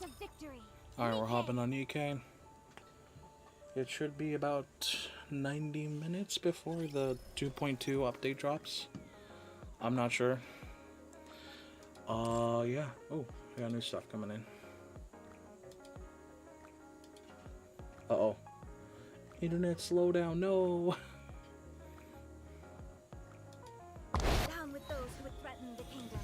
of victory. Alright, we're hopping on Nikke. It should be about 90 minutes before the 2.2 update drops. I'm not sure. Yeah. Oh, we got new stuff coming in. Uh-oh. Internet slowdown, no! Down with those who would threaten the kingdom.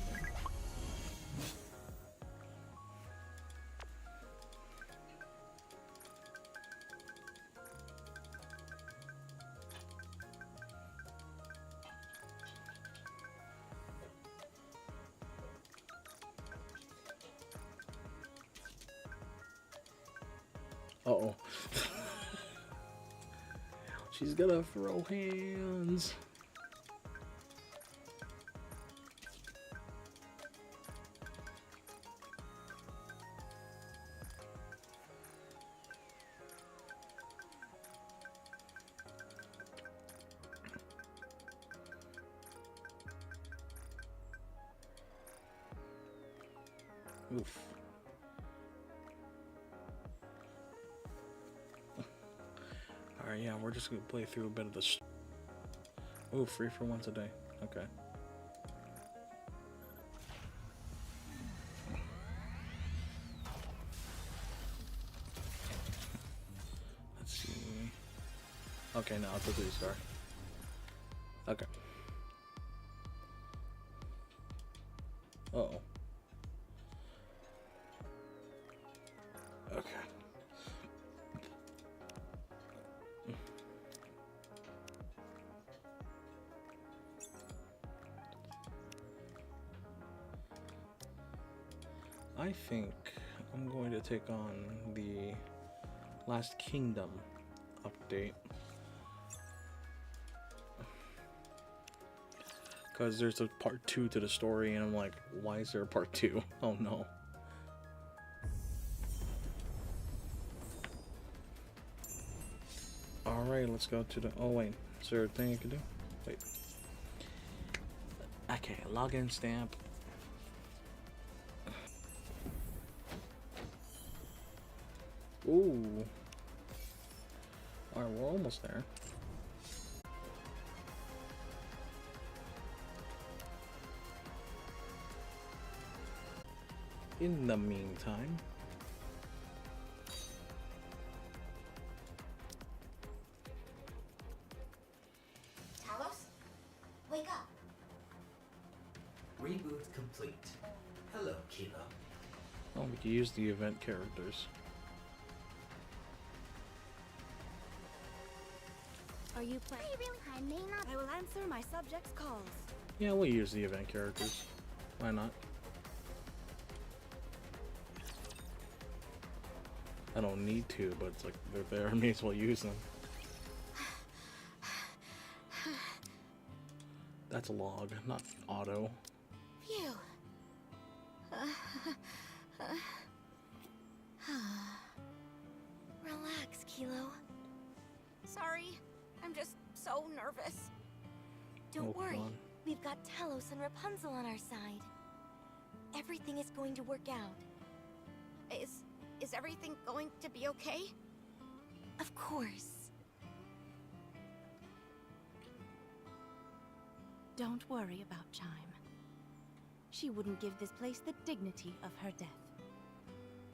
Uh-oh. She's gonna throw hands. Oof. Alright, yeah, we're just gonna play through a bit of this. Oh, free for once a day. Okay. Let's see. Okay, now it's a 3-star. Okay. Uh-oh. Okay. I think I'm going to take on the Last Kingdom update. Because there's a part 2 to the story, and I'm like, why is there a part 2? Oh no. Alright, let's go to the... Oh wait, is there a thing you can do? Wait. Okay, login stamp. Ooh. Alright, we're almost there. In the meantime... Talos? Wake up. Reboot complete. Hello, Kilo. Oh, we can use the event characters. Are you playing? I may not. I will answer my subjects' calls. Yeah, we'll use the event characters. Why not? I don't need to, but it's like they're there. I may as well use them. That's a log, not auto. Phew. Relax, Kilo. Sorry, I'm just so nervous. Don't Oh, come worry. on. We've got Talos and Rapunzel on our side. Everything is going to work out. Is everything going to be okay? Of course. Don't worry about Chime. She wouldn't give this place the dignity of her death.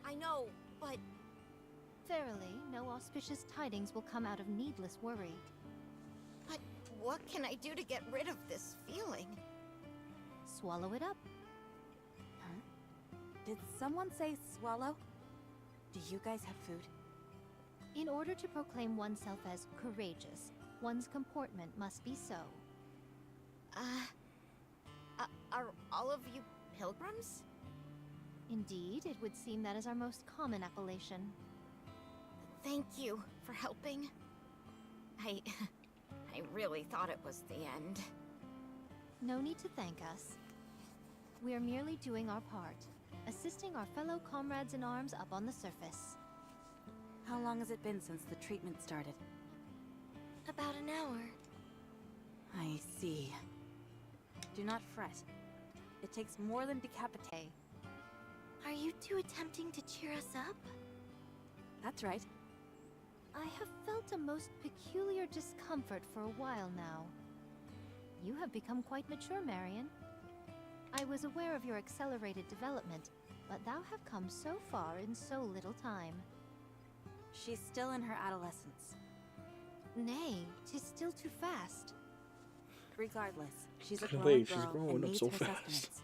I know, but Verily, no auspicious tidings will come out of needless worry. what can I do to get rid of this feeling? Swallow it up. Did someone say swallow? Do you guys have food? In order to proclaim oneself as courageous, one's comportment must be so. Are all of you pilgrims? Indeed, it would seem that is our most common appellation. Thank you for helping. I really thought it was the end. No need to thank us. We are merely doing our part, assisting our fellow comrades in arms up on the surface. How long has it been since the treatment started? About an hour. I see. Do not fret. It takes more than decapitate. Are you two attempting to cheer us up? That's right. I have felt a most peculiar discomfort for a while now. You have become quite mature, Marion. I was aware of your accelerated development, but thou have come so far in so little time. She's still in her adolescence. Nay, 'tis still too fast. Regardless, she's a grown Wait, she's girl growing and up needs so her fast. sustenance.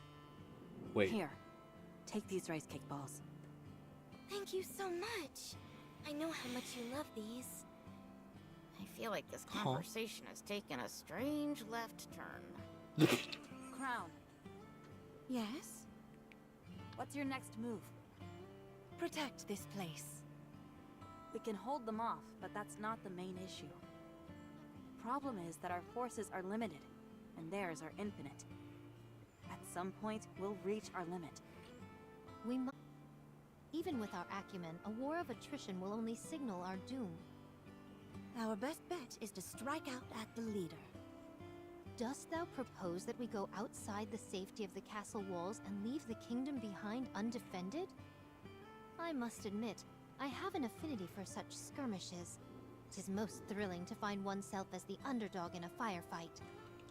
Wait. Here, take these rice cake balls. Thank you so much. I know how much you love these. I feel like this conversation has taken a strange left turn. Crown, Yes? what's your next move? Protect this place. We can hold them off, but that's not the main issue. Problem is that our forces are limited, and theirs are infinite. At some point, we'll reach our limit. We must. Even with our acumen, a war of attrition will only signal our doom. Our best bet is to strike out at the leader. Dost thou propose that we go outside the safety of the castle walls and leave the kingdom behind undefended? I must admit, I have an affinity for such skirmishes. 'Tis most thrilling to find oneself as the underdog in a firefight.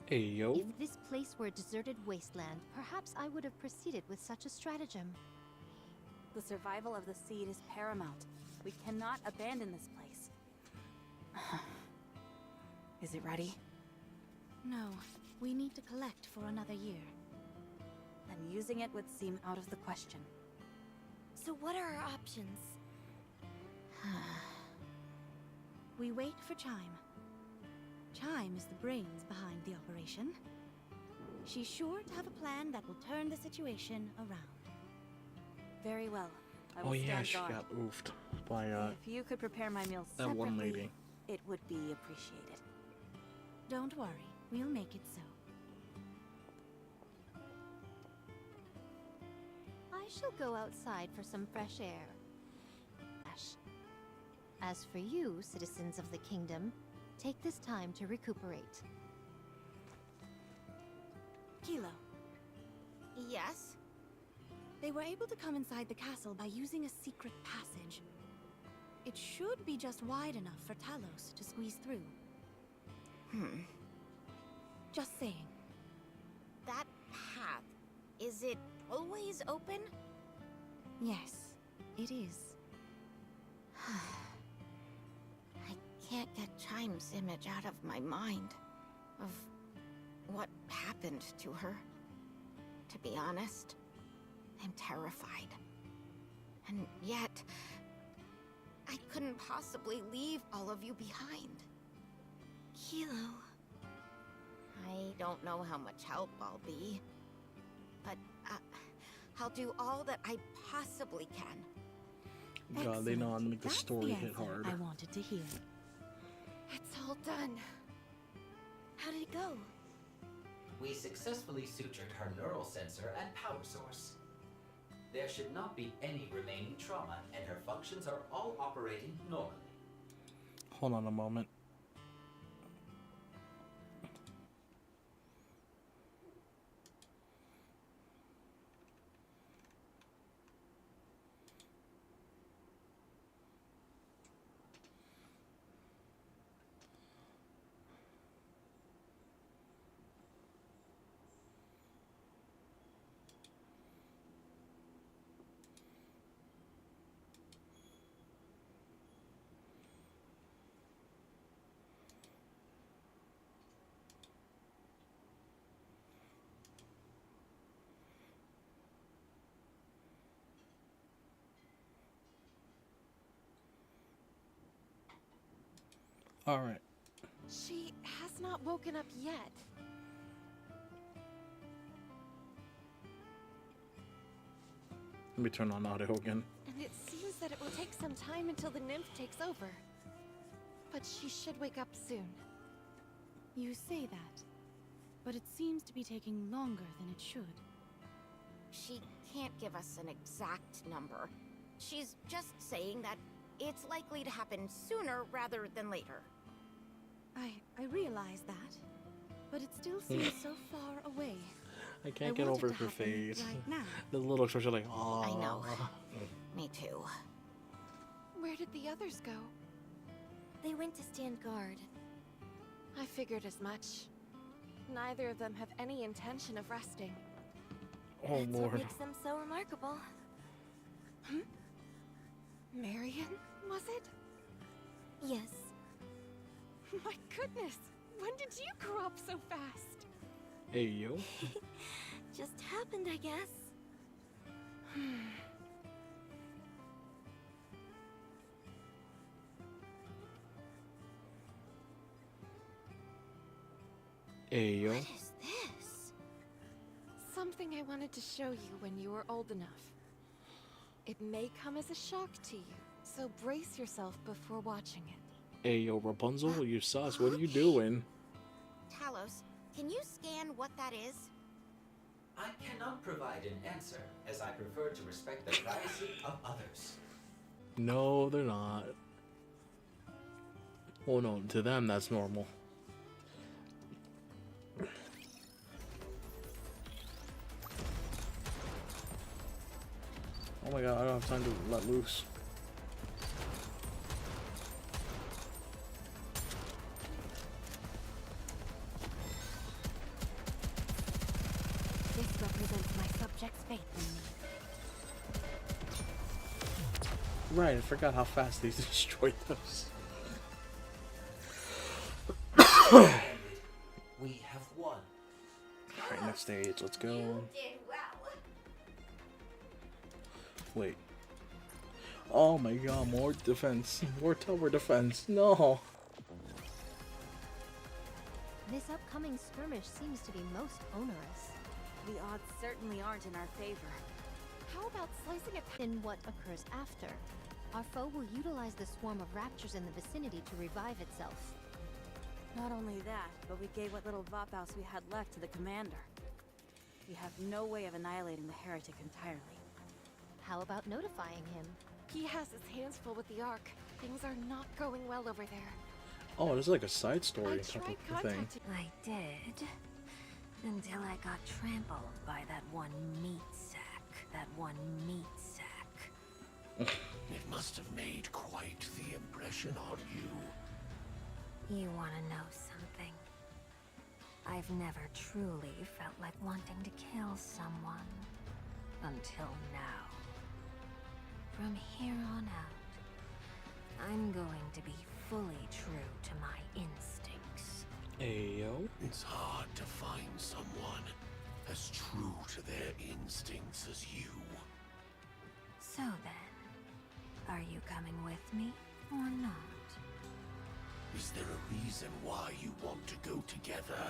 Hey, yo. If this place were a deserted wasteland, perhaps I would have proceeded with such a stratagem. The survival of the seed is paramount. We cannot abandon this place. Is it ready? No, we need to collect for another year. Then using it would seem out of the question. So what are our options? We wait for Chime. Chime is the brains behind the operation. She's sure to have a plan that will turn the situation around. Very well. I will Oh yeah, stand she guard. got oofed by If you could prepare my meals that separately, one lady. it would be appreciated. Don't worry, we'll make it so. I shall go outside for some fresh air. As for you, citizens of the kingdom, take this time to recuperate. Kilo, Yes? they were able to come inside the castle by using a secret passage. It should be just wide enough for Talos to squeeze through. Just saying. That path, is it always open? Yes, it is. I can't get Chime's image out of my mind. Of what happened to her. To be honest, I'm terrified. And yet, I couldn't possibly leave all of you behind. Kilo. I don't know how much help I'll be. But I'll do all that I possibly can. God, they know how to make the That's story the hit answer hard. I wanted to hear. It's all done. How did it go? We successfully sutured her neural sensor and power source. There should not be any remaining trauma, and her functions are all operating normally. Hold on a moment. All right. She has not woken up yet. Let me turn on audio again. And it seems that it will take some time until the nymph takes over. But she should wake up soon. You say that, but it seems to be taking longer than it should. She can't give us an exact number. She's just saying that it's likely to happen sooner rather than later. I realize that, but it still seems so far away. I can't get want over it to her happen face. right now. The little expression like, oh. I know. Me too. Where did the others go? They went to stand guard. I figured as much. Neither of them have any intention of resting. Oh That's what lord. makes them so remarkable. Marion, was it? Yes. My goodness! When did you grow up so fast? Hey yo. Just happened, I guess. Hey yo. What is this? Something I wanted to show you when you were old enough. It may come as a shock to you, so brace yourself before watching it. Hey yo, Rapunzel, you sus. What are you doing? Talos, can you scan what that is? I cannot provide an answer, as I prefer to respect the privacy of others. No, they're not. Well, no, to them that's normal. Oh my god, I don't have time to let loose. This represents my subject's faith in me. Right, I forgot how fast they destroyed those. We have won. Alright, next stage, let's go. did well. Wait. Oh my god, more defense. More tower defense. No. This upcoming skirmish seems to be most onerous. The odds certainly aren't in our favor. How about slicing it? In what occurs after, our foe will utilize the swarm of raptors in the vicinity to revive itself. Not only that, but we gave what little Vophouse we had left to the commander. We have no way of annihilating the heretic entirely. How about notifying him? He has his hands full with the Ark. Things are not going well over there. Oh, this is like a side I story type tried of thing. contacting. I did. Until I got trampled by that one meat sack. That one meat sack. It must have made quite the impression on you. You wanna know something? I've never truly felt like wanting to kill someone. Until now. From here on out, I'm going to be fully true to my instincts. Ayo. It's hard to find someone as true to their instincts as you. So then, are you coming with me or not? Is there a reason why you want to go together?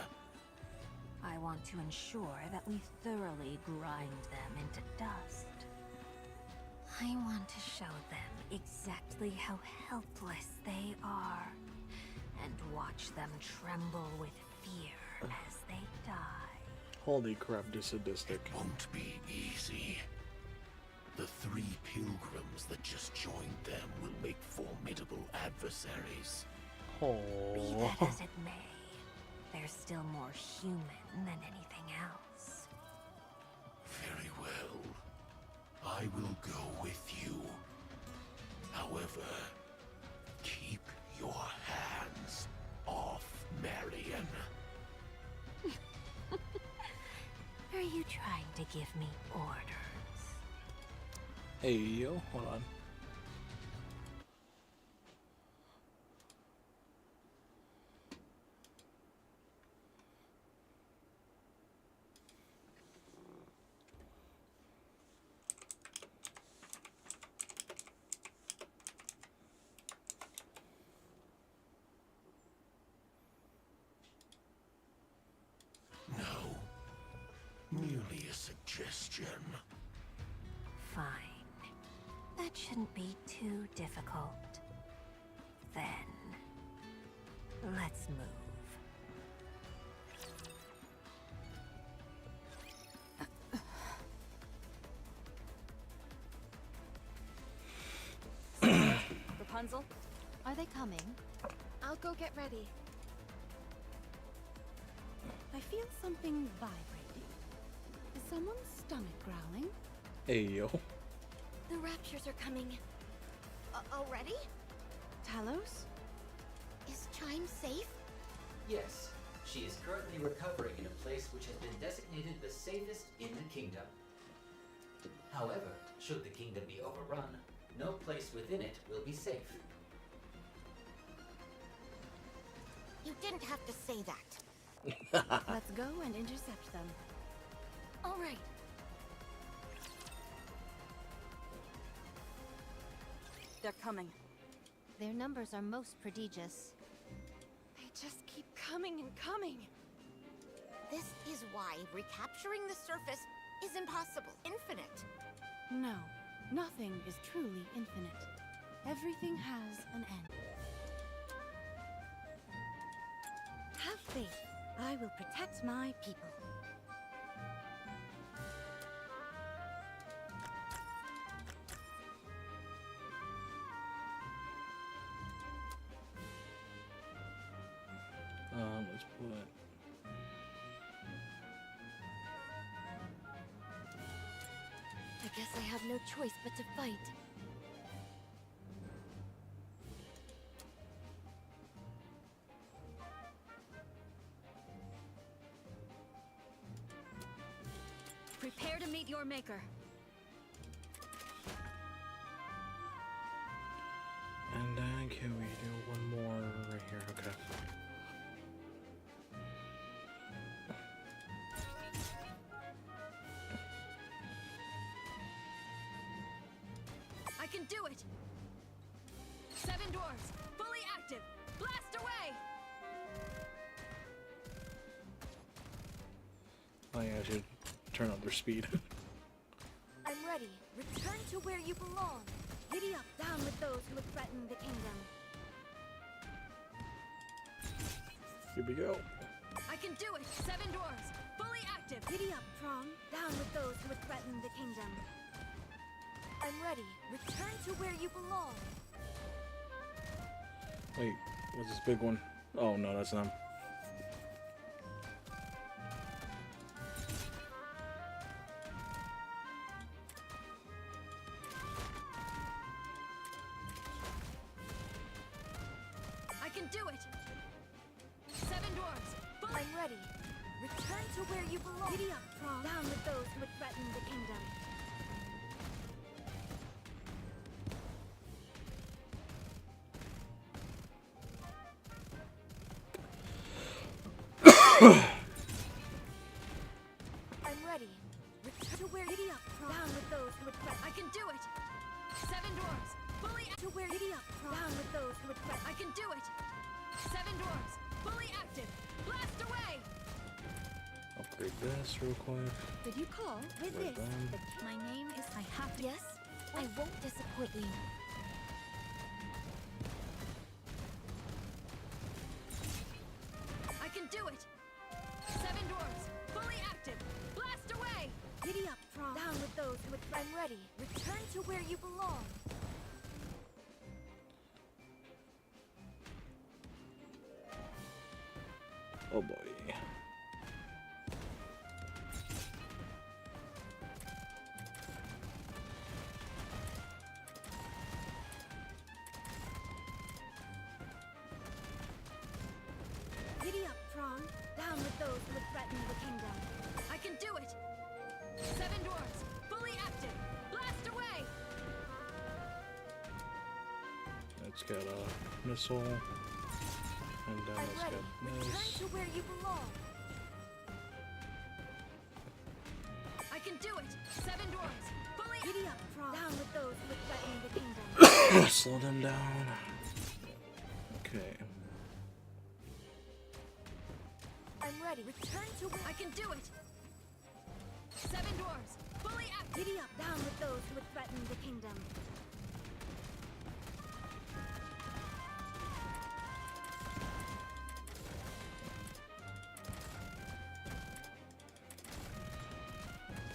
I want to ensure that we thoroughly grind them into dust. I want to show them exactly how helpless they are, and watch them tremble with fear as they die. Holy crap, this is sadistic. It won't be easy. The 3 pilgrims that just joined them will make formidable adversaries. Be Oh. that as it may, they're still more human than anything else. Very well. I will go with you. However, keep your hands off Marion. Are you trying to give me orders? Hey yo, hold on. No. Merely a suggestion. Fine. That shouldn't be too difficult. Then, let's move. Rapunzel? Are they coming? I'll go get ready. I feel something vibrating. someone's stomach growling? Ayo. The raptures are coming. Already? Talos? Is Chime safe? Yes, she is currently recovering in a place which has been designated the safest in the kingdom. However, should the kingdom be overrun, no place within it will be safe. You didn't have to say that. Let's go and intercept them. All right. They're coming. Their numbers are most prodigious. They just keep coming and coming. This is why recapturing the surface is impossible. Infinite. No, nothing is truly infinite. Everything has an end. Have faith. I will protect my people. Let's put. I guess I have no choice but to fight. Prepare to meet your maker. And then can we do one more right here? Okay. I can do it! 7 dwarves, fully active! Blast away! Oh yeah, I should turn up their speed. I'm ready. Return to where you belong. Giddy up, down with those who would threaten the kingdom. Here we go. I can do it! 7 dwarves, fully active! Giddy up, Tron, down with those who would threaten the kingdom. I'm ready. Return to where you belong. Wait, what's this big one? Oh no, that's them. I can do it! 7 dwarves, I'm ready. Return to where you belong. Giddy up, Tron, down with those who would threaten the kingdom. I'm ready. Return to where Giddy up, Tron, down with those who would threaten. I can do it! 7 dwarves, fully To where Giddy up, Tron, down with those who would threaten. I can do it! 7 dwarves, fully active! Blast away! Upgrade this real quick. Did you call? With Right this, down. my name is. I have to. Yes, I won't disappoint you. I can do it! 7 dwarves, fully active! Blast away! Giddy up, Tron, down with those who would threaten. I'm ready. Return to where you belong. Oh boy. Giddy up, Tron, down with those who would threaten the kingdom. I can do it! 7 dwarves, fully active! Blast away! Let's get a missile. And then I'm let's ready. get Return this. to where you belong. I can do it! 7 dwarves, fully Giddy up, Tron, down with those who would threaten the kingdom. Slow them down. Okay. I'm ready. Return to where I can do it! 7 dwarves, fully active! Giddy up, down with those who would threaten the kingdom.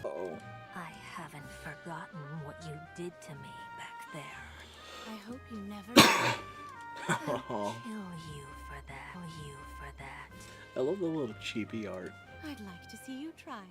Uh-oh. I haven't forgotten what you did to me back there. I hope you never. Oh, Kill you for that. Kill you for that. I love the little cheapy art. I'd like to see you try.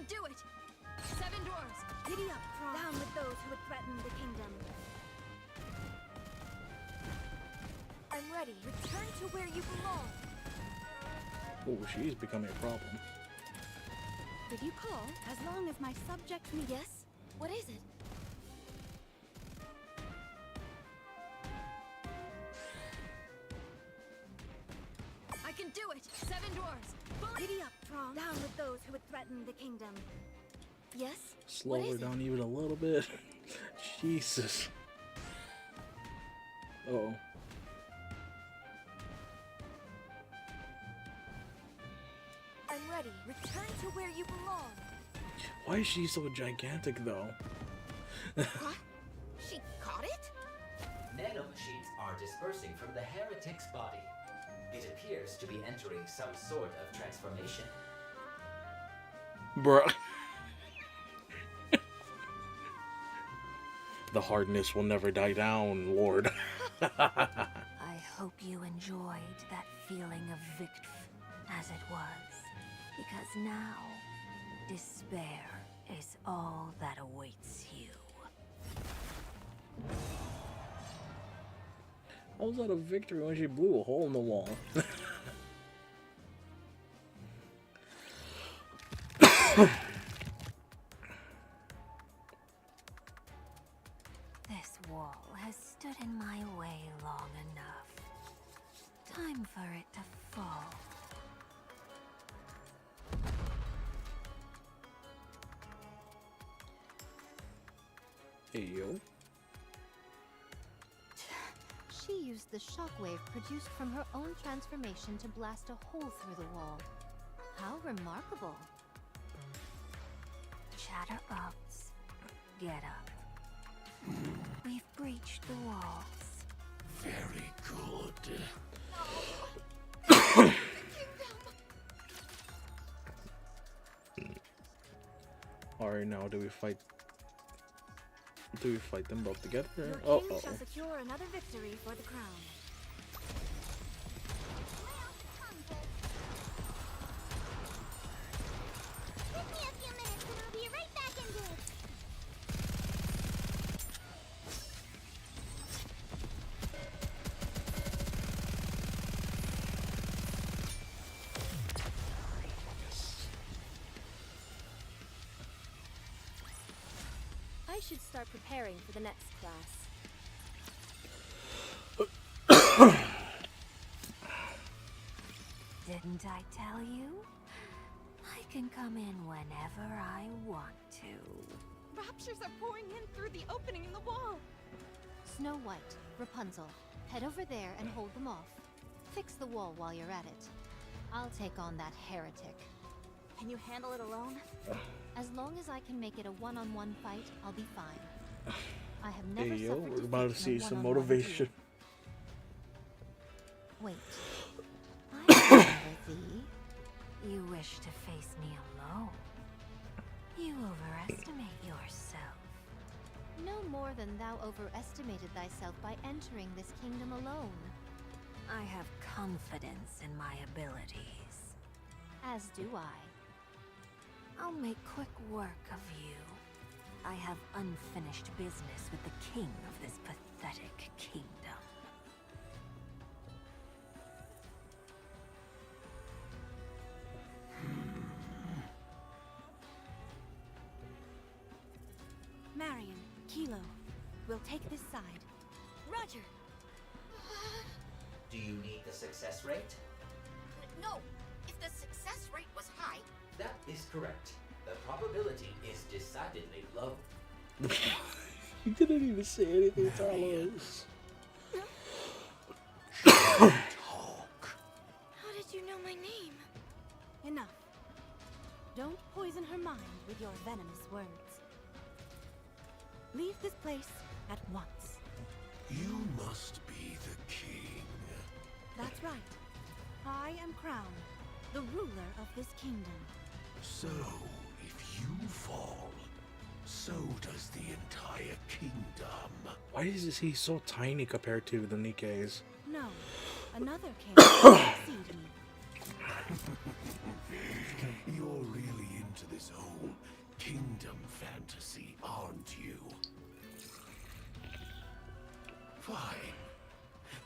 do it! 7 dwarves! Giddy up, Tron. Down with those who would threaten the kingdom. I'm ready. Return to where you belong. Oh, she's becoming a problem. Did you call? As long as my subjects need. Yes? What is it? I can do it! 7 dwarves! Giddy up, Tron. Down with those who would threaten the kingdom. Yes? Slow her down even a little bit. Jesus. Uh-oh. I'm ready. Return to where you belong. Why is she so gigantic, though? What? She caught it? Nanomachines are dispersing from the heretic's body. It appears to be entering some sort of transformation. Bruh. The hardness will never die down, Lord. I hope you enjoyed that feeling of victory as it was, because now despair is all that awaits you. How was that a victory when she blew a hole in the wall? This wall has stood in my way long enough. Time for it to fall. Hey, yo. She used the shockwave produced from her own transformation to blast a hole through the wall. How remarkable. Chatterbox, get up. We've breached the walls. Very good. Alright, now do we fight? Do we fight them both together? Your king shall secure another victory for the crown. Give me a few minutes and I'll be right back in this. I should start preparing for the next class. Didn't I tell you? I can come in whenever I want to. Raptures are pouring in through the opening in the wall. Snow White, Rapunzel, head over there and hold them off. Fix the wall while you're at it. I'll take on that heretic. Can you handle it alone? As long as I can make it a one-on-one fight, I'll be fine. I have never Hey, yo, suffered we're about to defeat see in a some one-on-one motivation. duel. Wait. I remember thee. You wish to face me alone. You overestimate yourself. No more than thou overestimated thyself by entering this kingdom alone. I have confidence in my abilities. As do I. I'll make quick work of you. I have unfinished business with the king of this pathetic kingdom. Marion, Kilo, we'll take this side. Roger. Do you need the success rate? No. If the success rate was high, That is correct. The probability is decidedly low. He didn't even say anything, Talos. Talk. How did you know my name? Enough. Don't poison her mind with your venomous words. Leave this place at once. You must be the king. That's right. I am crowned, the ruler of this kingdom. So, if you fall, so does the entire kingdom. Why is he so tiny compared to the Nikkes? No, another king will succeed me. You're really into this whole fantasy, aren't you? Fine.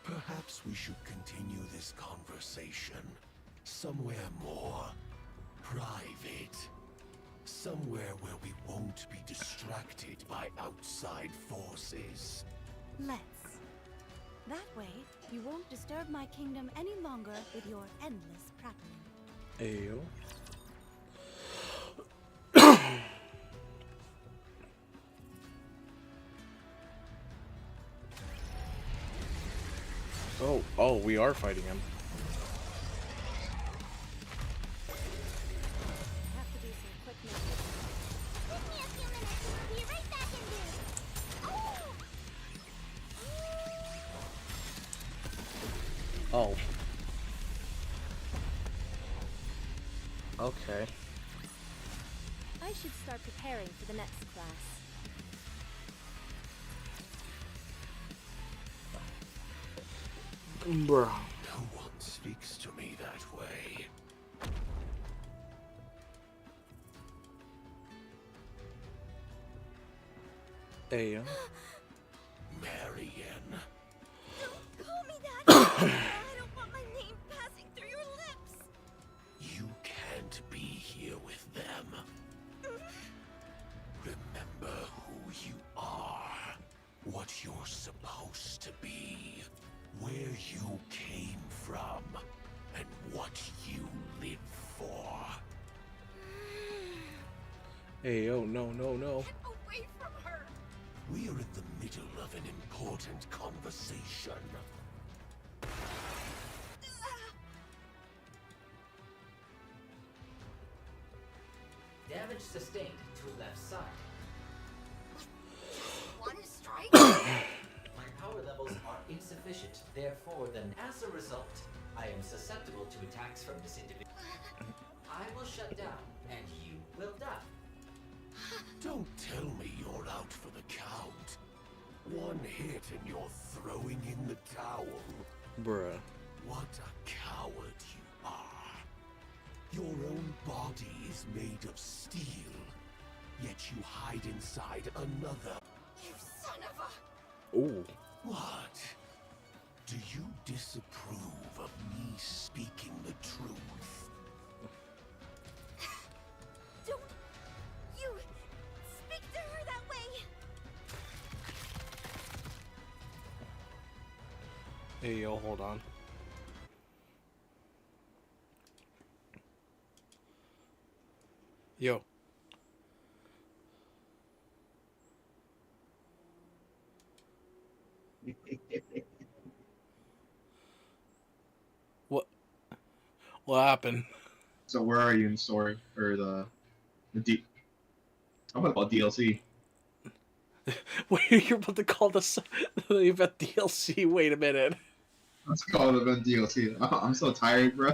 Perhaps we should continue this conversation somewhere more private. Somewhere where we won't be distracted by outside forces. Let's. That way, you won't disturb my kingdom any longer with your endless prattling. Ayo. Oh, we are fighting him. Have to do some quick maintenance. Give me a few minutes and we'll be right back in there. Oh. Okay. I should start preparing for the next class. Bruh. No one speaks to me that way. Ayo. Marian. Don't call me that. I don't want my name passing through your lips. You can't be here with them. Remember who you are, what you're supposed to be, where you came from, and what you live for. Ayo, no. Get away from her. We are in the middle of an important conversation. Damage sustained to left side. One strike. My power levels are insufficient, therefore, then as a result, I am susceptible to attacks from this individual. I will shut down, and you will die. Don't tell me you're out for the count. One hit and you're throwing in the towel. Bruh. What a coward you are. Your own body is made of steel, yet you hide inside another. You son of a... Ooh. What? Do you disapprove of me speaking the truth? Don't you speak to her that way. Ayo, hold on. Yo. What happened? So where are you in the story or the I'm gonna call it DLC. Wait, you're about to call the event DLC? Wait a minute. Let's call it event DLC. I'm so tired, bro.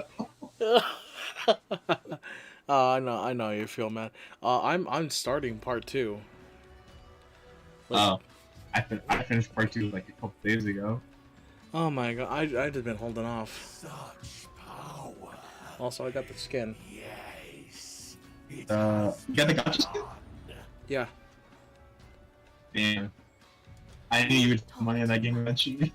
I know how you feel, man. I'm starting part 2. Oh, I finished part 2 like a couple days ago. Oh my god, I just been holding off. Such power. Also, I got the skin. Yes. You got the gotcha skin? Yeah. Damn. I knew you would put money on that game eventually.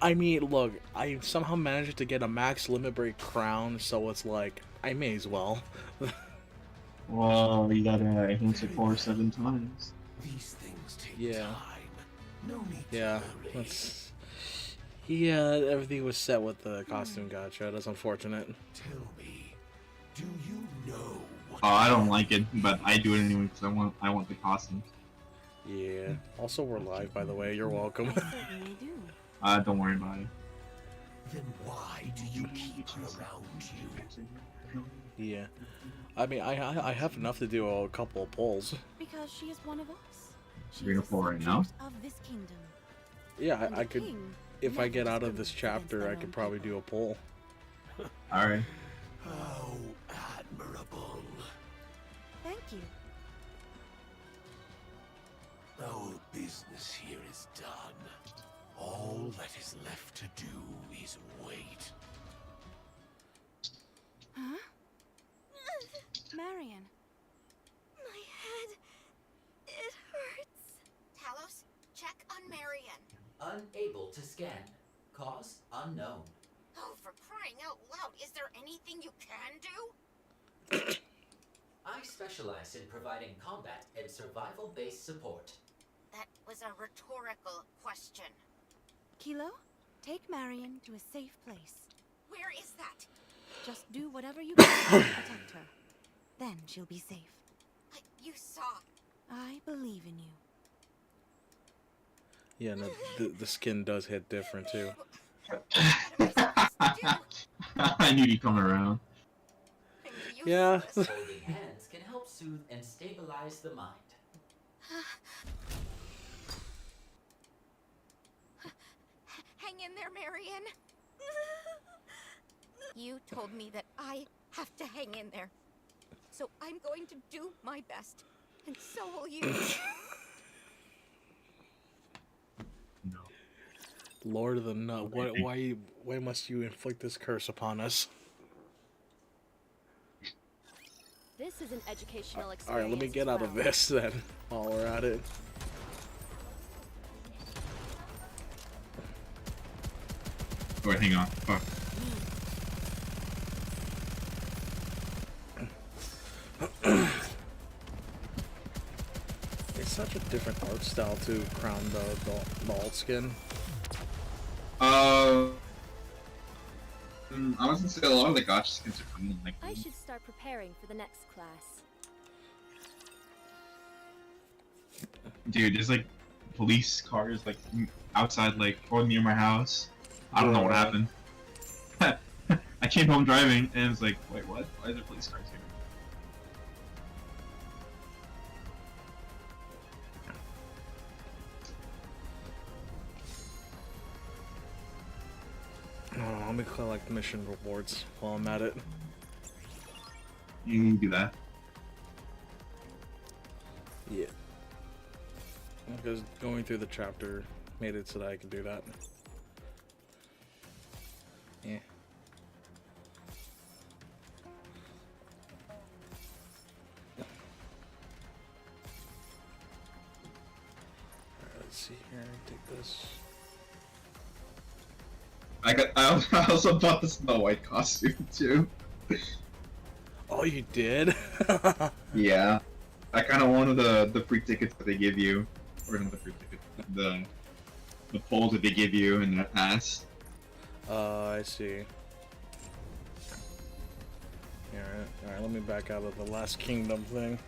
I mean, look, I somehow managed to get a max limit break crown, so it's like, I may as well. Well, you gotta enhance it 4 or 7 times. These things take Yeah. time. No need Yeah, to hurry. that's... Yeah, everything was set with the costume gacha. That's unfortunate. Tell me, do you know what Oh, I don't like it, but I do it anyway because I want the costumes. Yeah. Also, we're live, by the way. You're welcome. I certainly do. Don't worry about it. Then why do you keep her around you? Yeah. I mean, I have enough to do a couple of polls. Because she is one of us. She You're is in a a poll right now? subject of this kingdom. Yeah, And I the could... king If I never get out of this discriminates against chapter, their I own could probably people. do a poll. Alright. How admirable. Thank you. Our business here is done. All that is left to do is wait. Huh? Marion. My specialize in providing combat and survival-based support. That was a rhetorical question. Kilo, take Marion to a safe place. Where is that? Just do whatever you can to protect her. Then she'll be safe. You saw. I believe in you. Yeah, no, the skin does hit different too. I knew you'd come around. Yeah. Holding hands can help soothe and stabilize the mind. Hang in there, Marion. You told me that I have to hang in there. So I'm going to do my best. And so will you. No. Lord of the Nut, why must you inflict this curse upon us? This is an educational experience. Alright, let me get out of this then, while we're at it. Oh, wait, hang on. Fuck. It's such a different art style to crown the alt skin. I was gonna say a lot of the gotcha skins are coming like. I should start preparing for the next class. Dude, there's like police cars like outside, like or near my house. I don't know what happened. I came home driving and it's like, wait, what? Why are there police cars here? Oh, let me collect mission rewards while I'm at it. You can do that. Yeah. Because going through the chapter made it so that I could do that. Yeah. Alright, let's see here. Take this. I also bought the Snow White costume too. Oh, you did? Yeah. I kind of wanted the free tickets that they give you, or not the free tickets, the polls that they give you in that pass. I see. Alright, let me back out of the Last Kingdom thing.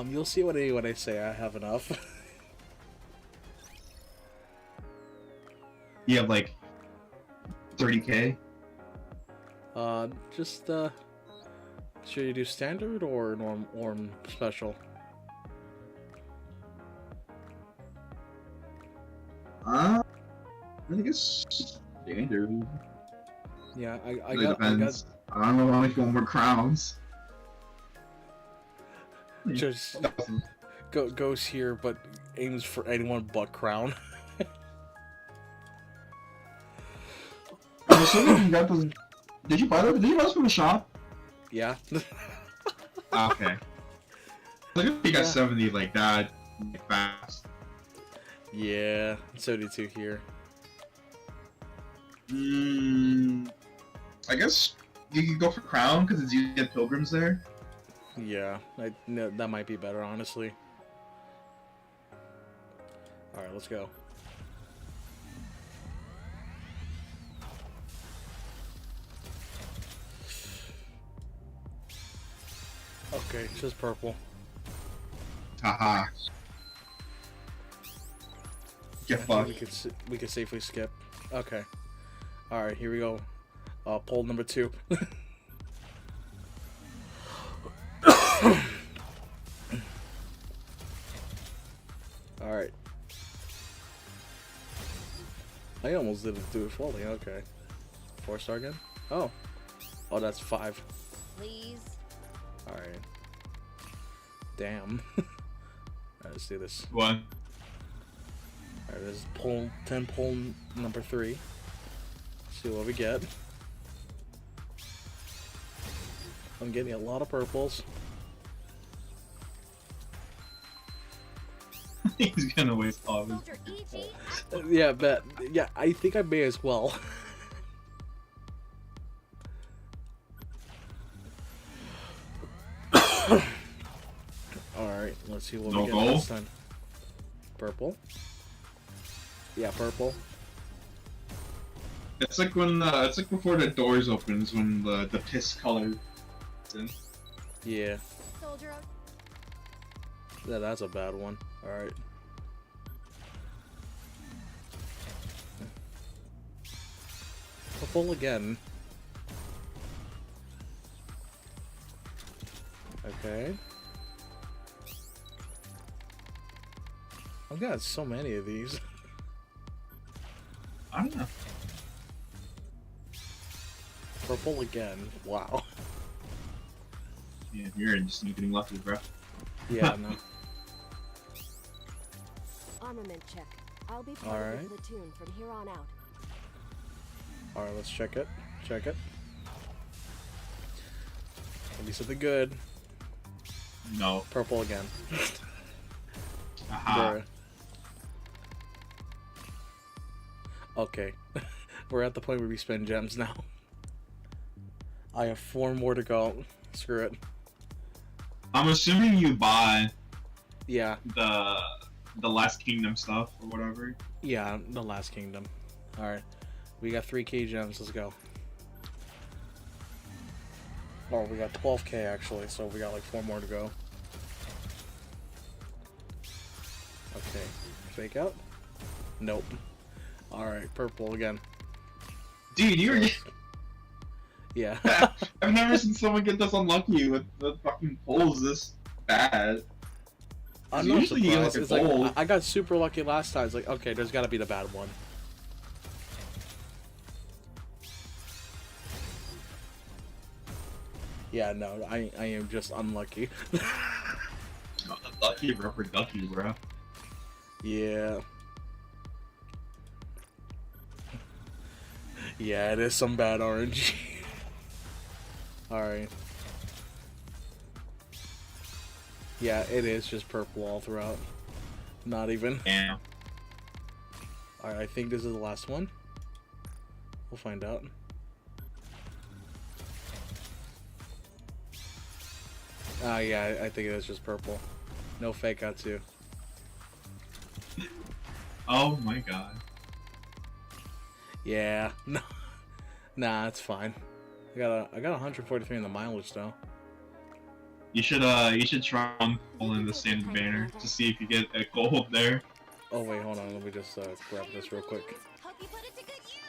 You'll see what I say. I have enough. You have like 30k. Should you do standard or norm or special? I guess standard. Yeah, I It got. depends. I don't know if you want more crowns. Just goes here, but aims for anyone but crown. I'm assuming you got those. Did you buy those? Did you buy those from the shop? Yeah. Okay. Look at you got 70 like that, like fast. Yeah, 72 here. I guess you could go for crown because it's usually get pilgrims there. Yeah, no, that might be better, honestly. All right, let's go. Okay, it's just purple. Haha. Get fucked. We could safely skip. Okay. All right, here we go. Poll number 2. All right. I almost didn't do it fully. Okay. 4-star again? Oh. Oh, that's 5. Please. All right. Damn. All right, let's do this. What? Alright, this is poll 10 poll number 3. See what we get. I'm getting a lot of purples. He's gonna waste all of his. Yeah, but yeah, I think I may as well. Let's see what No we get gold? this time. Purple. Yeah, purple. It's like when it's like before the doors opens when the piss color. is in. Yeah. Soldier, Yeah, that's a bad one. Alright. Purple again. Okay. I've got so many of these. I don't know. Purple again. Wow. Yeah, you're just getting lucky, bro. Yeah, no. Armament check. I'll be part Alright. of the platoon from here on out. Alright, let's check it. Check it. Maybe something good. No. Purple again. Aha. There. Okay. We're at the point where we spend gems now. I have 4 more to go. Screw it. I'm assuming you buy Yeah. the Last Kingdom stuff or whatever. Yeah, the Last Kingdom. Alright. We got 3k gems. Let's go. Oh, we got 12k actually, so we got like 4 more to go. Okay. Fake out? Nope. Alright, purple again. Dude, you're. Yeah. I've never seen someone get this unlucky with the fucking pulls this bad. I'm not Usually you get, surprised. like, It's a like, gold. I got super lucky last time. It's like, okay, there's gotta be the bad one. Yeah, no, I am just unlucky. Lucky rubber ducky, bro. Yeah. Yeah, it is some bad RNG. Alright. Yeah, it is just purple all throughout. Not even. Yeah. Alright, I think this is the last one. We'll find out. Yeah, I think it is just purple. No fake out too. Oh my god. Yeah, no, nah, it's fine. I got 143 in the mileage though. You should try pulling the standard banner to see if you get a gold there. Oh wait, hold on. Let me just grab this real quick. Hope you put it to good use.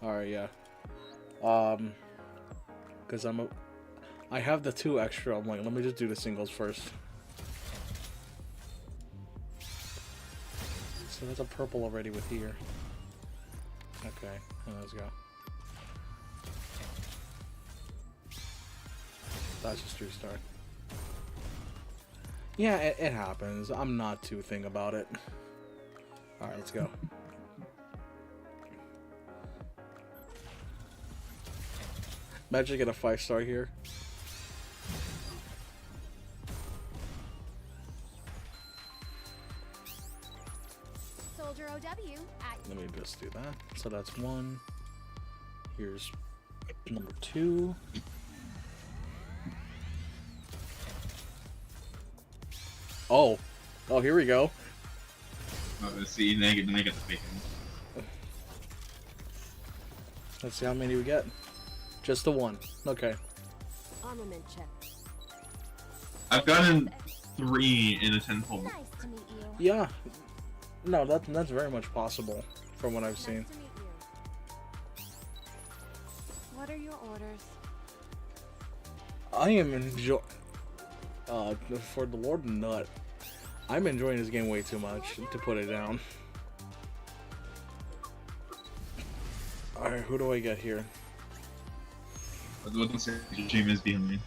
All right, yeah. Cause I have the 2 extra. I'm like, let me just do the singles first. So that's a purple already with here. Okay, let's go. That's just 3-star. Yeah, it happens. I'm not too thing about it. Alright, let's go. Imagine get a 5-star here. Soldier OW at Let me just do that. So that's 1. Here's number 2. Oh, here we go. Let's see, then I get the fake one. Let's see how many we get. Just the 1. Okay. Armament check. I've gotten 3 in a 10-pull. nice to meet you. Yeah. No, that's very much possible from what I've Nice seen. to meet you. What are your orders? I am for the Lord Nut. I'm enjoying this game way too much to put it down. Alright, who do I get here? What the shame is behind me.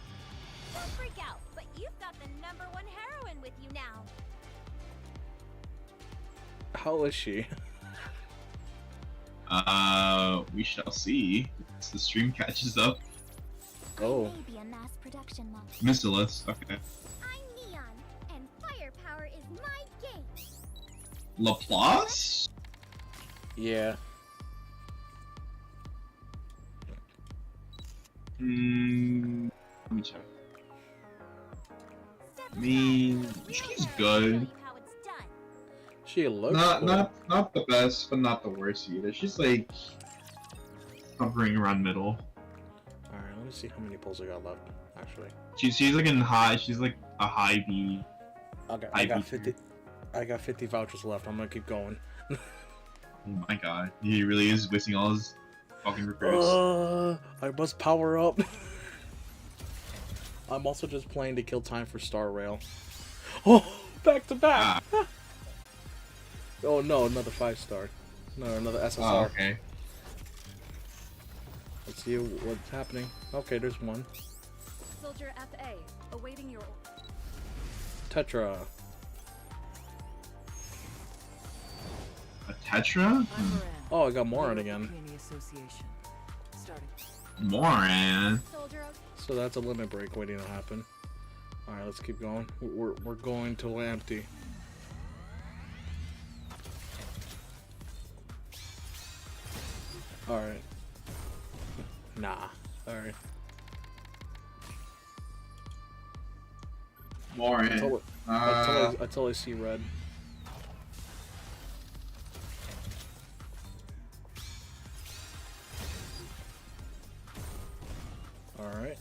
Don't freak out, but you've got the #1 heroine with you now. How is she? We shall see. As the stream catches up. Oh. Maybe a mass production model. Missilus, okay. I'm Neon, and firepower is my game. Laplace? Yeah. Let me check. Step I mean, she's good. She looks Not cool. not the best, but not the worst either. She's like hovering around middle. Alright, let me see how many pulls I got left, actually. She's like in high. She's like a high B. Okay, high I got B 50. I got 50 vouchers left. I'm gonna keep going. Oh my god, he really is wasting all his fucking recruits. I must power up. I'm also just playing to kill time for Star Rail. Oh, back to back. Oh no, another 5-star. No, another SSR. Oh, okay. Let's see what's happening. Okay, there's one. Soldier FA, awaiting your... Tetra. A Tetra? Oh, I got Moran again. Moran. So that's a limit break waiting to happen. Alright, let's keep going. We're going till empty. Alright. Nah. Alright. Moran. Until I see red. Alright.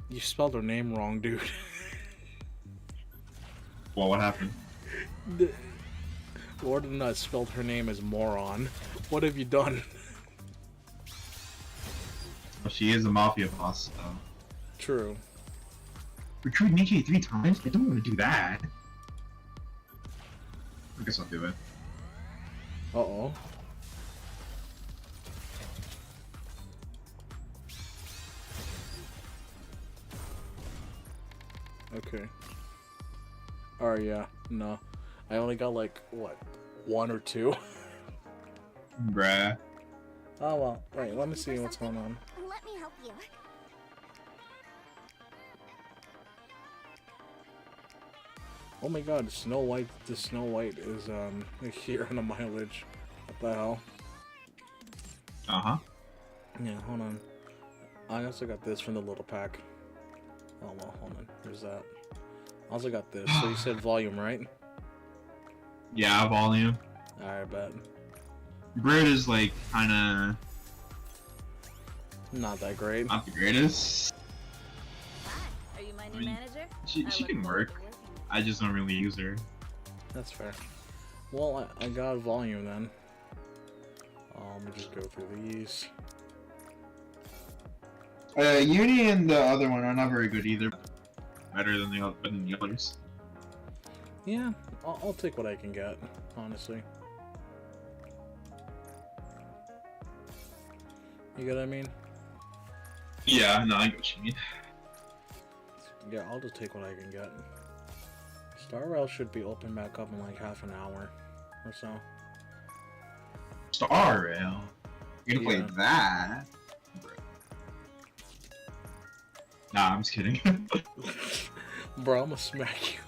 You spelled her name wrong, dude. Well, what happened? Ordinate spelled her name as moron. What have you done? Well, she is a mafia boss, so. True. Recruit Nikke 3 times? I don't want to do that. I guess I'll do it. Uh-oh. Okay. Alright, yeah. No. I only got like, what, 1 or 2? Bruh. Oh well. Wait, let me see what's going on. Let me help you. Oh my god, Snow White, the Snow White is, here on a mileage. What the hell? Uh-huh. Yeah, hold on. I also got this from the little pack. Oh well, hold on. Here's that. I also got this. So you said volume, right? Yeah, volume. Alright, bet. Bird is like kinda not that great. Not the greatest. Are you my new I mean, manager? she can work. I just don't really use her. That's fair. Well, I got volume then. Let me just go through these. Uni and the other one are not very good either. Better than the others. Yeah, I'll take what I can get, honestly. You get what I mean? Yeah, no, I get what you mean. Yeah, I'll just take what I can get. Star Rail should be open back up in like half an hour or so. Star Rail? You're gonna play that? Nah, I'm just kidding. Bro, I'm gonna smack you.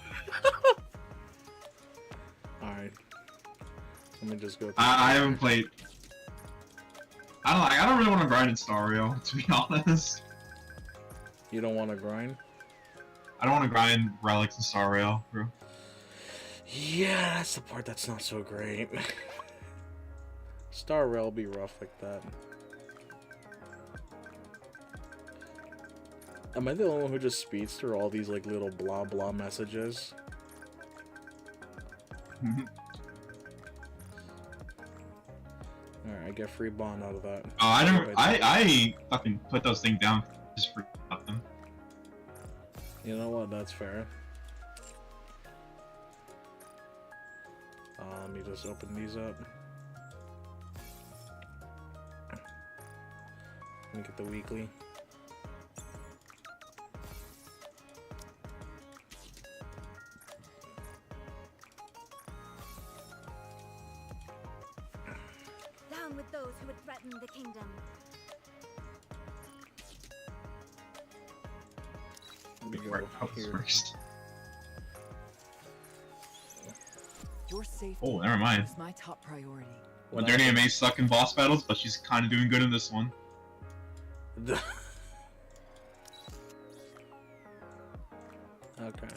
Alright. Let me just go. I haven't played. I don't really want to grind in Star Rail, to be honest. You don't want to grind? I don't want to grind relics in Star Rail, bro. Yeah, that's the part that's not so great. Star Rail will be rough like that. Am I the only one who just speeds through all these like little blah blah messages? Alright, I get free bond out of that. Oh, I fucking put those things down just for nothing. You know what? That's fair. Let me just open these up. Let me get the weekly. Down with those who would threaten the kingdom. Let me go here. First. Your safety Oh, never mind. is my top priority. Modernia may suck in boss battles, but she's kind of doing good in this one. Okay.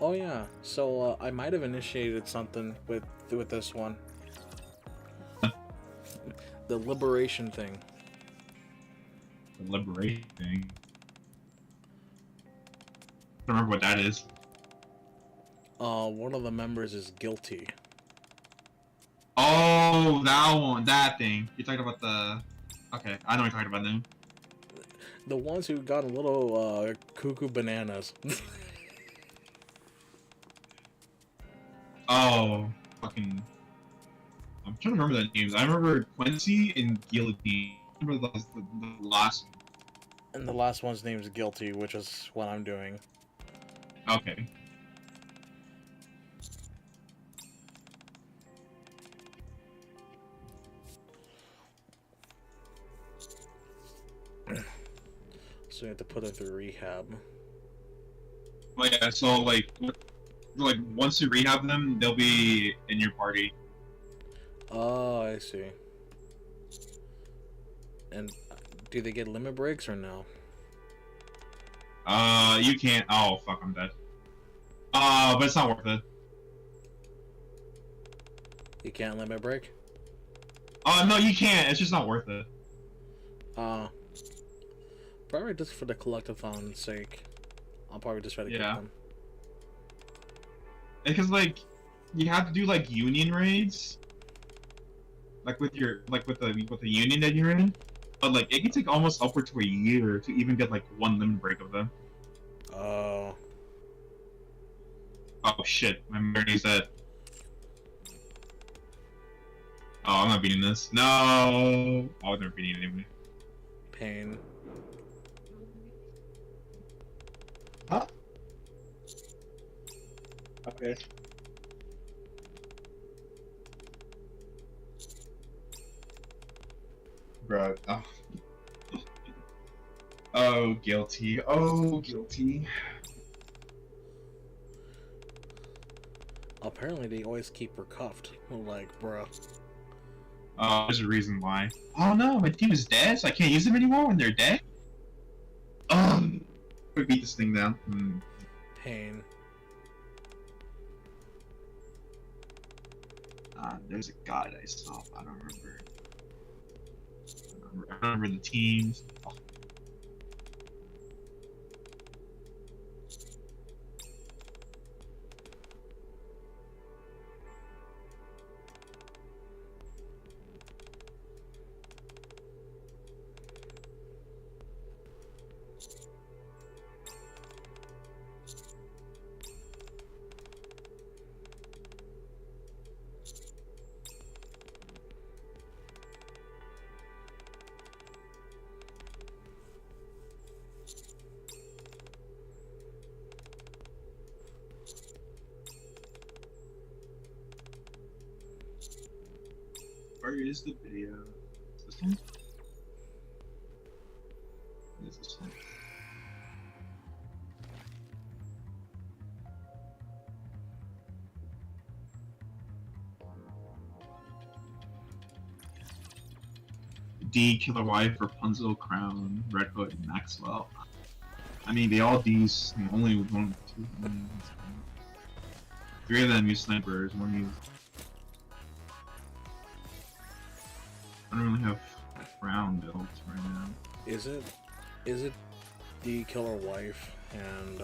Oh yeah, so I might have initiated something with this one. The liberation thing. The liberation thing. I don't remember what that is. One of the members is guilty. Oh, that one, that thing. You're talking about the... Okay, I know what you're talking about now. The ones who got a little cuckoo bananas. Oh, fucking... I'm trying to remember the names. I remember Quincy and Guillotine. I remember the last... And the last one's name is Guilty, which is what I'm doing. Okay. So you have to put it through rehab. Oh yeah, so like once you rehab them, they'll be in your party. Oh, I see. And do they get limit breaks or no? You can't. Oh fuck, I'm dead. But it's not worth it. You can't limit break? No, you can't. It's just not worth it. Probably just for the collectathon's sake. I'll probably just try to get them. Because like, you have to do like union raids, like with your with the union that you're in. But like, it can take almost upward to a year to even get like one limit break of them. Oh. Oh shit! My memory's dead. Oh, I'm not beating this. No! I was never beating it anyway. Pain. Huh? Okay. Bro, oh. Oh, guilty. Oh, guilty. Apparently they always keep her cuffed. Like, bruh. There's a reason why. Oh no, my team is dead, so I can't use them anymore when they're dead? We beat this thing down. Pain. There's a god I saw, I don't remember. I remember the teams. Oh. Where is the video? Is this one? Is this one? D, Killer Wife, Rapunzel, Crown, Red Hood, and Maxwell. I mean, they all D's, and only one, two, three of them use snipers, one use. I don't really have Crown built right now. Is it the Killer Wife and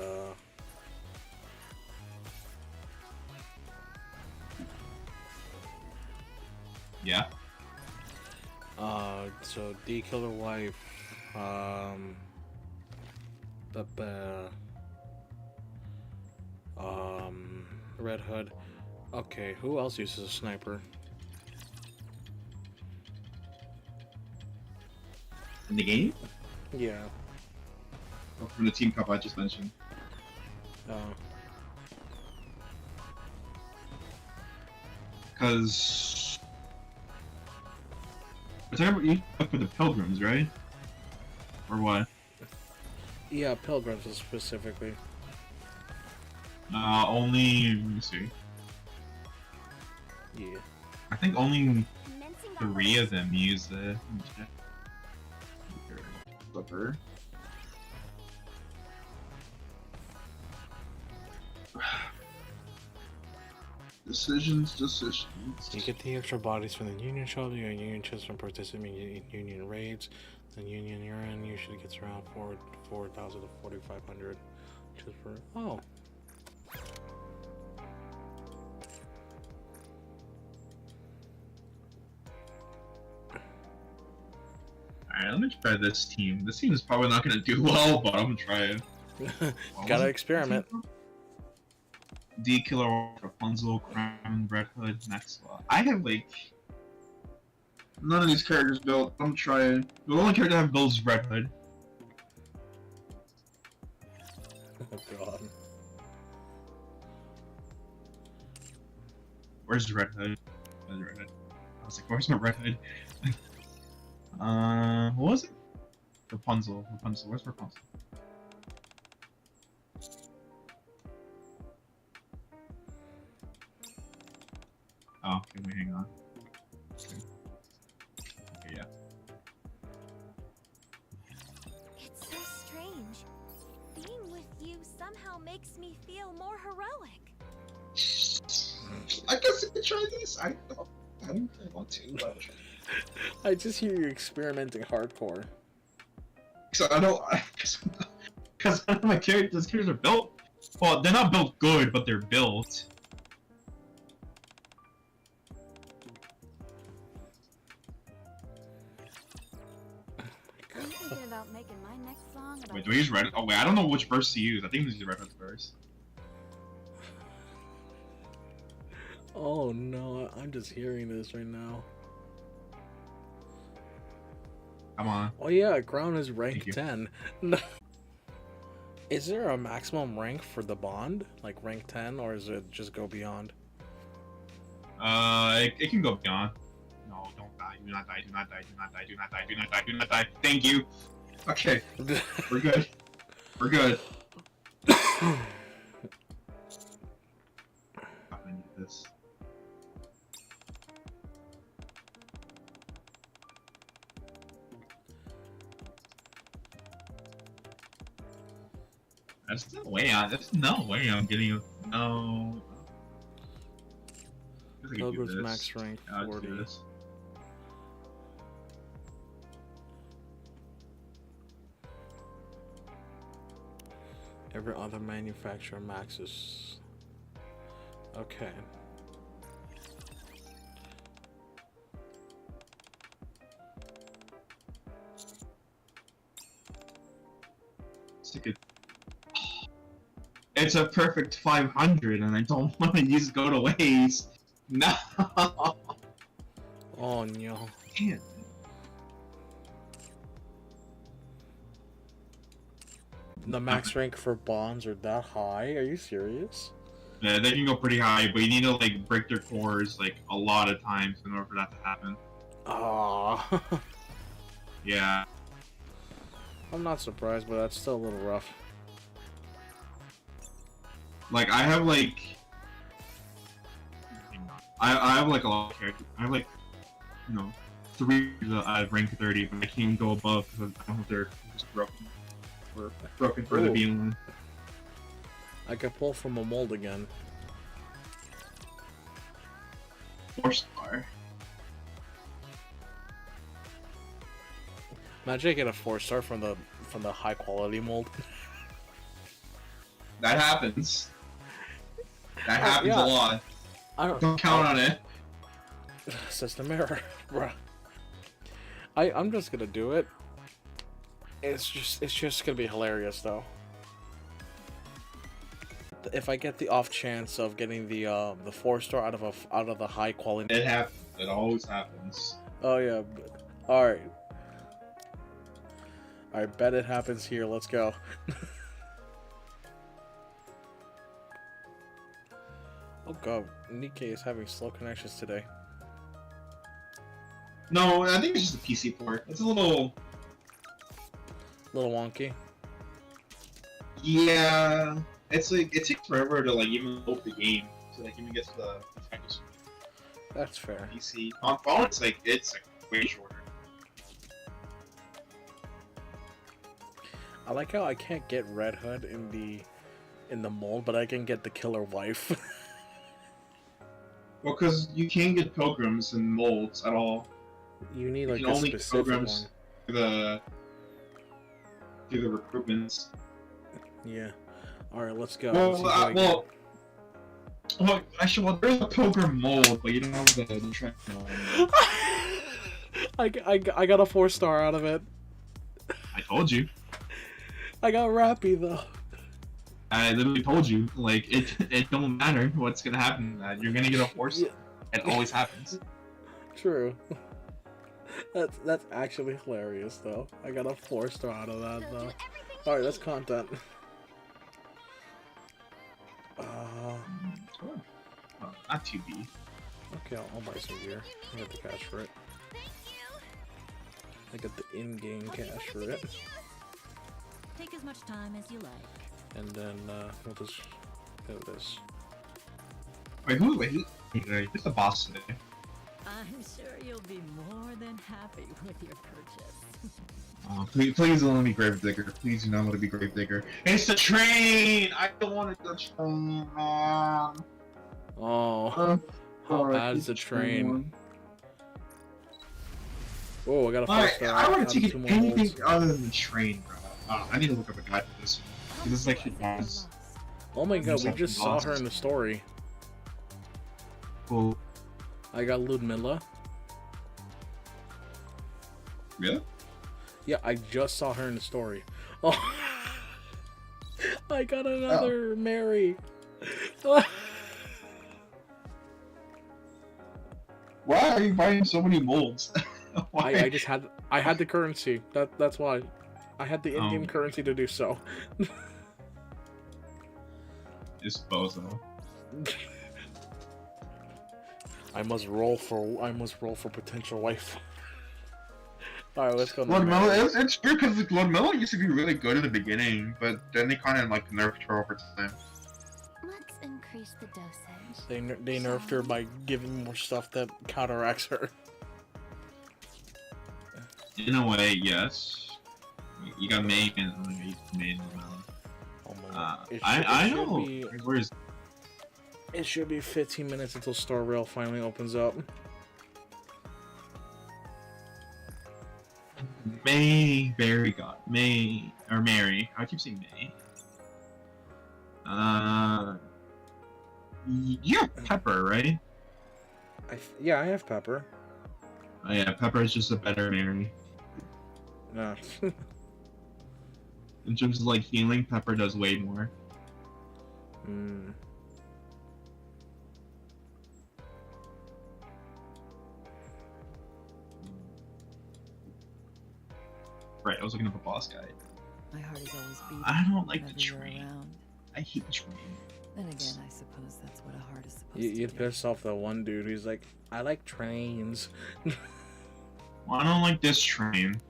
Yeah. So the Killer Wife, Red Hood. Okay, who else uses a sniper? In the game? Yeah. Oh, from the team cup I just mentioned. Because we're talking about you for the pilgrims, right? Or what? Yeah, pilgrims specifically. Only. Let me see. Yeah. I think only 3 of them use the flipper. Decisions. You get the extra bodies from the Union shop, you get Union chips from participating in Union raids. The Union urine usually gets around 4,000 to 4,500 chips per. Oh. Alright, let me try this team. This team is probably not gonna do well, but I'm gonna try it. Gotta experiment. D Killer, Rapunzel, Crown, Red Hood, Maxwell. I have like none of these characters built. I'm trying. The only character I have built is Red Hood. Oh god. Where's the Red Hood? Where's the Red Hood? I was like, where's my Red Hood? What was it? Rapunzel. Where's Rapunzel? Oh, okay, wait, hang on. Okay, yeah. It's so strange. Being with you somehow makes me feel more heroic. I guess I could try this. I don't want to, but... I just hear you experimenting hardcore. So I don't, because my characters are built. Well, they're not built good, but they're built. I'm thinking about making my next song about. Wait, do we use red? Oh wait, I don't know which verse to use. I think we use red verse. Oh no, I'm just hearing this right now. Come on. Oh yeah, Crown is rank 10. Is there a maximum rank for the bond? Like rank 10, or is it just go beyond? It can go beyond. No, don't die. Do not die. Do not die. Do not die. Do not die. Do not die. Do not die. Thank you. Okay. We're good. We're good. I need this. There's no way I'm getting a no. Pilgrim's max rank 40. Every other manufacturer maxes. Okay. It's a perfect 500, and I don't want to use go to waste. No. Oh no. Damn. The max rank for bonds are that high? Are you serious? Yeah, they can go pretty high, but you need to like break their cores like a lot of times in order for that to happen. Ah. Yeah. I'm not surprised, but that's still a little rough. Like I have like I have like a lot of characters. I have like 3 that I have rank 30, but I can't go above because I don't know if they're just broken. Or broken for the being. I can pull from a mold again. 4-star. Imagine I get a 4-star from the high quality mold. That happens. That happens yeah. a lot. Don't count on it. System error, bruh. I'm just gonna do it. It's just gonna be hilarious though. If I get the off chance of getting the 4-star out of the high quality. It happens. It always happens. Oh yeah. All right. I bet it happens here. Let's go. Oh god, Nikke is having slow connections today. No, I think it's just a PC port. It's a little wonky. Yeah, it's like it takes forever to like even load the game to like even get to the That's fair. PC. On phone, it's like way shorter. I like how I can't get Red Hood in the mold, but I can get the killer wife. Well, because you can't get pilgrims in molds at all. You need You like can a only get specific one. pilgrims through the recruitments. Yeah. All right, let's go. Well, actually, there's a pilgrim mold, but you don't have the trend. I got a 4-star out of it. I told you. I got Rappy though. I literally told you, like, it don't matter what's gonna happen. You're gonna get a 4-star. It always happens. True. That's actually hilarious though. I got a 4-star out of that though. All right, that's content. Not 2B. Okay, I'll buy some gear. I got the cash for it. I got the in-game cash for it. Take as much time as you like. And then we'll just do this. Wait, who's the boss today? I'm sure you'll be more than happy with your purchase. Oh, please don't let me Gravedigger. Please do not let me be Gravedigger. It's the train! I don't want to touch train, man. Oh, how bad is the train? Oh, I got a 4-star. I want to take anything other than the train, bro. I need to look up a guide for this one. Because it's like she does. Oh my god, we just saw her in the story. Cool. I got Ludmilla. Really? Yeah, I just saw her in the story. Oh, I got another Mary. Why are you buying so many molds? I just had the currency. That's why. I had the in-game currency to do so. It's bozo. I must roll for potential wife. Alright, let's go. Lord Mello, it's weird because Lord Mello used to be really good in the beginning, but then they kind of like nerfed her over time. Let's increase the dosage. They nerfed her by giving more stuff that counteracts her. In a way, yes. You got May and May. Oh my god. I know. Where is? It should be 15 minutes until Star Rail finally opens up. Mary. I keep saying May. You have Pepper, right? Yeah, I have Pepper. Oh yeah, Pepper is just a better Mary. Nah. In terms of like healing, Pepper does way more. Hmm. Right, I was looking up a boss guide. My heart is always beating. I don't like the whenever you're train. around. I hate the train. Then again, I suppose that's what a heart is supposed to You'd piss off that one dude who's like, I like trains. Well, I don't like this train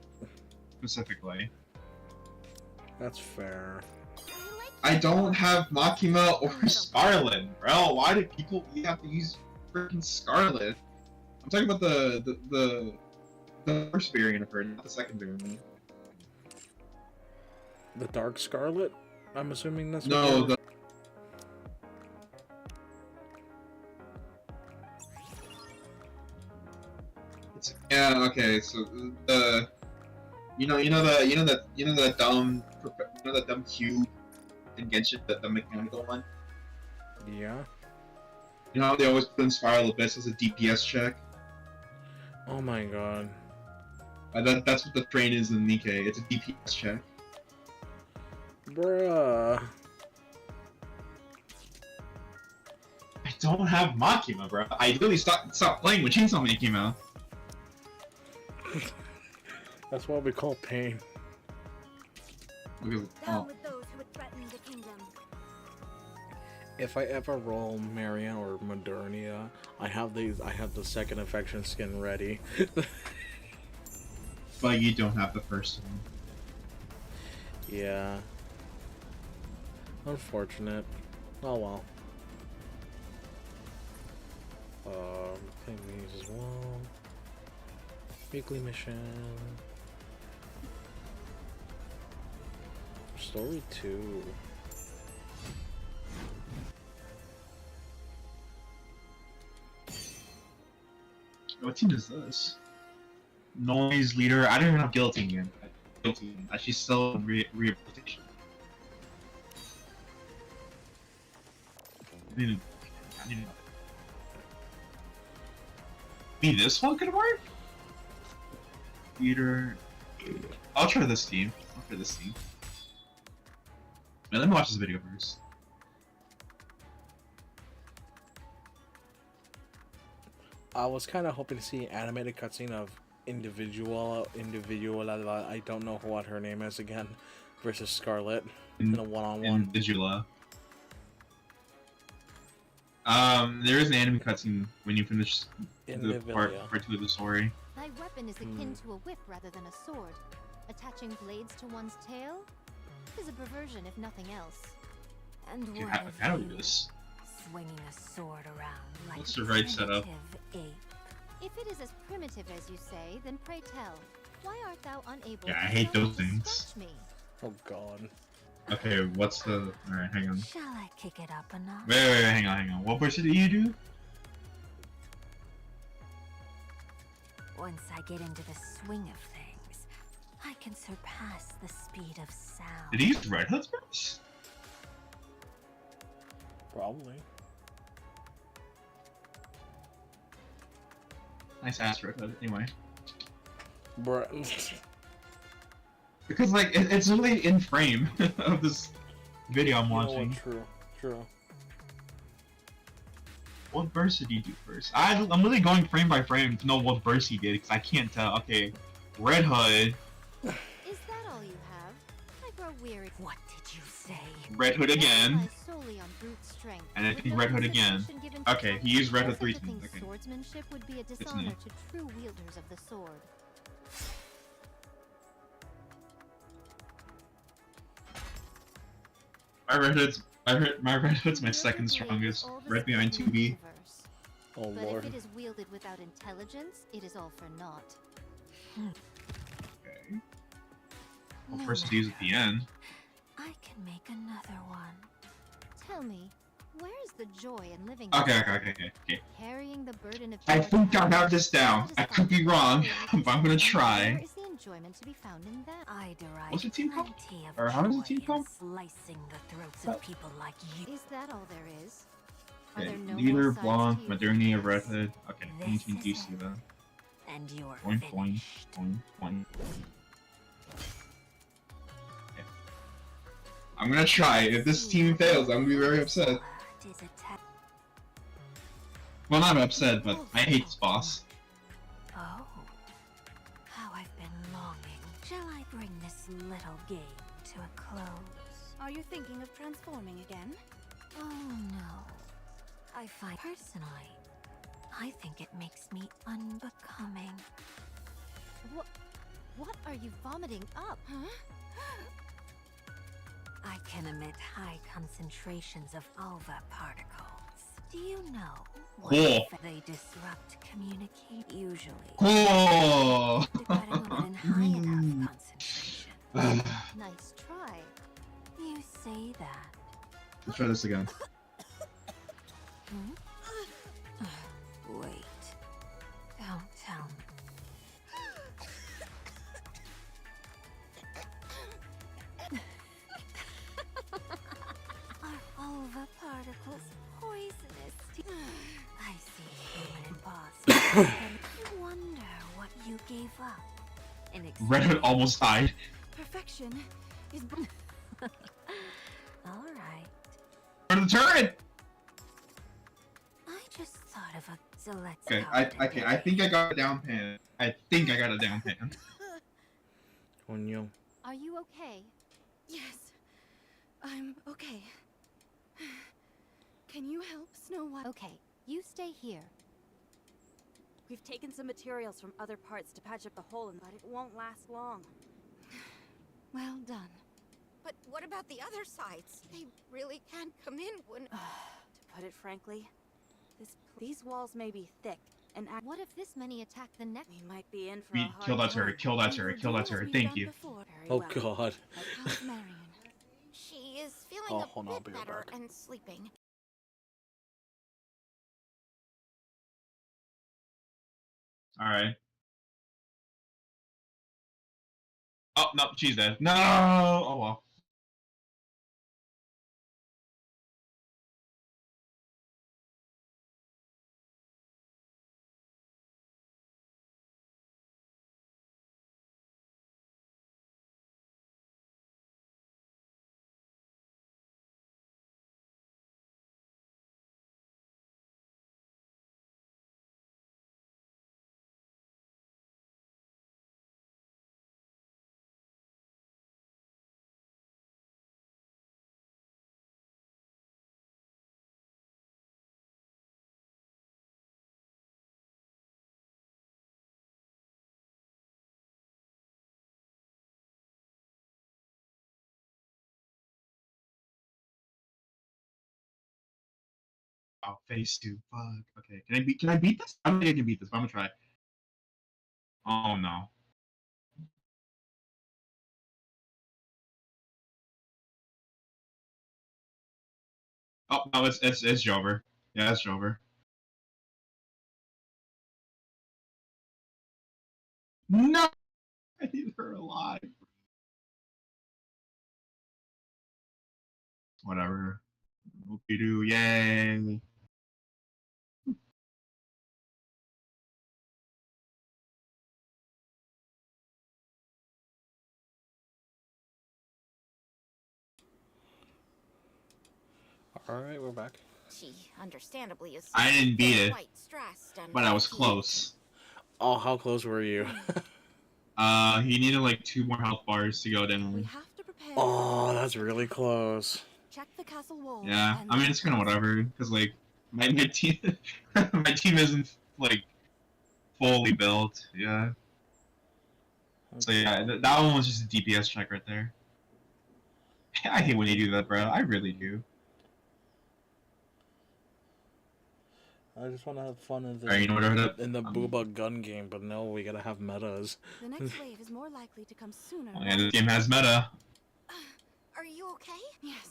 specifically. That's fair. I don't have Makima or Scarlet, bro. Why do people have to use freaking Scarlet? I'm talking about the first variant of her, not the second variant. The Dark Scarlet? I'm assuming that's No, what yeah, okay, so the you know that dumb cube in Genshin, the mechanical one? Yeah. You know how they always put in Spiral Abyss as a DPS check? Oh my god. That's what the train is in Nikke, it's a DPS check. Bruh. I don't have Makima, bro. I literally stopped playing when Chainsaw Man came out. That's what we call pain. Down with those who would threaten the kingdom. If I ever roll Maria or Modernia, I have the second affection skin ready. But you don't have the first one. Yeah. Unfortunate. Oh well. Play these as well. Weekly mission. Story 2. What team is this? Noise leader. I don't even have guillotine yet. Guillotine. She's still in rehabilitation. I need this one could work? Leader. I'll try this team. Man, let me watch this video first. I was kind of hoping to see an animated cutscene of individual. I don't know what her name is again, versus Scarlet in a one-on-one. Individual. There is an anime cutscene when you finish the part 2 of the story. Thy weapon is akin to a whip rather than a sword. Attaching blades to one's tail is a perversion, if nothing else. And Okay, what how of do we do this? swinging a sword around like What's a the right setup? primitive ape? If it is as primitive as you say, then pray tell, why art thou unable Yeah, to I hate so those things. scratch me? Oh god. Okay, what's the... Alright, hang on. Shall I kick it up a notch? Wait, hang on. What version do you do? Once I get into the swing of things, I can surpass the speed of sound. Did he use Red Hood's verse? Probably. Nice ass Red Hood, anyway. Bruh. Because, like, it's really in frame of this video I'm You know what, watching. True. What verse did he do first? I'm really going frame by frame to know what verse he did, because I can't tell. Okay, Red Hood. Is that all you have? I grow weary. What did you say? Red Hood again. Rely solely on brute strength, And I with think no Red Hood again. consideration given to Okay, he used Red Hood tactics. 3 Such a times. thing Okay. Swordsmanship would be a It's dishonor new. to true wielders of the sword. My Red Hood's my second strongest. Right behind 2B. Oh But lord. if it is wielded without intelligence, it is all for naught. Okay. Well, first to use at the end. I can make another one. Tell me, where is the joy in living? Okay. Carrying the burden of I think I have this down. I could be wrong, but I'm gonna Where try. is the enjoyment to be found in that? I derive What's the team called? plenty of Or how does the joy team in called? slicing the throats of people like you. Is that all there is? Are Okay, there no Leader, more sides Blanc, to your Moderni, genius? Red Hood. Okay, This anything is do you see it. that? And you're Point. finished. Okay. I'm gonna try. If this team fails, I'm gonna be very upset. Well, not upset, but I hate this boss. Oh, how I've been longing. Shall I bring this little game to a close? Are you thinking of transforming again? Oh no. I find personally, I think it makes me unbecoming. What are you vomiting up, huh? I can emit high concentrations of alva particles. Do you know what Cool. they disrupt communicate usually? Cool. Depending on high enough concentration. Nice try. You say that. Let's try this again. Hmm? Wait. Don't tell me. Are alva particles poisonous to I see human imposter. I wonder what you gave up. In Red Hood almost died. Perfection is. Alright. For the turret! I just thought of a so let's Okay, call it a I think I got a down pan. I think I got a down pan. On you. Are you okay? Yes, I'm okay. Can you help Snow White? Okay, you stay here. We've taken some materials from other parts to patch up the hole, but it won't last long. Well done. But what about the other sides? They really can't come in when... To put it frankly, These walls may be thick, and what if this many attack the next? We might be in for a hard Kill that time. turret, kill that turret, kill that turret. Thank you. Very Oh well. god. But how's Marion? She is feeling Oh, a hold on, I'll be bit right better back. and sleeping. Alright. Oh, no, she's dead. No! Oh well. Oh, phase 2. Fuck. Okay. Can I beat this? I don't think I can beat this, but I'm gonna try. Oh no. Oh no, it's Jover. Yeah, it's Jover. No! I need her alive. Whatever. Okay, do yay. Alright, we're back. She understandably is I didn't beat it, quite stressed and but I was fatigued. close. Oh, how close were you? He needed like 2 more health bars to go We down. have to prepare. Oh, that's really close. Check the castle walls. Yeah, and I mean it's kind of whatever, cause like my team, my team isn't like fully built. Yeah. So yeah, that one was just a DPS check right there. I hate when you do that, bro. I really do. I just want to have fun in the, Alright, you know what I heard? in the booba gun game, but no, we gotta have metas. The next wave is more likely to come sooner. Oh, yeah, this game has meta. Are you okay? Yes.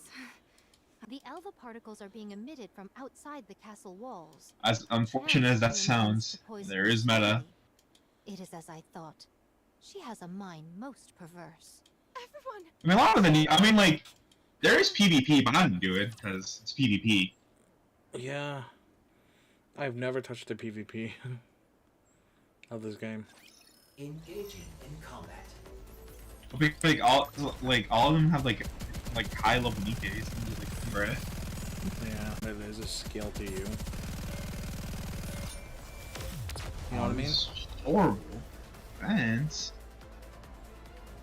The alpha particles are being emitted from outside the castle walls. As unfortunate as that sounds, there is meta. It is as I thought. She has a mind most perverse. Everyone. I mean, a lot of the I mean, like, there is PvP, but I didn't do it because it's PvP. Yeah. I've never touched the PvP of this game. Engaging in combat. Like all of them have like high level Nikkes, like, right? Yeah, it is a skill to you. You know what I mean? It's horrible. Fans.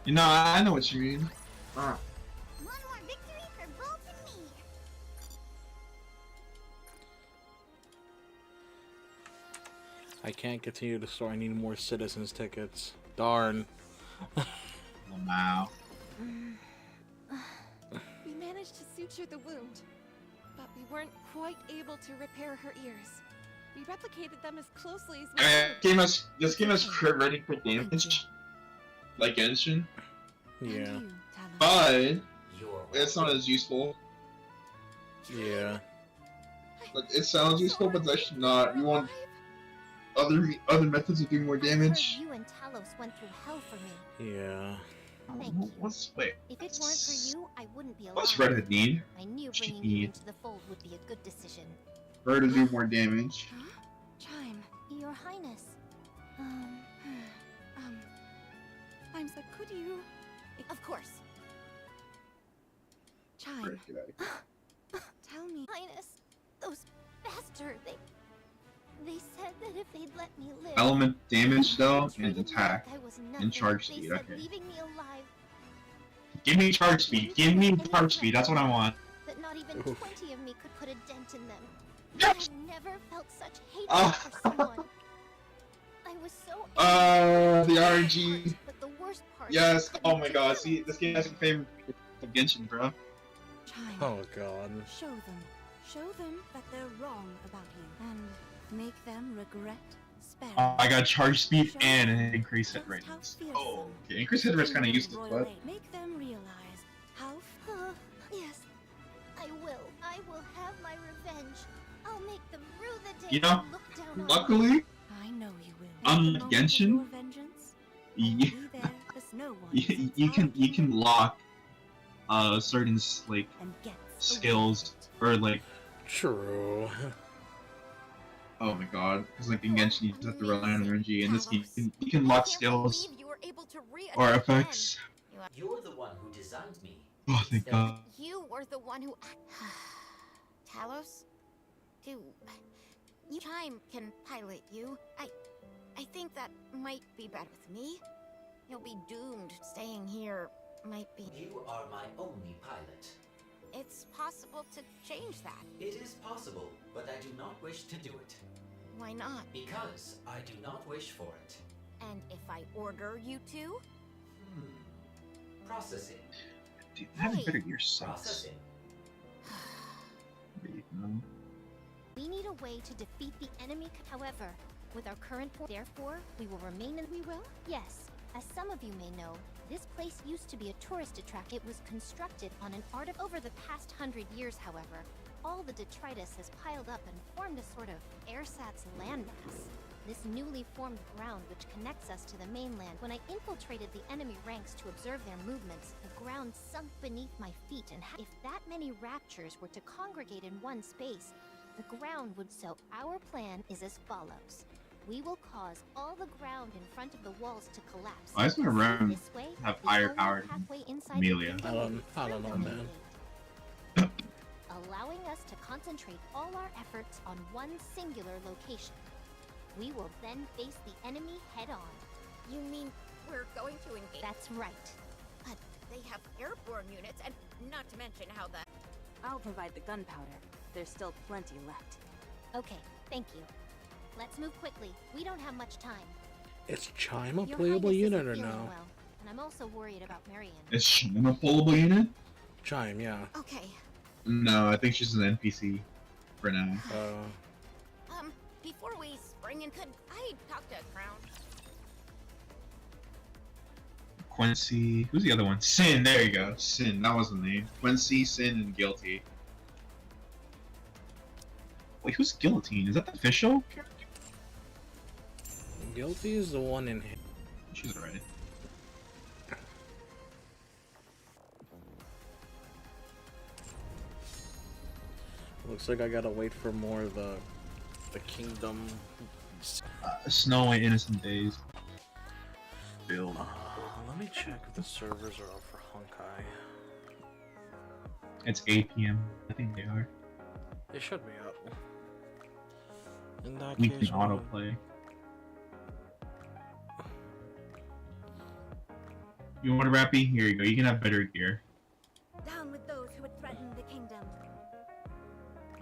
You know, I know what you mean. One more victory for Bolt and me. I can't continue the story. I need more citizens tickets. Darn. Wow. We managed to suture the wound, but we weren't quite able to repair her ears. We replicated them as closely as we could. This game has crit rating for damage, like Genshin, Yeah. but it's not as useful. Yeah. Like it sounds useful, but it's actually not. You want other methods of doing more damage. You and Talos went through hell for me. Yeah. Thank you. Wait? If it weren't for you, I wouldn't be alive. What's Red Hood need? I knew She bringing you need into the fold would be a good decision. her to do more damage. Chime. Your Highness. I'm so could you? Of course. Chime. Tell me. Highness, those bastards, they said that if they'd let me live. Element damage though, and treated me attack, like I was and nothing. charge They speed. said Okay. leaving me alive, Give me charge speed. Give me charge speed. That's what I want. that not even Oof. 20 of me could put a dent in them. Yes! I never felt such hatred Oh. for someone. I was so The RNG. but the worst part Yes. is I Oh couldn't my do god. it. See, this game has a favorite of Genshin, bro. Chime. Oh god. Show them. Show them that they're wrong about you, and make them regret sparing. I got charge speed Show and them an increased hit just rate. how Oh, fearsome okay. Increased hit the rate's kind of kingdom's useless, royal but lady- Make them realize how Yes, I will. I will have my revenge. I'll make them rue the day you know, they look down on luckily, me. I know you will. unlike At the moment of your Genshin, vengeance, you, be there for Snow One since you our can lock certain like and gets skills or like. True. Oh my god, because like in Genshin you just have to rely on energy, and this you can lock skills You were able to or effects. You're the one who designed me. Oh thank god. You were the one who... Talos? Do... Chime can pilot you. I think that might be better with me. You'll be doomed. Staying here might be... You are my only pilot. It's possible to change that. It is possible, but I do not wish to do it. Why not? Because I do not wish for it. And if I order you to? Processing. Dude, having better gear sucks. Processing. We need a way to defeat the enemy. However, with our current therefore, we will remain and we will? Yes. As some of you may know, this place used to be a tourist attraction. It was constructed on an over the past 100 years, however. All the detritus has piled up and formed a sort of ersatz landmass. This newly formed ground which connects us to the mainland. When I infiltrated the enemy ranks to observe their movements, the ground sunk beneath my feet, and if that many raptures were to congregate in one space, the ground would. So our plan is as follows. We will cause all the ground in front of the walls to collapse. Why does my room This way, have the higher only power than pathway inside Amelia? the kingdom I don't know, man. allowing us to concentrate all our efforts on one singular location. We will then face the enemy head-on. You mean we're going to engage? That's right. But they have airborne units, and not to mention how the... I'll provide the gunpowder. There's still plenty left. Okay, thank you. Let's move quickly. We don't have much time. Is Chime a Your playable Highness unit isn't or feeling no? well, and I'm also worried about Marion. Is she a playable unit? Chime, yeah. Okay. No, I think she's an NPC for now. Before we spring in, could I talk to Crown? Quincy. Who's the other one? Sin. There you go. Sin. That was the name. Quincy, Sin, and Guilty. Wait, who's Guillotine? Is that the official character? Guilty is the one in. She's alright. Looks like I gotta wait for more of the kingdom. Snow White Innocent Days. Build. Let me check if the servers are up for Honkai. It's 8 p.m. I think they are. They should be up. In that We case, can autoplay. You want a Rappy? Here you go. You can have better gear. Down with those who would threaten the kingdom.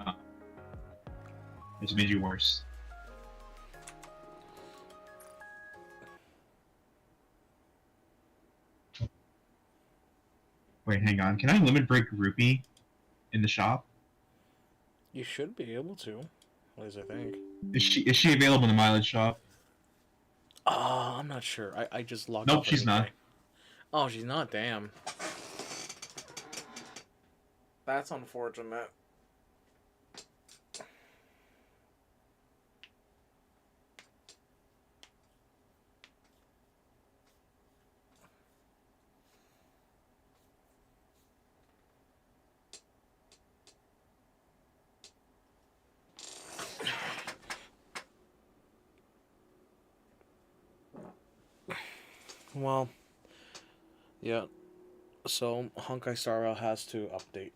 Oh. It's made you worse. Wait, hang on. Can I limit break Rupee in the shop? You should be able to. At least I think. Is she available in the mileage shop? I'm not sure. I just logged Nope, off she's not. Oh, she's not. Damn. That's unfortunate. Well, yeah. So Honkai Star Rail has to update.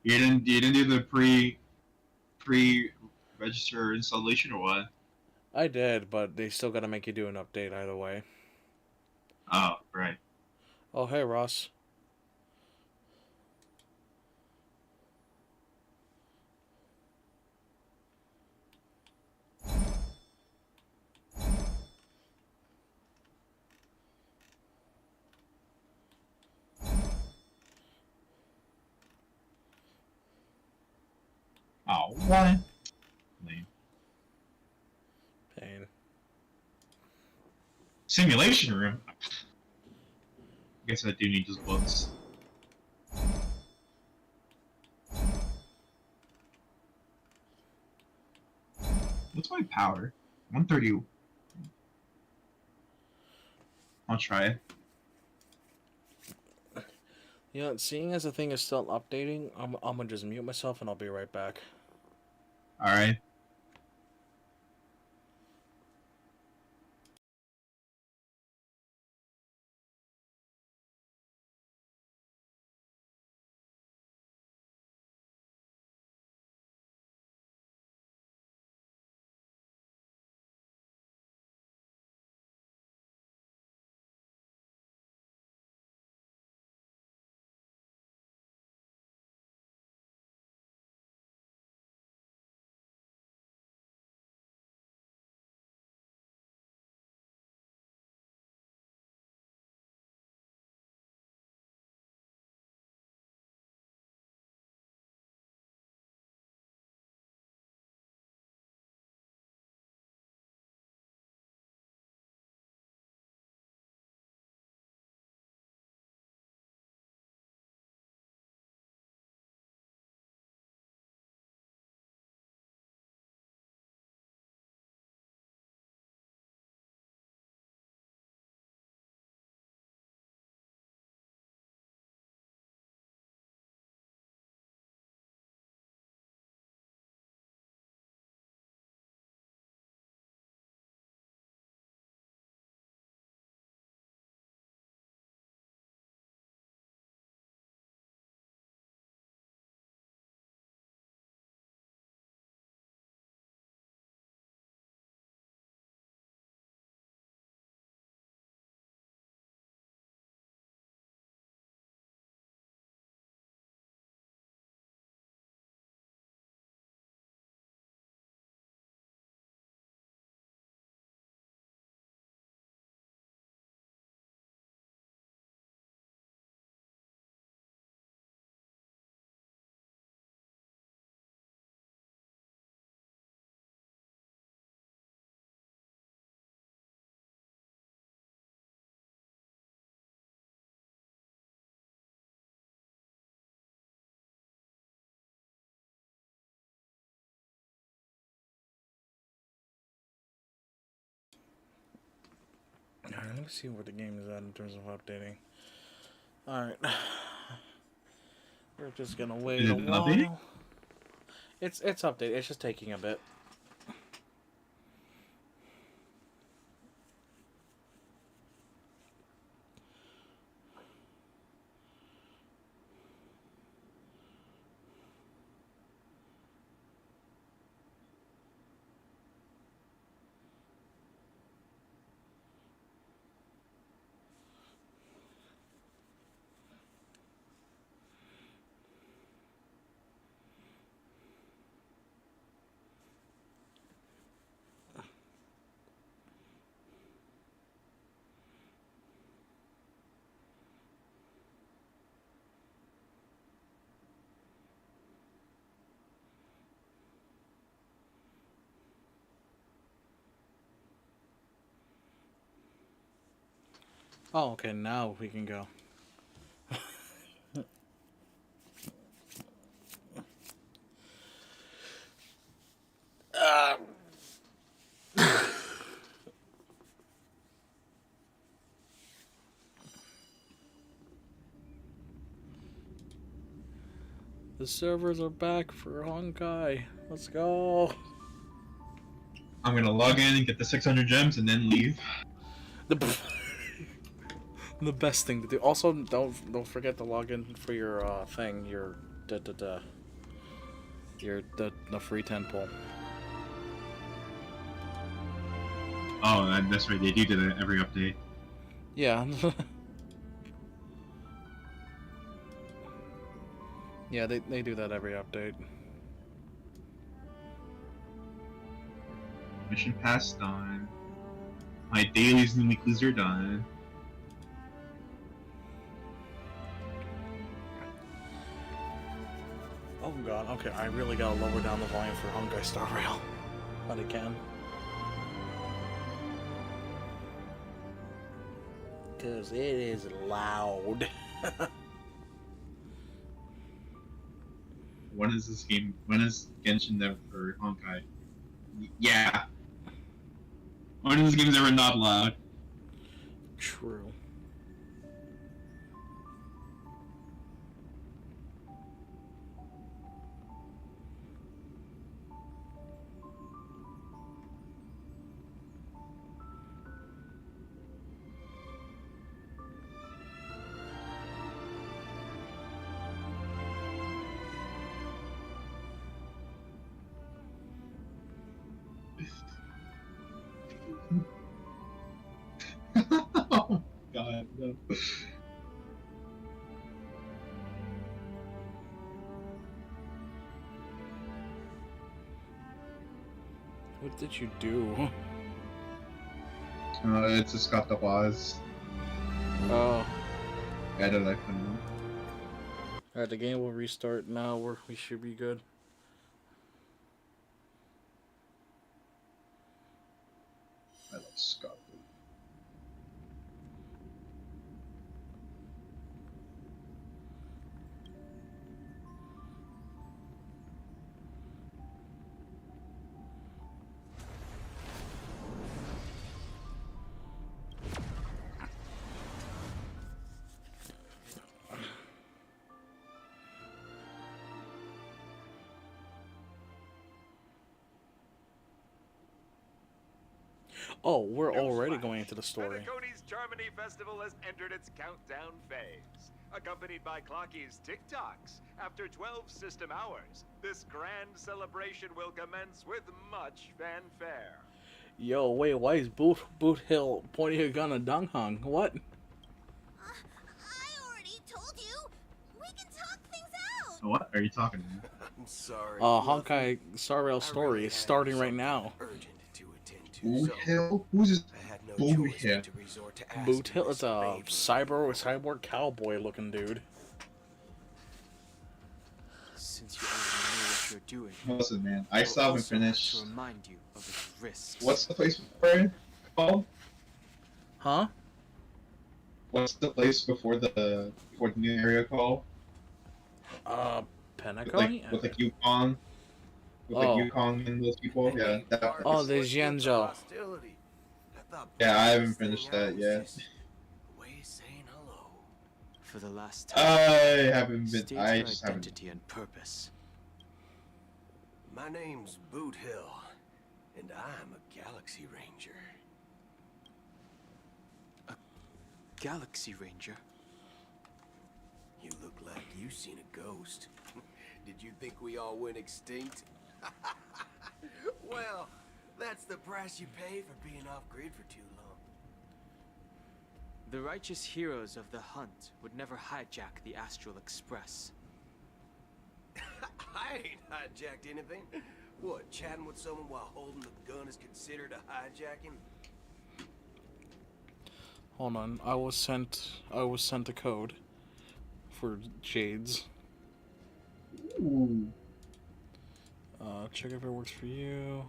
You didn't do the pre-register installation or what? I did, but they still gotta make you do an update either way. Oh, right. Oh, hey, Ross. Oh, what? Lame. Pain. Simulation room? I guess I do need those books. What's my power? 130. I'll try it. You know, seeing as the thing is still updating, I'm gonna just mute myself and I'll be right back. Alright. Alright, let me see where the game is at in terms of updating. Alright. We're just gonna wait a while. It's updated, it's just taking a bit. Oh, okay, now we can go. The servers are back for Honkai. Let's go. I'm gonna log in and get the 600 gems and then leave. The best thing to do. Also, don't forget to log in for your thing, your the free temple. Oh, that's right. They do that every update. Yeah. Yeah, they do that every update. Mission pass done. My dailies and weeklies are done. Oh god, okay, I really gotta lower down the volume for Honkai Star Rail. But I can. Because it is loud. When is this game? When is Genshin ever or Honkai? Yeah. When is this game ever not loud? True. Oh god, no. What did you do? It's just got the pause. Oh. I don't know. Alright, the game will restart now. We should be good. I love Scott. Oh, we're already going into the story. Cody's Germany Festival has entered its countdown phase. Accompanied by Clocky's TikToks, after 12 system hours, this grand celebration will commence with much fanfare. Yo, wait, why is Boot Hill pointing a gun at Donghong? What? I already told you. We can talk things out. What are you talking about? I'm sorry. Honkai Star Rail story is starting right now. Boot Hill? Who's this Boot Hill? Boot Hill is a cyborg cowboy looking dude. Since you already know what you're doing. Listen, man, I still haven't finished. To remind you of its risks. What's the place called? Huh? What's the place before the new area called? Penacony? With like Yukon. With like Yukon and those people? Yeah. Oh, there's Yanzhou. Yeah, I haven't finished that yet. For the last time, I haven't been. state I your just haven't. identity and purpose. My name's Boot Hill, and I'm a Galaxy Ranger. A Galaxy Ranger? You look like you've seen a ghost. Did you think we all went extinct? Well, that's the price you pay for being off-grid for too long. The righteous heroes of the hunt would never hijack the Astral Express. I ain't hijacked anything. What, chatting with someone while holding the gun is considered a hijacking? Hold on, I was sent a code for Jades. Ooh. Check if it works for you.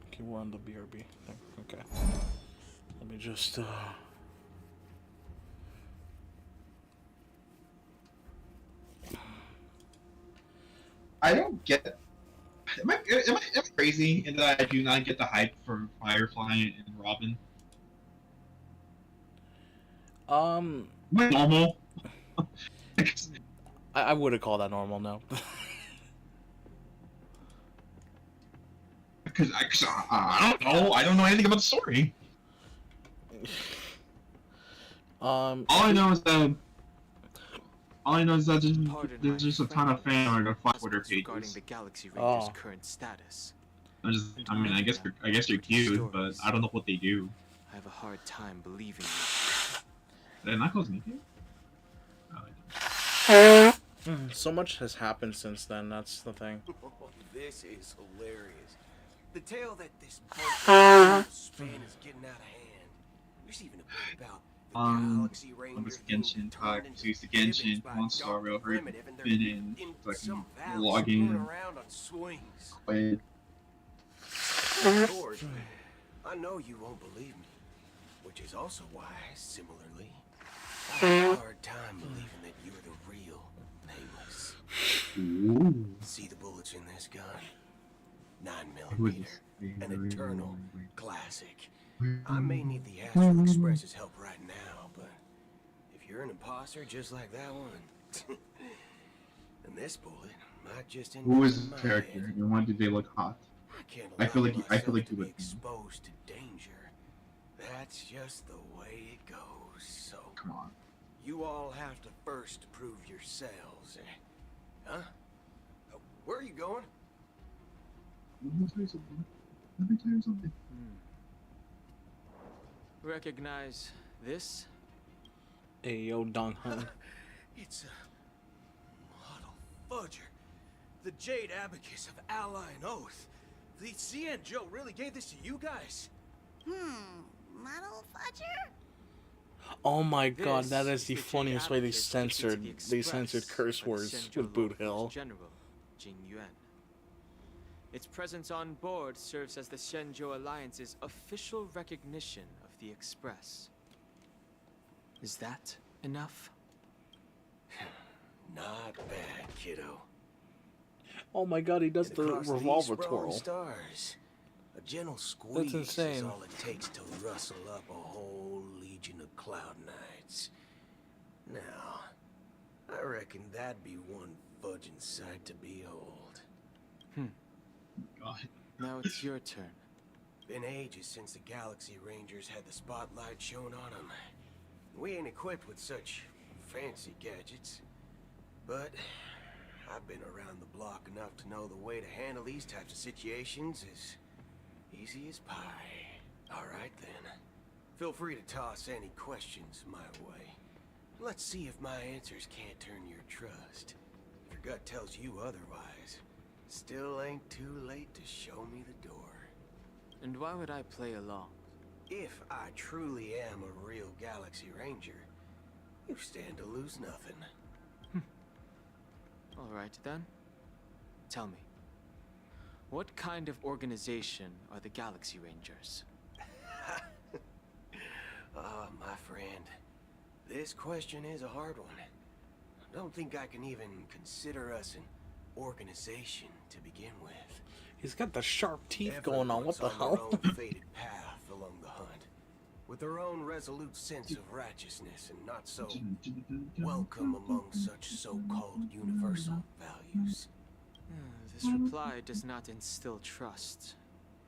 Okay, we're on the BRB thing. Okay. Let me just I don't get. Am I crazy in that I do not get the hype for Firefly and Robin? Am I normal? I wouldn't call that normal, no. Because I don't know. I don't know anything about the story. All I know is that there's just a ton of fan art on Flatwater Regarding pages. the Galaxy Ranger's current status. I mean, I guess you're cute, but I don't know what they do. I have a hard time believing you. Did I not close Nikke? So much has happened since then, that's the thing. This is hilarious. The tale that this span is getting out of hand. There's even a bit about was Genshin Impact, used to Genshin, Monster, Real Hurt, Bidden, fucking logging, Quid. Lord, I know you won't believe me, which is also why, similarly, I have a hard time believing that you're the real Nameless. See the bullets in this gun? 9mm, an eternal classic. I may need the Astral Express's help right now, but if you're an imposter just like that one, then this bullet might just end Who up is in the my character, head. and when did they look hot? I feel like you would. Exposed to danger. That's just the way it goes. So come on. You all have to first prove yourselves. Huh? Where are you going? Let me tell you something. Recognize this? Hey, yo, Dong Hun. It's a model fudger. The Jade Abacus of Ally and Oath. The Cian Joe really gave this to you guys? Model fudger? Oh my god, that This is the the funniest way they censored curse by the words Central with Boot Locals Hill. General Jing Yuan. Its presence on board serves as the Shenzhou Alliance's official recognition of the Express. Is that enough? Not bad, kiddo. Oh my god, he does And the across revolver these sprawling twirl. Stars, a gentle squeeze is insane. all it takes to rustle up a whole legion of Cloud Knights. Now, I reckon that'd be one fudging sight to behold. God. Now it's your turn. Been ages since the Galaxy Rangers had the spotlight shown on them. We ain't equipped with such fancy gadgets, but I've been around the block enough to know the way to handle these types of situations is easy as pie. All right then. Feel free to toss any questions my way. Let's see if my answers can't turn your trust. If your gut tells you otherwise, still ain't too late to show me the door. And why would I play along? If I truly am a real Galaxy Ranger, you stand to lose nothing. All right then. Tell me, what kind of organization are the Galaxy Rangers? Ah, my friend, this question is a hard one. I don't think I can even consider us an organization to begin with. He's got the sharp teeth going on. What the Everyone's on hell? their own fated path along the hunt, with their own resolute sense of righteousness and not so welcome among such so-called universal values. This reply does not instill trust.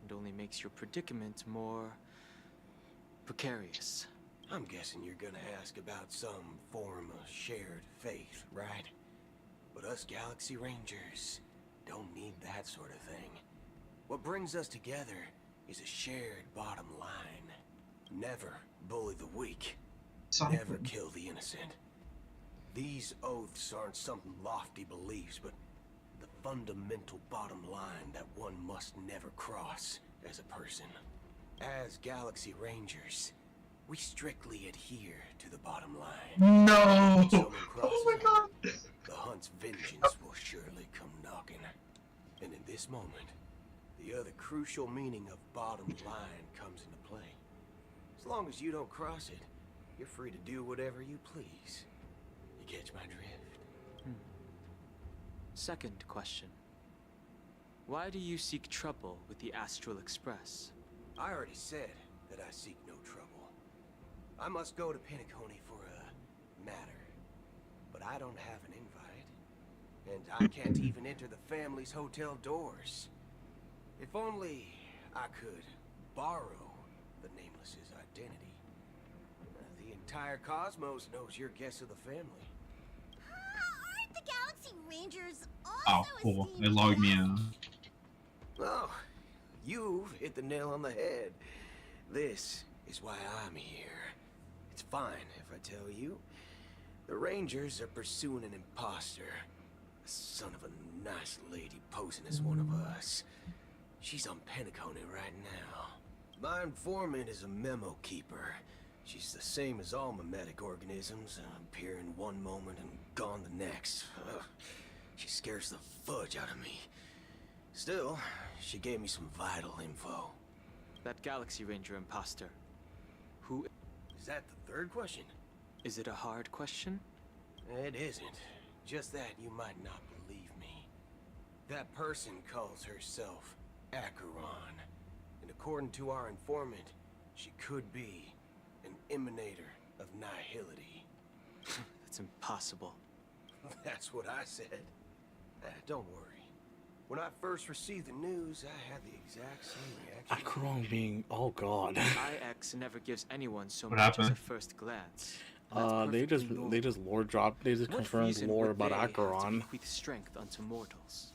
It only makes your predicament more precarious. I'm guessing you're gonna ask about some form of shared faith, right? But us Galaxy Rangers don't need that sort of thing. What brings us together is a shared bottom line. Never bully the weak. Never kill the innocent. These oaths aren't some lofty beliefs, but the fundamental bottom line that one must never cross as a person. As Galaxy Rangers, we strictly adhere to the bottom line. No! If someone crosses Oh my god! it, the hunt's vengeance will surely come knocking. And in this moment, the other crucial meaning of bottom line comes into play. As long as you don't cross it, you're free to do whatever you please. You catch my drift? Second question. Why do you seek trouble with the Astral Express? I already said that I seek no trouble. I must go to Penacony for a matter, but I don't have an invite, and I can't even enter the family's hotel doors. If only I could borrow the Nameless's identity. The entire cosmos knows you're guest of the family. Aren't the Galaxy Rangers Oh, also cool. esteemed They logged me out. Oh, you've hit the nail on the head. This is why I'm here. It's fine if I tell you. The Rangers are pursuing an imposter. A son of a nice lady posing as one of us. She's on Penacony right now. My informant is a memo keeper. She's the same as all mimetic organisms, appear in one moment and gone the next. Ugh. She scares the fudge out of me. Still, she gave me some vital info. That Galaxy Ranger imposter. Who... Is that the third question? Is it a hard question? It isn't. Just that you might not believe me. That person calls herself Acheron. And according to our informant, she could be an emanator of nihility. That's impossible. That's what I said. Don't worry. When I first received the news, I had the exact same reaction. Acheron being, oh god. IX never gives anyone so What much happened? as a first glance. They just lore dropped. They just confirmed lore about Acheron. With strength unto mortals.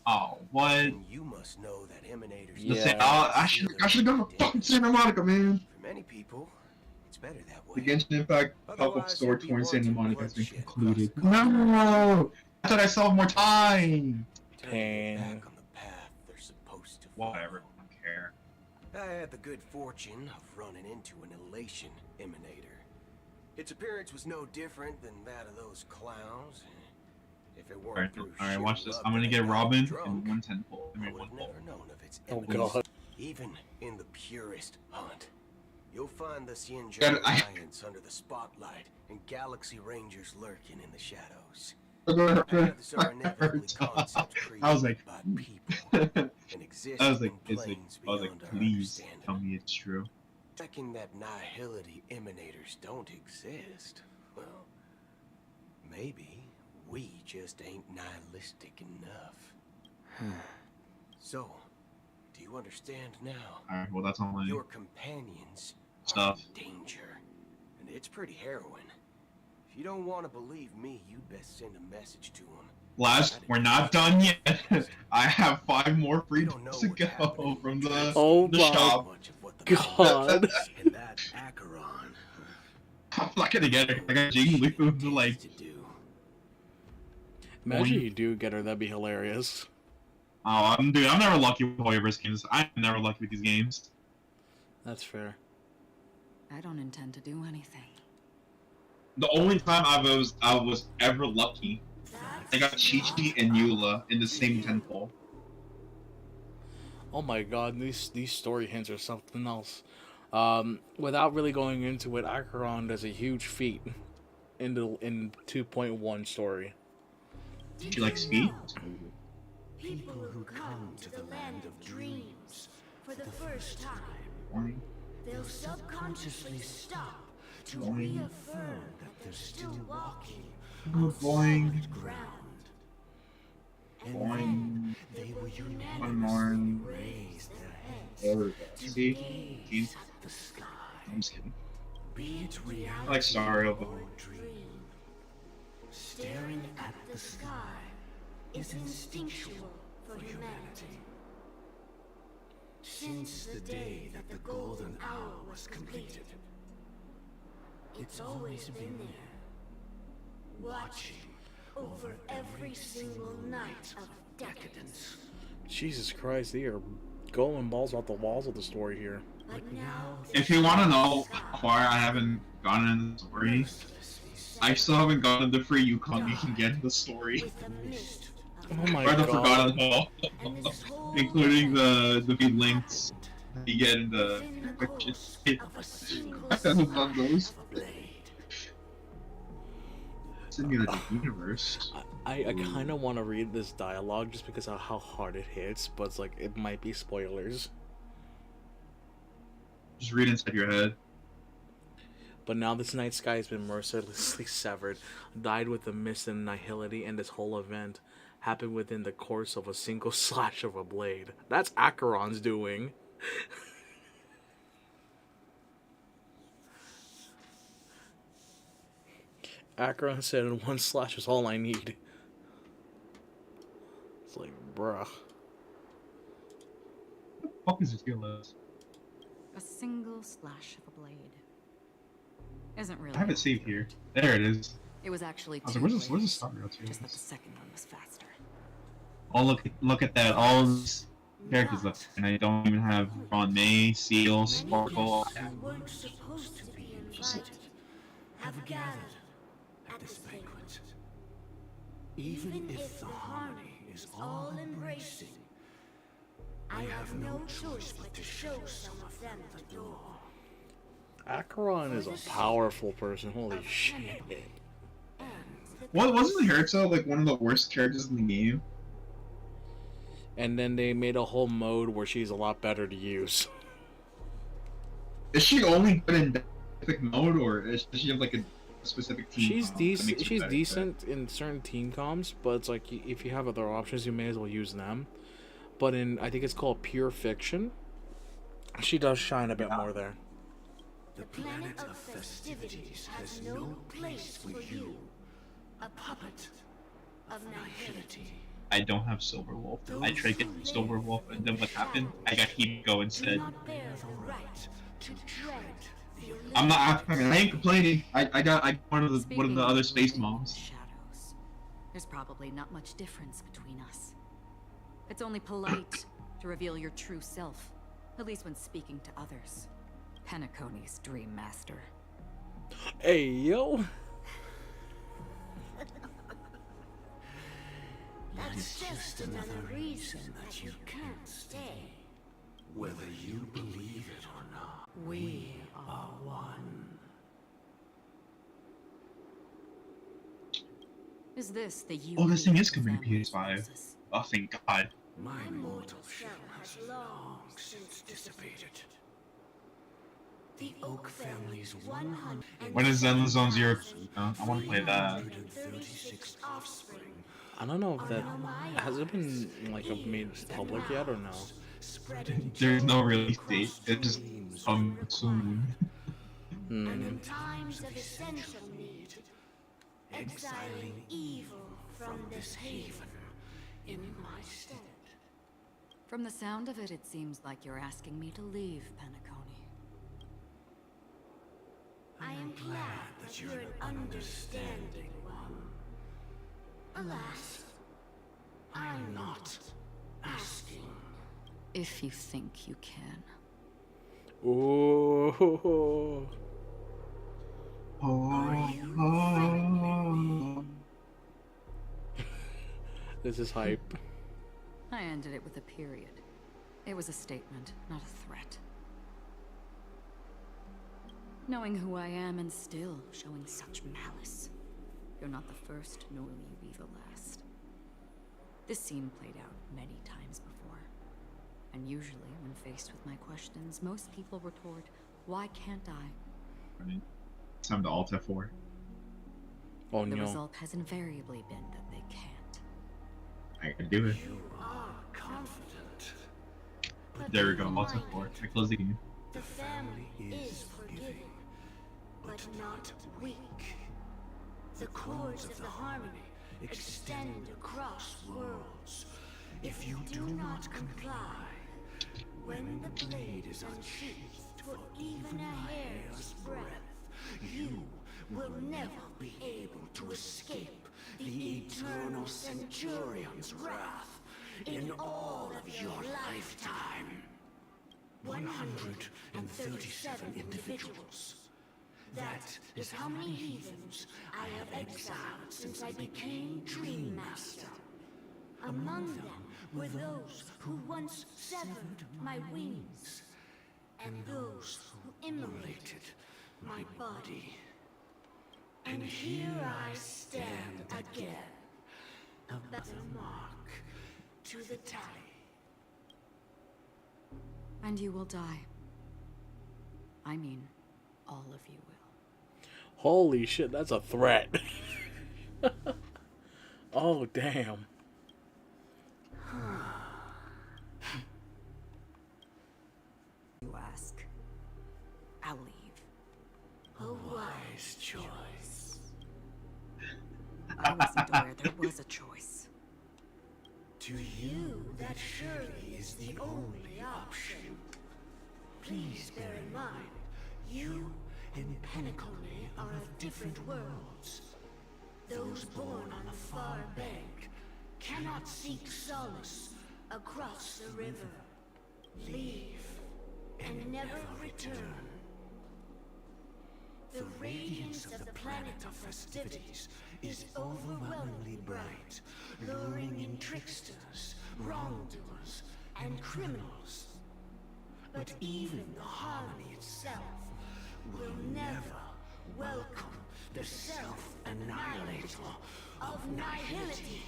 Oh, what? And you must know that emanators. Yeah. I should go for fucking Santa Monica, man. For many people, it's better that The way. Genshin Impact Public Otherwise, Store there'd be tour in Santa wanton Monica has been bloodshed concluded. across the No! I thought I still have more time. Pain. Back on the path they're supposed to follow. Whatever, I don't care. I had the good fortune of running into an elation emanator. Its appearance was no different than that of those clowns. If it weren't through Alright, sheer watch this. luck I'm gonna that get I got Robin drunk, in 110 pull. I would have never known of its Oh emanence. god. Even in the purest hunt, you'll find the Xianzhou God, Alliance under the spotlight and Galaxy Rangers lurking in the shadows. I Paths are inevitably concepts I was like, created by people and exist I was like, in it's like, planes I was like, beyond our please understanding. tell me it's true. Checking that nihility emanators don't exist, well, maybe we just ain't nihilistic enough. So, do you understand now? Alright, well that's all my Your companions stuff. are in danger, and it's pretty harrowing. If you don't want to believe me, you'd best send a message to them. Last, we're not done yet. I have 5 more free days to go from the shop. God. And that Acheron. I'm not gonna get her. I got Jigglypuff to like. Imagine you do get her, that'd be hilarious. Oh, I'm never lucky with Hoyoverse games. I'm never lucky with these games. That's fair. I don't intend to do anything. The only time I was ever lucky, I got Chi-Chi and Eula in the same temple. Oh my god, these story hints are something else. Without really going into it, Acheron does a huge feat in 2.1 story. She likes speed? People who come to the land of dreams for the first time, they'll subconsciously stop to reaffirm that they're still walking on solid ground. And then they will unanimously raise their heads to gaze at the sky. I'm just kidding. Be it reality I like Sario, but or dream, staring at the sky is instinctual for humanity. Since the day that the golden hour was completed, it's always been there, watching over every single night of decadence. Jesus Christ, they are going balls off the walls of the story here. But now, if you want to know how far I haven't gotten in the story, I still haven't gotten the free Yukon you can get in the story. Oh my Or the god. Forgotten Hall. Including the few links you get in the I haven't done those. Simulated universe. I kind of want to read this dialogue just because of how hard it hits, but it's like, it might be spoilers. Just read inside your head. But now this night sky has been mercilessly severed, died with the mist and nihility, and this whole event happened within the course of a single slash of a blade. That's Acheron's doing. Acheron said, "One slash is all I need." It's like, bruh. What the fuck is this list? A single slash of a blade. Isn't really. I have it saved here. There it is. It was actually I was two like, where's the blades, start route to just that this? the second one was faster. Oh, look at that. All these characters left. And I don't even have Ron May, Seal, Sparkle. weren't supposed to be invited have gathered at this banquet. Even if the harmony is all-embracing, I have no choice but to show some of them the door. Acheron is a powerful person. Holy shit. What wasn't Herzog like one of the worst characters in the game? And then they made a whole mode where she's a lot better to use. Is she only good in specific mode, or does she have like a specific team? She's comp that makes decent. her She's better? decent in certain team comps, but it's like if you have other options, you may as well use them. But in I think it's called Pure Fiction, she does shine a bit more there. The planet of festivities has no place for you, a puppet of nihility. I don't have Silver Wolf. I tried getting Silver Wolf, and then what happened? I got Hiko instead. Bear the right to dread the I'm not. I ain't complaining. I got one of the other space moms. Shadows. There's probably not much difference between us. It's only polite to reveal your true self, at least when speaking to others. Penacony's Dream Master. Hey, yo. That's just another reason that you can't stay. Whether you believe it or not, we are one. Is this the you? Oh, this thing is coming to PS5. Oh, thank God. My mortal shell has long since dissipated. The Oak family's 100. When is Zen Zone Zero? I want to play that. 36 offspring. I don't know if that has it been like made public yet or no. There's no release date. It just soon. And in times of essential need, exiling evil from this haven in my stead. From the sound of it, it seems like you're asking me to leave, Penacony. I am glad that you're an understanding one. Alas, I'm not asking. If you think you can. Ooh. This is hype. I ended it with a period. It was a statement, not a threat. Knowing who I am and still showing such malice. You're not the first, nor will you be the last. This scene played out many times before. And usually, when faced with my questions, most people retort, why can't I? Right. Time to Alt F4. Oh The no. result has invariably been that they can't. I can do it. You are confident. There we go. Alt F4. I close the game. The family is forgiving, but not weak. The chords of the harmony extend across worlds. If you do not comply, when the blade is unsheathed for even a hair's breadth, you will never be able to escape the eternal Centurion's wrath in all of your lifetime. 137 individuals. That is how many heathens I have exiled since I became Dream Master. Among them were those who once severed my wings, and those who immolated my body. And here I stand again, about the mark to the tally. And you will die. I mean, all of you will. Holy shit, that's a threat. Oh, damn. You ask. I'll leave. A wise choice. I wasn't aware there was a choice. To you, that surely is the only option. Please bear in mind, you and Penacony are of different worlds. Those born on the far bank cannot seek solace across the river. Leave and never return. The radiance of the planet of festivities is overwhelmingly bright, luring in tricksters, wrongdoers, and criminals. But even the harmony itself will never welcome the self-annihilator of nihility.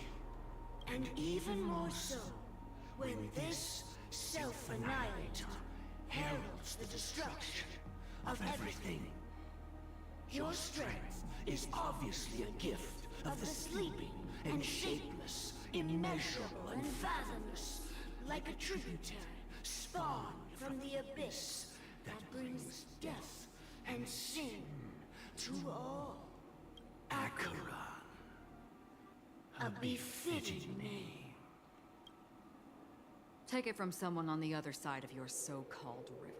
And even more so, when this self-annihilator heralds the destruction of everything. Your strength is obviously a gift of the sleeping and shapeless, immeasurable and fathomless, like a tributary spawned from the abyss that brings death and sin to all. Acheron, a befitting name. Take it from someone on the other side of your so-called river.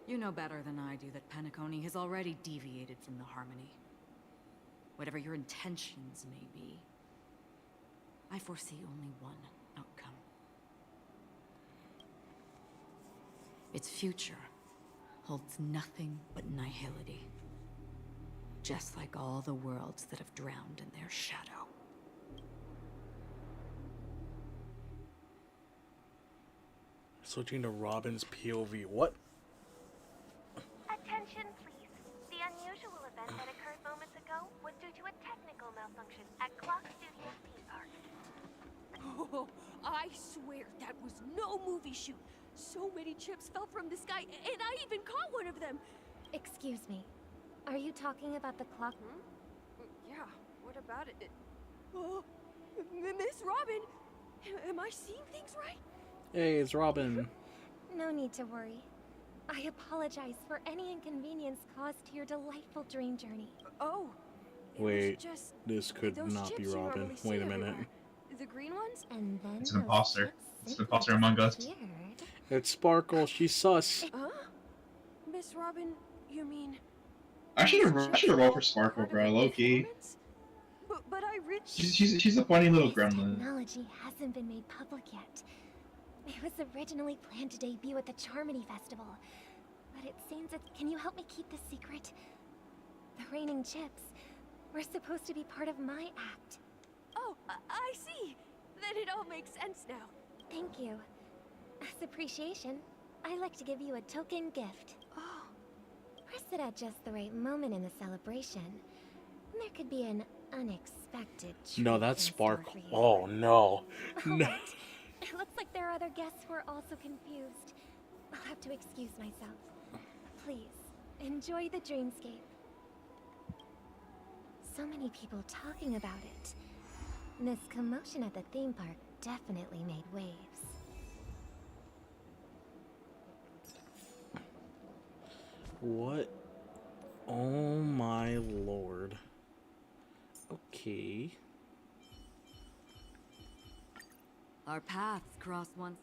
You know better than I do that Penacony has already deviated from the harmony. Whatever your intentions may be, I foresee only one outcome. Its future holds nothing but nihility. Just like all the worlds that have drowned in their shadow. Switching to Robin's POV. What? Attention, please. The unusual event that occurred moments ago was due to a technical malfunction at Clock Studios theme park. Oh, I swear that was no movie shoot. So many chips fell from the sky, and I even caught one of them. Excuse me. Are you talking about the clock? Yeah, what about it? Oh, Miss Robin, am I seeing things right? Hey, it's Robin. No need to worry. I apologize for any inconvenience caused to your delightful dream journey. Oh. Wait, this could not be Robin. Wait a minute. The green ones? And then It's an imposter. It's an imposter among us. It's Sparkle. She's sus. Huh? Miss Robin, you mean? I should have rolled for Sparkle, bro. Low key. But I read. She's a funny little gremlin. Technology hasn't been made public yet. It was originally planned to debut at the Charmony Festival, but it seems that. Can you help me keep this secret? The raining chips were supposed to be part of my act. Oh, I see. Then it all makes sense now. Thank you. As appreciation, I'd like to give you a token gift. Oh. Press it at just the right moment in the celebration. There could be an unexpected treat. No, that's in store Sparkle. for you. Oh no. No. Alright. It looks like there are other guests who are also confused. I'll have to excuse myself. Please, enjoy the dreamscape. So many people talking about it. This commotion at the theme park definitely made waves. What? Oh my lord. Okay. Our paths cross once.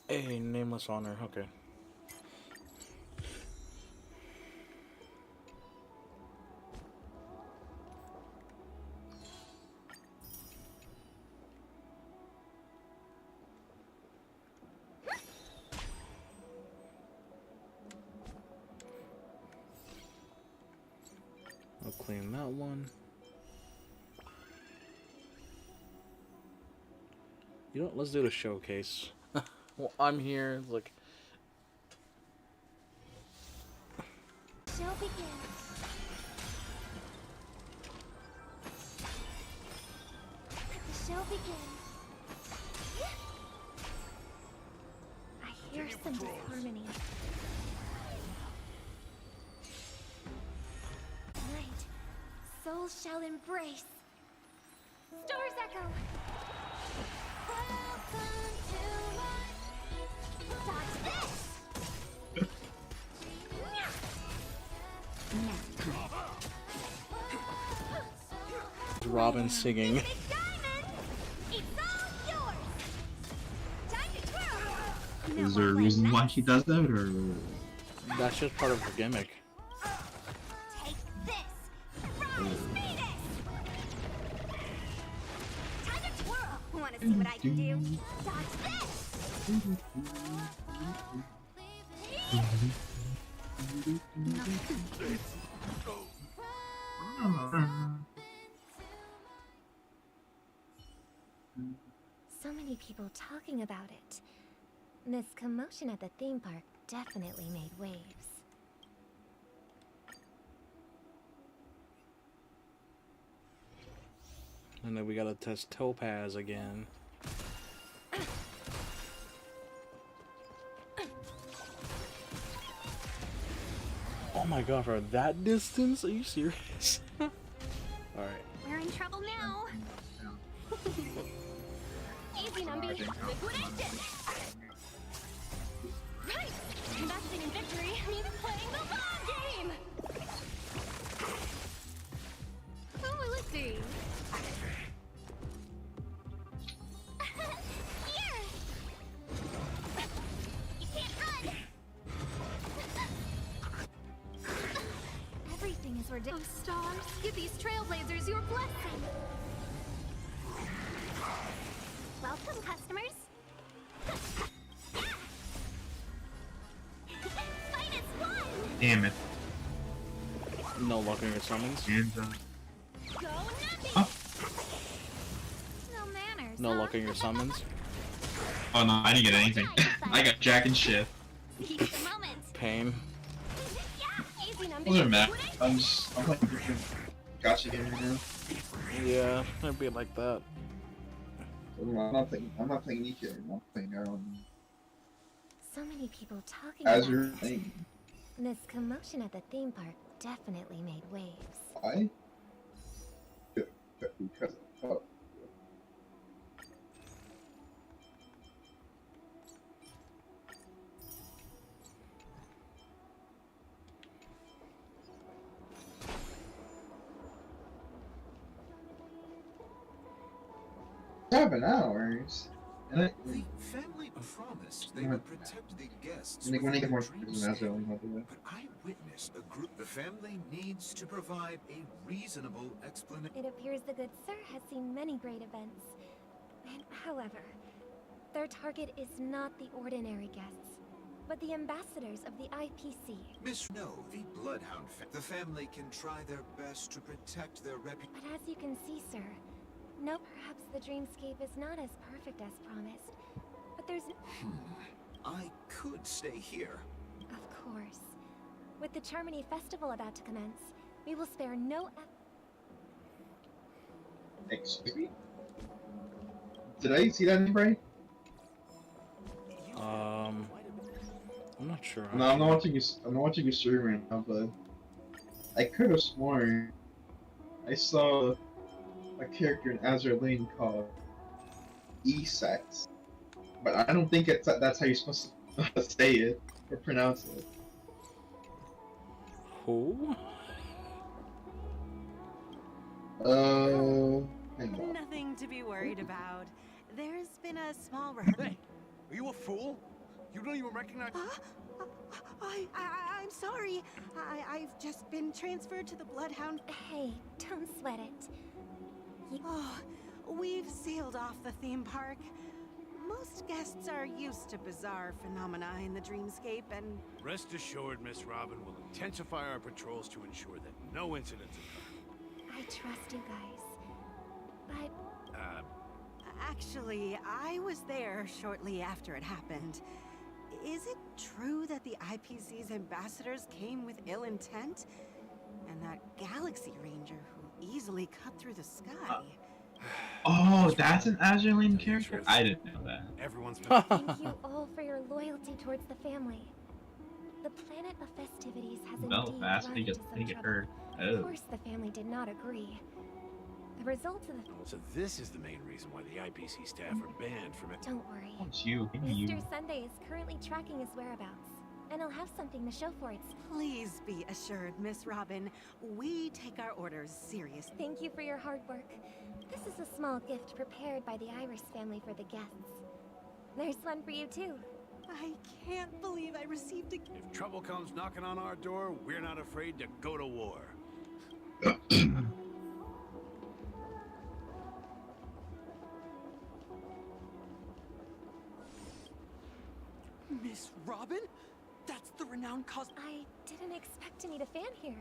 Hey, nameless honor. Okay. I'll clean that one. You know what? Let's do the showcase. Well, I'm here. Look. Show begins. Let the show begin. I hear some disharmony. Night, souls shall embrace. Stars echo. Welcome to my. Dodge this. Robin singing. It's all yours. Time to twirl. Is there a reason why she does that, or? That's just part of her gimmick. Take this. Rise, Venus. Time to twirl. Want Wanna see what I can do? Dodge So many people talking about it. This commotion at the theme park definitely made waves. And then we gotta test Topaz again. Oh my god, for that distance? Are you serious? Alright. We're in trouble now. Easy, Numby. Liquidation. Right. Investing in victory means playing the long game. Who will it be? Here. You can't run. Everything is ridiculous. Oh, stars, give these trailblazers your blessing. Welcome, customers. Fight is fun. Damn it. No luck in your summons. And, Go Nuppy. No manners. No luck in your summons. oh no, I didn't get anything. I got Jack and shit. Heat the moment. Pain. Easy, Numby. Doesn't matter. I'm playing different gotcha game right now. Yeah, it'd be like that. I'm not playing Nikke anymore. I'm playing So many people talking Azure about it. thing. This commotion at the theme park definitely made waves. Why? Because oh. $7 and The family promised they would protect the guests. when they get more from than that, they'll do it. But I witnessed a group. The family needs to provide a reasonable explanation. It appears the good sir has seen many great events. However, their target is not the ordinary guests, but the ambassadors of the IPC. Miss No, the Bloodhound the family can try their best to protect their reputation. But as you can see, sir, no, perhaps the dreamscape is not as perfect as promised, but there's... I could stay here. Of course. With the Charmony Festival about to commence, we will spare no... Excuse me? Did I see that name right? I'm not sure. No, I'm not watching your stream right now, but I could have sworn I saw a character in Azure Lane called E-Sex, but I don't think that's how you're supposed to say it or pronounce it. Who? Hang on. Nothing to be worried about. There's been a small... Hey, are you a fool? You don't even recognize... I'm sorry. I've just been transferred to the Bloodhound... Hey, don't sweat it. Oh, we've sealed off the theme park. Most guests are used to bizarre phenomena in the dreamscape and... Rest assured, Miss Robin will intensify our patrols to ensure that no incidents occur. I trust you guys, but... Actually, I was there shortly after it happened. Is it true that the IPC's ambassadors came with ill intent? And that Galaxy Ranger who easily cut through the sky? Oh, that's an Azure Lane character? I didn't know that. Everyone's been... Thank you all for your loyalty towards the family. The planet of festivities has indeed run into some trouble. Of course, the family did not agree. The result of the... So this is the main reason why the IPC staff are banned from it. Don't worry. It's you. Mr. Sunday is currently tracking his whereabouts, and I'll have something to show for it. Please be assured, Miss Robin, we take our orders seriously. Thank you for your hard work. This is a small gift prepared by the Iris family for the guests. There's one for you, too. I can't believe I received a... If trouble comes knocking on our door, we're not afraid to go to war. Miss Robin? That's the renowned I didn't expect to meet a fan here.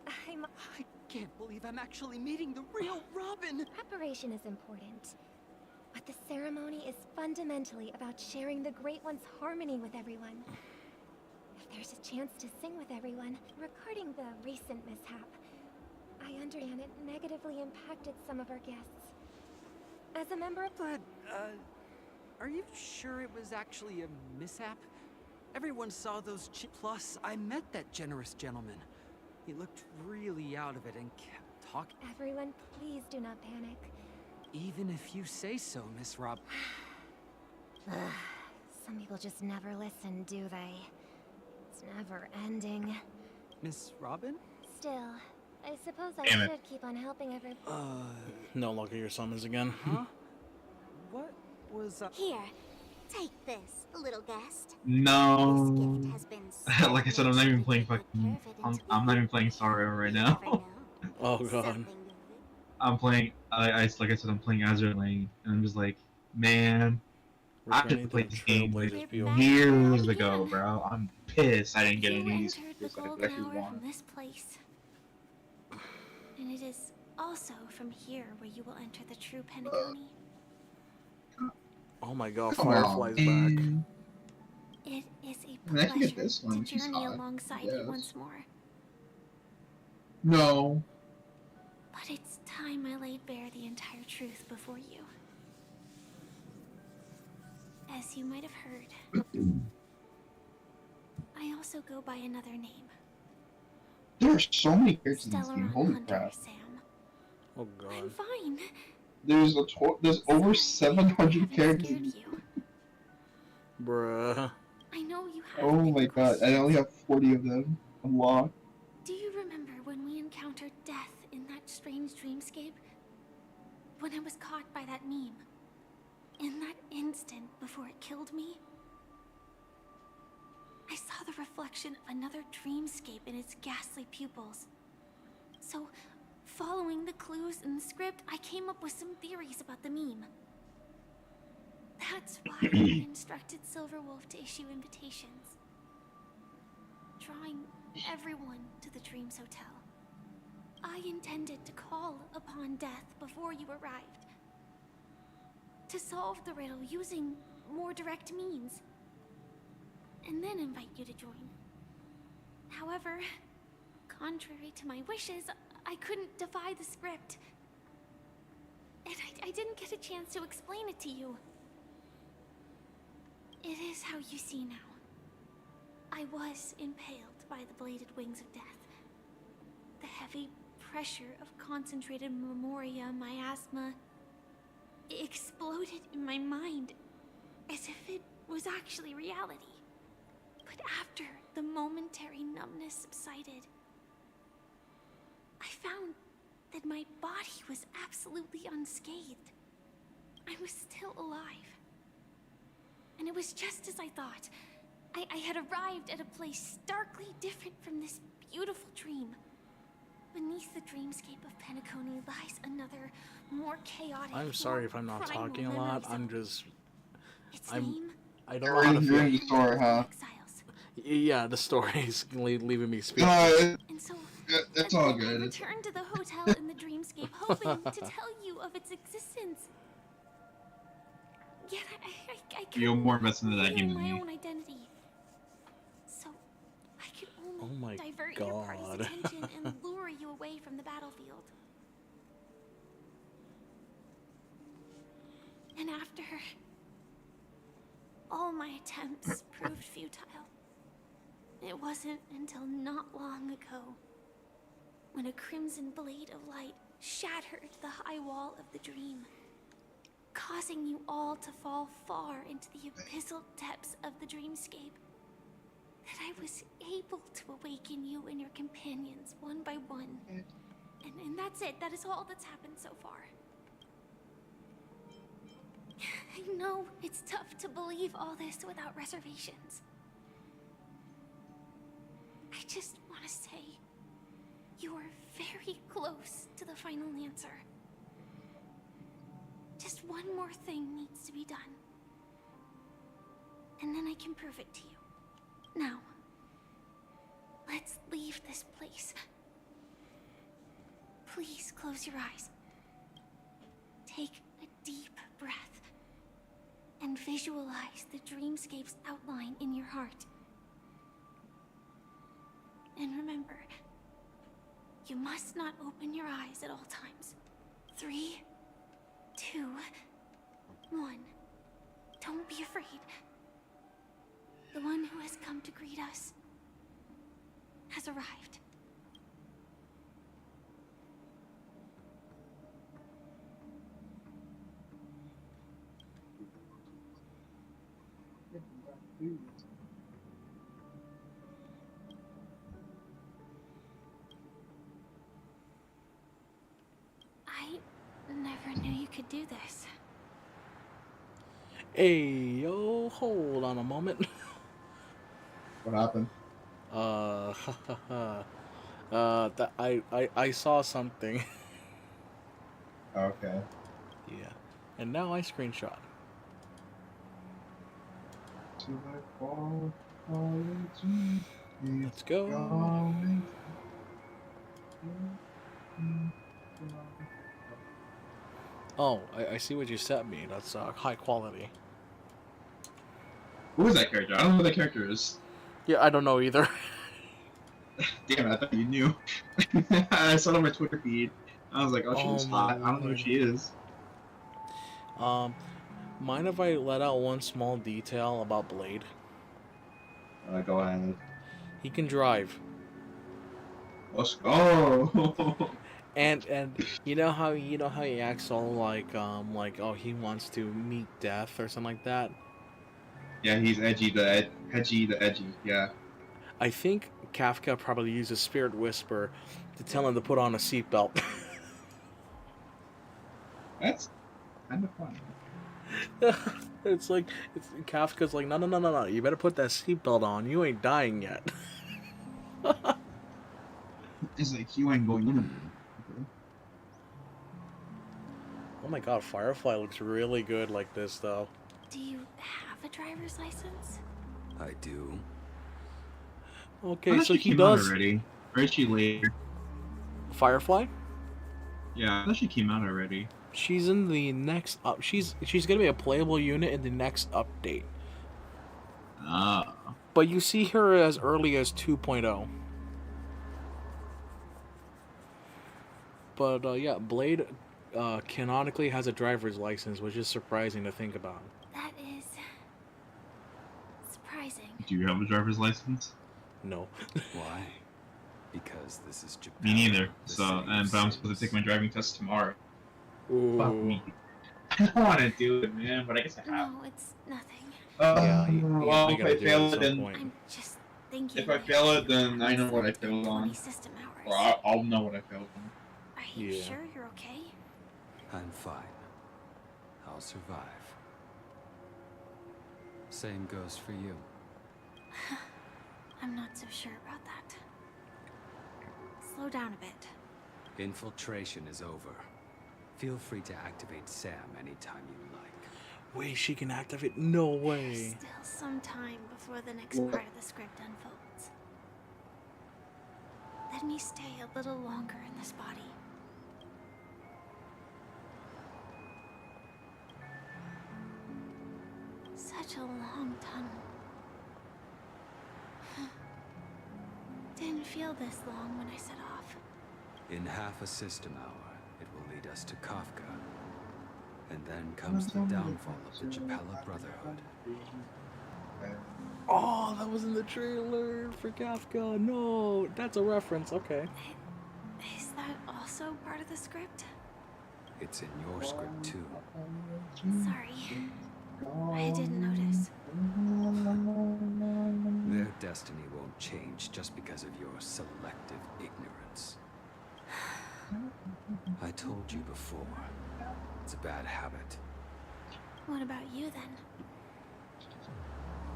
I can't believe I'm actually meeting the real Robin! Preparation is important. But the ceremony is fundamentally about sharing the Great One's harmony with everyone. If there's a chance to sing with everyone, regarding the recent mishap, I understand it negatively impacted some of our guests. As a member of... But, are you sure it was actually a mishap? Everyone saw those Plus, I met that generous gentleman. He looked really out of it and kept talking. Everyone, please do not panic. Even if you say so, Miss Rob. Some people just never listen, do they? It's never ending. Miss Robin? Still, I suppose I Damn it. should keep on helping everyone. No luck at your summons again. Huh? What was Here, take this, little guest. No. Like I said, I'm not even playing fucking. I'm not even playing Sorrow right now. Oh god. I'm playing. Like I said, I'm playing Azure Lane, and I'm just like, man, I should have played this game years ago, bro. I'm pissed I didn't get any of these features that I could actually want. From this place. And it is also from here where you will enter the true Pentagony. Oh my god, Come on, Firefly's back. It is a I mean, I can get pleasure this one, to she's journey hot, alongside yes. you once more. No. But it's time I laid bare the entire truth before you. As you might have heard, I also go by another name. There are so many characters in this game. Stellaron Holy Hunter crap! Sam. Oh god. I'm fine. There's over 700 characters. Scared you. Bruh. I know you have. Oh my god! I only have 40 of them unlocked. Do you remember when we encountered death in that strange dreamscape? When I was caught by that meme? In that instant before it killed me? I saw the reflection of another dreamscape in its ghastly pupils. So, following the clues in the script, I came up with some theories about the meme. That's why I instructed Silverwolf to issue invitations, drawing everyone to the Dreams Hotel. I intended to call upon death before you arrived, to solve the riddle using more direct means, and then invite you to join. However, contrary to my wishes, I couldn't defy the script, and I didn't get a chance to explain it to you. It is how you see now. I was impaled by the bladed wings of death. The heavy pressure of concentrated memoria, miasma, exploded in my mind as if it was actually reality. But after the momentary numbness subsided, I found that my body was absolutely unscathed. I was still alive. And it was just as I thought. I had arrived at a place starkly different from this beautiful dream. Beneath the dreamscape of Pentagony lies another, more chaotic. I'm sorry if I'm not primal talking a lot. memory I'm zone. just. Its I'm. name? I don't know how to You're in feel. the story, huh? Yeah, the story's leaving me speechless. And so, It's all I good. returned to the hotel in the dreamscape, hoping to tell you of its existence. Yet I You're couldn't more invested in that game reveal than my me. own identity. So I could Oh only my divert your party's God. attention and lure you away from the battlefield. And after all my attempts proved futile, it wasn't until not long ago when a crimson blade of light shattered the high wall of the dream, causing you all to fall far into the abyssal depths of the dreamscape, that I was able to awaken you and your companions one by one. And that's it. That is all that's happened so far. I know it's tough to believe all this without reservations. I just want to say, you are very close to the final answer. Just one more thing needs to be done. and then I can prove it to you. Now, let's leave this place. Please close your eyes. Take a deep breath and visualize the dreamscape's outline in your heart. And remember, you must not open your eyes at all times. 3, 2, 1. Don't be afraid. The one who has come to greet us has arrived. I never knew you could do this. Hey, yo, hold on a moment. What happened? That I saw something. Okay. Yeah, and now I screenshot. Let's go. Oh, I see what you sent me. That's high quality. Who is that character? I don't know who that character is. Yeah, I don't know either. Damn it, I thought you knew. I saw it on my Twitter feed. I was like, oh, she's hot. I don't know who she is. Mind if I let out one small detail about Blade? Go ahead. He can drive. Let's go. And you know how he acts all like oh, he wants to meet death or something like that. Yeah, he's edgy the edgy. Yeah. I think Kafka probably uses Spirit Whisper to tell him to put on a seatbelt. That's kind of fun. It's Kafka's like, no, you better put that seatbelt on. You ain't dying yet. It's like you ain't going in. Oh my god, Firefly looks really good like this though. Do you have a driver's license? I do. Okay, so he does already. Or is she later? Firefly? Yeah, I thought she came out already. She's in the next up. She's gonna be a playable unit in the next update. Ah. But you see her as early as 2.0. But yeah, Blade canonically has a driver's license, which is surprising to think about. That is surprising. Do you have a driver's license? No. Why? Because this is Japan. Me neither. But I'm supposed to take my driving test tomorrow. Ooh. Fuck me. I don't want to do it, man, but I guess I have. No, it's nothing. Well, if I fail it, then I'm just thinking. if I fail it, then I know what I failed on. System hours. Or I'll know what I failed on. Are you sure you're okay? I'm fine. I'll survive. Same goes for you. I'm not so sure about that. Slow down a bit. Infiltration is over. Feel free to activate Sam anytime you like. Wait, she can activate? No way. There's still some time before the next part of the script unfolds. Let me stay a little longer in this body. Such a long tunnel. Didn't feel this long when I set off. In half a system hour, it will lead us to Kafka. And then comes the downfall of the Japella Brotherhood. Oh, that was in the trailer for Kafka. No, that's a reference. Okay. Is that also part of the script? It's in your script too. Sorry. I didn't notice. Their destiny won't change just because of your selective ignorance. I told you before, it's a bad habit. What about you then?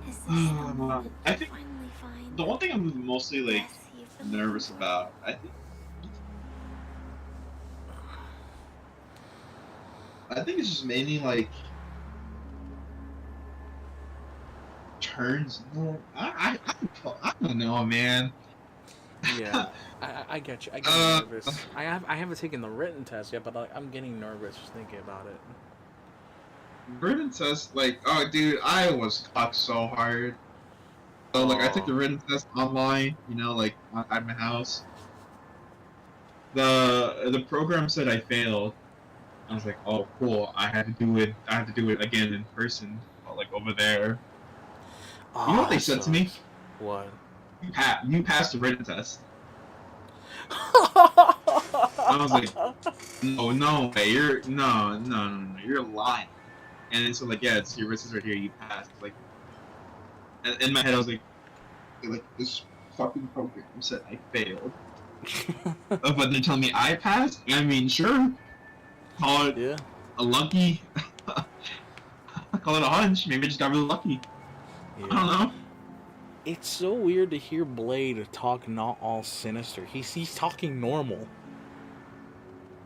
Is this the moment I you think finally find the one thing I'm mostly like you've been nervous about, I think it's just mainly like turns. No, I don't know, man. Yeah, I get you. I get nervous. I haven't taken the written test yet, but I'm getting nervous just thinking about it. Written test, like, oh, dude, I was fucked so hard. So, like, I took the written test online, you know, like, at my house. The program said I failed. I was like, oh, cool. I had to do it. I have to do it again in person, like over there. You know what they said to me? What? You passed the written test. I was like, no way, no, you're lying. And then so like, yeah, it's your written test right here. You passed. Like, in my head, I was like this fucking program said I failed. But they're telling me I passed. I mean, sure. Call it a lucky. Call it a hunch. Maybe I just got really lucky. Yeah. I don't know. It's so weird to hear Blade talk not all sinister. He's talking normal.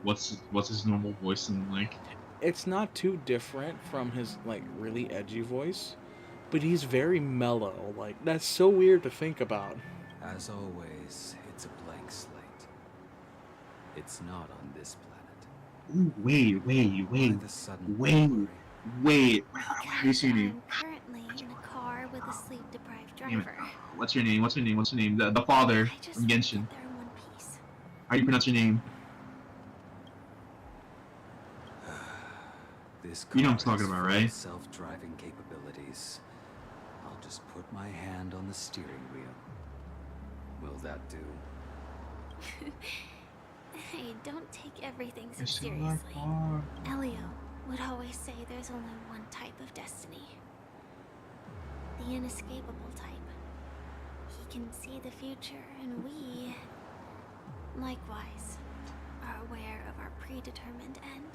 What's his normal voice and like? It's not too different from his like really edgy voice, but he's very mellow. Like that's so weird to think about. As always, it's a blank slate. It's not on this planet. Ooh, wait. What's your name? I'm currently in a car with a sleep-deprived driver. What's your name? The father from Genshin. How do you pronounce your name? This You know what I'm car talking has about, full right? Self-driving capabilities. I'll just put my hand on the steering wheel. Will that do? Hey, don't take everything so It's so seriously. hard. Elio would always say there's only one type of destiny. The inescapable type. He can see the future, and we, likewise, are aware of our predetermined end.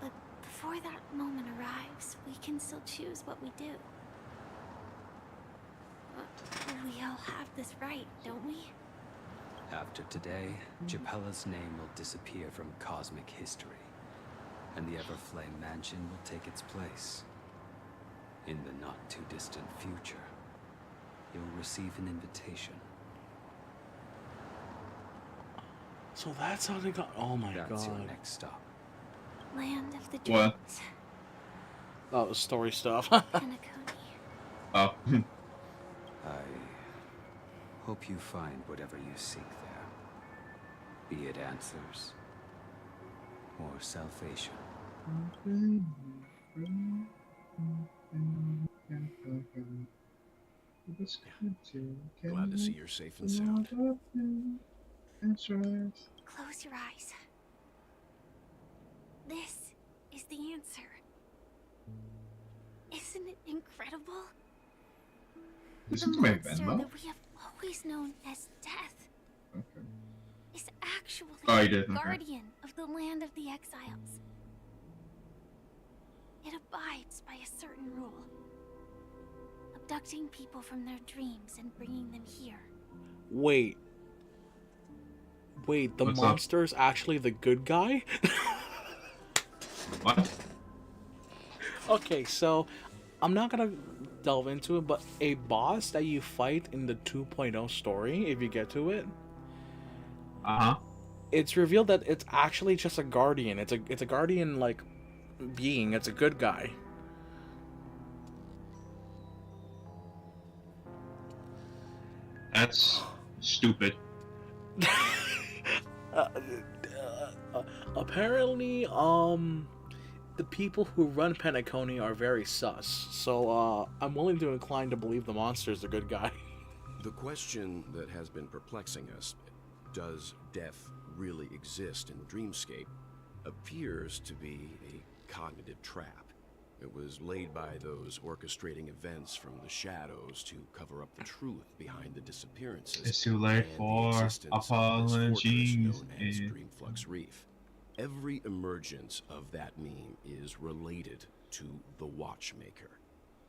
But before that moment arrives, we can still choose what we do. We all have this right, don't we? After today, Japella's name will disappear from cosmic history, and the Everflame Mansion will take its place. In the not-too-distant future, you'll receive an invitation. So that's how they got. Oh my god. That's your next stop. Land of the What? dreams. Oh, story stuff. Oh. I hope you find whatever you seek there. Be it answers or salvation. Glad to see you're safe and sound. Close your eyes. This is the answer. Isn't it incredible? Listen The to my monster Venmo. that we have always known as death is actually Oh, you the did? Okay. guardian of the land of the exiles. It abides by a certain rule. Abducting people from their dreams and bringing them here. Wait, the What's up? monster is actually the good guy? What? Okay, so I'm not gonna delve into it, but a boss that you fight in the 2.0 story, if you get to it, it's revealed that it's actually just a guardian. It's a guardian like being. It's a good guy. That's stupid. Apparently, the people who run Penacony are very sus. So, I'm willing to incline to believe the monster is a good guy. The question that has been perplexing us, does death really exist in the dreamscape, appears to be a cognitive trap. It was laid by those orchestrating events from the shadows to cover up the truth behind the disappearances. It's too late and the for existence of this apologies. fortress known as Dreamflux Reef. Every emergence of that meme is related to the Watchmaker.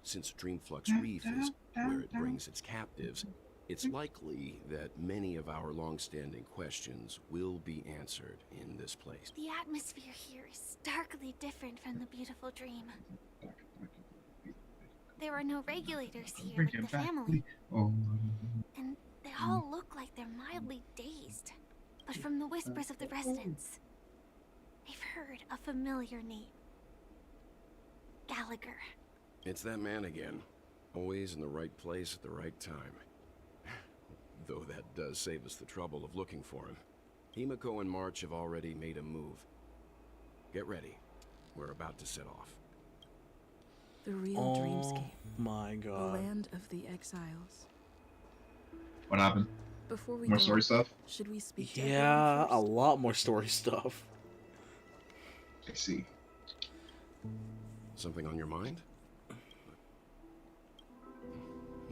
Since Dreamflux Reef is where it brings its captives, it's likely that many of our long-standing questions will be answered in this place. The atmosphere here is starkly different from the beautiful dream. there are no regulators here Bring like him the back, family. please. Oh. And they all look like they're mildly dazed. But from the whispers of the residents, they've heard a familiar name. Gallagher. It's that man again. Always in the right place at the right time. Though that does save us the trouble of looking for him. Himiko and March have already made a move. Get ready. We're about to set off. The real Oh dreamscape. my god. The land of the exiles. What happened? Before we More go, story stuff? should we speak to Yeah, everyone a first? lot more story stuff. I see. Something on your mind?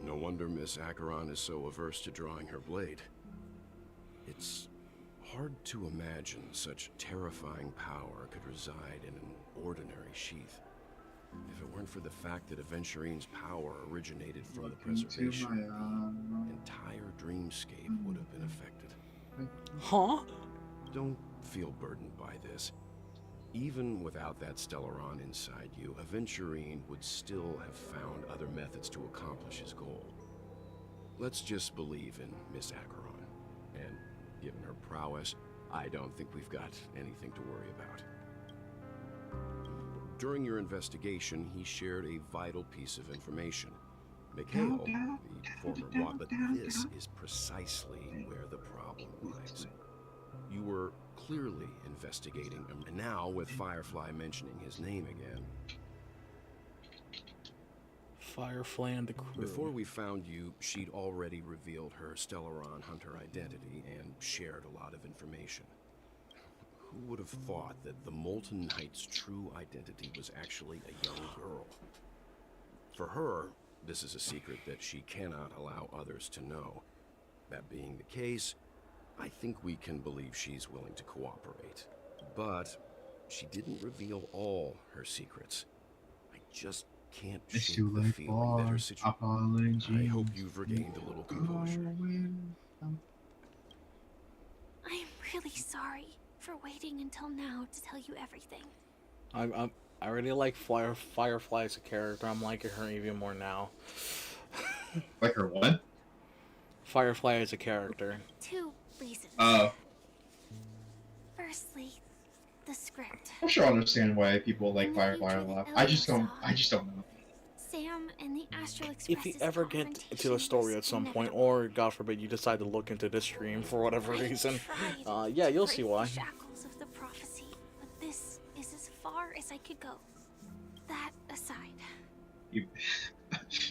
No wonder Miss Acheron is so averse to drawing her blade. It's hard to imagine such terrifying power could reside in an ordinary sheath. If it weren't for the fact that Aventurine's power originated from the preservation, the entire dreamscape would have been affected. Huh? Don't feel burdened by this. Even without that Stellaron inside you, Aventurine would still have found other methods to accomplish his goal. Let's just believe in Miss Acheron. And given her prowess, I don't think we've got anything to worry about. During your investigation, he shared a vital piece of information. Mikhail, the former Watt, but this is precisely where the problem lies. You were clearly investigating him, and now with Firefly mentioning his name again. Firefly and the crew. Before we found you, she'd already revealed her Stellaron Hunter identity and shared a lot of information. Who would have thought that the Molten Knight's true identity was actually a young girl? For her, this is a secret that she cannot allow others to know. That being the case, I think we can believe she's willing to cooperate. But she didn't reveal all her secrets. I just can't shake the feeling that her situation... I hope you've regained a little composure. I'm really sorry for waiting until now to tell you everything. I really like Firefly as a character. I'm liking her even more now. Like her what? Firefly as a character. 2 reasons. Oh. Firstly, the script. I'm sure I understand why people like Firefly a lot. I just don't know. Sam and the Astral Express. If you ever get to the story at some point, or God forbid you decide to look into this stream for whatever reason, yeah, you'll see why. The shackles of the prophecy, but this is as far as I could go. That aside,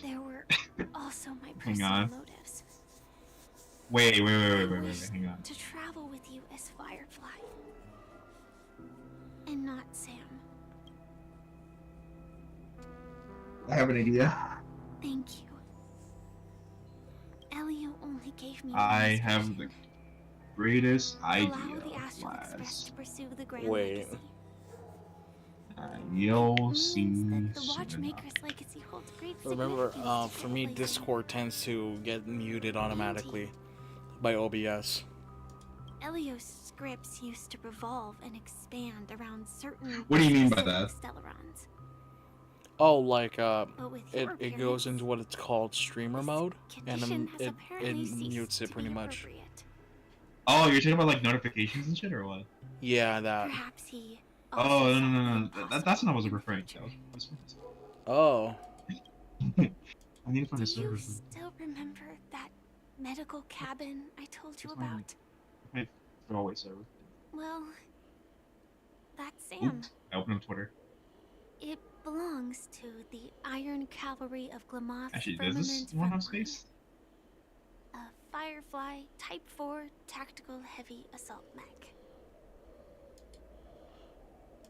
there were also my personal motives. Wait, hang on. To travel with you as Firefly, and not Sam. I have an idea. Thank you. Elio only gave me. I have the greatest idea. Allow the Astral Express to pursue the grand Wait. legacy. You'll see. The Watchmaker's legacy holds great Remember, significance to for me, families. Discord tends to get muted automatically by OBS. Elio's scripts used to revolve and expand around certain. What do you mean by specific that? Stellarons. Oh, like, with it goes into what it's called streamer mode, and condition has it apparently ceased mutes it to pretty be much. Oh, you're talking about like notifications and shit, or what? Yeah, that. Perhaps he. Oh, no. That's what I was referring to. Oh. I need to find a Do you server. still remember that medical cabin I told you about? Hey, throwaway server. Well, that's Sam. Oops. I opened up Twitter. It belongs to the Iron Cavalry of Glamoth's Actually, does this Firmament one have Frontline. space? A Firefly Type 4 Tactical Heavy Assault Mech.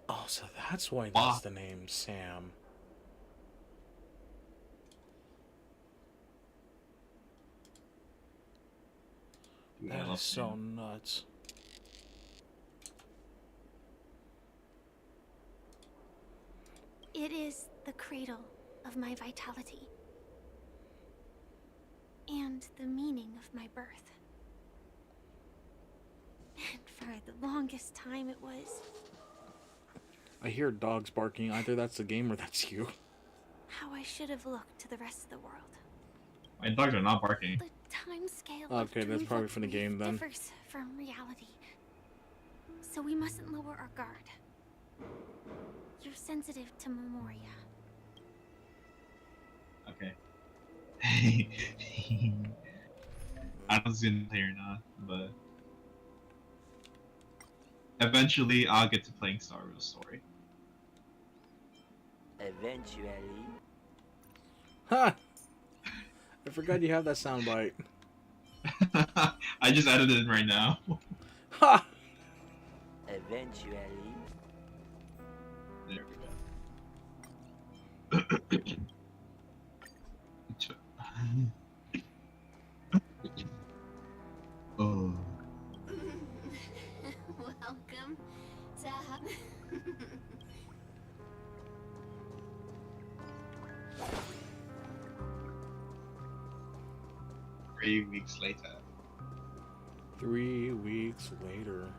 Oh, so that's why that's the name Sam. That is so nuts. It is the cradle of my vitality. And the meaning of my birth. And for the longest time it was I hear dogs barking. Either that's the game or that's you. how I I should have looked to the rest of the world. My dogs are not barking. The time scale Okay, of that's probably Dreamflux from the Reef game then. differs from reality. So we mustn't lower our guard. You're sensitive to Memoria. Okay. I don't see it or not, but eventually I'll get to playing Star Wars Story. Eventually. Ha! I forgot you have that soundbite. I just added it in right now. Ha! Eventually. There we go. Oh. Welcome to 3 weeks later. 3 weeks later.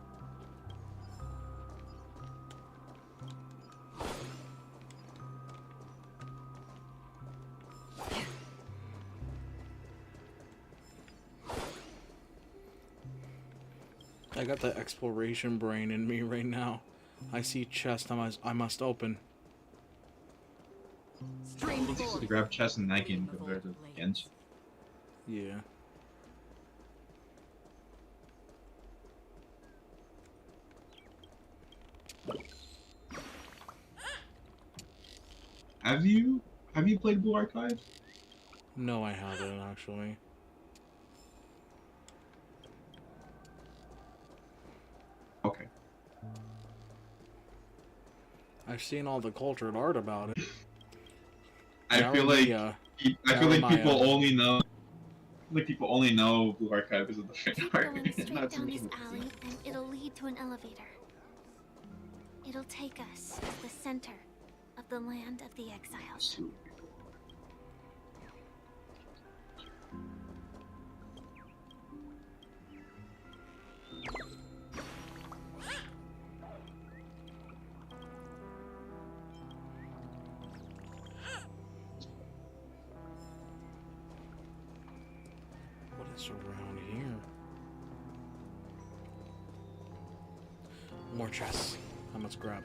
I got the exploration brain in me right now. I see chest I must open. It's easy to grab chest in that game compared to Genshin. Yeah. Have you played Blue Archive? No, I haven't actually. Okay. I've seen all the cultured art about it. I feel like people only know. Like people only know Blue Archive because of the fan art. going straight Not so down much this of the alley, and it'll lead to an elevator. It'll take us to the center of the land of the exiles. What is around here? More chests. I must grab.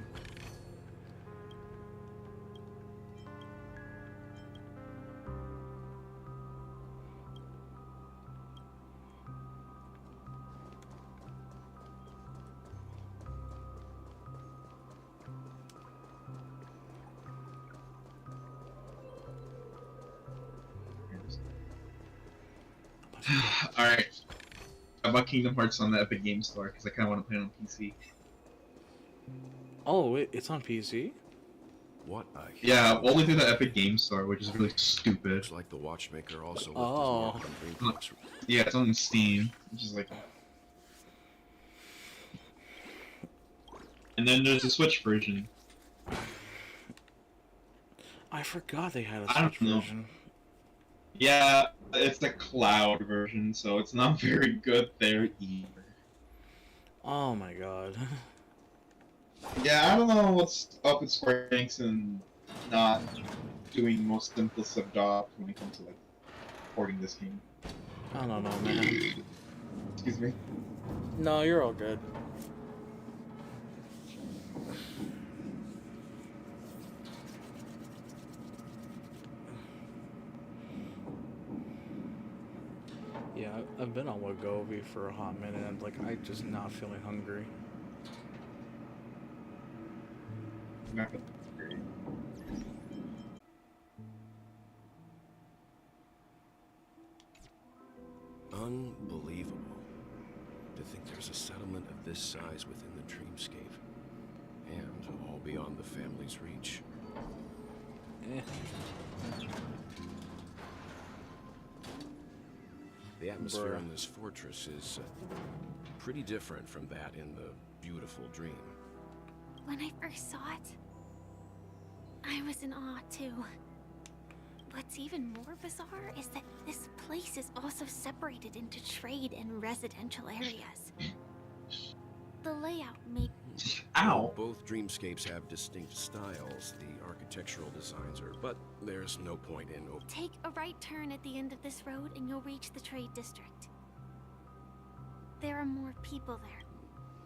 Alright. How about Kingdom Hearts on the Epic Games Store? Because I kind of want to play it on PC. Oh, it's on PC? What? Yeah, only through the Epic Games Store, which is really stupid. Looks like the Watchmaker also left his Oh. mark on Dreamflux. Yeah, it's on Steam, which is like. And then there's the Switch version. I forgot they had a I don't Switch know. version. Yeah, it's the cloud version, so it's not very good there either. Oh my god. Yeah, I don't know what's up with Square Enix and not doing the most simplest of jobs when it comes to like porting this game. I don't know, man. Excuse me. No, you're all good. Yeah, I've been on Wegovy for a hot minute, and like I'm just not feeling hungry. Unbelievable. To think there's a settlement of this size within the dreamscape. And all beyond the family's reach. The atmosphere in this fortress is pretty different from that in the beautiful dream. When I first saw it, I was in awe too. What's even more bizarre is that this place is also separated into trade and residential areas. The layout may... Ow! Both dreamscapes have distinct styles. The architectural designs are, but there's no point in... Take a right turn at the end of this road and you'll reach the trade district. There are more people there.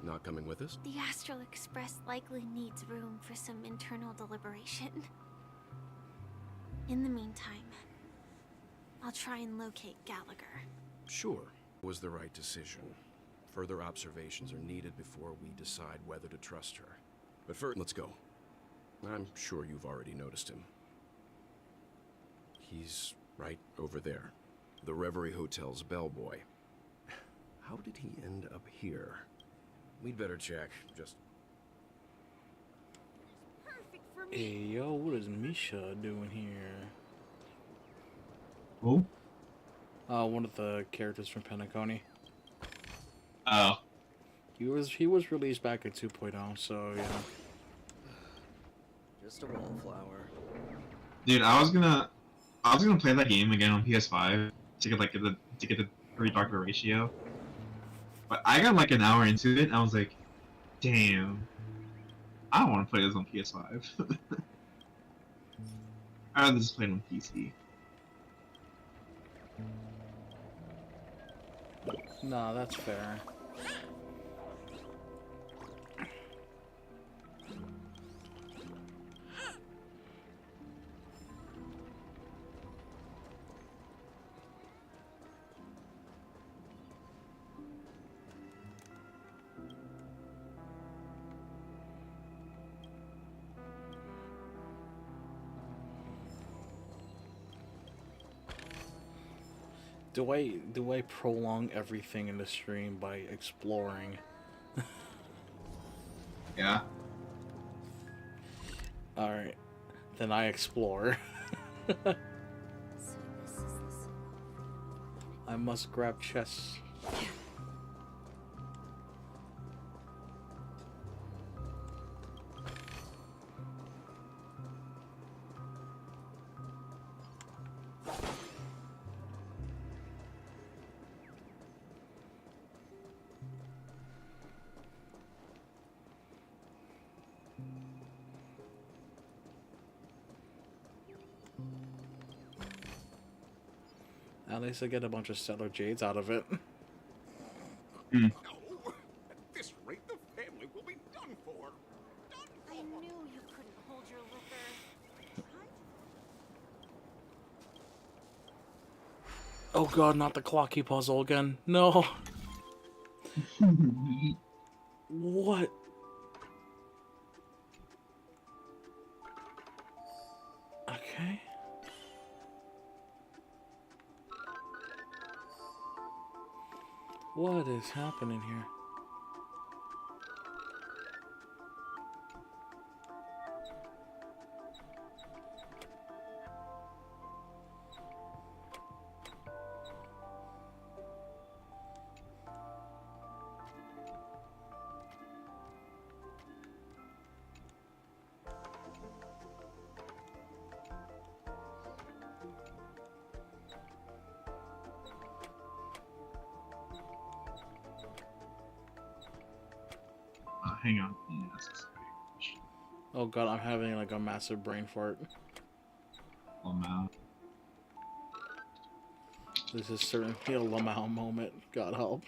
Not coming with us? The Astral Express likely needs room for some internal deliberation. In the meantime, I'll try and locate Gallagher. Sure. Was the right decision. Further observations are needed before we decide whether to trust her. But first, let's go. I'm sure you've already noticed him. He's right over there. The Reverie Hotel's bellboy. How did he end up here? We'd better check. Just... Hey, yo, what is Misha doing here? Who? One of the characters from Penacony. Oh. He was released back in 2.0, so yeah. Just a wallflower. Dude, I was gonna play that game again on PS5 to get the 3 doctor ratio. But I got like an hour into it and I was like, damn. I don't want to play this on PS5. I'd rather just play it on PC. Nah, that's fair. Do I prolong everything in the stream by exploring? Yeah. Alright. Then I explore. I must grab chests. At least I get a bunch of stellar jades out of it. Mm. At this rate, the family will be done for. I knew you couldn't hold your liquor. Oh god, not the clocky puzzle again. No. What? Okay. What is happening here? Hang on. Yes. Oh god, I'm having like a massive brain fart. Lamau. This is certainly a Lamau moment. God help.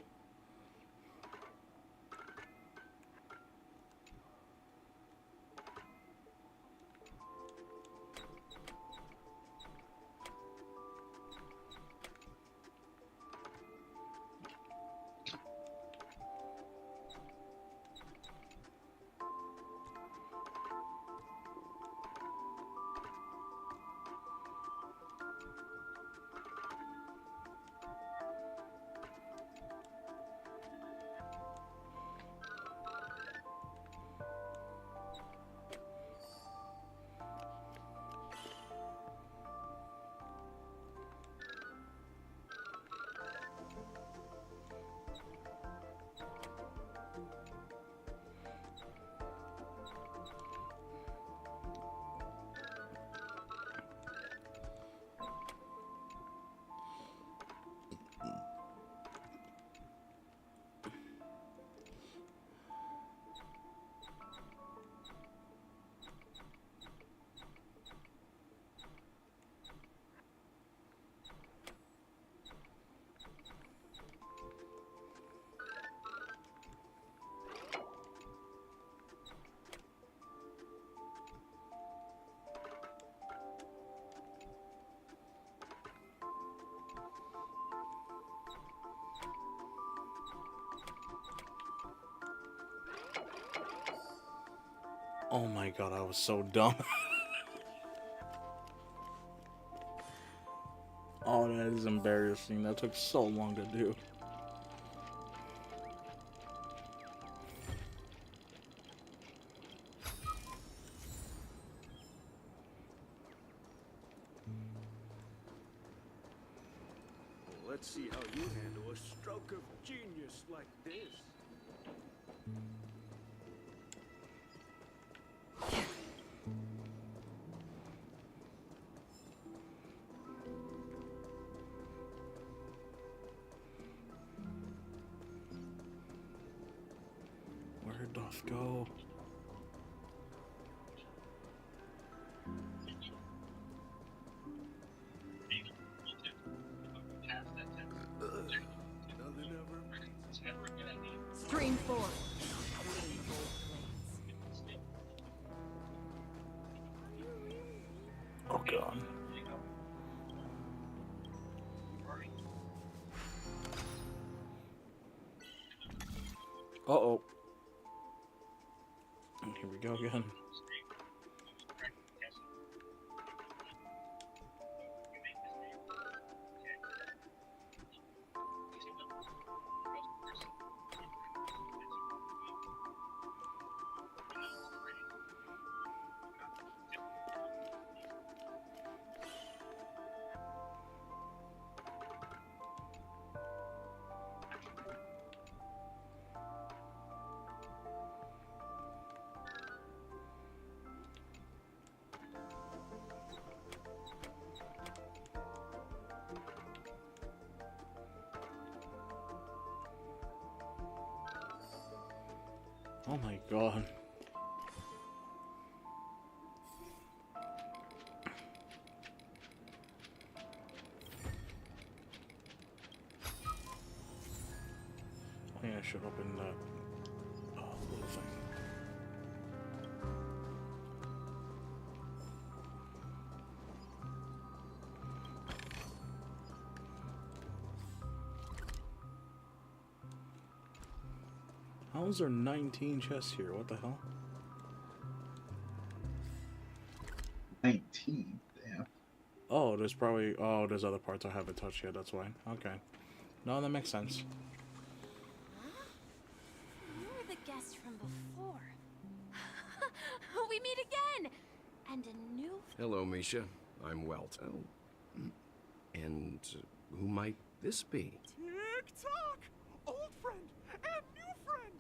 Oh my god, I was so dumb. Oh, that is embarrassing. That took so long to do. Let's see how you handle a stroke of genius like this. Where doth go? Stream 4. Oh god. Uh-oh. Here we go again. Oh my god. I think I should open that little thing. How is there 19 chests here? What the hell? 19. Damn. Oh, there's probably... Oh, there's other parts I haven't touched yet. That's why. Okay. No, that makes sense. You were the guest from before. We meet again! And a new... Hello, Misha. I'm Welt. Oh. And who might this be? Tick-tock! Old friend and new friend!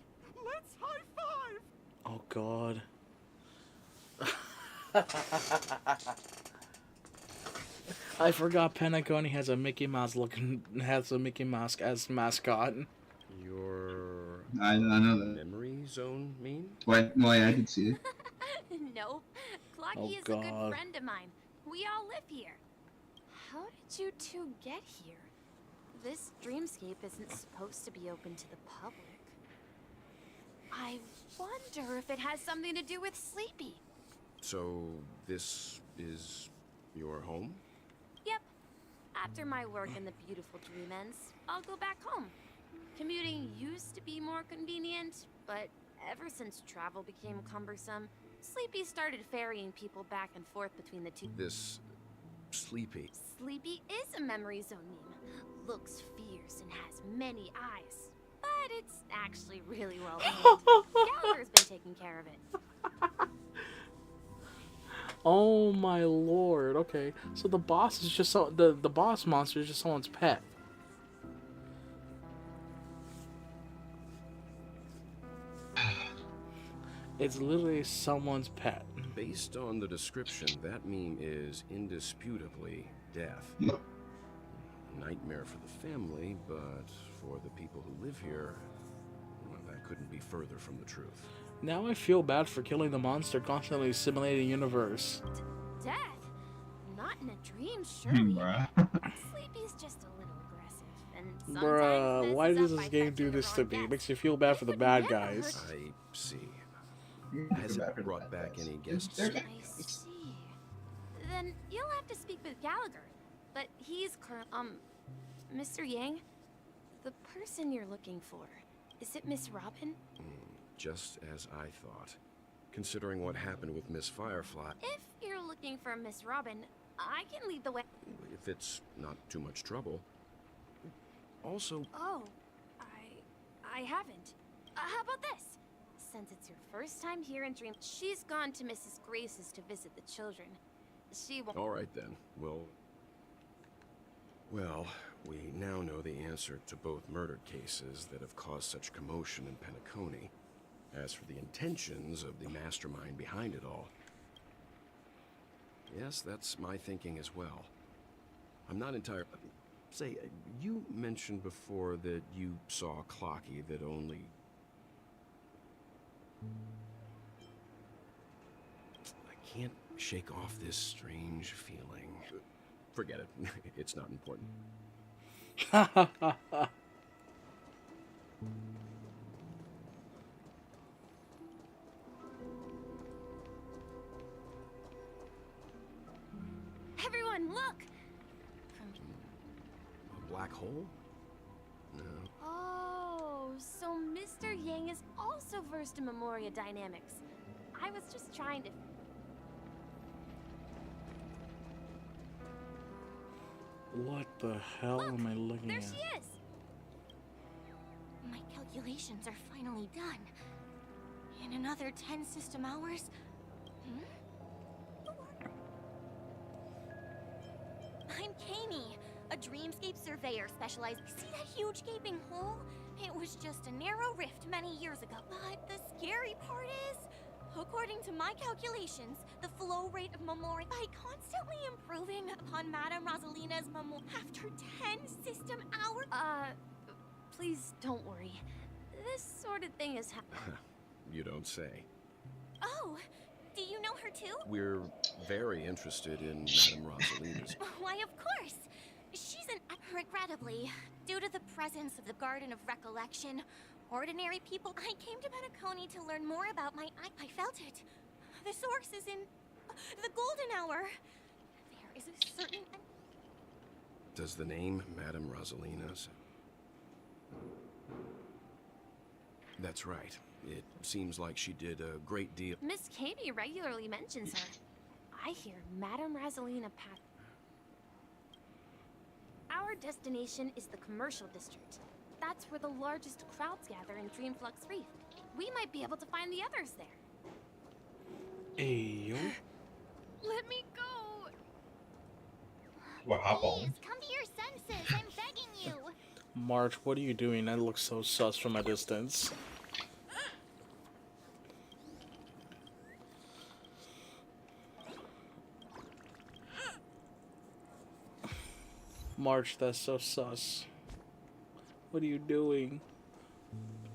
Let's high-five! Oh god. I forgot Pentagoni has a Mickey Mouse as mascot. I know that. Memory zone mean? Why I can see it. Nope. Clocky Oh, is a good God. friend of mine. We all live here. How did you two get here? This dreamscape isn't supposed to be open to the public. I wonder if it has something to do with Sleepy. So, this is your home? Yep. After my work in the beautiful dream ends, I'll go back home. Commuting used to be more convenient, but ever since travel became cumbersome, Sleepy started ferrying people back and forth between the two. This Sleepy. Sleepy is a memory zone meme. Looks fierce and has many eyes, but it's actually really well behaved. Gallagher's been taking care of it. Oh my lord. Okay. So the boss is just the boss monster is just someone's pet. It's literally someone's pet. Based on the description, that meme is indisputably death. Nightmare for the family, but for the people who live here, well, that couldn't be further from the truth. Now I feel bad for killing the monster constantly simulating universe. Death? Not in a dream, surely. Bruh. Sleepy's just a little aggressive, and sometimes Bruh, why messes does up this by game touching do the this to wrong me? It guest. makes you feel bad for the bad guys. I see. Has it brought back any guests? I see. Then you'll have to speak with Gallagher. But he's Mr. Yang? The person you're looking for, is it Miss Robin? Just as I thought. considering what happened with Miss Firefly. If you're looking for Miss Robin, I can lead the way. If it's not too much trouble. Also, Oh, I haven't. How about this? Since it's your first time here in Dream, she's gone to Mrs. Grace's to visit the children. She won't. all right then. Well, we now know the answer to both murder cases that have caused such commotion in Penacony. As for the intentions of the mastermind behind it all, yes, that's my thinking as well. I'm not entirely... Say, you mentioned before that you saw a Clocky that only... I can't shake off this strange feeling. Forget it. It's not important. Everyone, look! A black hole? No. Oh, so Mr. Yang is also versed in Memoria dynamics. I was just trying to... What the hell am I looking There at? she is! My calculations are finally done. In another 10 system hours... I'm Kami, a dreamscape surveyor specialized... See that huge gaping hole? It was just a narrow rift many years ago. But the scary part is, according to my calculations, the flow rate of Memoria... By constantly improving upon Madame Rosalina's after 10 system hours... please don't worry. This sort of thing is happening. You don't say. Oh, do you know her too? We're very interested in Madame Rosalina's. Why, of course. She's an... Regrettably, due to the presence of the Garden of Recollection, ordinary people... I came to Penacony to learn more about my... I felt it. The source is in... the Golden Hour. There is a certain... Does the name Madame Rosalina's? That's right. It seems like she did a great deal. Miss Kami regularly mentions her. I hear Madame Rosalina Pat. Our destination is the commercial district. That's where the largest crowds gather in Dreamflux Reef. We might be able to find the others there. Ayo. Let me go! What happened? Please, come to your senses. I'm begging you. March, what are you doing? That looks so sus from a distance. March, that's so sus. What are you doing?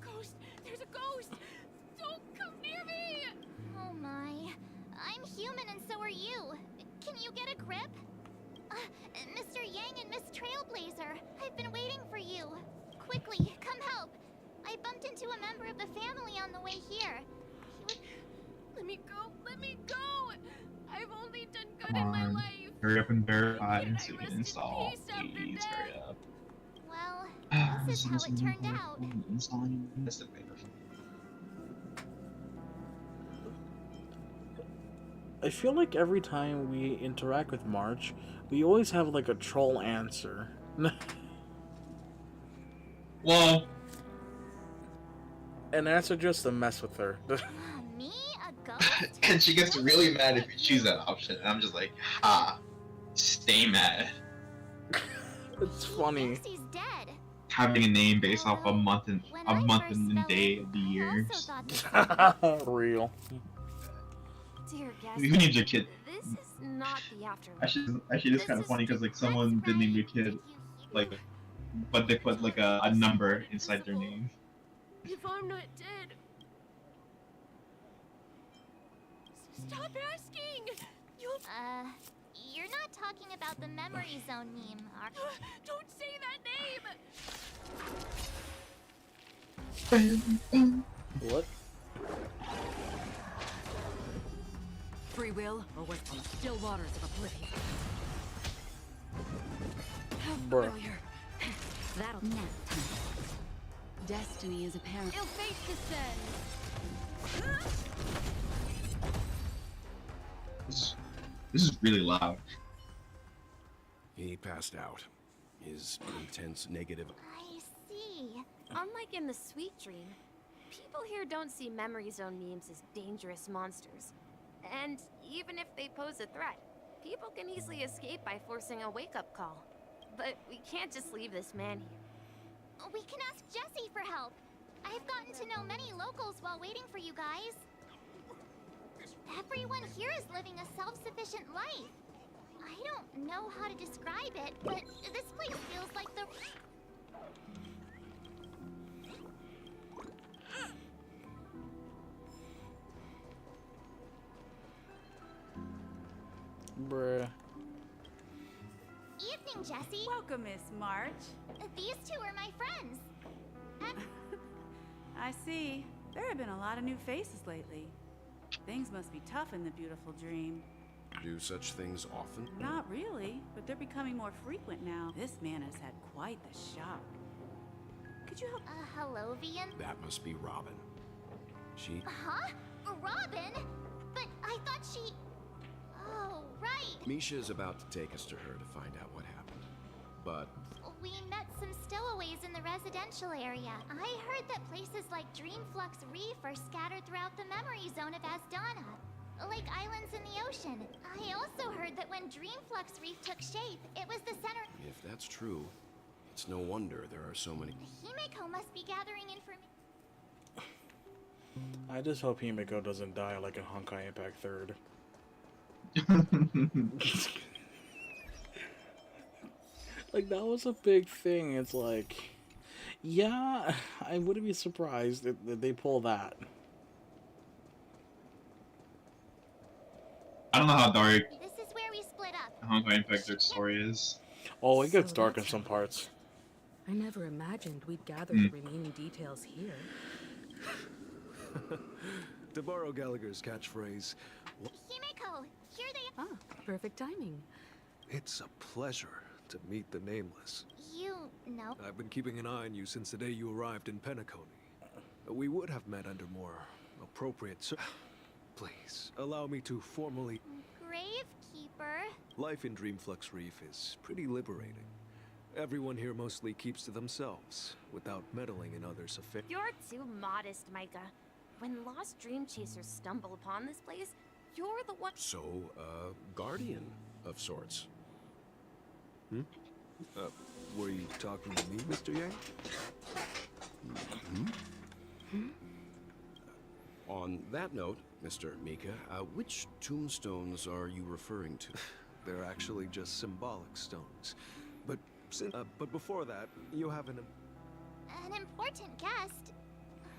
Ghost! There's a ghost! Don't come near me! Oh my. I'm human and so are you. Can you get a grip? Mr. Yang and Miss Trailblazer, I've been waiting for you. Quickly, come help. I bumped into a member of the family on the way here. Let me go! Let me go! I've only done good in my life. Hurry up and verify so you can install. Please hurry up. Well, this is how it turned out. Installing investigator. I feel like every time we interact with March, we always have like a troll answer. Well, an answer just to mess with her. Me? A ghost? and she gets really mad if you choose that option. And I'm just like, stay mad. It's funny. He's dead. Having a name based off a month and day of the year. Real. Dear guest, Who names your kid? this is not the afterlife. Actually, it's kind of funny because like someone did name their kid like, but they put like a number inside their name. If I'm not dead... Stop asking! You'll... You're not talking about the memory zone meme, are you? Don't say that name! What? Free will, or what's on the still waters of oblivion? How Bruh. familiar. That'll nap time. Destiny is apparent. Ill fate descends! This is really loud. He passed out. His intense negative. I see. Unlike in the Sweet Dream, people here don't see Memory Zone memes as dangerous monsters. And even if they pose a threat, people can easily escape by forcing a wake-up call. But we can't just leave this man here. We can ask Jessie for help. I've gotten to know many locals while waiting for you guys. Everyone here is living a self-sufficient life. I don't know how to describe it, but this place feels like the... Bruh. Evening, Jessie. Welcome, Miss March. These two are my friends. And... I see. There have been a lot of new faces lately. Things must be tough in the beautiful dream. Do such things often? Not really, but they're becoming more frequent now. This man has had quite the shock. Could you help? Hello, Vian? That must be Robin. She... Huh? Robin? But I thought she... Oh, right. Misha's about to take us to her to find out what happened. But... We met some stowaways in the residential area. I heard that places like Dreamflux Reef are scattered throughout the memory zone of Asdana, like islands in the ocean. I also heard that when Dreamflux Reef took shape, it was the center... if that's true, it's no wonder there are so many... Himeko must be gathering information. I just hope Himeko doesn't die like a Honkai Impact 3rd. Like, that was a big thing. It's like, yeah, I wouldn't be surprised if they pull that. I don't know how dark This is where we split up. Honkai Impact 3 story is. Oh, it gets So dark in that's some parts. I never imagined we'd gather the remaining details here. To borrow Gallagher's catchphrase, Himeko, here they... Ah, perfect timing. it's a pleasure to meet the Nameless. You know. I've been keeping an eye on you since the day you arrived in Penacony. We would have met under more appropriate Please, allow me to formally... Gravekeeper. Life in Dreamflux Reef is pretty liberating. Everyone here mostly keeps to themselves, without meddling in others' affairs. You're too modest, Micah. When lost dream chasers stumble upon this place, you're the one... So, guardian of sorts. Were you talking to me, Mr. Yang? On that note, Mr. Mika, which tombstones are you referring to? They're actually just symbolic stones. But before that, you have an important guest.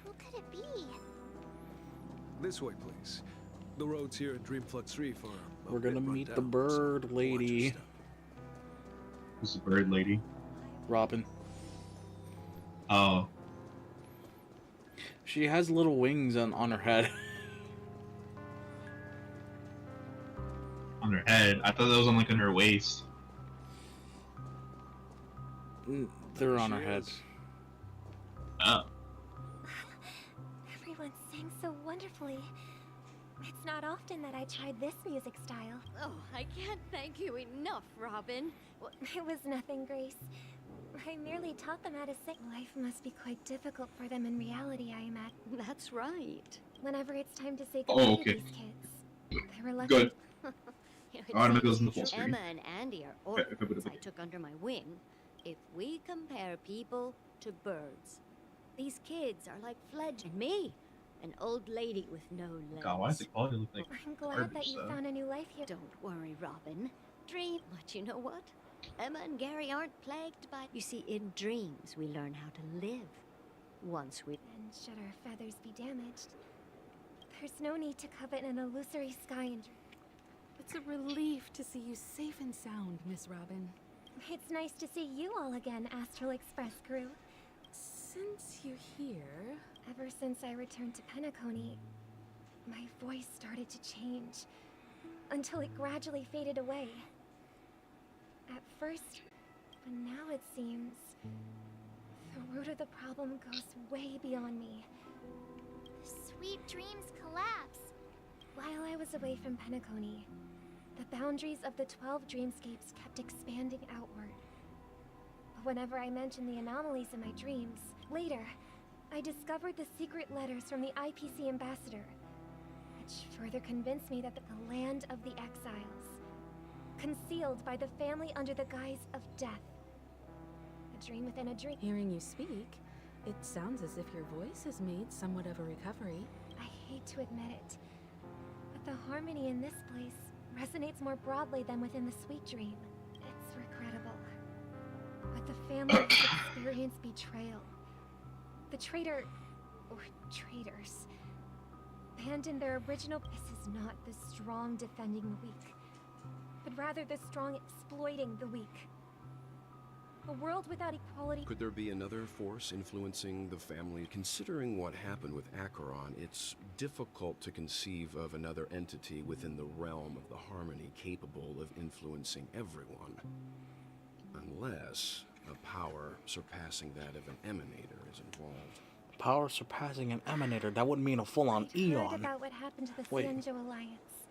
Who could it be? This way, please. The roads here in Dreamflux Reef are... We're gonna meet the bird lady. Who's the bird lady? Robin. Oh. She has little wings on her head. On her head? I thought that was on like on her waist. They're on her head. Oh. Everyone sang so wonderfully. It's not often that I tried this music style. Oh, I can't thank you enough, Robin. It was nothing, Grace. I merely taught them how to sing. Life must be quite difficult for them in reality, I imagine. That's right. Whenever it's time to say goodbye to these kids, they're reluctant. Good. Emma and Andy are orphans I took under my wing. If we compare people to birds, these kids are like Fledge and me, an old lady with no legs. God, why does the quality look like I'm glad garbage, that you though? found a new life here. Don't worry, Robin. Dream, but you know what? Emma and Gary aren't plagued by... You see, in dreams, we learn how to live. Once we... And should our feathers be damaged, there's no need to covet an illusory sky and... It's a relief to see you safe and sound, Miss Robin. It's nice to see you all again, Astral Express crew. Since you're here... Ever since I returned to Penacony, my voice started to change, until it gradually faded away. At first, but now it seems, the root of the problem goes way beyond me. The sweet dreams collapse. While I was away from Penacony, the boundaries of the 12 dreamscapes kept expanding outward. But whenever I mentioned the anomalies in my dreams, later, I discovered the secret letters from the IPC ambassador, which further convinced me that the land of the exiles, concealed by the family under the guise of death. A dream within a dream. Hearing you speak, it sounds as if your voice has made somewhat of a recovery. I hate to admit it, but the harmony in this place resonates more broadly than within the sweet dream. It's regrettable, but the family has experienced betrayal. The traitor, or traitors, abandoned their original. This is not the strong defending the weak, but rather the strong exploiting the weak. A world without equality. Could there be another force influencing the family? Considering what happened with Acheron, it's difficult to conceive of another entity within the realm of the Harmony capable of influencing everyone. Unless a power surpassing that of an emanator is involved. Power surpassing an emanator? That wouldn't mean a full-on Heard eon. about what happened to the Wait. Sanjo Alliance.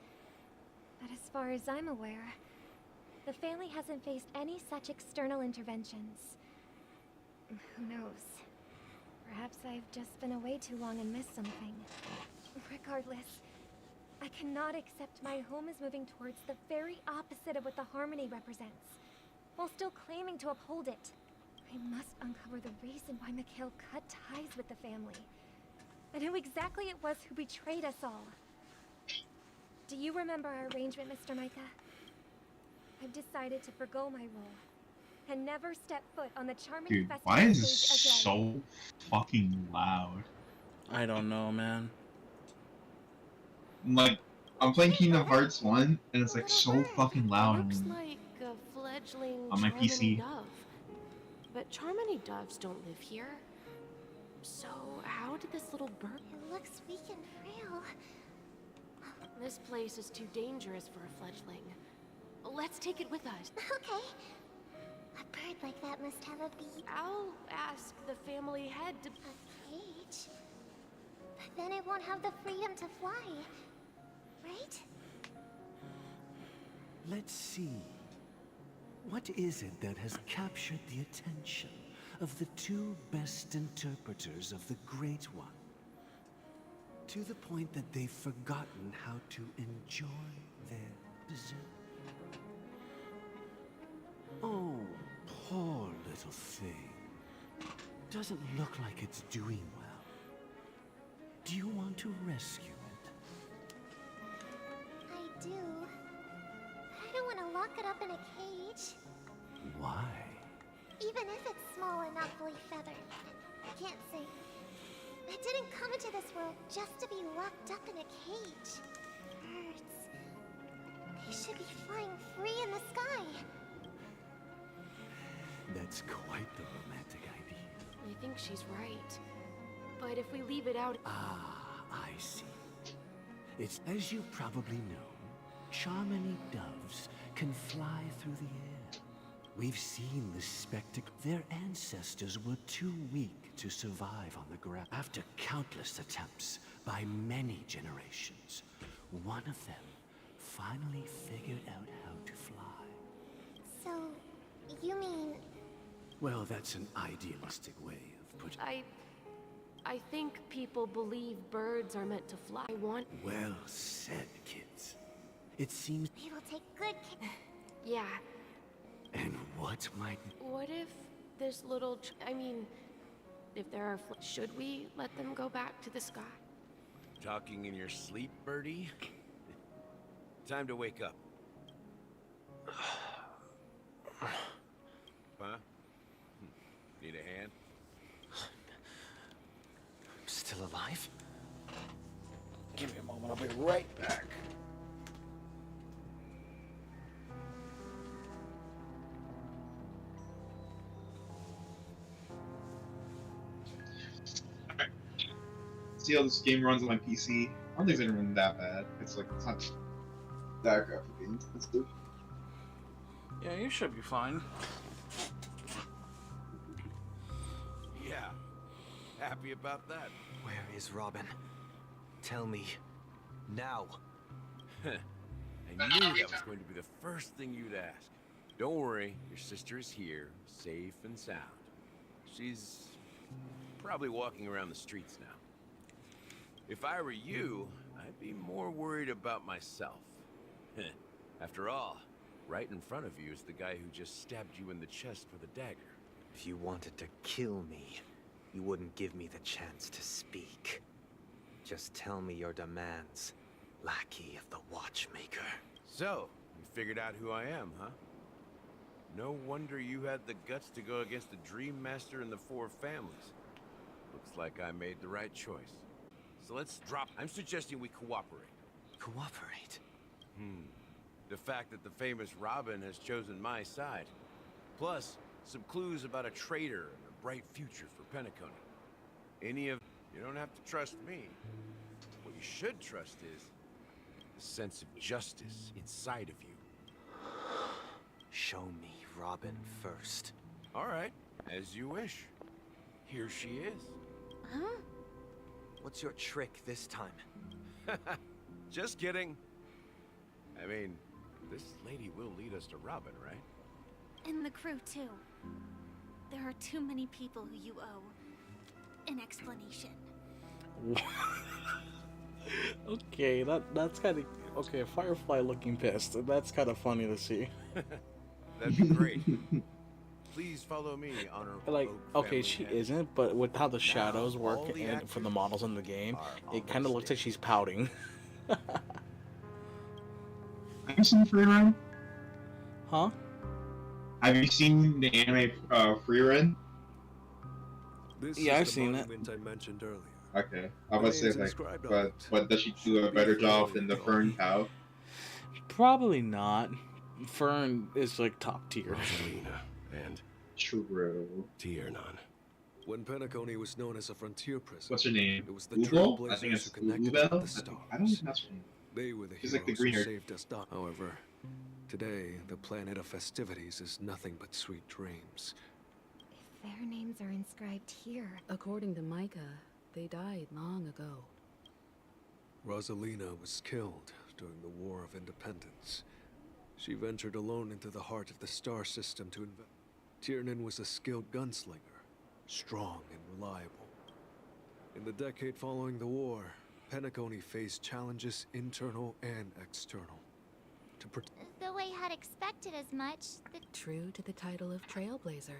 But as far as I'm aware, the family hasn't faced any such external interventions. Who knows? Perhaps I've just been away too long and missed something. Regardless, I cannot accept my home is moving towards the very opposite of what the Harmony represents, while still claiming to uphold it. I must uncover the reason why Mikhail cut ties with the family, and who exactly it was who betrayed us all. Do you remember our arrangement, Mr. Micah? I've decided to forgo my role, and never step foot on the Charming Dude, Festival why is this stage again. so fucking loud? I don't know, man. Like, I'm playing Kingdom Hearts 1, and it's like so fucking loud Looks on, like a fledgling on my Charmony PC. dove. But Charmony doves don't live here. So how did this little bird... It looks weak and frail. This place is too dangerous for a fledgling. Let's take it with us. Okay. A bird like that must have a beak. I'll ask the family head to... A cage? But then it won't have the freedom to fly. Right? Let's see. What is it that has captured the attention of the two best interpreters of the Great One? To the point that they've forgotten how to enjoy their dessert. Oh, poor little thing. Doesn't look like it's doing well. Do you want to rescue it? I do. But I don't want to lock it up in a cage. Why? Even if it's small and not fully feathered. I can't say. I didn't come into this world just to be locked up in a cage. Birds. They should be flying free in the sky. That's quite the romantic idea. I think she's right. But if we leave it out... Ah, I see. It's as you probably know, Charmony doves can fly through the air. We've seen the spectacle. Their ancestors were too weak to survive on the ground. After countless attempts by many generations, one of them finally figured out how to fly. So, you mean... Well, that's an idealistic way of putting it. I think people believe birds are meant to fly. Well said, kids. It seems... We will take good care... Yeah. And what might... What if this little... I mean, if there are... Should we let them go back to the sky? Talking in your sleep, birdie? Time to wake up. Huh? Need a hand? I'm still alive? Give me a moment, I'll be right back. See how this game runs on my PC? I don't think it's even that bad. It's like, it's not that graphically intensive. Yeah, you should be fine. Yeah. Happy about that. Where is Robin? Tell me. Now. I knew that was going to be the first thing you'd ask. Don't worry, your sister is here, safe and sound. She's probably walking around the streets now. If I were you, I'd be more worried about myself. After all, right in front of you is the guy who just stabbed you in the chest with a dagger. If you wanted to kill me, you wouldn't give me the chance to speak. Just tell me your demands, lackey of the Watchmaker. So, you figured out who I am, huh? No wonder you had the guts to go against the Dream Master and the Four Families. Looks like I made the right choice. So let's drop. I'm suggesting we cooperate. Cooperate? The fact that the famous Robin has chosen my side. Plus, some clues about a traitor and a bright future for Penacony. You don't have to trust me. What you should trust is the sense of justice inside of you. Show me Robin first. All right, as you wish. Here she is. Huh? What's your trick this time? Just kidding. I mean, this lady will lead us to Robin, right? And the crew, too. There are too many people who you owe an explanation. Okay, that's kind of okay. Firefly looking pissed. That's kind of funny to see. That'd be great. Please follow me, honorable. Like, Oak okay, family she head. isn't, but with how the shadows work all the and for the actors models in the game, are it kind of looks like she's pouting. Have you seen Free Run? Huh? Have you seen the anime Free Run? This Yeah, I've is the seen it. monument I mentioned earlier. Okay, I was The say name's like, inscribed on but does she do a better job than the Fern cow? Probably not. Fern is like top tier. Rosalina and True. Tiernan. When Penacony was known as a frontier prison, What's her name? it was the Ubo? I trailblazers think it's who connected Ubel? with the stars. I don't think that's her name. They were the She's heroes like the green who hair. saved us. However, today the planet of festivities is nothing but sweet dreams. Their names are inscribed here. According to Micah, they died long ago. Rosalina was killed during the War of Independence. She ventured alone into the heart of the star system to invest. Tiernan was a skilled gunslinger, strong and reliable. In the decade following the war, Penacony faced challenges internal and external. Though I had expected as much, True to the title of Trailblazer,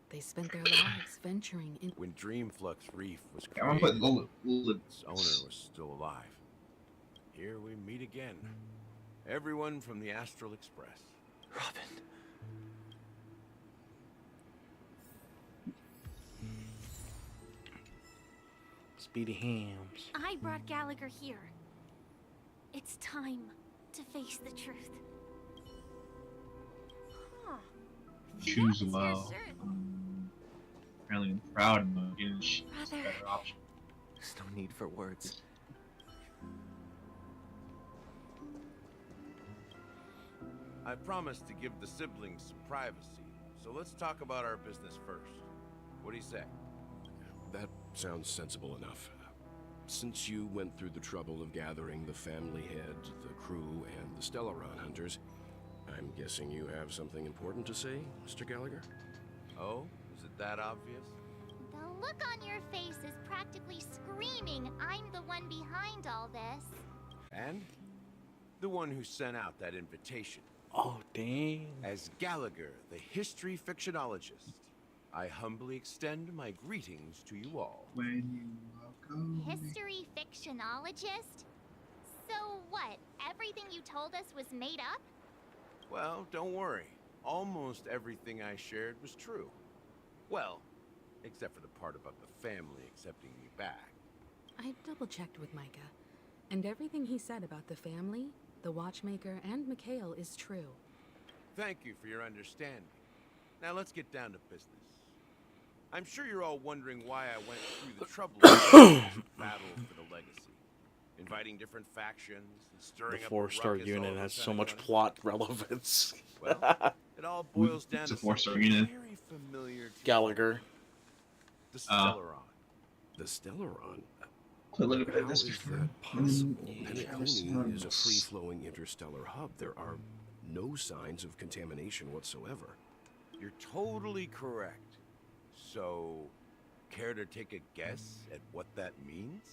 they spent their lives venturing in. When Dreamflux Reef was I want to created, put Lola. its owner was still alive. Here we meet again. Everyone from the Astral Express. Robin. Speedy hams. I brought Gallagher here. It's time to face the truth. huh. Choose It's your well. shirt. Apparently, I'm proud of getting a Brother. better option. There's no need for words. I promised to give the siblings some privacy, so let's talk about our business first. What do you say? That sounds sensible enough. Since you went through the trouble of gathering the family head, the crew, and the Stellaron hunters, I'm guessing you have something important to say, Mr. Gallagher? Oh, is it that obvious? The look on your face is practically screaming, I'm the one behind all this. And? The one who sent out that invitation. Oh, dang. As Gallagher, the history fictionologist, I humbly extend my greetings to you all. When you welcome me. History fictionologist? So what, everything you told us was made up? Well, don't worry. Almost everything I shared was true. Well, except for the part about the family accepting me back. I double-checked with Micah, and everything he said about the family, the Watchmaker, and Mikhail is true. Thank you for your understanding. Now let's get down to business. I'm sure you're all wondering why I went through the trouble of battle for the legacy, inviting different factions and The stirring up a 4-star ruckus all unit over has so much Pentagon. plot relevance. Well, it all boils down It's a to 4-star something unit. very familiar to Gallagher. the Stellaron. The Stellaron? a little bit of How this is before. that possible? Yeah, Penacony is a free-flowing interstellar hub. There are no signs of contamination whatsoever. You're totally correct. So, care to take a guess at what that means?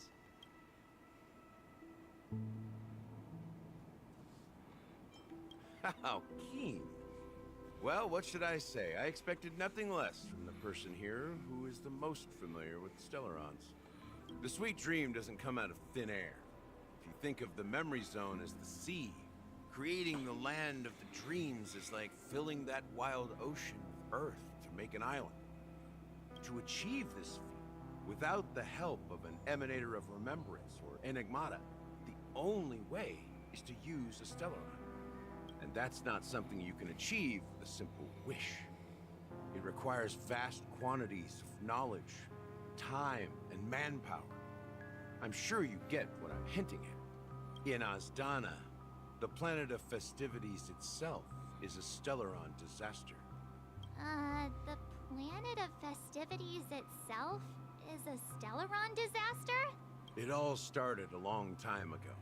How keen. Well, what should I say? I expected nothing less from the person here who is the most familiar with Stellarons. The sweet dream doesn't come out of thin air. If you think of the memory zone as the sea, creating the land of the dreams is like filling that wild ocean with earth to make an island. To achieve this feat, without the help of an emanator of remembrance or enigmata, the only way is to use a Stellaron. And that's not something you can achieve with a simple wish. It requires vast quantities of knowledge, time, and manpower. I'm sure you get what I'm hinting at. In Azdana, the planet of festivities itself is a Stellaron disaster. The planet of festivities itself is a Stellaron disaster? It all started a long time ago.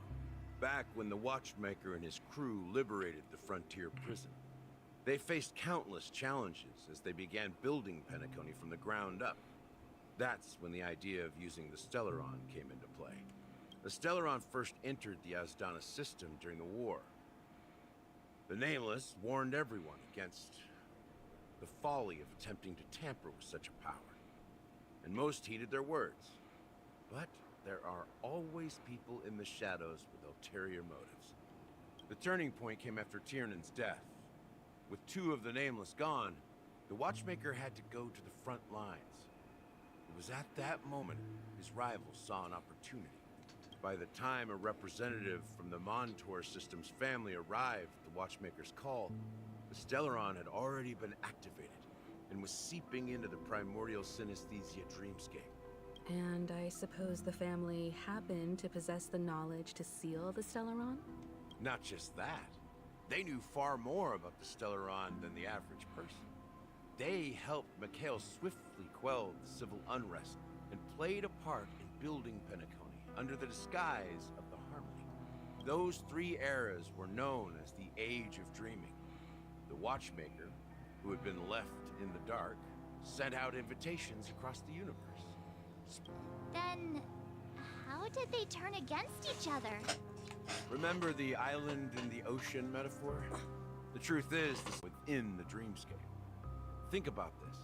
Back when the Watchmaker and his crew liberated the frontier prison. They faced countless challenges as they began building Penacony from the ground up. That's when the idea of using the Stellaron came into play. The Stellaron first entered the Azdana system during the war. The Nameless warned everyone against the folly of attempting to tamper with such a power. And most heeded their words. But there are always people in the shadows with ulterior motives. The turning point came after Tiernan's death. With two of the Nameless gone, the Watchmaker had to go to the front lines. It was at that moment his rivals saw an opportunity. By the time a representative from the Montour system's family arrived at the Watchmaker's call, the Stellaron had already been activated and was seeping into the primordial synesthesia dreamscape. And I suppose the family happened to possess the knowledge to seal the Stellaron? Not just that. They knew far more about the Stellaron than the average person. They helped Mikhail swiftly quell the civil unrest and played a part in building Penacony under the disguise of the Harmony. Those three eras were known as the Age of Dreaming. The Watchmaker, who had been left in the dark, sent out invitations across the universe. Then, how did they turn against each other? Remember the island in the ocean metaphor? The truth is, this is within the dreamscape. Think about this.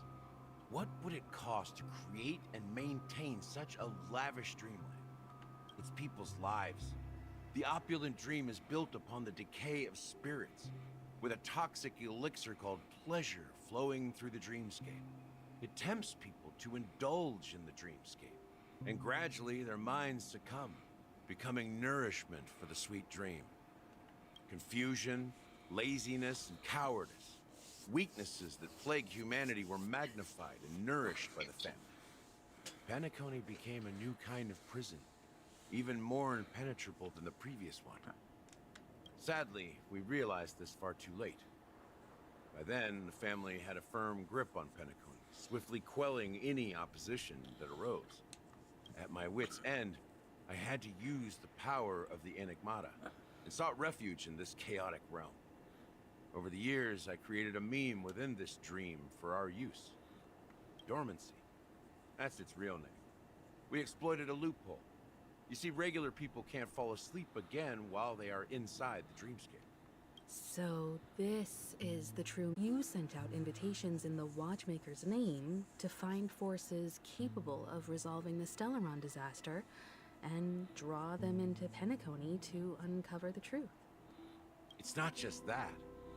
What would it cost to create and maintain such a lavish dreamland? It's people's lives. The opulent dream is built upon the decay of spirits, with a toxic elixir called pleasure flowing through the dreamscape. It tempts people to indulge in the dreamscape, and gradually their minds succumb, becoming nourishment for the sweet dream. Confusion, laziness, and cowardice, weaknesses that plague humanity, were magnified and nourished by the family. Penacony became a new kind of prison, even more impenetrable than the previous one. Sadly, we realized this far too late. By then, the family had a firm grip on Penacony, swiftly quelling any opposition that arose. At my wit's end, I had to use the power of the Enigmata, and sought refuge in this chaotic realm. Over the years, I created a meme within this dream for our use. Dormancy. That's its real name. We exploited a loophole. You see, regular people can't fall asleep again while they are inside the dreamscape. So this is the true... You sent out invitations in the Watchmaker's name to find forces capable of resolving the Stellaron disaster and draw them into Penacony to uncover the truth. It's not just that.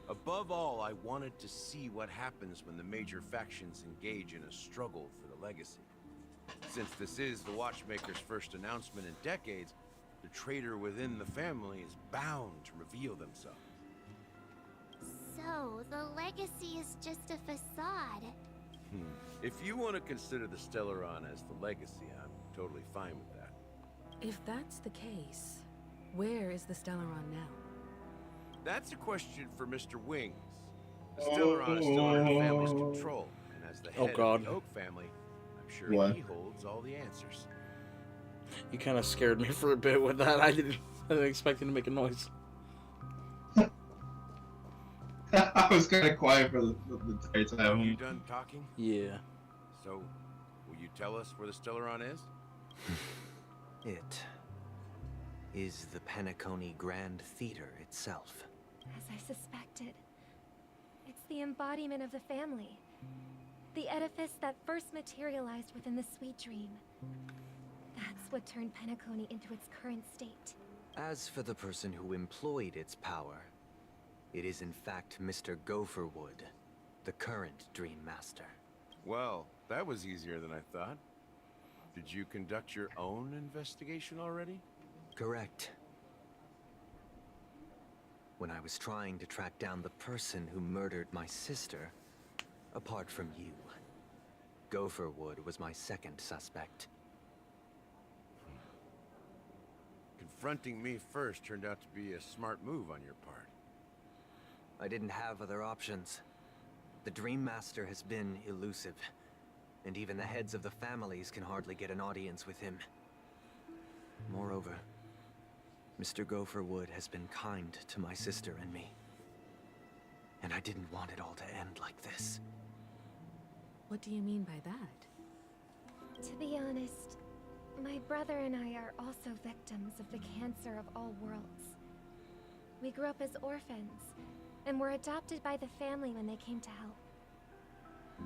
Above all, I wanted to see what happens when the major factions engage in a struggle for the legacy. Since this is the Watchmaker's first announcement in decades, the traitor within the family is bound to reveal themselves. So, the legacy is just a facade. If you want to consider the Stellaron as the legacy, I'm totally fine with that. If that's the case, where is the Stellaron now? That's a question for Mr. Wings. The Stellaron is still under the family's control, and as the head of the Oak family, I'm sure he holds all the answers. You kind of scared me for a bit with that. I didn't expect you to make a noise. I was kind of quiet for the entire time. Are you done talking? Yeah. So, will you tell us where the Stellaron is? It is the Penacony Grand Theater itself. As I suspected. It's the embodiment of the family. The edifice that first materialized within the Sweet Dream. That's what turned Penacony into its current state. As for the person who employed its power, it is in fact Mr. Gopherwood, the current Dream Master. Well, that was easier than I thought. Did you conduct your own investigation already? Correct. When I was trying to track down the person who murdered my sister, apart from you, Gopherwood was my second suspect. Confronting me first turned out to be a smart move on your part. I didn't have other options. The Dream Master has been elusive, and even the heads of the families can hardly get an audience with him. Moreover, Mr. Gopherwood has been kind to my sister and me. And I didn't want it all to end like this. What do you mean by that? To be honest, my brother and I are also victims of the cancer of all worlds. We grew up as orphans, and were adopted by the family when they came to help.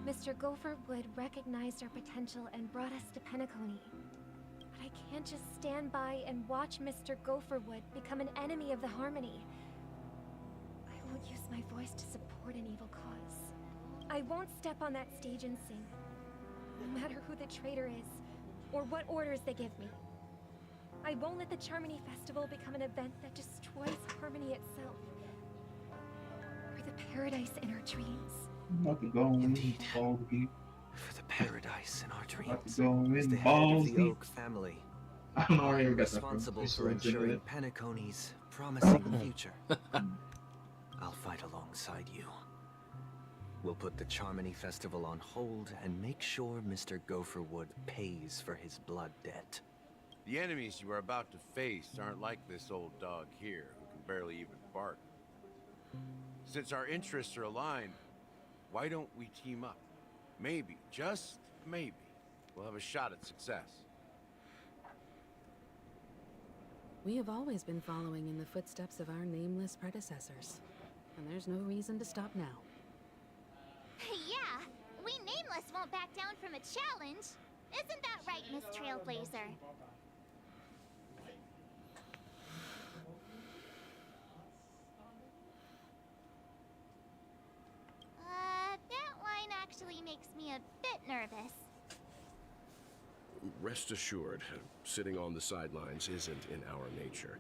Mr. Gopherwood recognized our potential and brought us to Penacony. But I can't just stand by and watch Mr. Gopherwood become an enemy of the Harmony. I won't use my voice to support an evil cause. I won't step on that stage and sing, no matter who the traitor is, or what orders they give me. I won't let the Charmony Festival become an event that destroys Harmony itself. Or the paradise in our dreams. About to go in balls deep. For the paradise in our About dreams to go is in the head balls of the deep. Oak family. I don't know where I you am got that from. responsible Just for looked into ensuring it. Penacony's promising future. I'll fight alongside you. We'll put the Charmony Festival on hold and make sure Mr. Gopherwood pays for his blood debt. The enemies you are about to face aren't like this old dog here, who can barely even bark. Since our interests are aligned, why don't we team up? Maybe, just maybe, we'll have a shot at success. We have always been following in the footsteps of our nameless predecessors, and there's no reason to stop now. Yeah, we Nameless won't back down from a challenge. Isn't that right, Miss Trailblazer? That line actually makes me a bit nervous. Rest assured, sitting on the sidelines isn't in our nature.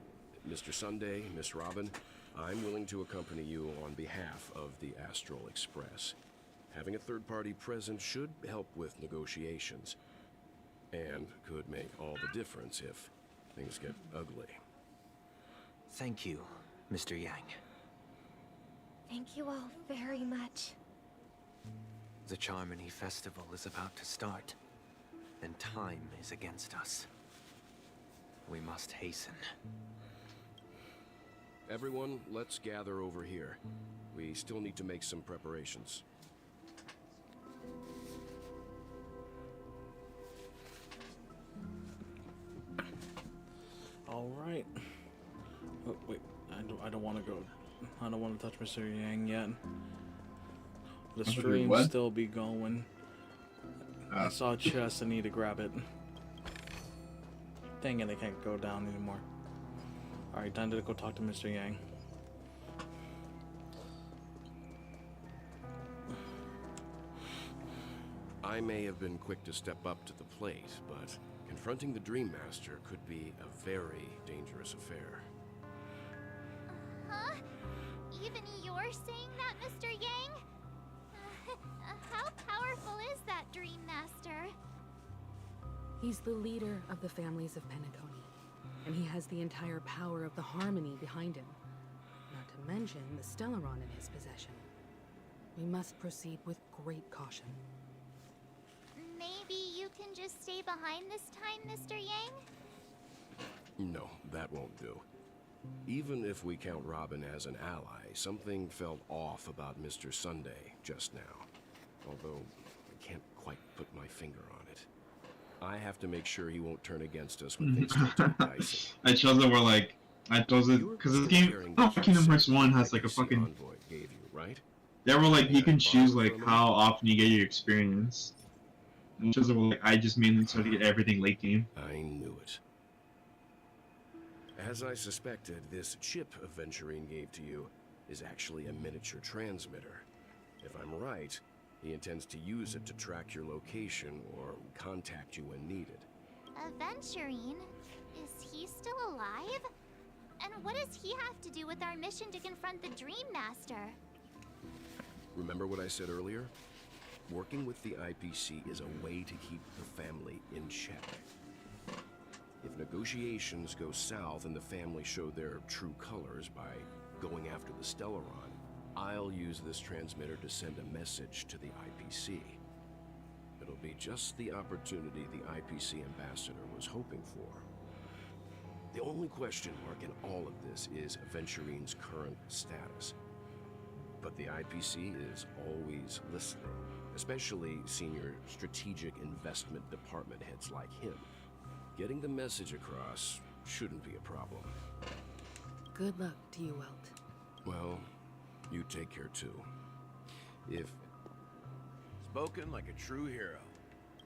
Mr. Sunday, Miss Robin, I'm willing to accompany you on behalf of the Astral Express. Having a third party present should help with negotiations, and could make all the difference if things get ugly. Thank you, Mr. Yang. Thank you all very much. The Charmony Festival is about to start, and time is against us. We must hasten. Everyone, let's gather over here. We still need to make some preparations. All right. Oh, wait, I don't want to go. I don't want to touch Mr. Yang yet. The stream what? still be going. I saw a chest. I need to grab it. Dang it, I can't go down anymore. All right, time to go talk to Mr. Yang. I may have been quick to step up to the plate, but confronting the Dream Master could be a very dangerous affair. Huh? Even you're saying that, Mr. Yang? How powerful is that Dream Master? He's the leader of the families of Penacony, and he has the entire power of the Harmony behind him. Not to mention the Stellaron in his possession. We must proceed with great caution. Maybe you can just stay behind this time, Mr. Yang? No, that won't do. Even if we count Robin as an ally, something felt off about Mr. Sunday just now. Although, I can't quite put my finger on it. I have to make sure he won't turn against us when things get too dicey. I chose it where like I chose it because this game. Oh, Kingdom Hearts 1 has like a fucking. Envoy gave you, right? There were like you can choose like how often you get your experience. And chose it where like I just mainly tried to get everything late game. I knew it. As I suspected, this chip Aventurine gave to you is actually a miniature transmitter. If I'm right, he intends to use it to track your location or contact you when needed. Aventurine? Is he still alive? And what does he have to do with our mission to confront the Dream Master? Remember what I said earlier? Working with the IPC is a way to keep the family in check. If negotiations go south and the family show their true colors by going after the Stellaron, I'll use this transmitter to send a message to the IPC. It'll be just the opportunity the IPC ambassador was hoping for. The only question mark in all of this is Aventurine's current status. But the IPC is always listening, especially senior strategic investment department heads like him. Getting the message across shouldn't be a problem. Good luck to you, Welt. Well, you take care too. If... Spoken like a true hero.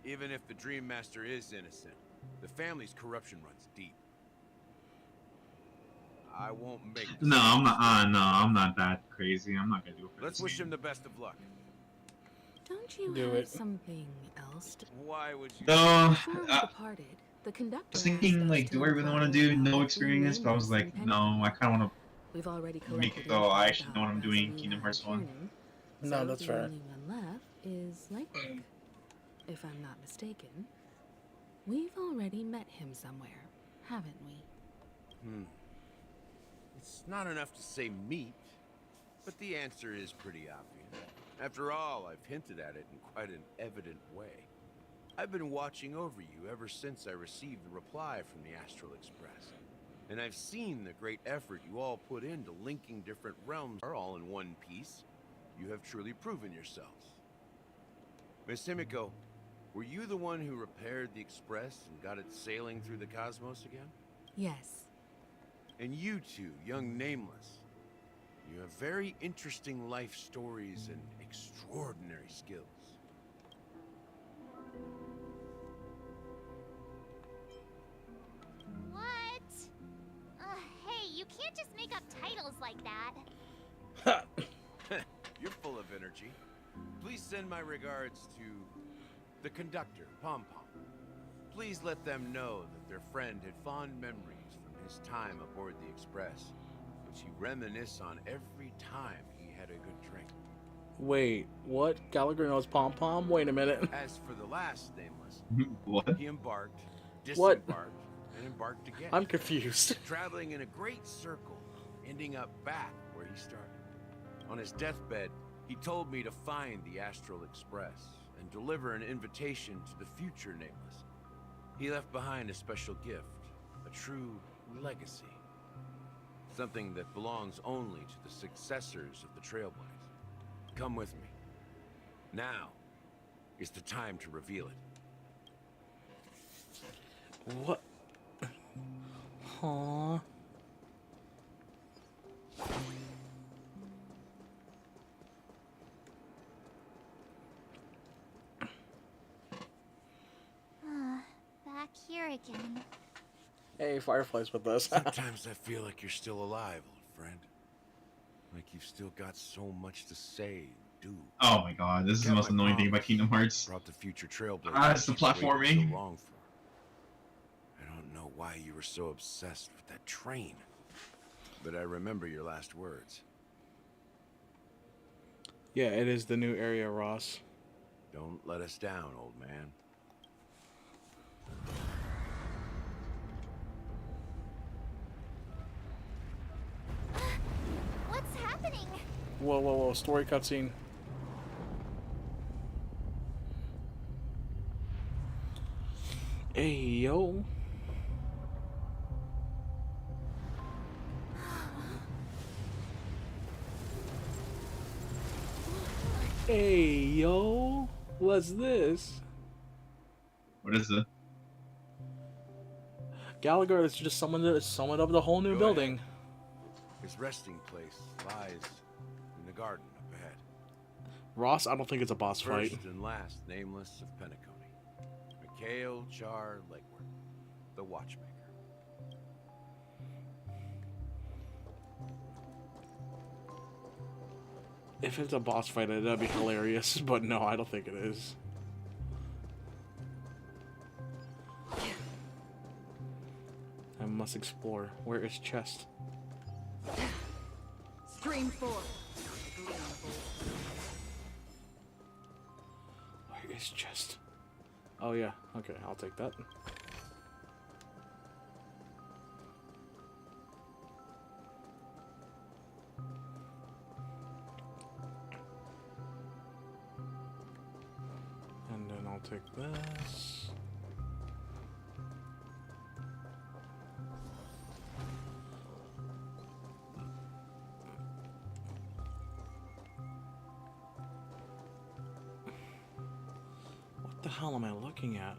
Even if the Dream Master is innocent, the family's corruption runs deep. I won't make... No, I'm not. No, I'm not that crazy. I'm not gonna do it for Let's this wish game. him the best of luck. Don't you Do have it. something else to... Why would you... Before we departed, the conductor I was thinking, like, do I really want to do no experience? But I was like, no, I kind of want We've already to make it collected though. I info actually know what I'm doing in Kingdom Hearts 1. No, that's the fair. only one left is Lightwork. If I'm not mistaken, we've already met him somewhere, haven't we? It's not enough to say meet, but the answer is pretty obvious. After all, I've hinted at it in quite an evident way. I've been watching over you ever since I received the reply from the Astral Express. And I've seen the great effort you all put into linking different realms are all in one piece. You have truly proven yourselves. Miss Himiko, were you the one who repaired the Express and got it sailing through the cosmos again? Yes. And you two, young Nameless, you have very interesting life stories and extraordinary skills. What? Hey, you can't just make up titles like that. You're full of energy. Please send my regards to the conductor, Pom Pom. Please let them know that their friend had fond memories from his time aboard the Express, which he reminisce on every time he had a good drink. Wait, what? Gallagher knows Pom Pom? Wait a minute. As for the last Nameless, What? he embarked, What? disembarked, and embarked again. I'm confused. Traveling in a great circle, ending up back where he started. On his deathbed, he told me to find the Astral Express and deliver an invitation to the future Nameless. He left behind a special gift, a true legacy. Something that belongs only to the successors of the Trailblaze. Come with me. Now is the time to reveal it. What? Huh? Back here again. Hey, Firefly's with us. Sometimes I feel like you're still alive, old friend. Like you've still got so much to say, do. Oh my god, this is the most annoying thing about Kingdom Hearts. Brought the future Trailblazer. It's the you've waited platforming. So long for. I don't know why you were so obsessed with that train, but I remember your last words. Yeah, it is the new area, Ross. Don't let us down, old man. What's happening? Whoa, whoa, whoa. Story cutscene. Hey, yo. Hey, yo. What's this? What is it? Gallagher is just summoned up the whole new Go building. ahead. His resting place lies in the garden up ahead. Ross, I don't think it's a boss fight. First and last, nameless of Penacony. Mikhail Char Legward, the Watchmaker. If it's a boss fight, that'd be hilarious. But no, I don't think it is. I must explore. Where is chest? Stream 4. Where is chest? Oh yeah, okay, I'll take that. And then I'll take this. What the hell am I looking at?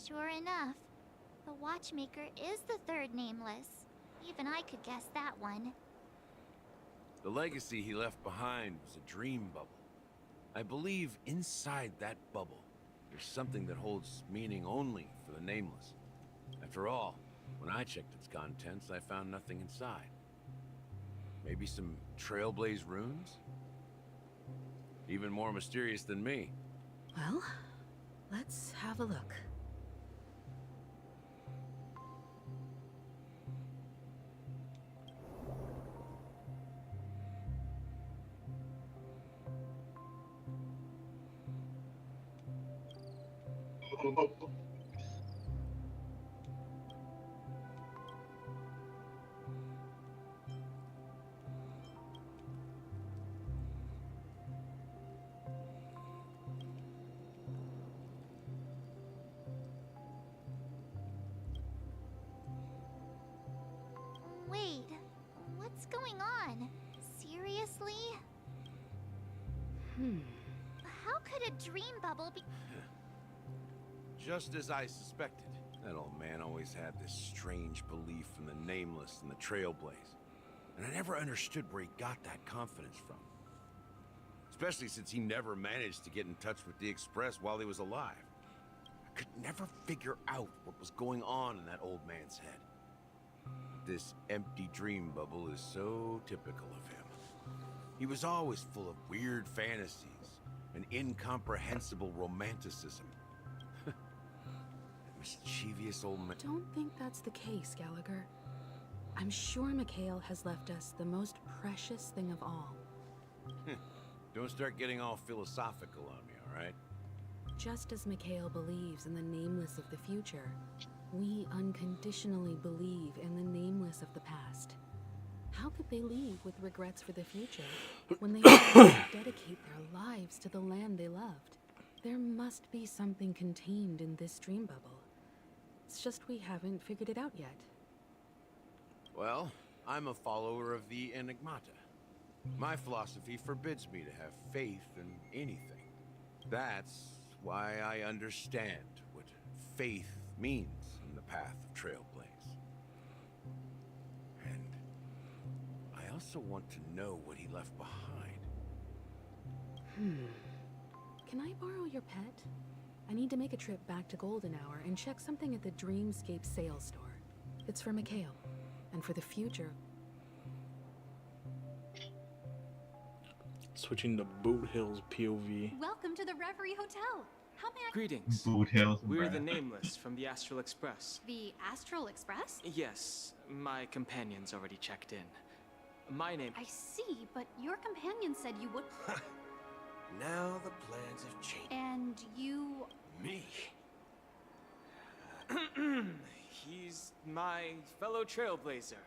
Sure enough, the Watchmaker is the third nameless. Even I could guess that one. The legacy he left behind was a dream bubble. I believe inside that bubble, there's something that holds meaning only for the nameless. After all, when I checked its contents, I found nothing inside. Maybe some Trailblaze runes? Even more mysterious than me. Well, let's have a look. Wait, what's going on? Seriously? How could a dream bubble be— Just as I suspected. That old man always had this strange belief in the nameless and the Trailblaze. And I never understood where he got that confidence from. Especially since he never managed to get in touch with the Express while he was alive. I could never figure out what was going on in that old man's head. This empty dream bubble is so typical of him. He was always full of weird fantasies and incomprehensible romanticism. Mischievous old man. Don't think that's the case, Gallagher. I'm sure Mikhail has left us the most precious thing of all. Don't start getting all philosophical on me, all right? Just as Mikhail believes in the nameless of the future, we unconditionally believe in the nameless of the past. How could they leave with regrets for the future when they dedicate their lives to the land they loved? There must be something contained in this dream bubble. It's just we haven't figured it out yet. Well, I'm a follower of the Enigmata. My philosophy forbids me to have faith in anything. That's why I understand what faith means in the path of Trailblaze. And I also want to know what he left behind. Can I borrow your pet? I need to make a trip back to Golden Hour and check something at the Dreamscape sales store. It's for Mikhail, and for the future. Switching to Boot Hills POV. Welcome to the Reverie Hotel. How may I— Greetings. Boot Hills. We're the Nameless from the Astral Express. The Astral Express? Yes, my companion's already checked in. My name— I see, but your companion said you would— Now the plans have changed. And you— Me? He's my fellow Trailblazer.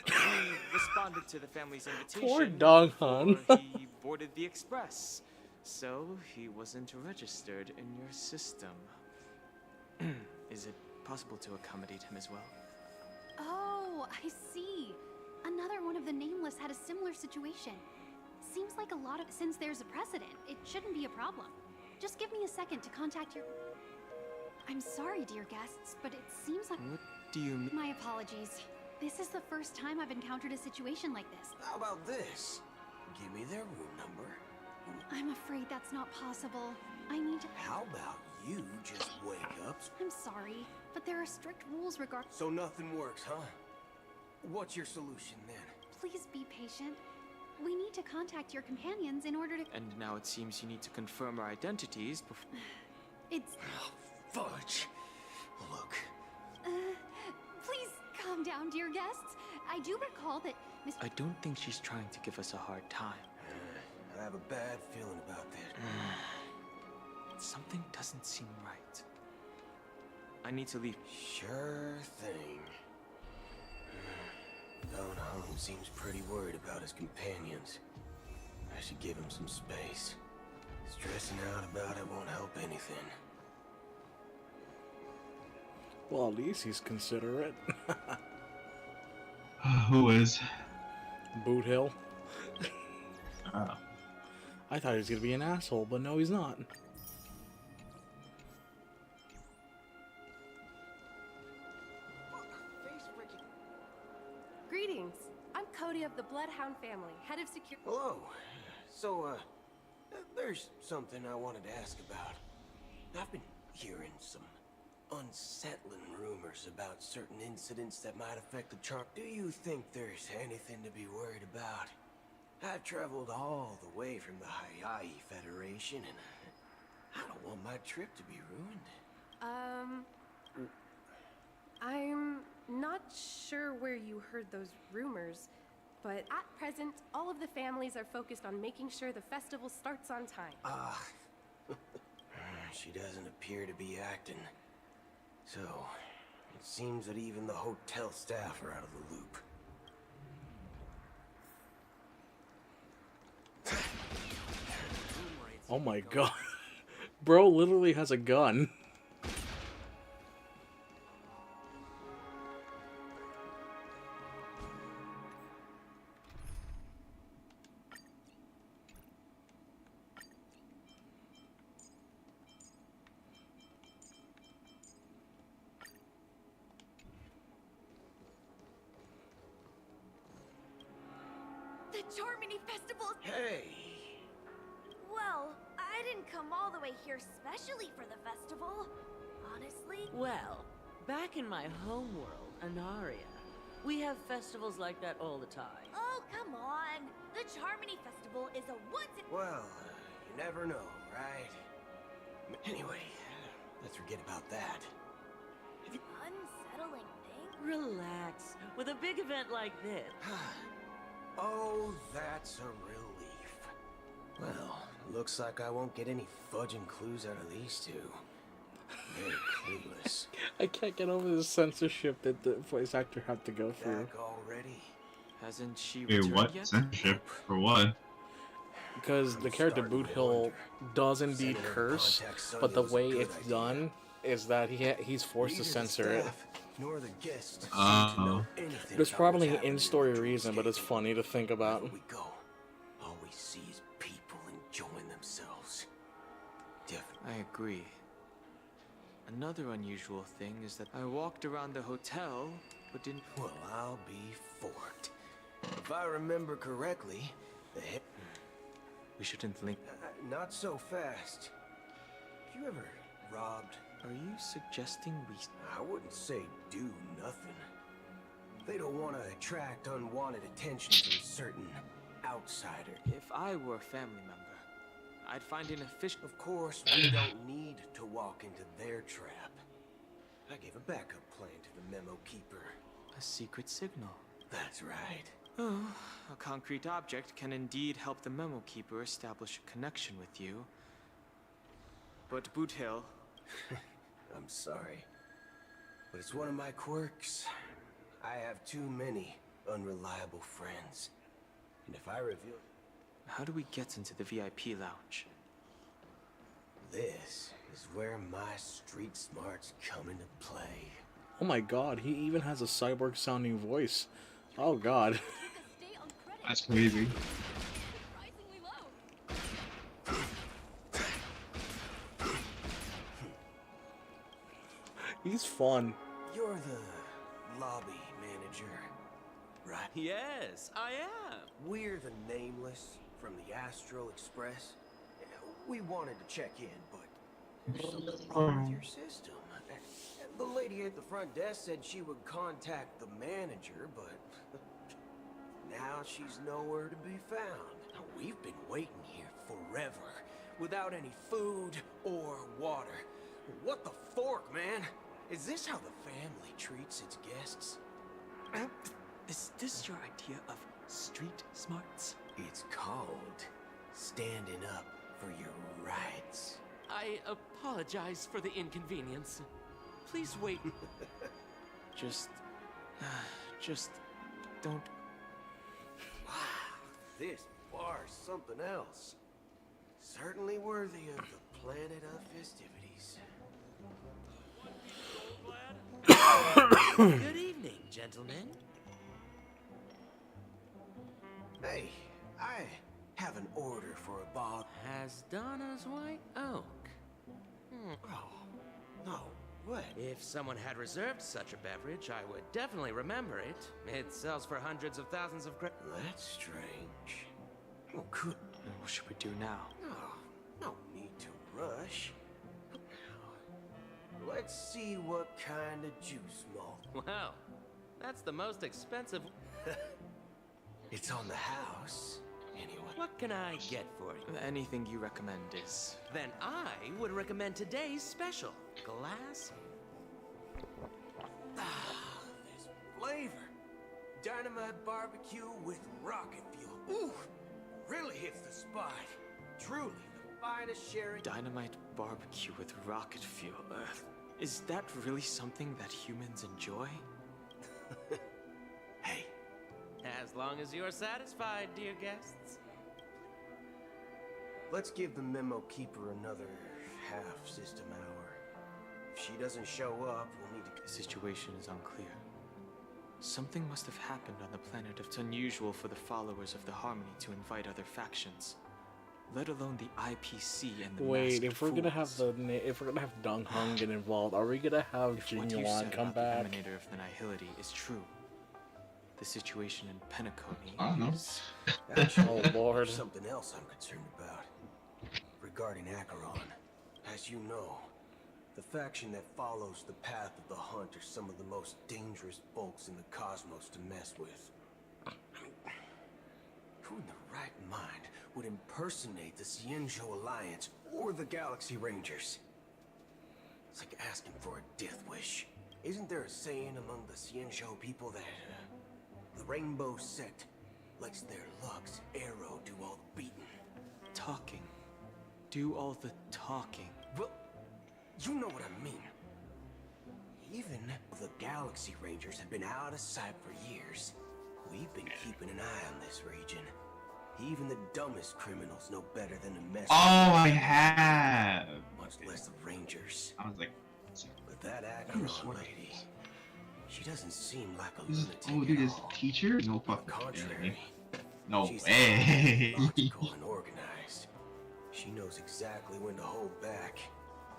He responded to the family's invitation Poor Dong Han. before he boarded the Express. So, he wasn't registered in your system. Is it possible to accommodate him as well? Oh, I see. Another one of the Nameless had a similar situation. Seems like a lot of... Since there's a precedent, it shouldn't be a problem. Just give me a second to contact your... I'm sorry, dear guests, but it seems like... What do you mean? My apologies. This is the first time I've encountered a situation like this. How about this? Give me their room number. I'm afraid that's not possible. I need to... How about you just wake up? I'm sorry, but there are strict rules regarding... So nothing works, huh? What's your solution then? Please be patient. We need to contact your companions in order to... And now it seems you need to confirm our identities before... It's... Oh, fudge. Look. Please calm down, dear guests. I do recall that Miss... I don't think she's trying to give us a hard time. I have a bad feeling about that. Something doesn't seem right. I need to leave. Sure thing. Don Hung seems pretty worried about his companions. I should give him some space. Stressing out about it won't help anything. Well, at least he's considerate. Who is? Boot Hill. Oh. I thought he was gonna be an asshole, but no, he's not. Greetings. I'm Cody of the Bloodhound family, head of security. Hello. So, there's something I wanted to ask about. I've been hearing some unsettling rumors about certain incidents that might affect the charm. Do you think there's anything to be worried about? I've traveled all the way from the Hayai Federation, and I don't want my trip to be ruined. I'm not sure where you heard those rumors, but at present, all of the families are focused on making sure the festival starts on time. She doesn't appear to be acting. So, it seems that even the hotel staff are out of the loop. Oh my god. Bro literally has a gun. The Charmony Festival! Hey! Well, I didn't come all the way here specially for the festival. Honestly. Well, back in my home world, Anaria, we have festivals like that all the time. Oh, come on. The Charmony Festival is a once in... Well, you never know, right? Anyway, let's forget about that. Unsettling thing? Relax. With a big event like this. Oh, that's a relief. Well, looks like I won't get any fudging clues out of these two. Very clueless. I can't get over the censorship that the voice actor had to go through. Back already? Hasn't she Wait, returned what? yet? Censorship? For what? Because the character Boot Hill does indeed curse, but the way it's done is that he's forced to censor it. Nor the guests There's probably an in-story reason, but it's funny to think about. we go. All we see is people enjoying themselves. I agree. Another unusual thing is that I walked around the hotel, but didn't... Well, I'll be forked. If I remember correctly, the hip... We shouldn't link... not so fast. Have you ever robbed? Are you suggesting we... I wouldn't say do nothing. They don't want to attract unwanted attention from certain outsiders. If I were a family member, I'd find an official... Of course, we don't need to walk into their trap. I gave a backup plan to the memo keeper. A secret signal. That's right. Oh, a concrete object can indeed help the memo keeper establish a connection with you. But Boot Hill... I'm sorry. But it's one of my quirks. I have too many unreliable friends. And if I reveal... How do we get into the VIP lounge? This is where my street smarts come into play. Oh my god, he even has a cyborg sounding voice. Oh god. That's crazy. He's fun. You're the lobby manager, right? Yes, I am. We're the Nameless from the Astral Express. We wanted to check in, but there's something wrong with your system. The lady at the front desk said she would contact the manager, but now she's nowhere to be found. We've been waiting here forever, without any food or water. What the fork, man? Is this how the family treats its guests? Is this your idea of street smarts? It's called standing up for your rights. I apologize for the inconvenience. Please wait. Just don't. Wow, this bar's something else. Certainly worthy of the planet of festivities. Good evening, gentlemen. Hey, I have an order for a bottle. Has Donna's White Oak? Oh, no, what? If someone had reserved such a beverage, I would definitely remember it. It sells for hundreds of thousands of credits. That's strange. Oh, good. What should we do now? Oh, no need to rush. Let's see what kind of juice malt. Wow, that's the most expensive. It's on the house, anyway. What can I get for you? Anything you recommend is. Then I would recommend today's special glass. This flavor. Dynamite barbecue with rocket fuel. Ooh, really hits the spot. Truly the finest sherry. Dynamite barbecue with rocket fuel. Is that really something that humans enjoy? Hey. As long as you're satisfied, dear guests. Let's give the memo keeper another half system hour. If she doesn't show up, we'll need to... The situation is unclear. Something must have happened on the planet. It's unusual for the followers of the Harmony to invite other factions, let alone the IPC and the Wait, masked if we're gonna have fools. if we're gonna have Dong Hung get involved, are we gonna have If what Jin you Yuan said come about back? the Emanator of the Nihility is true, the situation in Penacony I don't know. is... Oh lord. There's something else I'm concerned about. Regarding Acheron. As you know, the faction that follows the path of the Hunt are some of the most dangerous folks in the cosmos to mess with. Who in the right mind would impersonate the Xianzhou Alliance or the Galaxy Rangers? It's like asking for a death wish. Isn't there a saying among the Xianzhou people that the Rainbow Sect lets their Lux Arrow do all the beating? Talking. Do all the talking. Well, you know what I mean. Even the Galaxy Rangers have been out of sight for years. We've been keeping an eye on this region. Even the dumbest criminals know better than to mess Oh, with I us. have. Much less the Rangers. I was like, But that Acheron lady, she doesn't seem like a this is, lunatic oh, dude, at this all. teacher? No On the fucking contrary, No she's way. logical and organized. She knows exactly when to hold back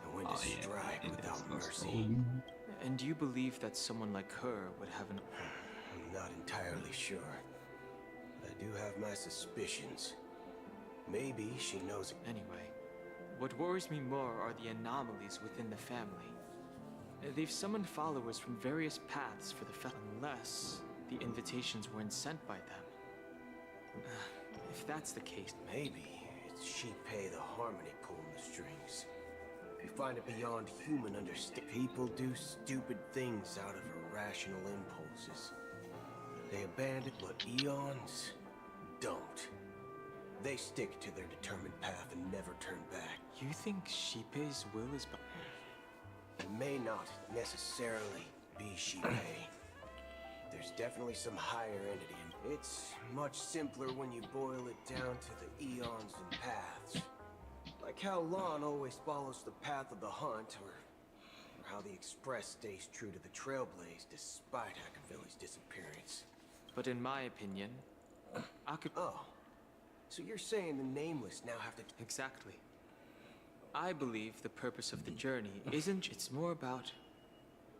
and when to Oh, yeah, strike it without is. Let's mercy. go. And you believe that someone like her would have an... I'm not entirely sure. I do have my suspicions. Maybe she knows. Anyway, what worries me more are the anomalies within the family. They've summoned followers from various paths for the unless the invitations weren't sent by them. If that's the case... Maybe it's Shippei the Harmony pulling the strings. We find it beyond human understanding. People do stupid things out of irrational impulses. They abandon, but eons don't. They stick to their determined path and never turn back. You think Shippei's will is... It may not necessarily be Shippei. There's definitely some higher entity. It's much simpler when you boil it down to the eons and paths. Like how Lon always follows the path of the hunt, or how the Express stays true to the Trailblaze despite Hackervilly's disappearance. But in my opinion, Oh. So you're saying the Nameless now have to... Exactly. I believe the purpose of the journey isn't... It's more about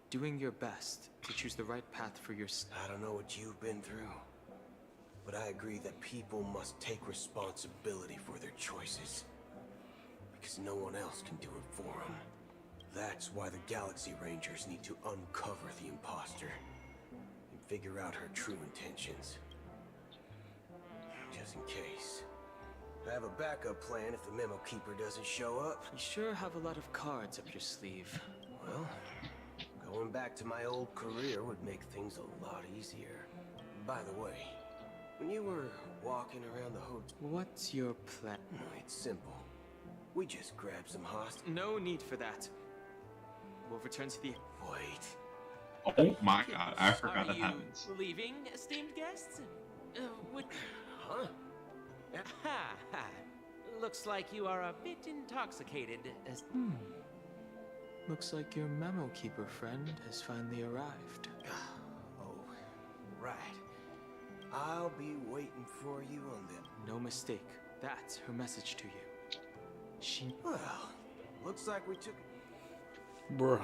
doing your best to choose the right path for yourself. I don't know what you've been through, but I agree that people must take responsibility for their choices. Because no one else can do it for them. That's why the Galaxy Rangers need to uncover the imposter and figure out her true intentions. Just in case. I have a backup plan if the Memo Keeper doesn't show up. You sure have a lot of cards up your sleeve. Well, going back to my old career would make things a lot easier. By the way, when you were walking around the hotel... What's your plan? It's simple. We just grab some hostages. No need for that. We'll return to the... Wait. Oh my god, I forgot that happens. Leaving, esteemed guests? Huh? Ha ha. Looks like you are a bit intoxicated. Looks like your memo keeper friend has finally arrived. Oh, right. I'll be waiting for you on the... No mistake. That's her message to you. She... Well, looks like we took... Bruh.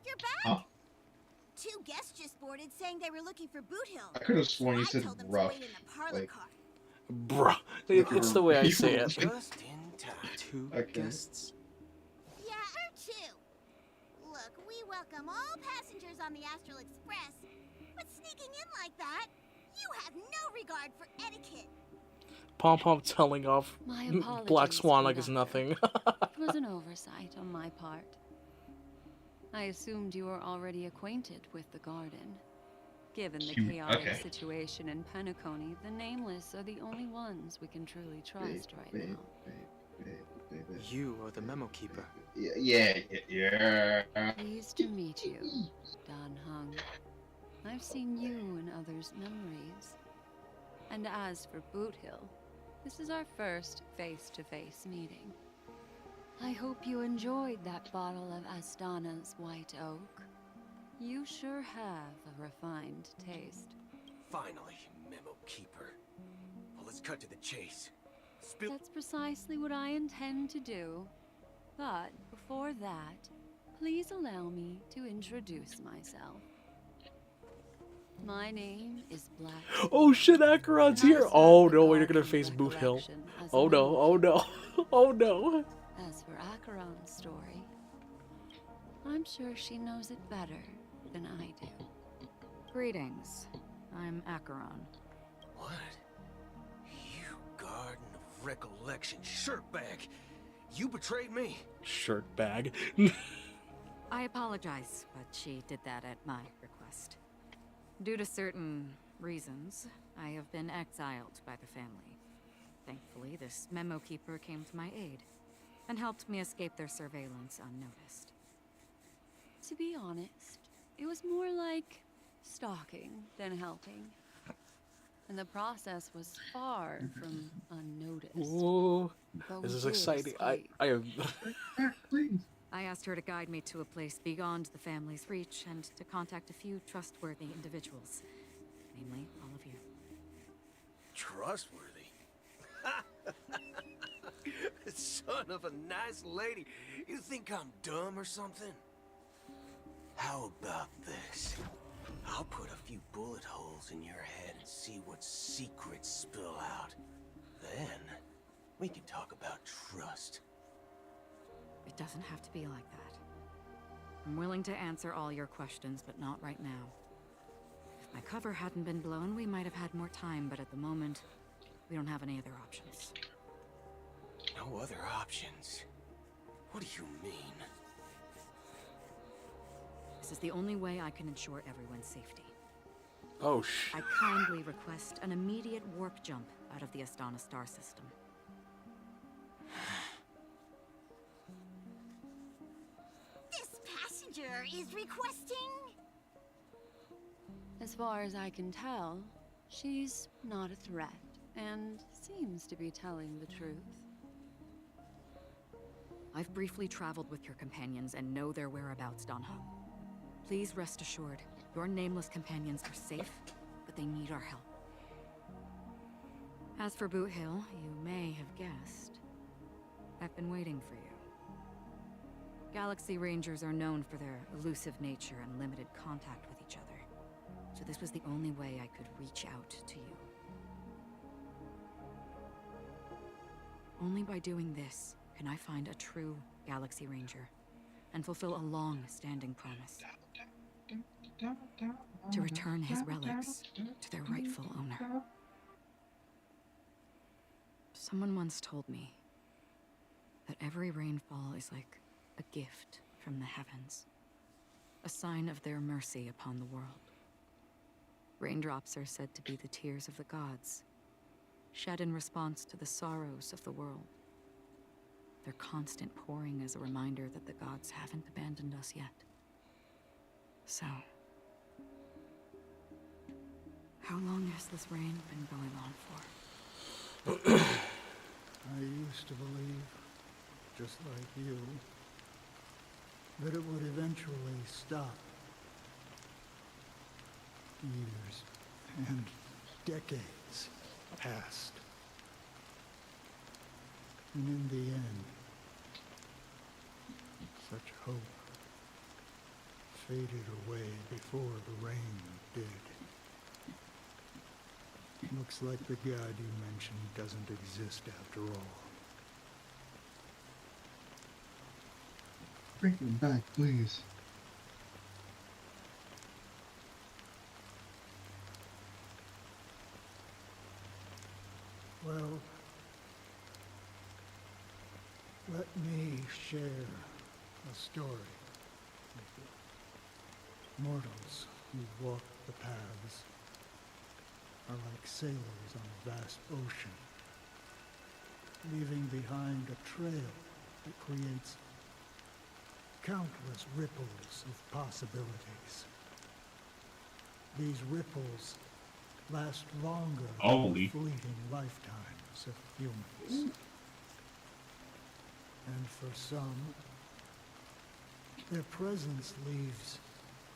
You're back! Huh? 2 guests just boarded saying they were looking for Boot Hill. I could have sworn you said told them rough. to wait in the parlor Like, car. Bruh. It's the way I say it. Just in time. 2 guests? Yeah, or 2. Look, we welcome all passengers on the Astral Express, but sneaking in like that, you have no regard for etiquette. Pom Pom telling off My Black apologies, Swan like it's conductor. nothing. It was an oversight on my part. I assumed you were already acquainted with the garden. Given the chaotic situation in Penacony, the Nameless are the only ones we can truly trust right now. You are the memo keeper. Yeah. Pleased to meet you, Dan Hung. I've seen you in others' memories. And as for Boot Hill, this is our first face-to-face meeting. I hope you enjoyed that bottle of Astana's White Oak. You sure have a refined taste. Finally, Memo Keeper. Well, let's cut to the chase. That's precisely what I intend to do. But before that, please allow me to introduce myself. My name is Black. Oh shit, Acheron's here! Oh no, you're gonna face Boot Hill. Oh no, oh no, oh no. As for Acheron's story, I'm sure she knows it better than I do. Greetings. I'm Acheron. What? You Garden of Recollection shirtbag! You betrayed me! Shirt bag. I apologize, but she did that at my request. Due to certain reasons, I have been exiled by the family. Thankfully, this memo keeper came to my aid and helped me escape their surveillance unnoticed. To be honest, it was more like stalking than helping. And the process was far from unnoticed. Ooh, But this we is did exciting. I escape. am. I asked her to guide me to a place beyond the family's reach and to contact a few trustworthy individuals, namely all of you. Trustworthy? Son of a nice lady. You think I'm dumb or something? How about this? I'll put a few bullet holes in your head and see what secrets spill out. Then, we can talk about trust. It doesn't have to be like that. I'm willing to answer all your questions, but not right now. If my cover hadn't been blown, we might have had more time, but at the moment, we don't have any other options. No other options? What do you mean? This is the only way I can ensure everyone's safety. Oh sh. I kindly request an immediate warp jump out of the Astana star system. This passenger is requesting... As far as I can tell, she's not a threat. and seems to be telling the truth. I've briefly traveled with your companions and know their whereabouts, Danha. Please rest assured, your nameless companions are safe, but they need our help. As for Boot Hill, you may have guessed. I've been waiting for you. Galaxy Rangers are known for their elusive nature and limited contact with each other, so this was the only way I could reach out to you. Only by doing this can I find a true Galaxy Ranger and fulfill a long-standing promise. To return his relics to their rightful owner. Someone once told me that every rainfall is like a gift from the heavens, a sign of their mercy upon the world. Raindrops are said to be the tears of the gods, shed in response to the sorrows of the world. Their constant pouring is a reminder that the gods haven't abandoned us yet. So, how long has this rain been going on for? I used to believe, just like you, that it would eventually stop. Years and decades passed. And in the end, such hope faded away before the rain did. Looks like the god you mentioned doesn't exist after all. Bring him back, please. Well, let me share a story with you. Mortals who walk the paths are like sailors on a vast ocean, leaving behind a trail that creates countless ripples of possibilities. These ripples last longer than the fleeting lifetimes of humans. And for some, their presence leaves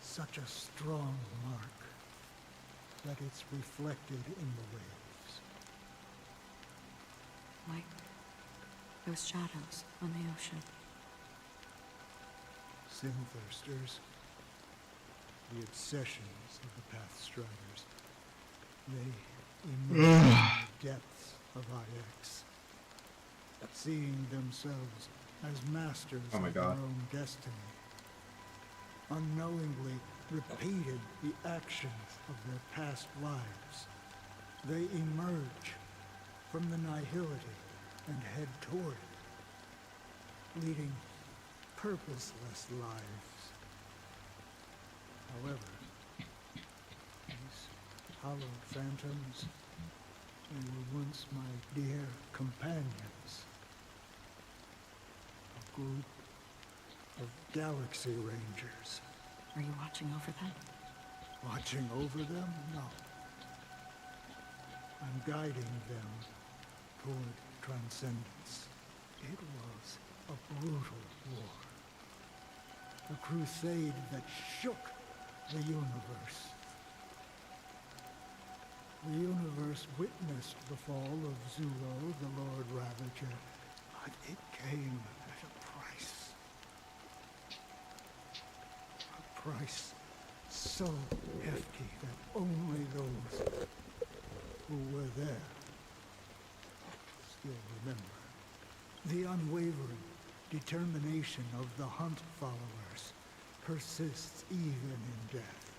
such a strong mark that it's reflected in the waves. Like those shadows on the ocean. Sinthirsters, the obsessions of the Pathstriders, they emerge from the depths of IX, seeing themselves as masters of their own destiny, unknowingly repeated the actions of their past lives. They emerge from the nihility and head toward it, leading purposeless lives. However, these hallowed phantoms, they were once my dear companions. A group of Galaxy Rangers. Are you watching over them? Watching over them? No. I'm guiding them toward transcendence. It was a brutal war. A crusade that shook the universe. The universe witnessed the fall of Zulo, the Lord Ravager, but it came at a price. A price so hefty that only those who were there still remember. The unwavering determination of the Hunt followers persists even in death.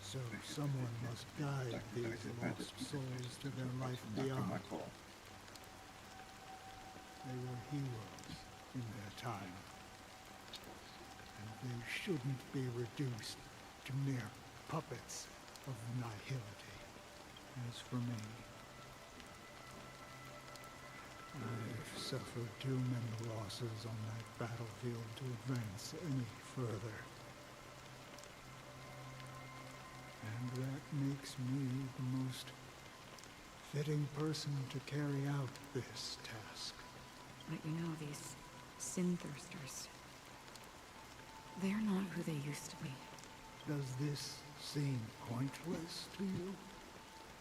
So someone must guide these lost souls to their life beyond. They were heroes in their time, and they shouldn't be reduced to mere puppets of nihility. As for me, I've suffered too many losses on that battlefield to advance any further. And that makes me the most fitting person to carry out this task. But you know, these sin thirsters, they're not who they used to be. Does this seem pointless to you?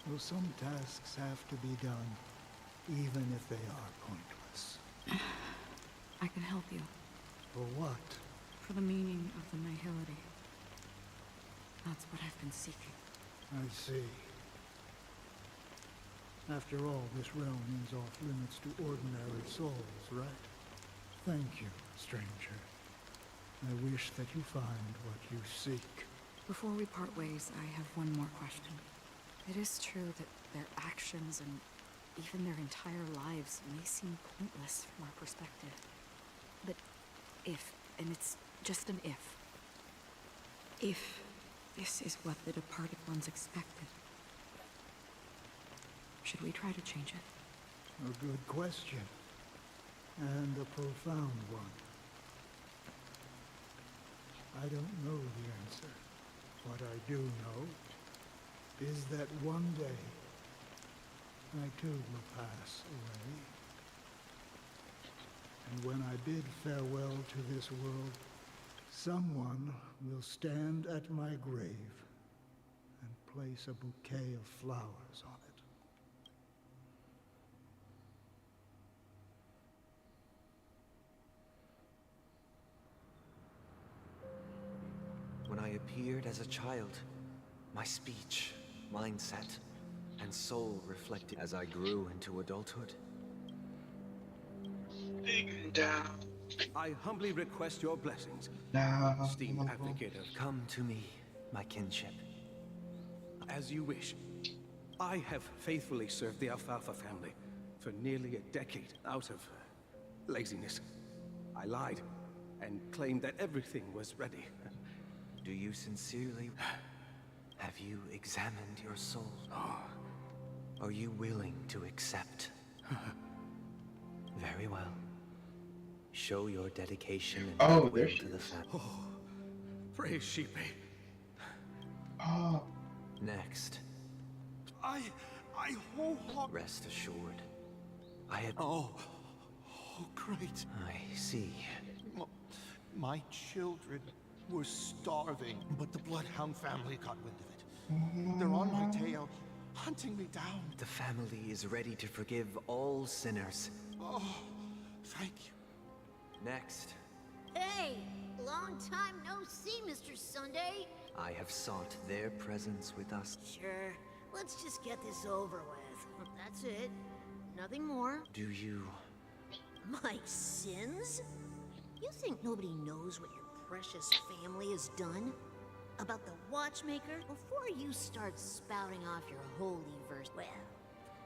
Well, some tasks have to be done, even if they are pointless. I can help you. For what? For the meaning of the nihility. That's what I've been seeking. I see. After all, this realm is off limits to ordinary souls, right? Thank you, stranger. I wish that you find what you seek. Before we part ways, I have one more question. It is true that their actions and even their entire lives may seem pointless from our perspective. But if, and it's just an if this is what the departed ones expected, should we try to change it? A good question. And a profound one. I don't know the answer. What I do know is that one day, I too will pass away. And when I bid farewell to this world, someone will stand at my grave and place a bouquet of flowers on it. When I appeared as a child, my speech, mindset, and soul reflected as I grew into adulthood. I humbly request your blessings, esteemed advocate of... Come to me, my kinship. As you wish. I have faithfully served the Alfalfa family for nearly a decade out of laziness. I lied and claimed that everything was ready. Do you sincerely... Have you examined your soul? Are you willing to accept? Very well. Show your dedication and goodwill to the family. Oh, praise Sheepy. Next. I wholeheartedly... Rest assured. I had... Oh, great. I see. My children were starving, but the Bloodhound family got wind of it. They're on my tail, hunting me down. The family is ready to forgive all sinners. Oh, thank you. Next. Hey, long time no see, Mr. Sunday. I have sought their presence with us. Sure, let's just get this over with. That's it. Nothing more. Do you... My sins? You think nobody knows what your precious family has done? About the Watchmaker? Before you start spouting off your holy verse, well,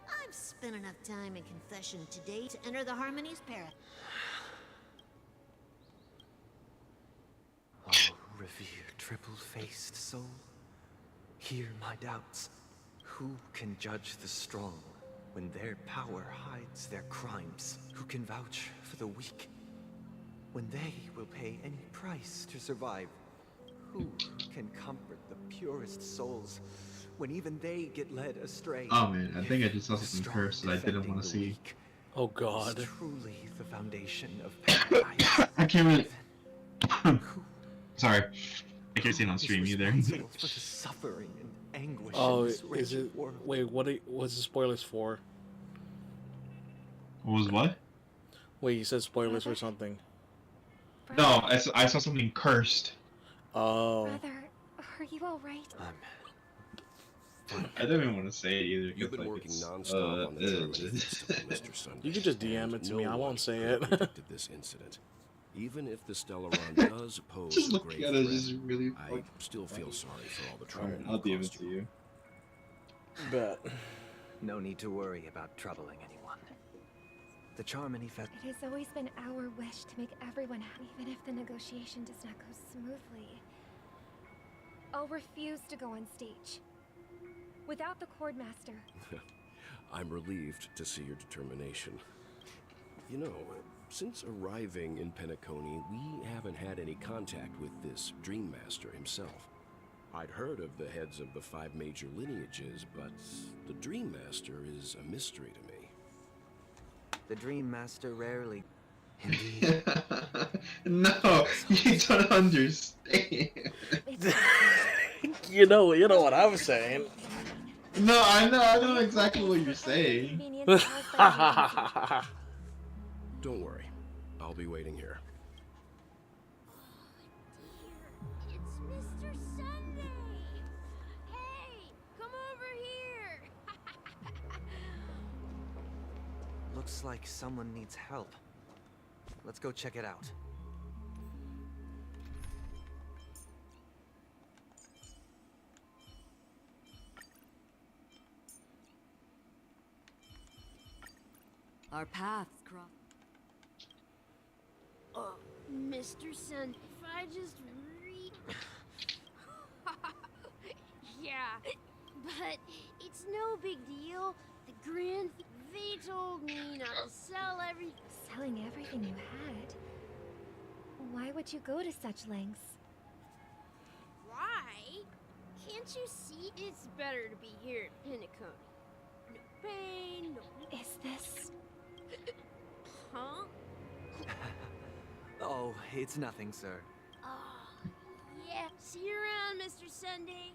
I've spent enough time in confession today to enter the Harmony's paradise. Oh, revered triple-faced soul, hear my doubts. Who can judge the strong when their power hides their crimes? Who can vouch for the weak when they will pay any price to survive? Who can comfort the purest souls when even they get led astray? Oh man, I think I just saw something cursed that I didn't want to see. Oh god. Is truly the foundation of paradise. I can't really... Sorry. I can't see it on stream either. For the suffering and anguish Oh, in this is wretched it? world. Wait, what's the spoilers for? What was what? Wait, you said spoilers for something. No, I saw something cursed. Oh. Brother, are you alright? I don't even want to say it either. You've been like, working it's, non-stop on the Germany festival, Mr. Sunday. You could just DM it to me. I won't say it. Predicted this incident. Even if the Stellaron does pose Just a looking grave at it threat, is really I still feel sorry for all the trouble. Alright, I'll DM it to you. Bet. No need to worry about troubling anyone. The Charmony Fest... It has always been our wish to make everyone happy, even if the negotiation does not go smoothly. I'll refuse to go on stage. Without the Cordmaster. I'm relieved to see your determination. You know, since arriving in Penacony, we haven't had any contact with this Dream Master himself. I'd heard of the heads of the 5 major lineages, but the Dream Master is a mystery to me. The Dream Master rarely... No, you don't understand. You know what I was saying. No, I know exactly what you're saying. Don't worry. I'll be waiting here. It's Mr. Sunday! Hey, come over here! Looks like someone needs help. Let's go check it out. Our paths cross. Mr. Sun, if I just read... yeah, but it's no big deal. The Grand, they told me not to sell everything. Selling everything you had? Why would you go to such lengths? Why? Can't you see? It's better to be here at Pinnacle. No pain, no... Is this... Huh? Oh, it's nothing, sir. Oh, yeah. See you around, Mr. Sunday.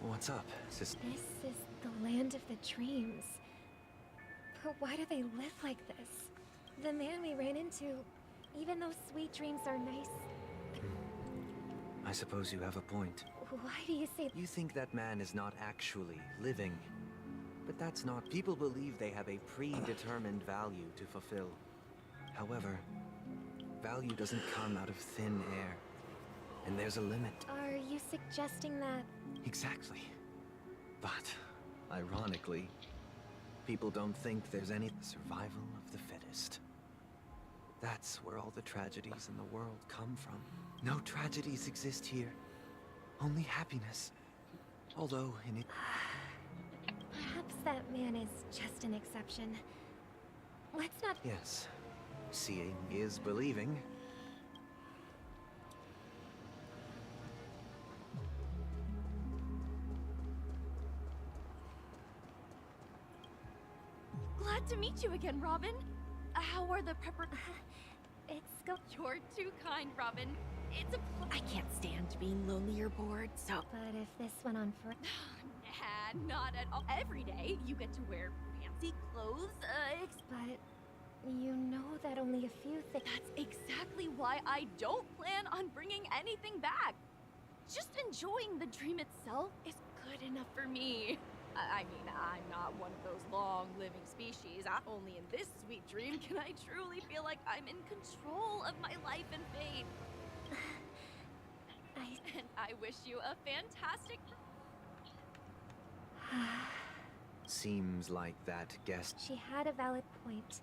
What's up, sister? This is the land of the dreams. But why do they live like this? The man we ran into, even though sweet dreams are nice... I suppose you have a point. Why do you say... You think that man is not actually living. But that's not... People believe they have a predetermined value to fulfill. However, value doesn't come out of thin air. And there's a limit. Are you suggesting that... Exactly. But, ironically, people don't think there's any survival of the fittest. That's where all the tragedies in the world come from. No tragedies exist here. Only happiness. Although, in it... Perhaps that man is just an exception. Let's not... Yes. Seeing is believing. Glad to meet you again, Robin. How are the It's go... You're too kind, Robin. It's a I can't stand being lonely or bored, so... But if this went on for... Nah, not at all. Every day, you get to wear fancy clothes, But... You know that only a few things... That's exactly why I don't plan on bringing anything back. Just enjoying the dream itself is good enough for me. I mean, I'm not one of those long-living species. Only in this sweet dream can I truly feel like I'm in control of my life and fate. And I wish you a fantastic... Seems like that guest... She had a valid point.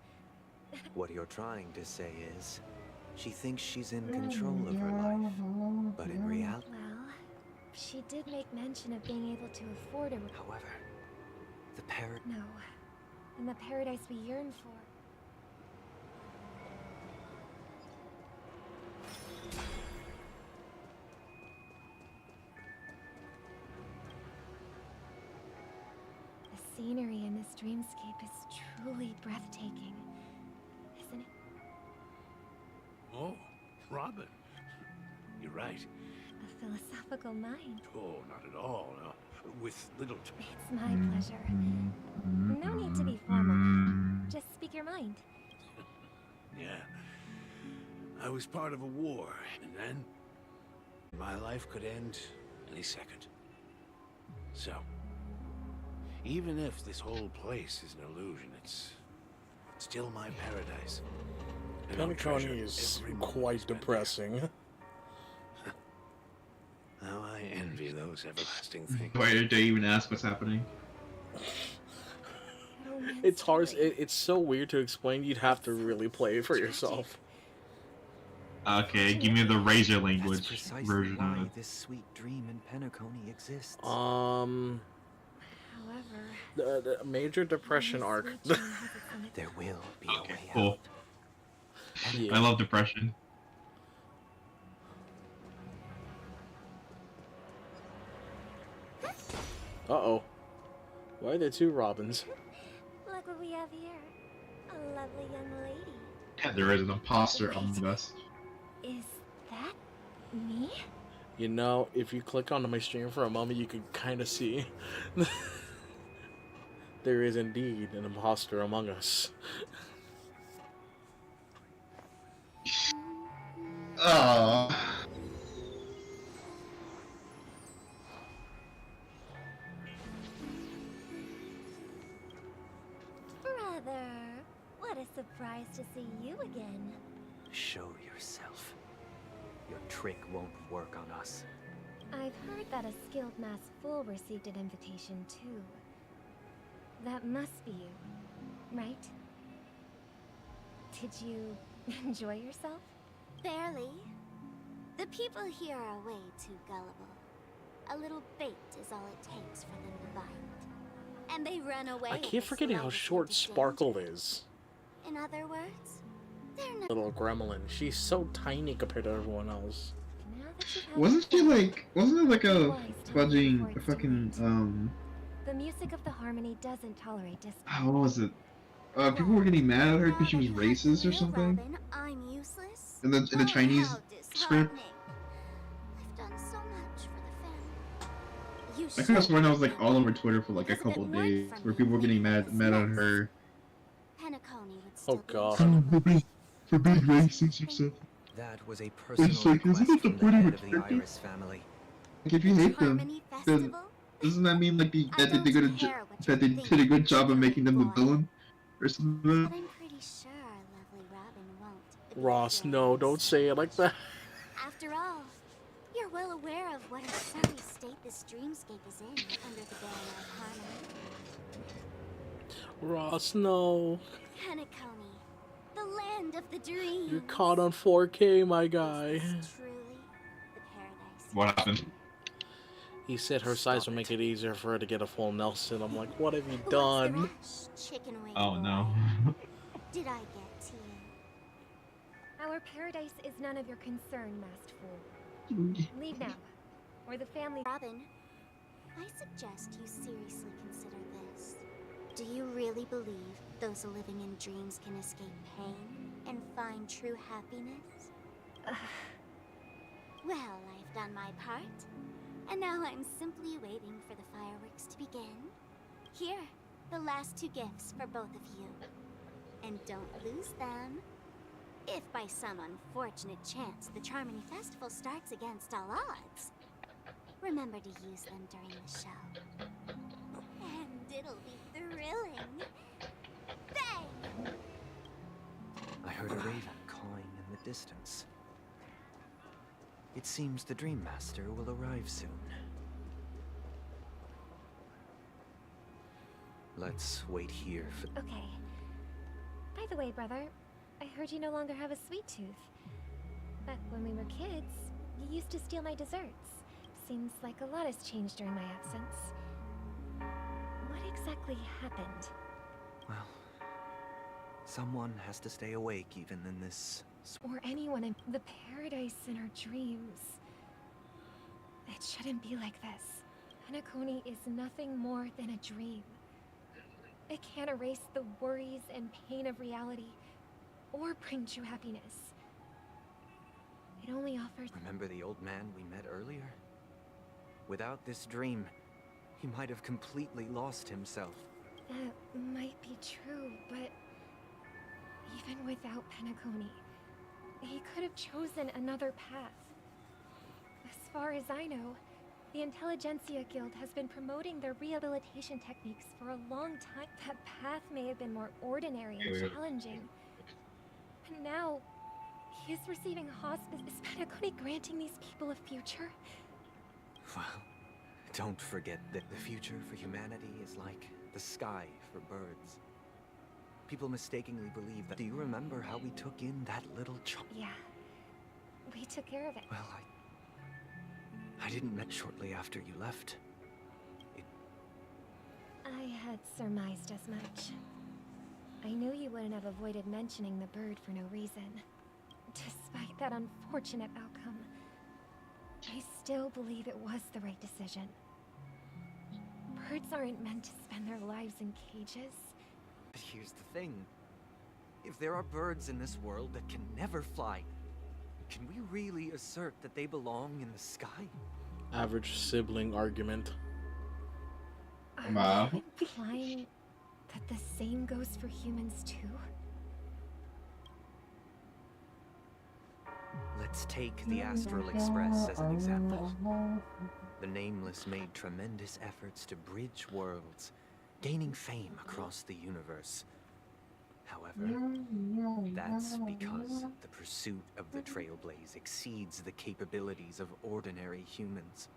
What you're trying to say is, she thinks she's in control of her life, but in reality... Well, she did make mention of being able to afford a... However, the parrot... No. In the paradise we yearn for. The scenery in this dreamscape is truly breathtaking, isn't it? Oh, Robin. You're right. A philosophical mind. Oh, not at all. No. With little... It's my pleasure. No need to be formal. Just speak your mind. Yeah. I was part of a war, and then my life could end any second. So, even if this whole place is an illusion, it's still my paradise. And I'll treasure Honkai is every moment quite spent depressing. How I envy those everlasting things. Why did they even ask what's happening? It's hard. It's so weird to explain. You'd have to really play it for yourself. Okay, give me the Razor language That's precisely version why of it. this sweet dream in Penacony exists. However... The major depression arc. There will be a way Cool. out. I love depression. Uh-oh. Why are there two Robins? Look what we have here. A lovely young lady. Yeah, there is an imposter among us. Is that me? You know, if you click onto my stream for a moment, you can kind of see. There is indeed an imposter among us. Oh. Brother, what a surprise to see you again. Show yourself. Your trick won't work on us. I've heard that a skilled masked fool received an invitation too. That must be you, right? Did you enjoy yourself? Barely. The people here are way too gullible. A little bait is all it takes for them to bite. And they run away. I at keep the forgetting how slightest short hint of Sparkle danger. is. In other words, they're not. Little gremlin. She's so tiny compared to everyone else. Wasn't it like a fucking The music of the harmony doesn't tolerate what was it? People were getting mad at her because she was racist or something. Robin, I'm useless. In the Chinese How script. disheartening. I've done so much for the family. You I could have sworn I was like all over Twitter for like a couple of days where people were getting mad at her. Penacony would Oh god. For being racist or something. That was a personal It's like, request isn't it the from the point head of of a the character? Iris family. Like if you hate them, then doesn't that mean like that they did a good job of making them the villain or something? I'm pretty sure lovely Robin won't. Ross, no, don't say it like that. After all, you're well aware of what a sorry state this dreamscape is in under the banner of harmony. Ross, no. Penacony, the land of the dreams. You're caught on 4K, my guy. Truly, the paradise. What happened? He said her size would make it easier for her to get a full Nelson. I'm like, what have you done? Chicken wing Oh boy. no. Did I get to you? Our paradise is none of your concern, masked fool. Leave now, or the family. Robin, I suggest you seriously consider this. Do you really believe those living in dreams can escape pain and find true happiness? Well, I've done my part, and now I'm simply waiting for the fireworks to begin. Here, the last two gifts for both of you. And don't lose them. If by some unfortunate chance the Charmony Festival starts against all odds, remember to use them during the show. And it'll be thrilling. Bang! I heard a raven cawing in the distance. It seems the Dream Master will arrive soon. Let's wait here for... Okay. By the way, brother, I heard you no longer have a sweet tooth. Back when we were kids, you used to steal my desserts. Seems like a lot has changed during my absence. What exactly happened? Well, someone has to stay awake even in this... Or anyone in the paradise in our dreams. It shouldn't be like this. Penacony is nothing more than a dream. It can't erase the worries and pain of reality, or bring true happiness. It only offers... Remember the old man we met earlier? Without this dream, he might have completely lost himself. That might be true, but... even without Penacony, he could have chosen another path. As far as I know, the Intelligentsia Guild has been promoting their rehabilitation techniques for a long time. That path may have been more ordinary and challenging. But now, he is receiving hospice. Is Penacony granting these people a future? Well, don't forget that the future for humanity is like the sky for birds. People mistakenly believe that... Do you remember how we took in that little child? Yeah. We took care of it. Well, I didn't met shortly after you left. I had surmised as much. I knew you wouldn't have avoided mentioning the bird for no reason. Despite that unfortunate outcome, I still believe it was the right decision. Birds aren't meant to spend their lives in cages. But here's the thing. If there are birds in this world that can never fly, can we really assert that they belong in the sky? Average sibling argument. Are you implying that the same goes for humans too? Let's take the Astral Express as an example. The Nameless made tremendous efforts to bridge worlds, gaining fame across the universe. However, that's because the pursuit of the Trailblaze exceeds the capabilities of ordinary humans.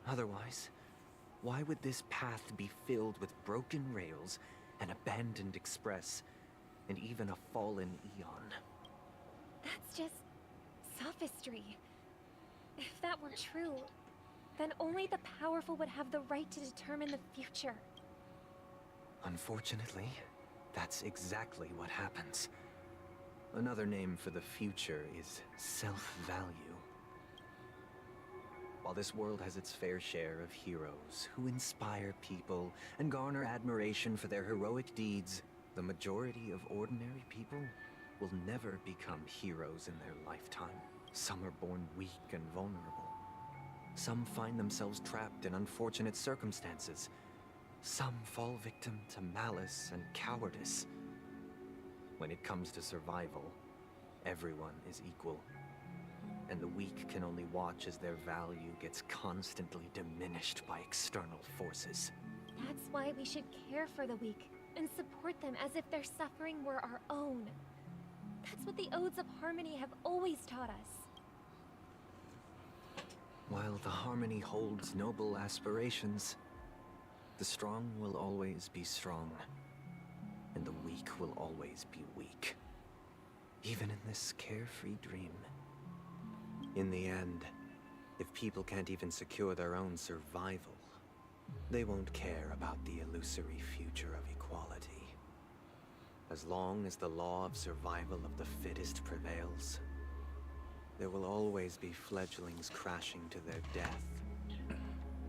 Otherwise, why would this path be filled with broken rails, an abandoned express, and even a fallen eon? That's just sophistry. If that were true, then only the powerful would have the right to determine the future. Unfortunately, that's exactly what happens. Another name for the future is self-value. While this world has its fair share of heroes who inspire people and garner admiration for their heroic deeds, the majority of ordinary people will never become heroes in their lifetime. Some are born weak and vulnerable. Some find themselves trapped in unfortunate circumstances. Some fall victim to malice and cowardice. When it comes to survival, everyone is equal. And the weak can only watch as their value gets constantly diminished by external forces. That's why we should care for the weak and support them as if their suffering were our own. That's what the Odes of Harmony have always taught us. While the Harmony holds noble aspirations, the strong will always be strong, and the weak will always be weak. Even in this carefree dream. In the end, if people can't even secure their own survival, they won't care about the illusory future of equality. As long as the law of survival of the fittest prevails, there will always be fledglings crashing to their death.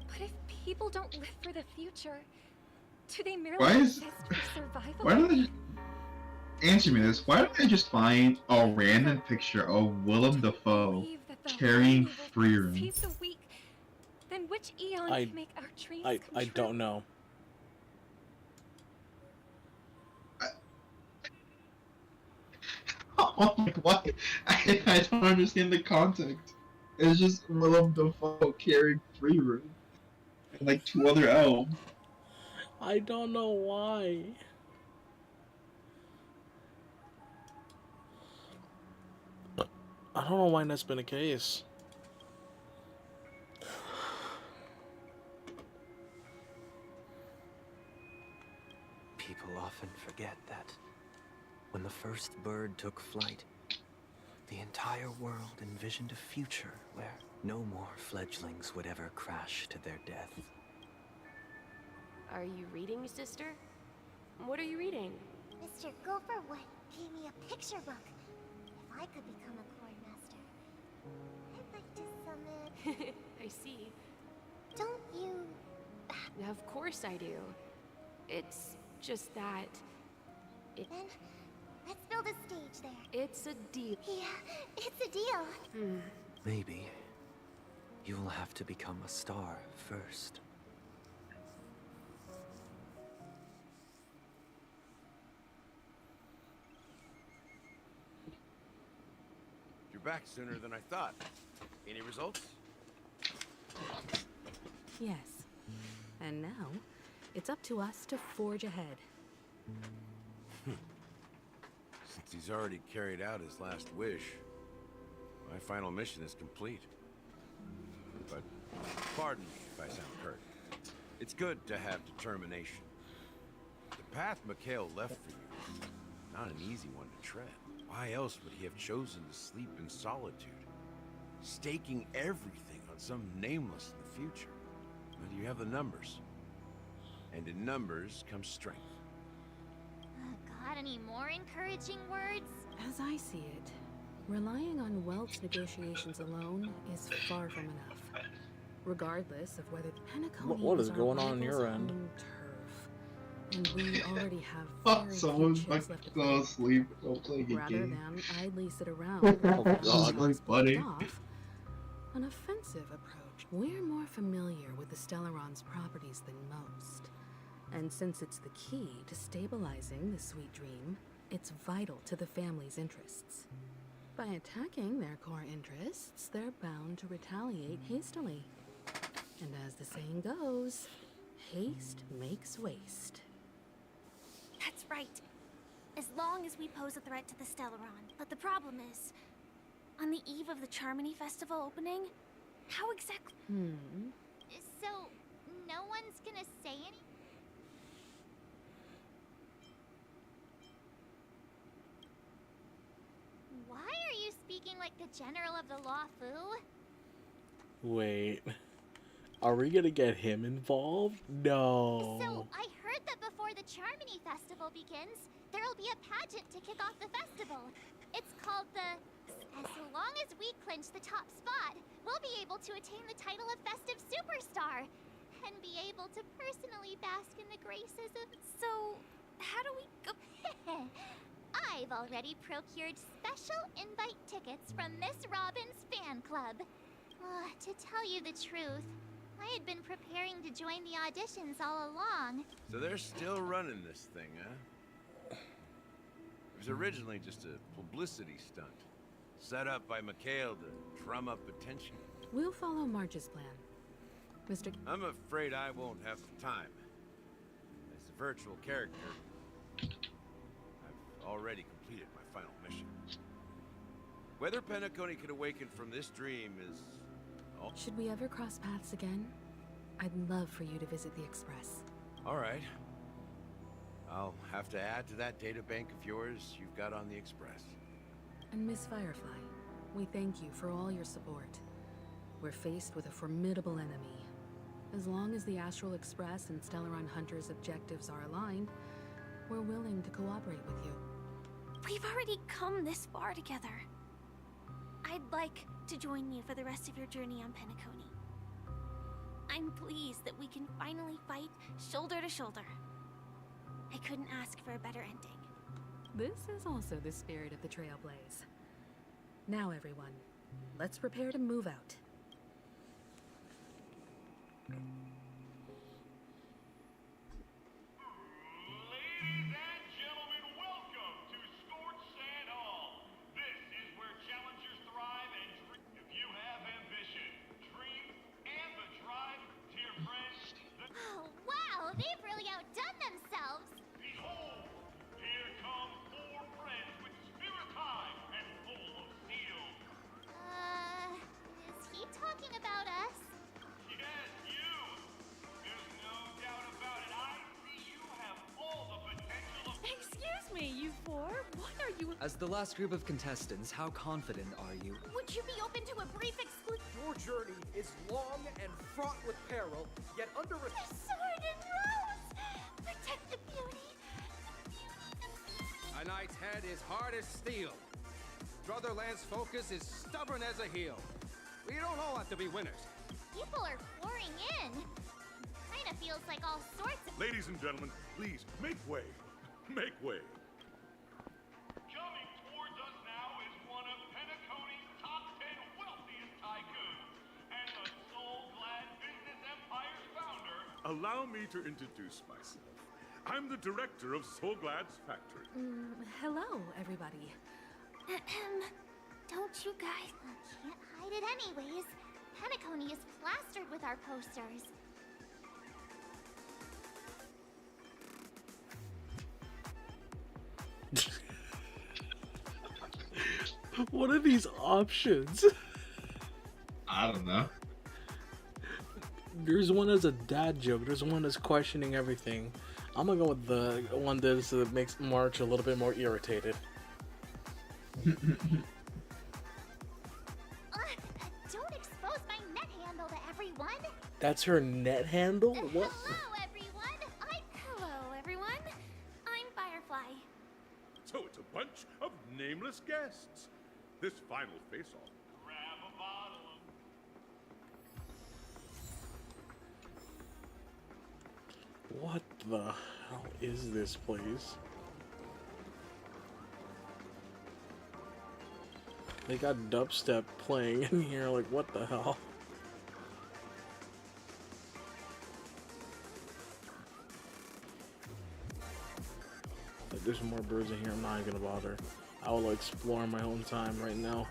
But if people don't live for the future, do they merely Why is- exist for survival? Why don't they answer me this? Why don't they just find a random picture of Willem Dafoe carrying Freerum? Save the weak, then which eon can make our dreams come I true? don't know. Oh my god, I don't understand the context. It's just Willem Dafoe carrying Freerum and like two other elves. I don't know why. I don't know why that's been the case. People often forget that when the first bird took flight, the entire world envisioned a future where no more fledglings would ever crash to their death. Are you reading, sister? What are you reading? Mr. Gopherwood gave me a picture book. If I could become a coin master, I'd like to summon... I see. Don't you... Of course I do. It's just that... Then, let's build a stage there. It's a deal. Yeah, it's a deal. Maybe you will have to become a star first. You're back sooner than I thought. Any results? Yes. And now, it's up to us to forge ahead. Since he's already carried out his last wish, my final mission is complete. But pardon me if I sound curt. It's good to have determination. The path Mikhail left for you is not an easy one to tread. Why else would he have chosen to sleep in solitude, staking everything on some nameless in the future? But you have the numbers. And in numbers comes strength. Got any more encouraging words? As I see it, relying on Welt's negotiations alone is far from enough. Regardless of whether the Penaconians what is are going on rivals your end? home turf, and we already have Oh, very few someone's chips like left to fell play. asleep while playing a Rather game. than idly sit around Oh, with our God. jobs Like, blocked buddy. off, an offensive approach. We're more familiar with the Stellaron's properties than most. And since it's the key to stabilizing the sweet dream, it's vital to the family's interests. By attacking their core interests, they're bound to retaliate hastily. And as the saying goes, haste makes waste. That's right. As long as we pose a threat to the Stellaron. But the problem is, on the eve of the Charmony Festival opening, how exactly... So, no one's gonna say anything? Why are you speaking like the General of the Law Fu? Wait. Are we gonna get him involved? No. So, I heard that before the Charmony Festival begins, there'll be a pageant to kick off the festival. It's called the... As long as we clinch the top spot, we'll be able to attain the title of Festive Superstar. And be able to personally bask in the graces of... So, how do we go... I've already procured special invite tickets from Miss Robin's fan club. To tell you the truth, I had been preparing to join the auditions all along. So they're still running this thing, huh? It was originally just a publicity stunt, set up by Mikhail to drum up attention. We'll follow Marge's plan. Mr. I'm afraid I won't have the time. As a virtual character, I've already completed my final mission. Whether Penacony can awaken from this dream is... Should we ever cross paths again? I'd love for you to visit the Express. All right. I'll have to add to that data bank of yours you've got on the Express. And Miss Firefly, we thank you for all your support. We're faced with a formidable enemy. As long as the Astral Express and Stellaron Hunter's objectives are aligned, we're willing to cooperate with you. We've already come this far together. I'd like to join you for the rest of your journey on Penacony. I'm pleased that we can finally fight shoulder to shoulder. I couldn't ask for a better ending. This is also the spirit of the Trailblaze. Now, everyone, let's prepare to move out. Ladies and gentlemen, welcome to Scorched Sand Hall. This is where challengers thrive and dream. If you have ambition, dreams, and the drive, dear friends, Oh, wow! They've really outdone themselves! behold, here come four friends with spirit high and full of steel. Is he talking about us? Yes, you. There's no doubt about it. I see you have all the potential of... Excuse me, you four? What are you... As the last group of contestants, how confident are you? Would you be open to a brief exclusion? Your journey is long and fraught with peril, yet under a... The sword and rose! Protect the beauty! A knight's head is hard as steel. Brotherland's focus is stubborn as a heel. We don't all have to be winners. People are pouring in. Kinda feels like all sorts of... Ladies and gentlemen, please, make way. Make way. Coming towards us now is one of Penacony's top 10 wealthiest tycoons and the soul-glad business empire's founder. Allow me to introduce myself. I'm the director of Soulglad's factory. Hello, everybody. Don't you guys... Can't hide it anyways. Penacony is plastered with our posters. What are these options? I don't know. There's one as a dad joke. There's one that's questioning everything. I'm gonna go with the one that makes March a little bit more irritated. Don't expose my net handle to everyone. That's her net handle? What? Hello, everyone. Hello, everyone. I'm Firefly. So it's a bunch of nameless guests. This final face-off. Grab a bottle What the hell is this place? They got dubstep playing in here, like what the hell? Like, there's more birds in here, I'm not even gonna bother. I will explore in my own time right now.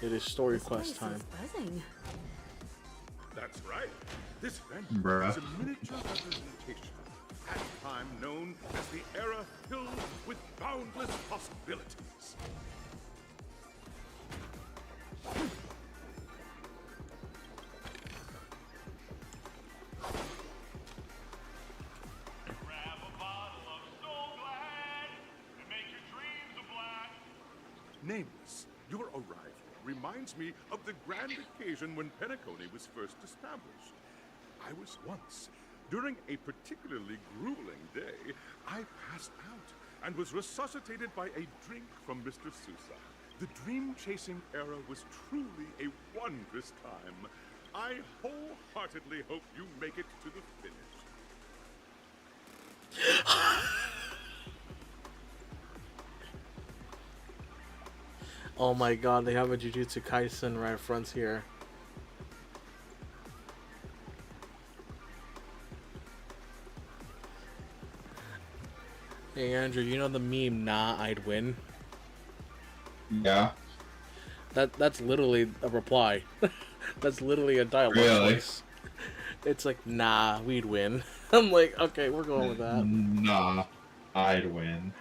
It is story quest time. Buzzing. That's right. This event Bruh. is a miniature representation at a time known as the era filled with boundless possibilities. Grab a bottle of Soul Glad and make your dreams a black. Nameless, your arrival reminds me of the grand occasion when Penacony was first established. I was once, during a particularly grueling day, I passed out and was resuscitated by a drink from Mr. Sousa. The dream-chasing era was truly a wondrous time. I wholeheartedly hope you make it to the finish. Oh my god, they have a Jujutsu Kaisen reference here. Hey Andrew, you know the meme, nah, I'd win? Yeah. That's literally a reply. That's literally a dialogue Really? choice. It's like, nah, we'd win. I'm like, okay, we're going with that. Nah, I'd win.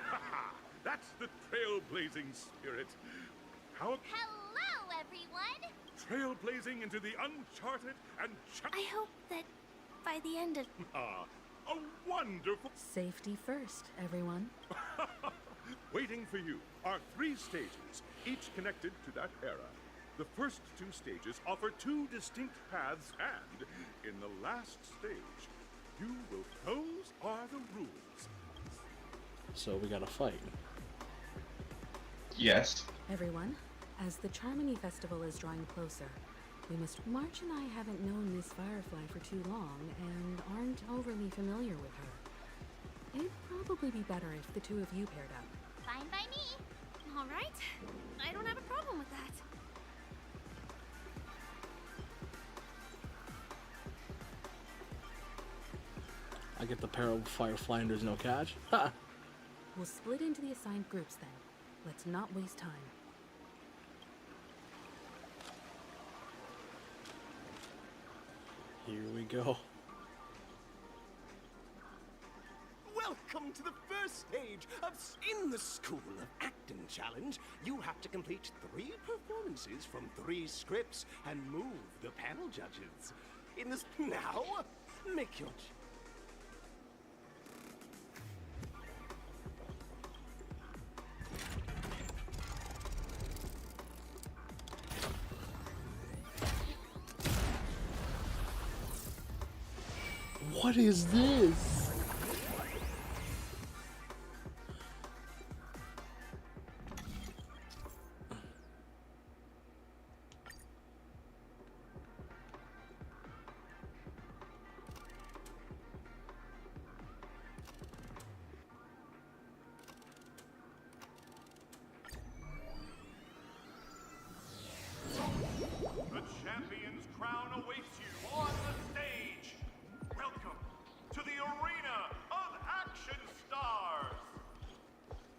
That's the trailblazing spirit. How Hello, everyone! trailblazing into the uncharted and I hope that by the end of a wonderful Safety first, everyone. Waiting for you are 3 stages, each connected to that era. The first 2 stages offer 2 distinct paths, and in the last stage, those are the rules. So we gotta fight. Yes. Everyone, as the Charmony Festival is drawing closer, we must. March and I haven't known Miss Firefly for too long and aren't overly familiar with her. It'd probably be better if the 2 of you paired up. Fine by me. all right, I don't have a problem with that. I get the pair of Firefly and there's no catch. Ha! We'll split into the assigned groups then. Let's not waste time. Here we go. Welcome to the first stage of In the School of Acting Challenge. You have to complete 3 performances from 3 scripts and move the panel judges. In this now, make your What is this? The champion's crown awaits you on the stage. Welcome to the arena of action stars.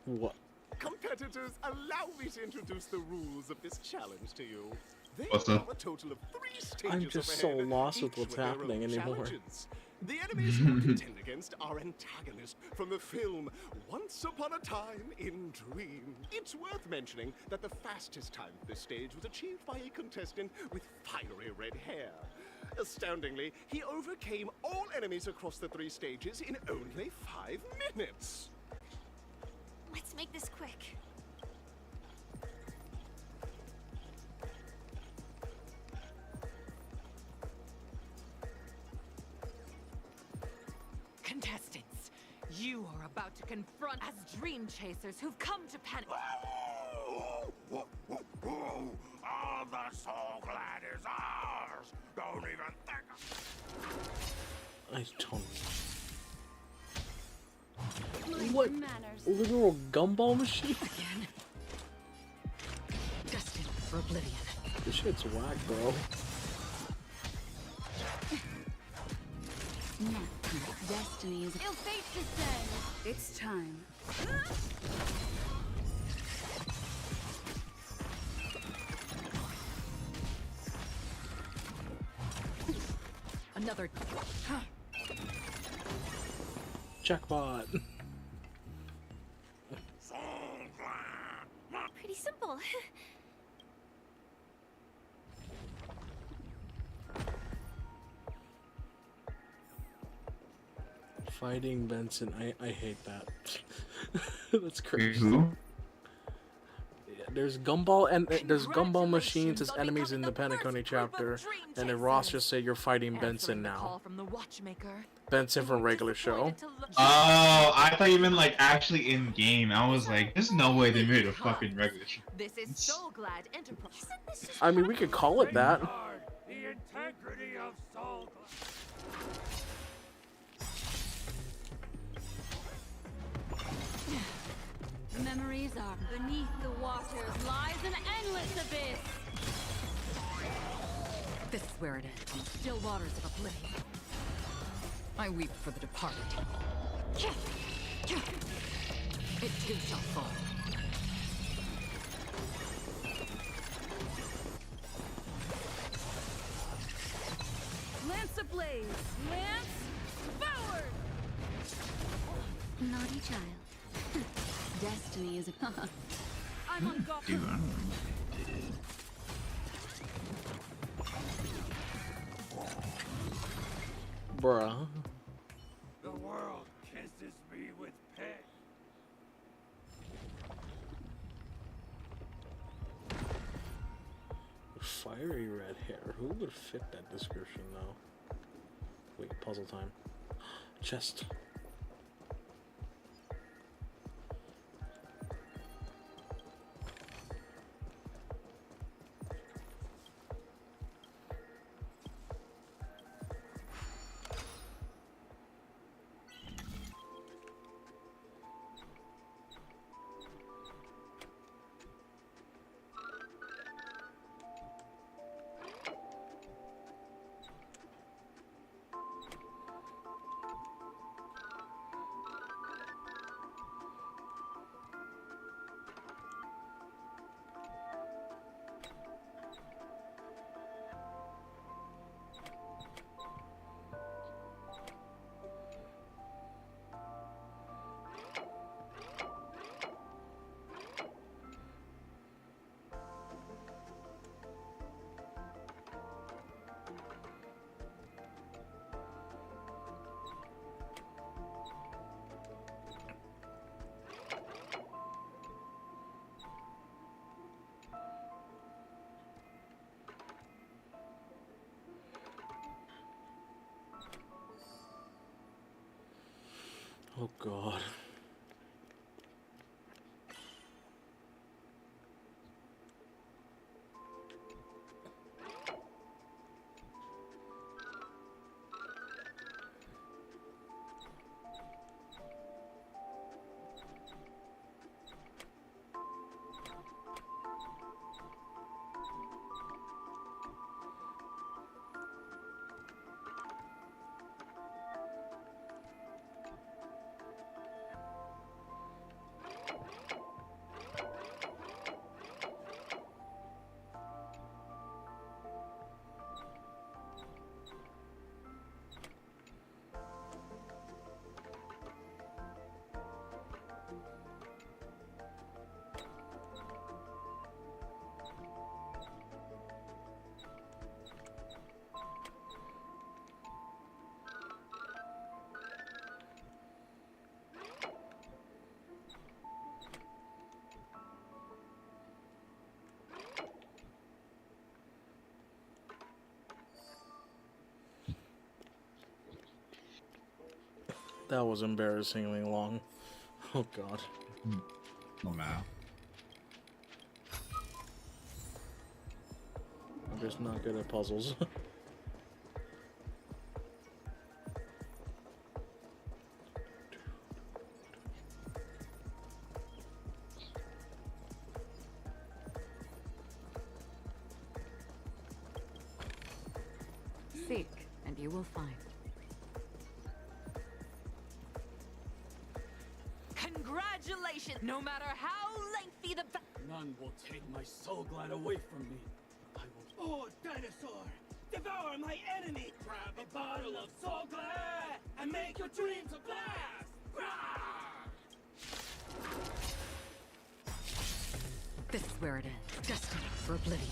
What? competitors. Allow me to introduce the rules of this challenge to you. There What's are up? a total of 3 stages I'm just so ahead, lost with each what's their happening own anymore. challenges. The enemies you will contend against are antagonists from the film Once Upon a Time in Dream. It's worth mentioning that the fastest time for this stage was achieved by a contestant with fiery red hair. Astoundingly, he overcame all enemies across the 3 stages in only 5 minutes. Let's make this quick. Contestants, you are about to confront as dream chasers who've come to panic. All the soul glad is ours. Don't even think. I don't. What? A literal gumball machine? Again. Destined for oblivion. This shit's whack, bro. Destiny is. Ill fate descend. It's time. Another. Jackpot. Pretty simple. Fighting Benson. I hate that. That's crazy. Who? Yeah, there's gumball and there's gumball machines as enemies in the Penacony chapter, and then Ross just say you're fighting Benson now. From the watchmaker. Benson from regular show. Oh, I thought you meant like actually in game. I was like, there's no way they made a fucking regular show. This is Soul Glad Enterprise. I mean, we could call it that. The integrity of Soul Memories are beneath the waters lies an endless abyss. This is where it ends. On the still waters of oblivion. I weep for the departed. It too shall fall. Lance ablaze. Lance forward. Naughty child. Destiny is a. I'm on golf. Dude, I don't know what they did. Bruh. The world kisses me with pain. Fiery red hair. Who would fit that description though? Wait, puzzle time. Chest. Oh god. That was embarrassingly long. Oh god. Oh no. I'm just not good at puzzles. Seek, and you will find. Congratulations! No matter how lengthy the None will take my soul glide away from me. I will. Oh, dinosaur! Devour my enemy! Grab a bottle of soul glad and make your dreams a blast! This is where it ends. Destiny for oblivion.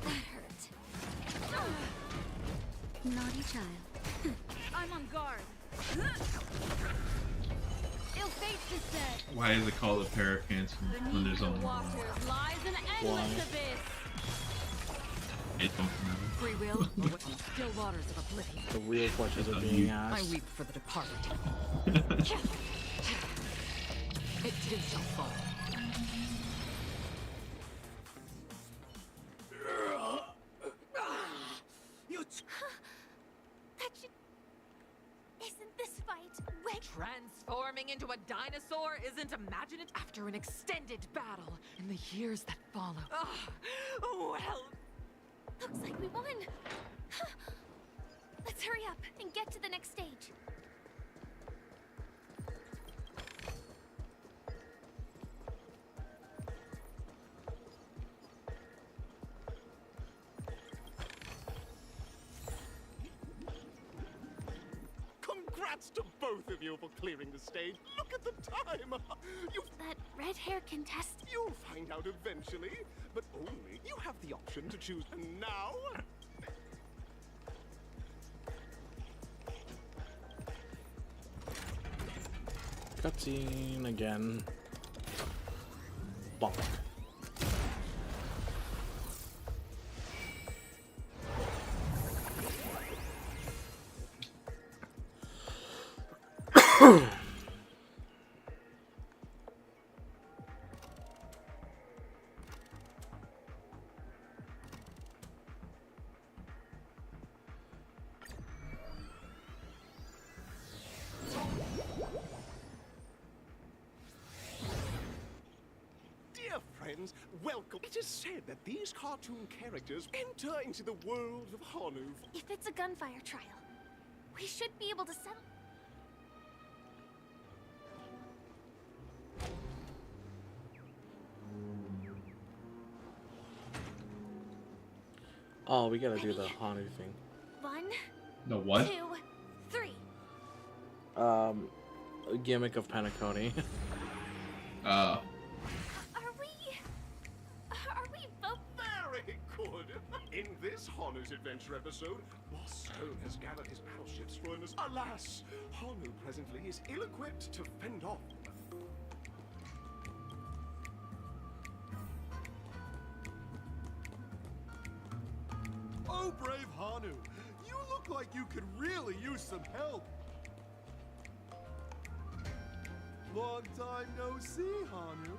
That hurt. Naughty child. I'm on guard. Ill fate is dead. Why is it called a pair of pants when there's only one? Waters lies an endless abyss. I don't remember. Free will, or still waters of oblivion. The real questions are being asked. I weep for the departed. It too shall fall. That should... Isn't this fight wet? Transforming into a dinosaur isn't imaginative after an extended battle in the years that follow. Well, Looks like we won. Let's hurry up and get to the next stage. Congrats to both of you for clearing the stage. Look at the time. That red hair contest. You'll find out eventually, but only you have the option to choose. And now, Cutscene again. Bonk. dear friends, welcome. It is said that these cartoon characters enter into the world of Honu. If it's a gunfire trial, we should be able to settle. Oh, we gotta do the Hanu thing. 1, The what? 2, 3. A gimmick of Penacony. Are we both? Very good. In this Hanu's adventure episode, Boss Stone has gathered his battleships for an... Alas, Hanu presently is ill-equipped to fend off. Oh, brave Hanu, you look like you could really use some help. Long time no see, Hanu.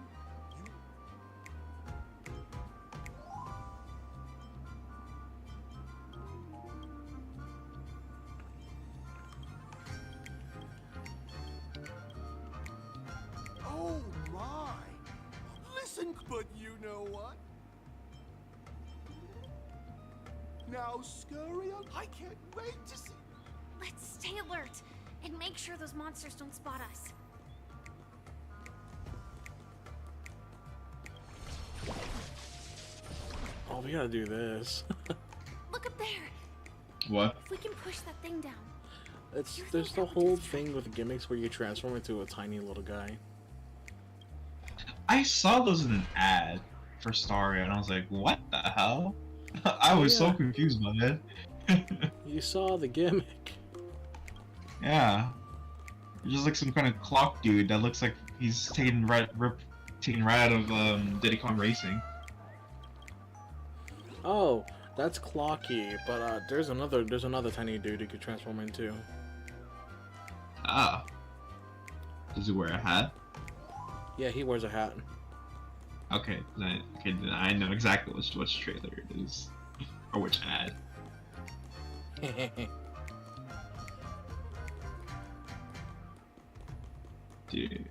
Oh my! Listen, but you know what? Now scurry up. I can't wait to see. Let's stay alert and make sure those monsters don't spot us. Oh, we gotta do this. Look up there. What? If we can push that thing down. There's the whole thing with gimmicks where you transform into a tiny little guy. I saw those in an ad for Staria, and I was like, what the hell? I was so confused by it. You saw the gimmick. Yeah. It's just like some kind of clock dude that looks like he's taken right out of Diddy Kong Racing. Oh, that's Clocky, but there's another tiny dude you could transform into. Ah. Does he wear a hat? Yeah, he wears a hat. Okay, then I know exactly which trailer it is, or which ad. Dude,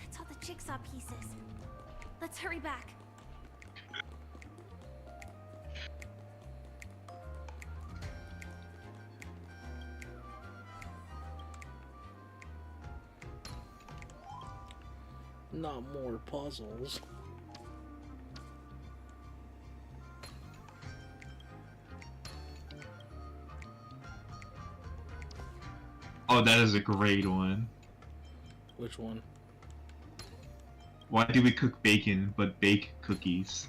That's all the jigsaw pieces. Let's hurry back. Not more puzzles. Oh, that is a great one. Which one? Why do we cook bacon but bake cookies?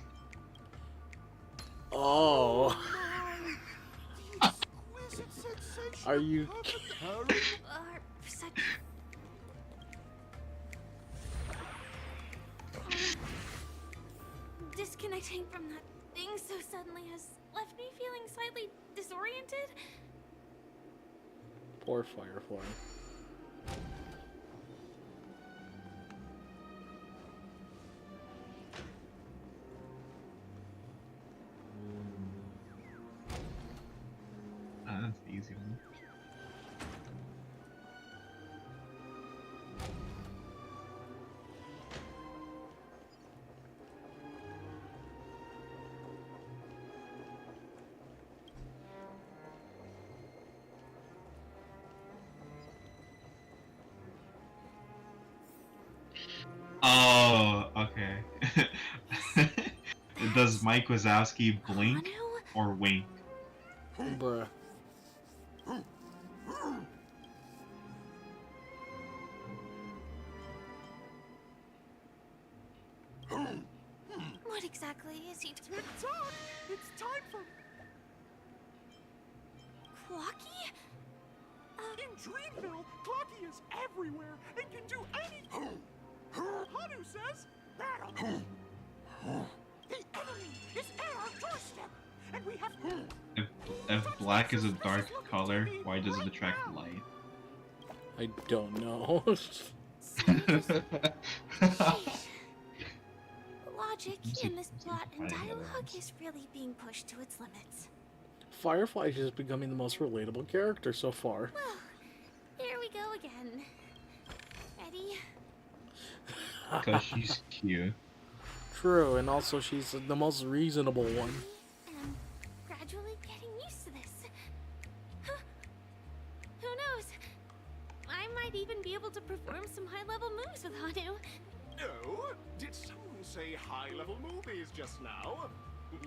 Oh. Are you Disconnecting from that thing so suddenly has left me feeling slightly disoriented. Poor Firefly. Ah, that's the easy one. Oh, okay. Does Mike Wazowski blink or wink? Bruh. What exactly is he? Tick-tock! It's time for... Clocky? In Dreamville, Clocky is everywhere and can do anything. Hanu says that the enemy is at our doorstep, and we have... If black is a dark color, why does it attract light? I don't know. Logic in this plot and dialogue is really being pushed to its limits. Firefly is just becoming the most relatable character so far. Well, here we go again. Ready? Because she's cute. True, and also she's the most reasonable one. I'm gradually getting used to this. Huh. Who knows? I might even be able to perform some high-level moves with Hanu. Oh, did someone say high-level movies just now?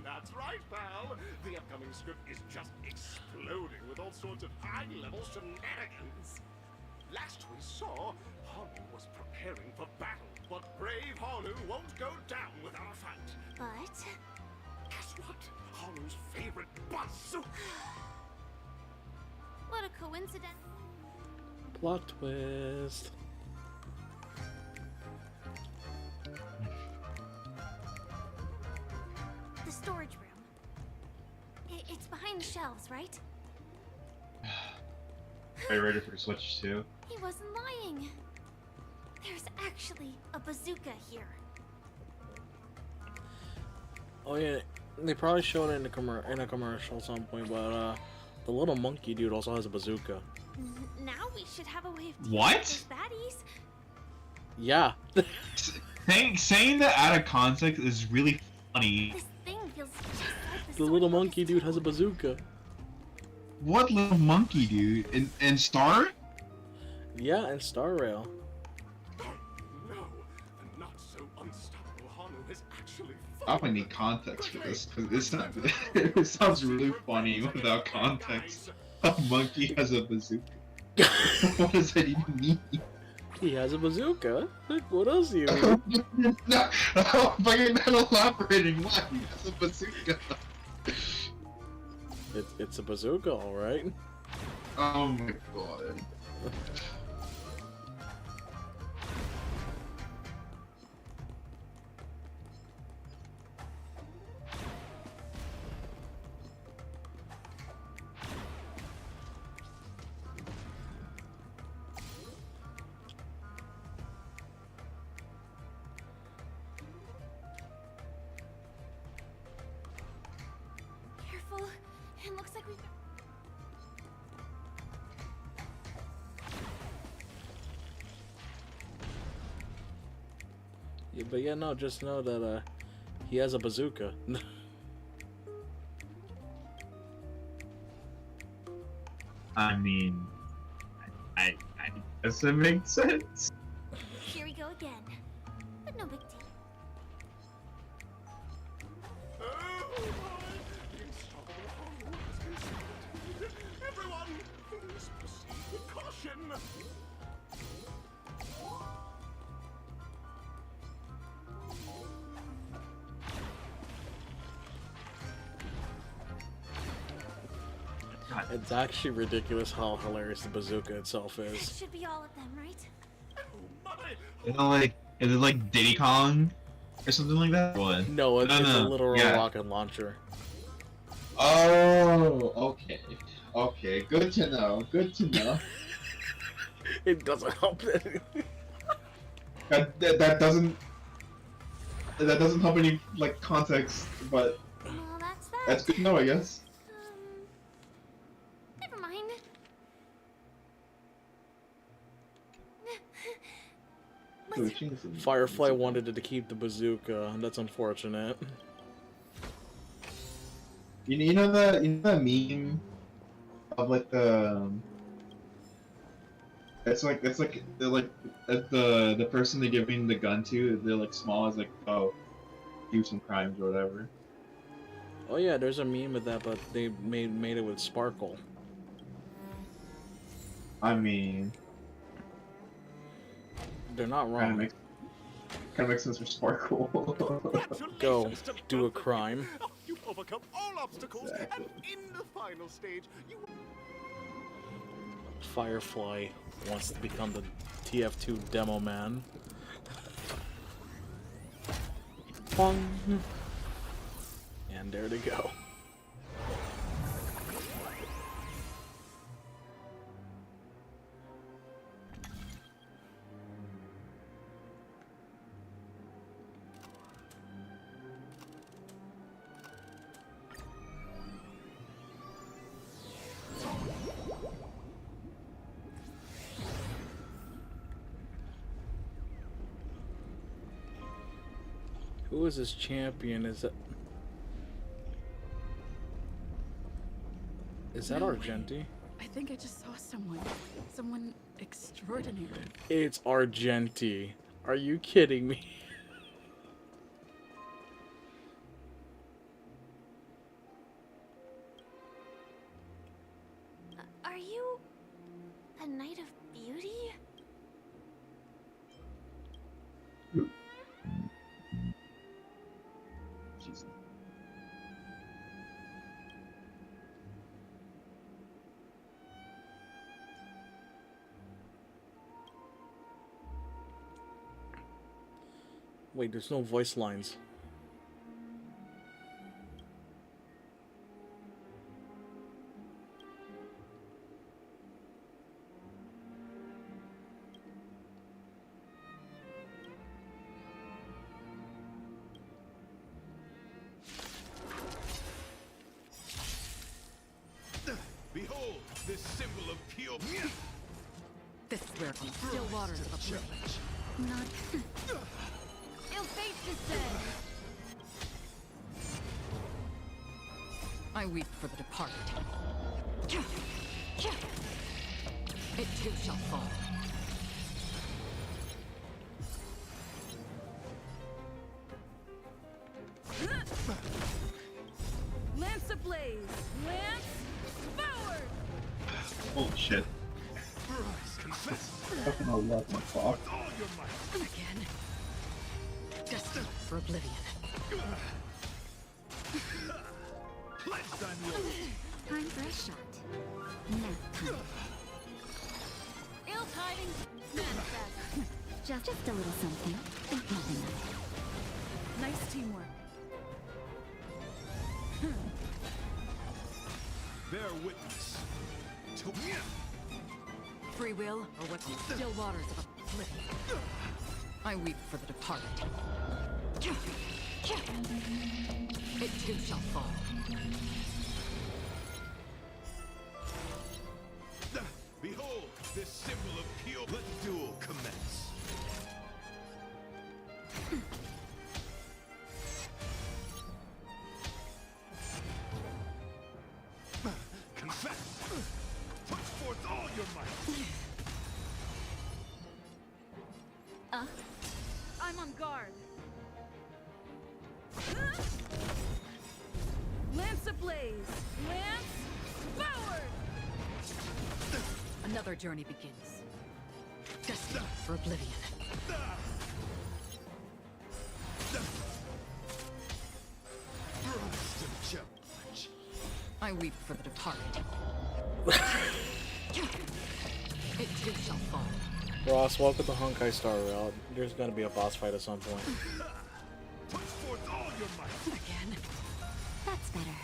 That's right, pal. The upcoming script is just exploding with all sorts of high-level shenanigans. Last we saw, Hanu was preparing for battle, but brave Hanu won't go down without a fight. But... Guess what? Hanu's favorite bazooka! What a coincidence. Plot twist. The storage room. It's behind the shelves, right? Are you ready for Switch 2? He wasn't lying. There's actually a bazooka here. Oh yeah, they probably showed it in a commercial at some point, but the little monkey dude also has a bazooka. Now we should have a way of dealing What? with those baddies. Yeah. Saying that out of context is really funny. This thing feels just like The little monkey dude has a bazooka. What little monkey dude? In Star? Yeah, and Star Rail. No, the not so unstoppable Hanu has actually I would need context for this because it's not. It sounds really funny without context. A monkey has a bazooka. What does that even mean? He has a bazooka. What else do you mean? No, fucking not elaborating. Why? He has a bazooka. It's a bazooka, all right. Oh my god. Careful. It looks like we've got... But yeah, no, just know that he has a bazooka. I mean, I guess it makes sense. Here we go again. But no big deal. Everyone, please proceed with caution. It's actually ridiculous how hilarious the bazooka itself That is. should be all of them, right? You know, like, is it like Diddy Kong or something like that? What? No, it's, No, it's a no, literal yeah. rocket launcher. Oh, okay. Okay, good to know. Good to know. It doesn't help anything. That doesn't help any like context, but Well, that's that. that's good to know, I guess. Never mind. Firefly wanted to keep the bazooka. That's unfortunate. You know that meme of like the person they're giving the gun to, they're like small as like, oh, do some crimes or whatever. Oh yeah, there's a meme of that, but they made it with sparkle. I mean, They're not wrong. kind of makes sense for sparkle. Go do a crime. You've overcome all obstacles, and in the final stage, you... Firefly wants to become the TF2 demo man. Bong. And there they go. Who is this champion? Is that Argenti? I think I just saw someone extraordinary. It's Argenti. Are you kidding me? Are you a knight of beauty? Wait, there's no voice lines. Behold, this symbol of pure... This is where from still waters of oblivion. Not. Ill fate descend. I weep for the departed. It too shall fall. Lance ablaze! Lance forward! Holy shit. Fucking I love my clock. Again. Destined for oblivion. Time for a shot. Nap time. Ill tidings manifest. Just a little something. Think nothing of it. Nice teamwork. Bear witness. Free will, or what the still waters of oblivion. I weep for the departed. It too shall fall. Behold, this symbol of pure... Let the duel commence. Put forth all your might. I'm on guard. Lance ablaze! Lance forward! Another journey begins. Destined for oblivion. I weep for the departed. It too shall fall. Ross, welcome to Honkai Star Rail. There's gonna be a boss fight at some point. Put forth all your might. Again. That's better.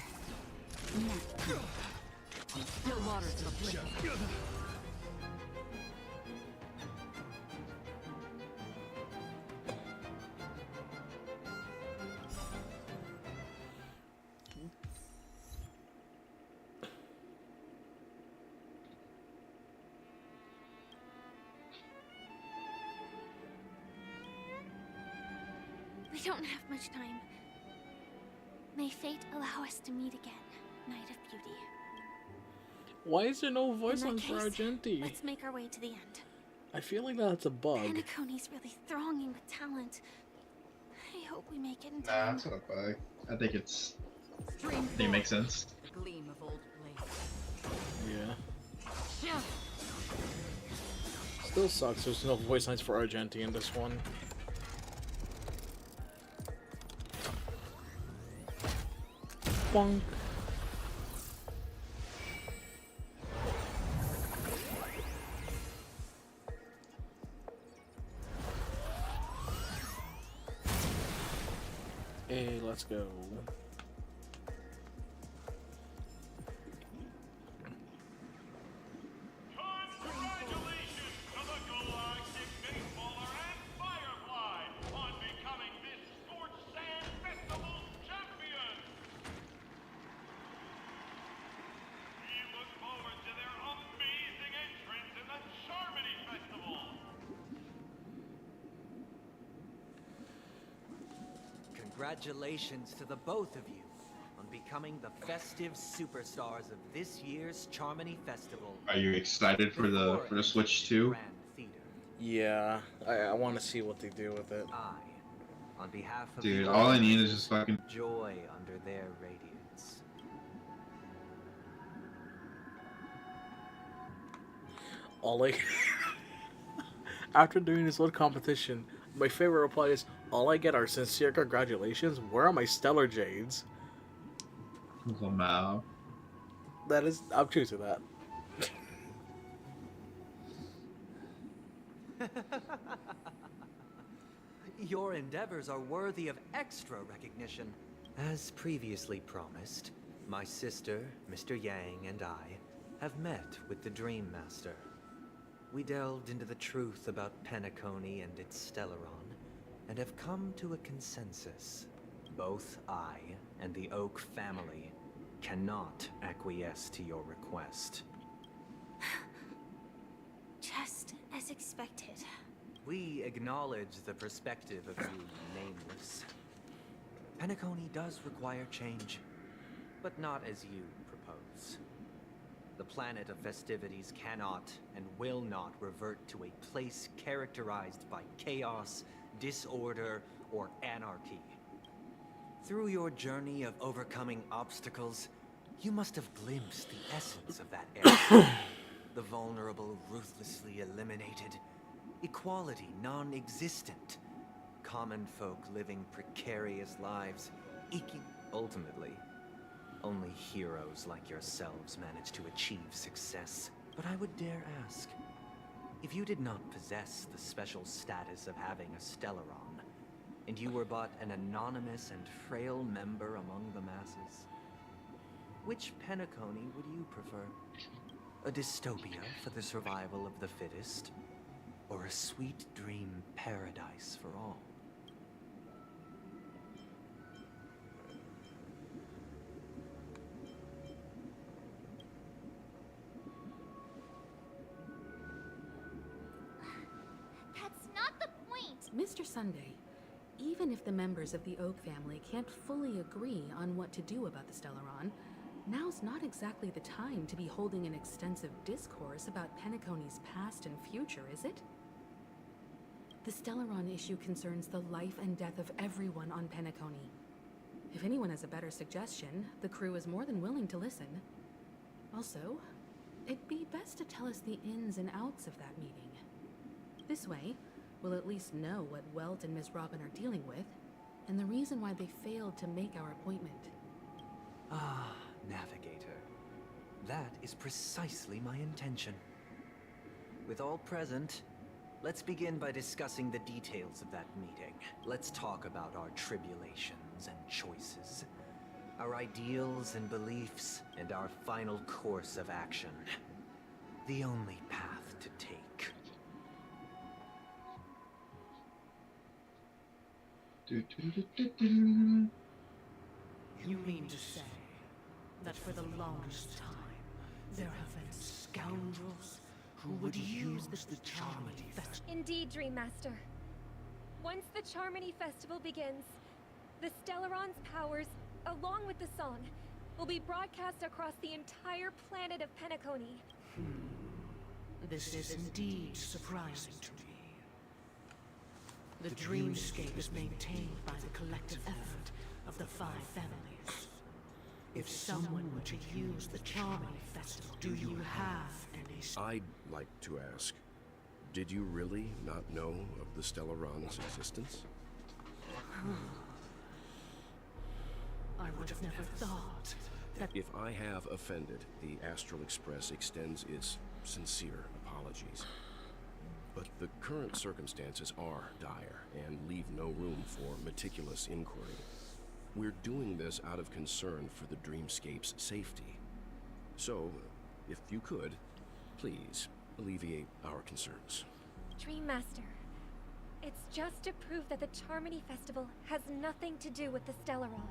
Still waters to oblivion. We don't have much time. May fate allow us to meet again, Night of Beauty. Why is there no voice In on that for case, Argenti? let's make our way to the end. I feel like that's a bug. Penacony's really thronging with talent. I hope we make it in Nah, time. it's not a bug. I think it makes sense. The gleam of old blades. Yeah. Still sucks there's no voice lines for Argenti in this one. Bonk. Hey, let's go. Congratulations to the Galactic Baseballer and Firefly on becoming this Scorched Sand Festival's champion. We look forward to their amazing entrance in the Charmony Festival. Congratulations to the both of you on becoming the festive superstars of this year's Charmony Festival. Are you excited for the Switch 2? Yeah, I want to see what they do with it. On behalf of Dude, the all I need is just fucking joy under their radiance. All I after doing this little competition, my favorite reply is, all I get are sincere congratulations. Where are my stellar jades? Wow. That is, I'm choosing that. Your endeavors are worthy of extra recognition. As previously promised, my sister, Mr. Yang, and I have met with the Dream Master. We delved into the truth about Penacony and its Stellaron, and have come to a consensus. Both I and the Oak family cannot acquiesce to your request. Just as expected. We acknowledge the perspective of you nameless. Penacony does require change, but not as you propose. The planet of festivities cannot and will not revert to a place characterized by chaos, disorder, or anarchy. Through your journey of overcoming obstacles, you must have glimpsed the essence of that era. The vulnerable ruthlessly eliminated, equality non-existent, common folk living precarious lives, eking. Ultimately, only heroes like yourselves manage to achieve success. But I would dare ask, if you did not possess the special status of having a Stellaron, and you were but an anonymous and frail member among the masses, which Penacony would you prefer? A dystopia for the survival of the fittest, or a sweet dream paradise for all? That's not the point! Mr. Sunday, even if the members of the Oak family can't fully agree on what to do about the Stellaron, Now's not exactly the time to be holding an extensive discourse about Penacony's past and future, is it? The Stellaron issue concerns the life and death of everyone on Penacony. If anyone has a better suggestion, the crew is more than willing to listen. Also, it'd be best to tell us the ins and outs of that meeting. This way, we'll at least know what Welt and Miss Robin are dealing with, and the reason why they failed to make our appointment. Ah, Navigator. That is precisely my intention. With all present, let's begin by discussing the details of that meeting. Let's talk about our tribulations and choices, our ideals and beliefs, and our final course of action. The only path to take. You mean to say that for the longest time, there have been scoundrels who would use the Charmony Festival? Indeed, Dream Master. Once the Charmony Festival begins, the Stellaron's powers, along with the song, will be broadcast across the entire planet of Penacony. This is indeed surprising to me. The dreamscape is maintained by the collective effort of the 5 families. If someone were to use the Charmony Festival, do you have any... I'd like to ask, did you really not know of the Stellaron's existence? I would have never thought that... If I have offended, the Astral Express extends its sincere apologies. But the current circumstances are dire and leave no room for meticulous inquiry. We're doing this out of concern for the Dreamscape's safety. So, if you could, please alleviate our concerns. Dream Master, it's just to prove that the Charmony Festival has nothing to do with the Stellaron.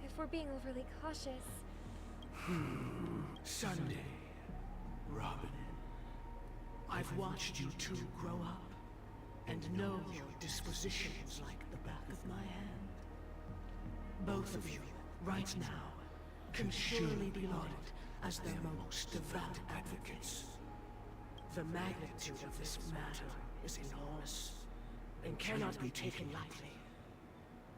If we're being overly cautious... Sunday, Robin. I've watched you two grow up, and know your dispositions like the back of my hand. Both of you, right now, can surely be lauded as their most devout advocates. The magnitude of this matter is enormous, and cannot be taken lightly.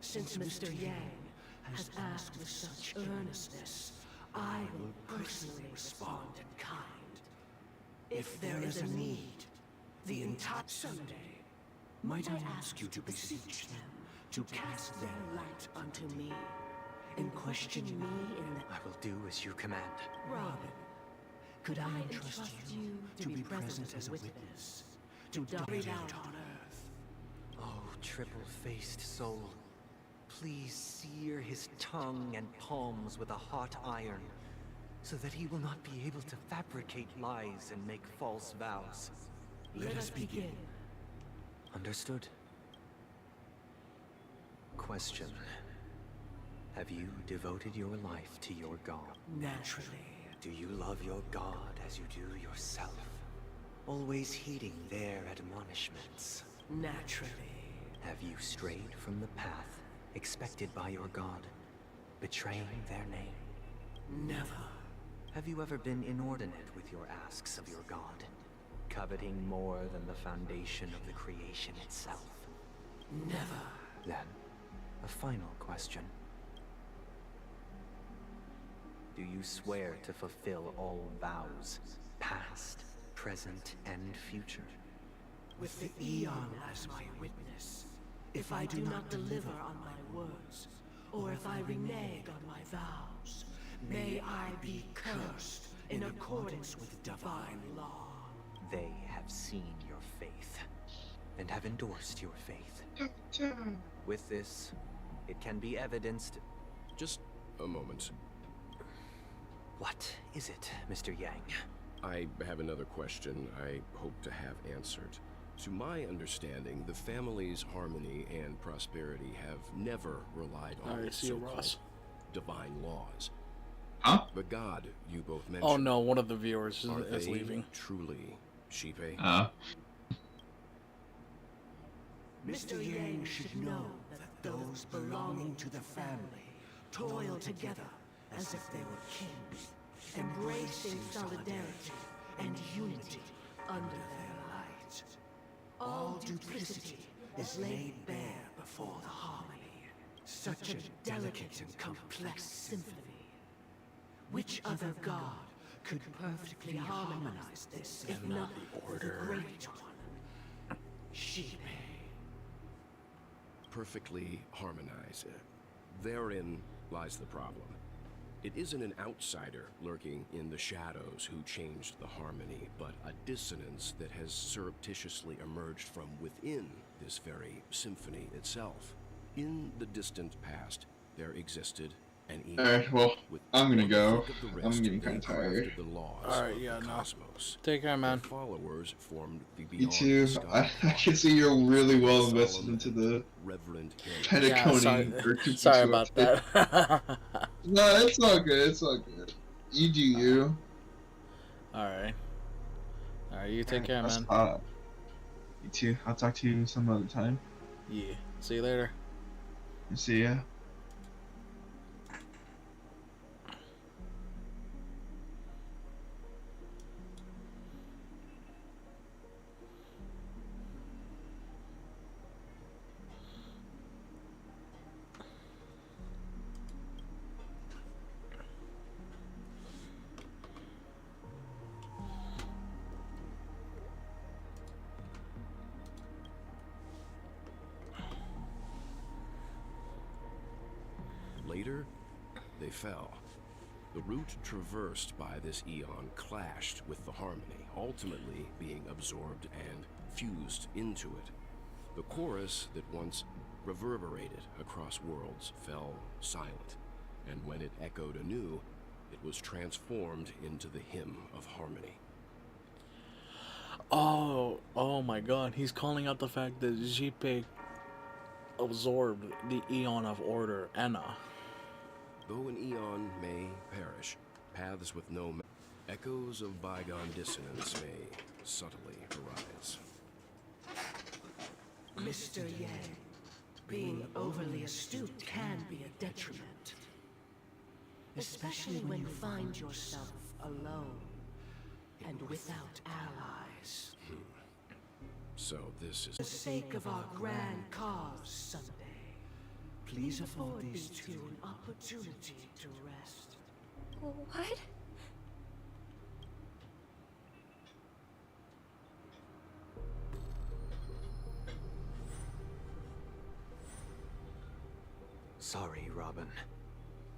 Since Mr. Yang has asked with such earnestness, I will personally respond in kind. If there is a need, the entire Sunday, might I ask you to beseech them to cast their light unto me, and question me in the... I will do as you command. Robin, could I entrust you to be present as a witness, to carry out on Earth? Oh, triple-faced soul, please sear his tongue and palms with a hot iron, so that he will not be able to fabricate lies and make false vows. Let us begin. Understood. Question. Have you devoted your life to your god? Naturally. Do you love your god as you do yourself? Always heeding their admonishments? Naturally. Have you strayed from the path expected by your god, betraying their name? Never. Have you ever been inordinate with your asks of your god, coveting more than the foundation of the creation itself? Never. Then, a final question. Do you swear to fulfill all vows, past, present, and future? With the Eon as my witness, if I do not deliver on my words, or if I renege on my vows, may I be cursed in accordance with divine law. They have seen your faith, and have endorsed your faith. With this, it can be evidenced... Just a moment. What is it, Mr. Yang? I have another question I hope to have answered. To my understanding, the family's harmony and prosperity have never relied on so-called divine laws. Huh? The god you both mentioned. Oh no, one of the viewers is they leaving. Truly, Shipe? Mr. Yang should know that those belonging to the family toil together as if they were kings, embracing solidarity and unity under their light. All duplicity is laid bare before the harmony. Such a delicate and complex symphony. Which other god could perfectly harmonize this, if not the Great One? She may. Perfectly harmonize. Therein lies the problem. It isn't an outsider lurking in the shadows who changed the harmony, but a dissonance that has surreptitiously emerged from within this very symphony itself. In the distant past, there existed an Eon. Alright, well, I'm gonna go. Think of the I'm rest, getting they kind of tired. crafted the laws Alright, of yeah, the no. cosmos. Take care, man. Their followers formed the Me Beyond too. the Sky I can see you're really well Solemn invested into the Reverend Pentaconi Yeah, or Kuki sorry Sword. about that. No, it's all good. It's all good. You do you. Alright. Alright, you take care, That's man. hot. You too. I'll talk to you some other time. Yeah. See you later. See ya. Later, they fell. The route traversed by this eon clashed with the harmony, ultimately being absorbed and fused into it. The chorus that once reverberated across worlds fell silent, and when it echoed anew, it was transformed into the hymn of harmony. Oh my god, he's calling out the fact that Jipe absorbed the Eon of Order, Enna. Though an eon may perish, paths with no echoes of bygone dissonance may subtly arise. Mr. Yang, being overly astute can be a detriment. Especially when you find yourself alone and without allies. So this is For the sake of our grand cause someday, please afford these two an opportunity to rest. What? Sorry, Robin.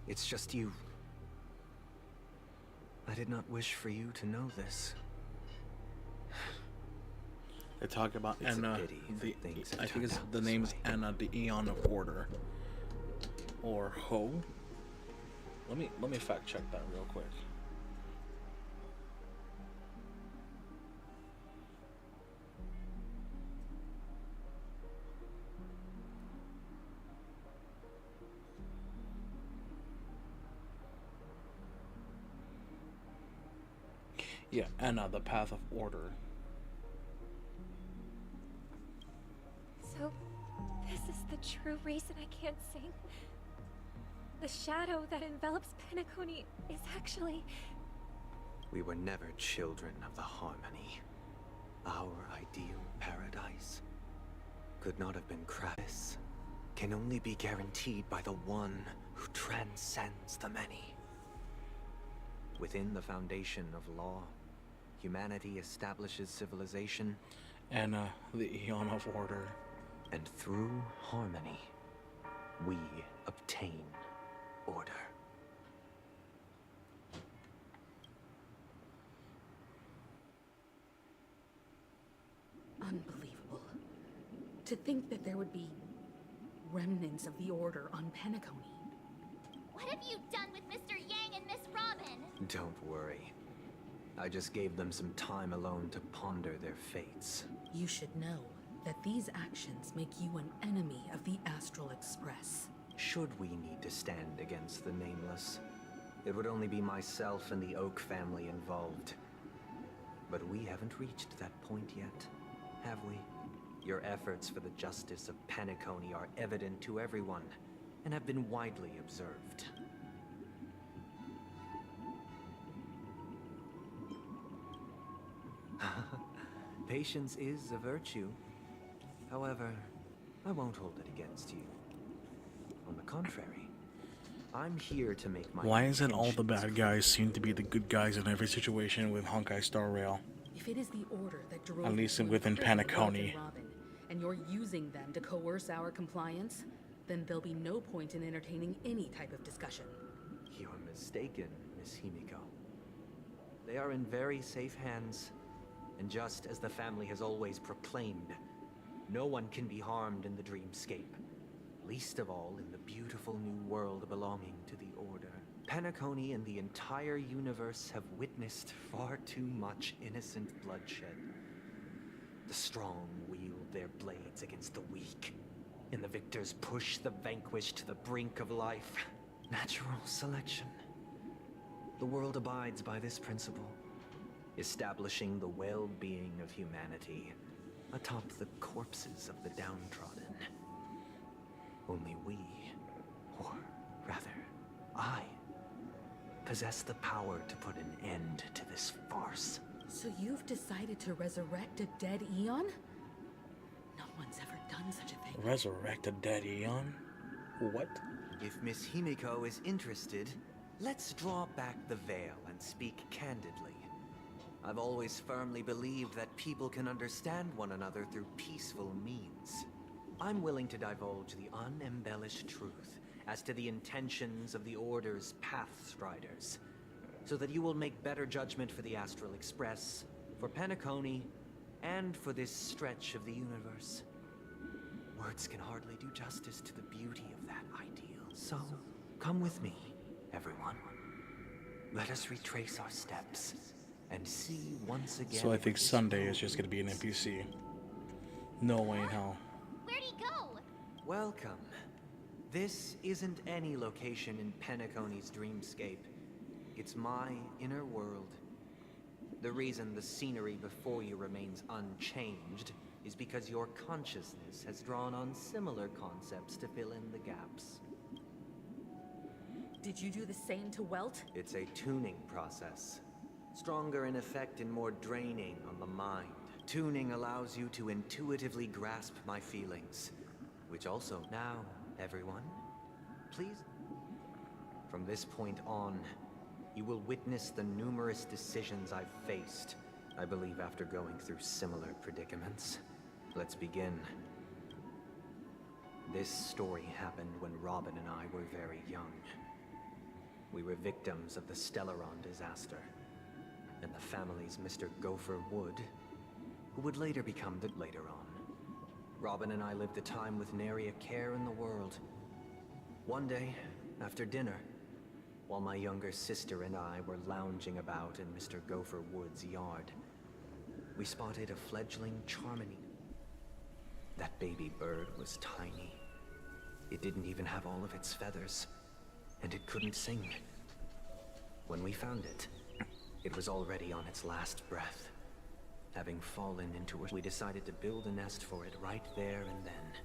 It's just you. I did not wish for you to know this. They talk about It's a Enna. pity things have I think turned it's out the this name's way. Enna, the Eon of Order, or Ho. Let me fact check that real quick. Yeah, Enna, the Path of Order. So, this is the true reason I can't sing? The shadow that envelops Penacony is actually... We were never children of the harmony. Our ideal paradise could not have been crafted. Can only be guaranteed by the one who transcends the many. Within the foundation of law, humanity establishes civilization. Enna, the Eon of Order. And through harmony, we obtain order. Unbelievable. To think that there would be remnants of the Order on Penacony. What have you done with Mr. Yang and Miss Robin? Don't worry. I just gave them some time alone to ponder their fates. You should know that these actions make you an enemy of the Astral Express. Should we need to stand against the Nameless, it would only be myself and the Oak family involved. But we haven't reached that point yet, have we? Your efforts for the justice of Penacony are evident to everyone, and have been widely observed. Patience is a virtue. However, I won't hold it against you. On the contrary, I'm here to make my Why is it all the intentions bad guys seem to be the good guys in every situation with Honkai Star Rail? If it is the order that drove At least you to within imprison Lord Penacony. and Robin, and you're using them to coerce our compliance, then there'll be no point in entertaining any type of discussion. You're mistaken, Miss Himiko. They are in very safe hands, and just as the family has always proclaimed, no one can be harmed in the dreamscape, least of all in the beautiful new world belonging to the Order. Penacony and the entire universe have witnessed far too much innocent bloodshed. The strong wield their blades against the weak, and the victors push the vanquished to the brink of life. Natural selection. The world abides by this principle, establishing the well-being of humanity atop the corpses of the downtrodden. Only we, or rather, I, possess the power to put an end to this farce. So you've decided to resurrect a dead Eon? No one's ever done such a thing. Resurrect a dead Eon? What? If Miss Himiko is interested, let's draw back the veil and speak candidly. I've always firmly believed that people can understand one another through peaceful means. I'm willing to divulge the unembellished truth as to the intentions of the Order's Pathstriders, so that you will make better judgment for the Astral Express, for Penacony, and for this stretch of the universe. Words can hardly do justice to the beauty of that ideal. So, come with me, everyone. Let us retrace our steps and see once again. So I think Sunday is just gonna be an NPC. No way in hell. Where'd he go? Welcome. This isn't any location in Penacony's dreamscape. It's my inner world. The reason the scenery before you remains unchanged is because your consciousness has drawn on similar concepts to fill in the gaps. Did you do the same to Welt? It's a tuning process. Stronger in effect and more draining on the mind. Tuning allows you to intuitively grasp my feelings, which also... Now, everyone, please. From this point on, you will witness the numerous decisions I've faced, I believe after going through similar predicaments. Let's begin. This story happened when Robin and I were very young. We were victims of the Stellaron disaster, and the family's Mr. Gopher Wood, who would later become the later on. Robin and I lived a time with nary a care in the world. One day, after dinner, while my younger sister and I were lounging about in Mr. Gopher Wood's yard, we spotted a fledgling Charmony. That baby bird was tiny. It didn't even have all of its feathers, and it couldn't sing. When we found it, it was already on its last breath. Having fallen into it, we decided to build a nest for it right there and then.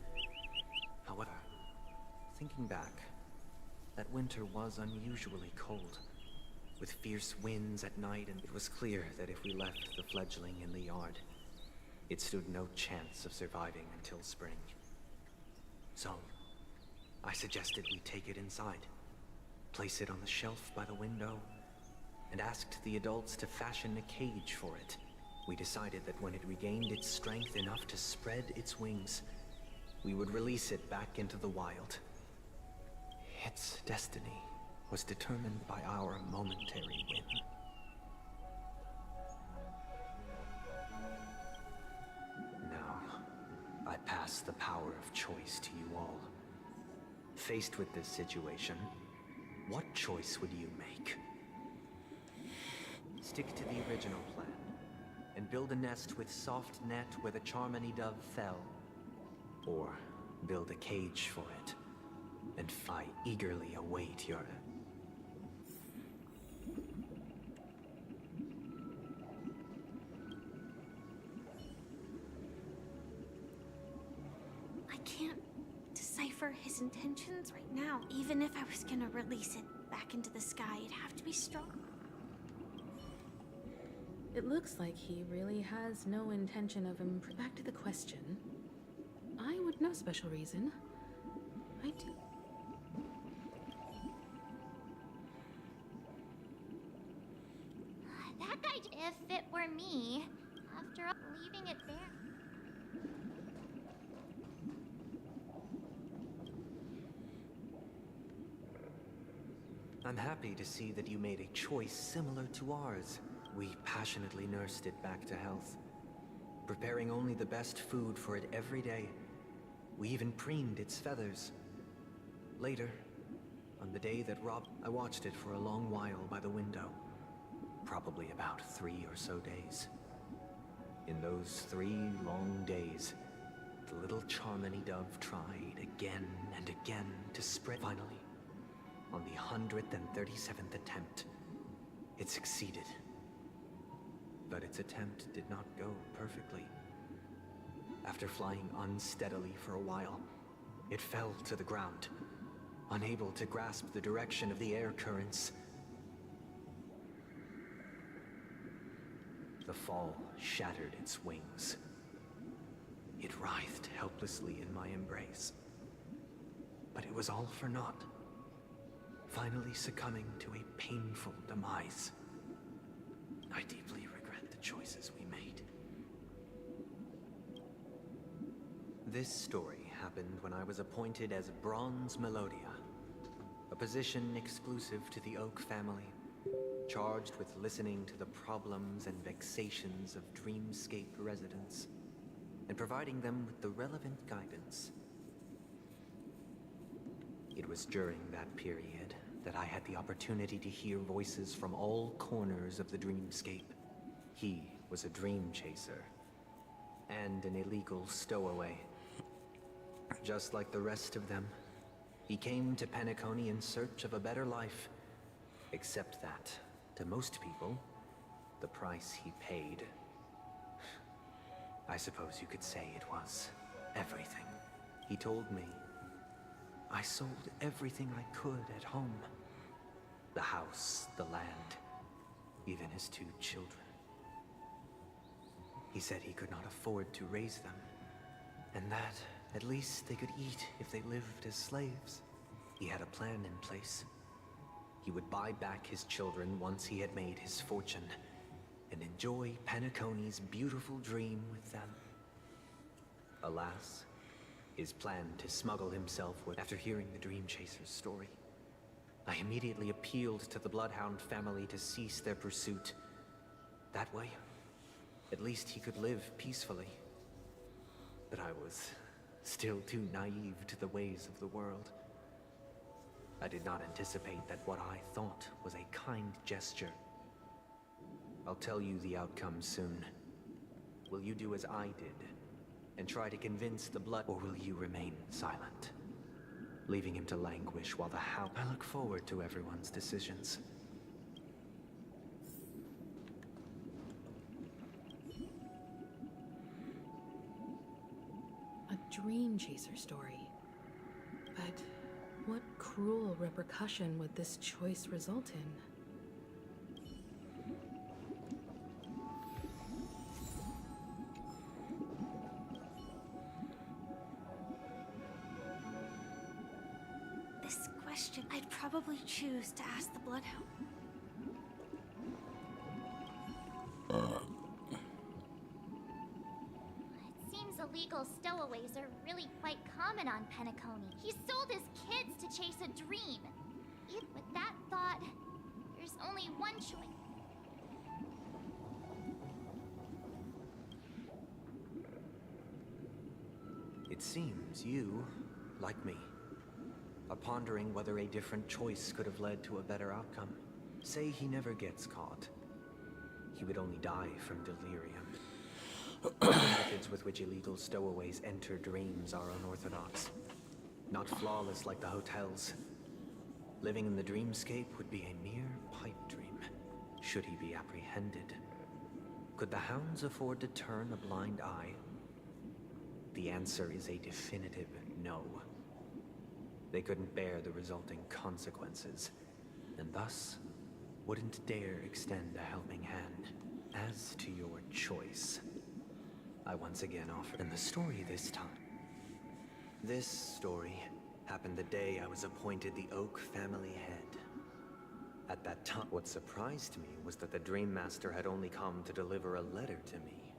However, thinking back, that winter was unusually cold, with fierce winds at night, and it was clear that if we left the fledgling in the yard, it stood no chance of surviving until spring. So, I suggested we take it inside, place it on the shelf by the window, and asked the adults to fashion a cage for it. We decided that when it regained its strength enough to spread its wings, we would release it back into the wild. Its destiny was determined by our momentary whim. Now, I pass the power of choice to you all. Faced with this situation, what choice would you make? Stick to the original plan, and build a nest with soft net where the Charmony dove fell. Or build a cage for it, and I eagerly await your... I can't decipher his intentions right now. Even if I was gonna release it back into the sky, it'd have to be strong. It looks like he really has no intention of back to the question. I would no special reason. I do. That guy, if it were me, after all, leaving it there. I'm happy to see that you made a choice similar to ours. We passionately nursed it back to health, preparing only the best food for it every day. We even preened its feathers. Later, on the day that I watched it for a long while by the window. Probably about 3 or so days. In those 3 long days, the little Charmony dove tried again and again to spread. Finally, on the 137th attempt, it succeeded. But its attempt did not go perfectly. After flying unsteadily for a while, it fell to the ground, unable to grasp the direction of the air currents. The fall shattered its wings. It writhed helplessly in my embrace. But it was all for naught, finally succumbing to a painful demise. I deeply regret the choices we made. This story happened when I was appointed as Bronze Melodia, a position exclusive to the Oak family, charged with listening to the problems and vexations of Dreamscape residents, and providing them with the relevant guidance. It was during that period that I had the opportunity to hear voices from all corners of the Dreamscape. He was a dream chaser, and an illegal stowaway. Just like the rest of them, he came to Penacony in search of a better life, except that, to most people, the price he paid, I suppose you could say it was everything. He told me I sold everything I could at home. The house, the land, even his 2 children. He said he could not afford to raise them, and that at least they could eat if they lived as slaves. He had a plan in place. He would buy back his children once he had made his fortune, and enjoy Penacony's beautiful dream with them. Alas, his plan to smuggle himself with. After hearing the Dream Chaser's story, I immediately appealed to the Bloodhound family to cease their pursuit. That way, at least he could live peacefully. But I was still too naive to the ways of the world. I did not anticipate that what I thought was a kind gesture. I'll tell you the outcome soon. Will you do as I did and try to convince the blood, or will you remain silent, leaving him to languish while the hound... I look forward to everyone's decisions. A dream chaser story. But what cruel repercussion would this choice result in? This question, I'd probably choose to ask the Bloodhound. It seems illegal stowaways are really quite common on Penacony. He sold his kids to chase a dream. With that thought, there's only one choice. It seems you, like me, are pondering whether a different choice could have led to a better outcome. Say he never gets caught. He would only die from delirium. The methods with which illegal stowaways enter dreams are unorthodox, not flawless like the hotels. Living in the dreamscape would be a mere pipe dream, should he be apprehended. Could the hounds afford to turn a blind eye? The answer is a definitive no. They couldn't bear the resulting consequences, and thus wouldn't dare extend a helping hand. As to your choice, I once again offer in the story this time. This story happened the day I was appointed the Oak family head. At that time, what surprised me was that the Dream Master had only come to deliver a letter to me.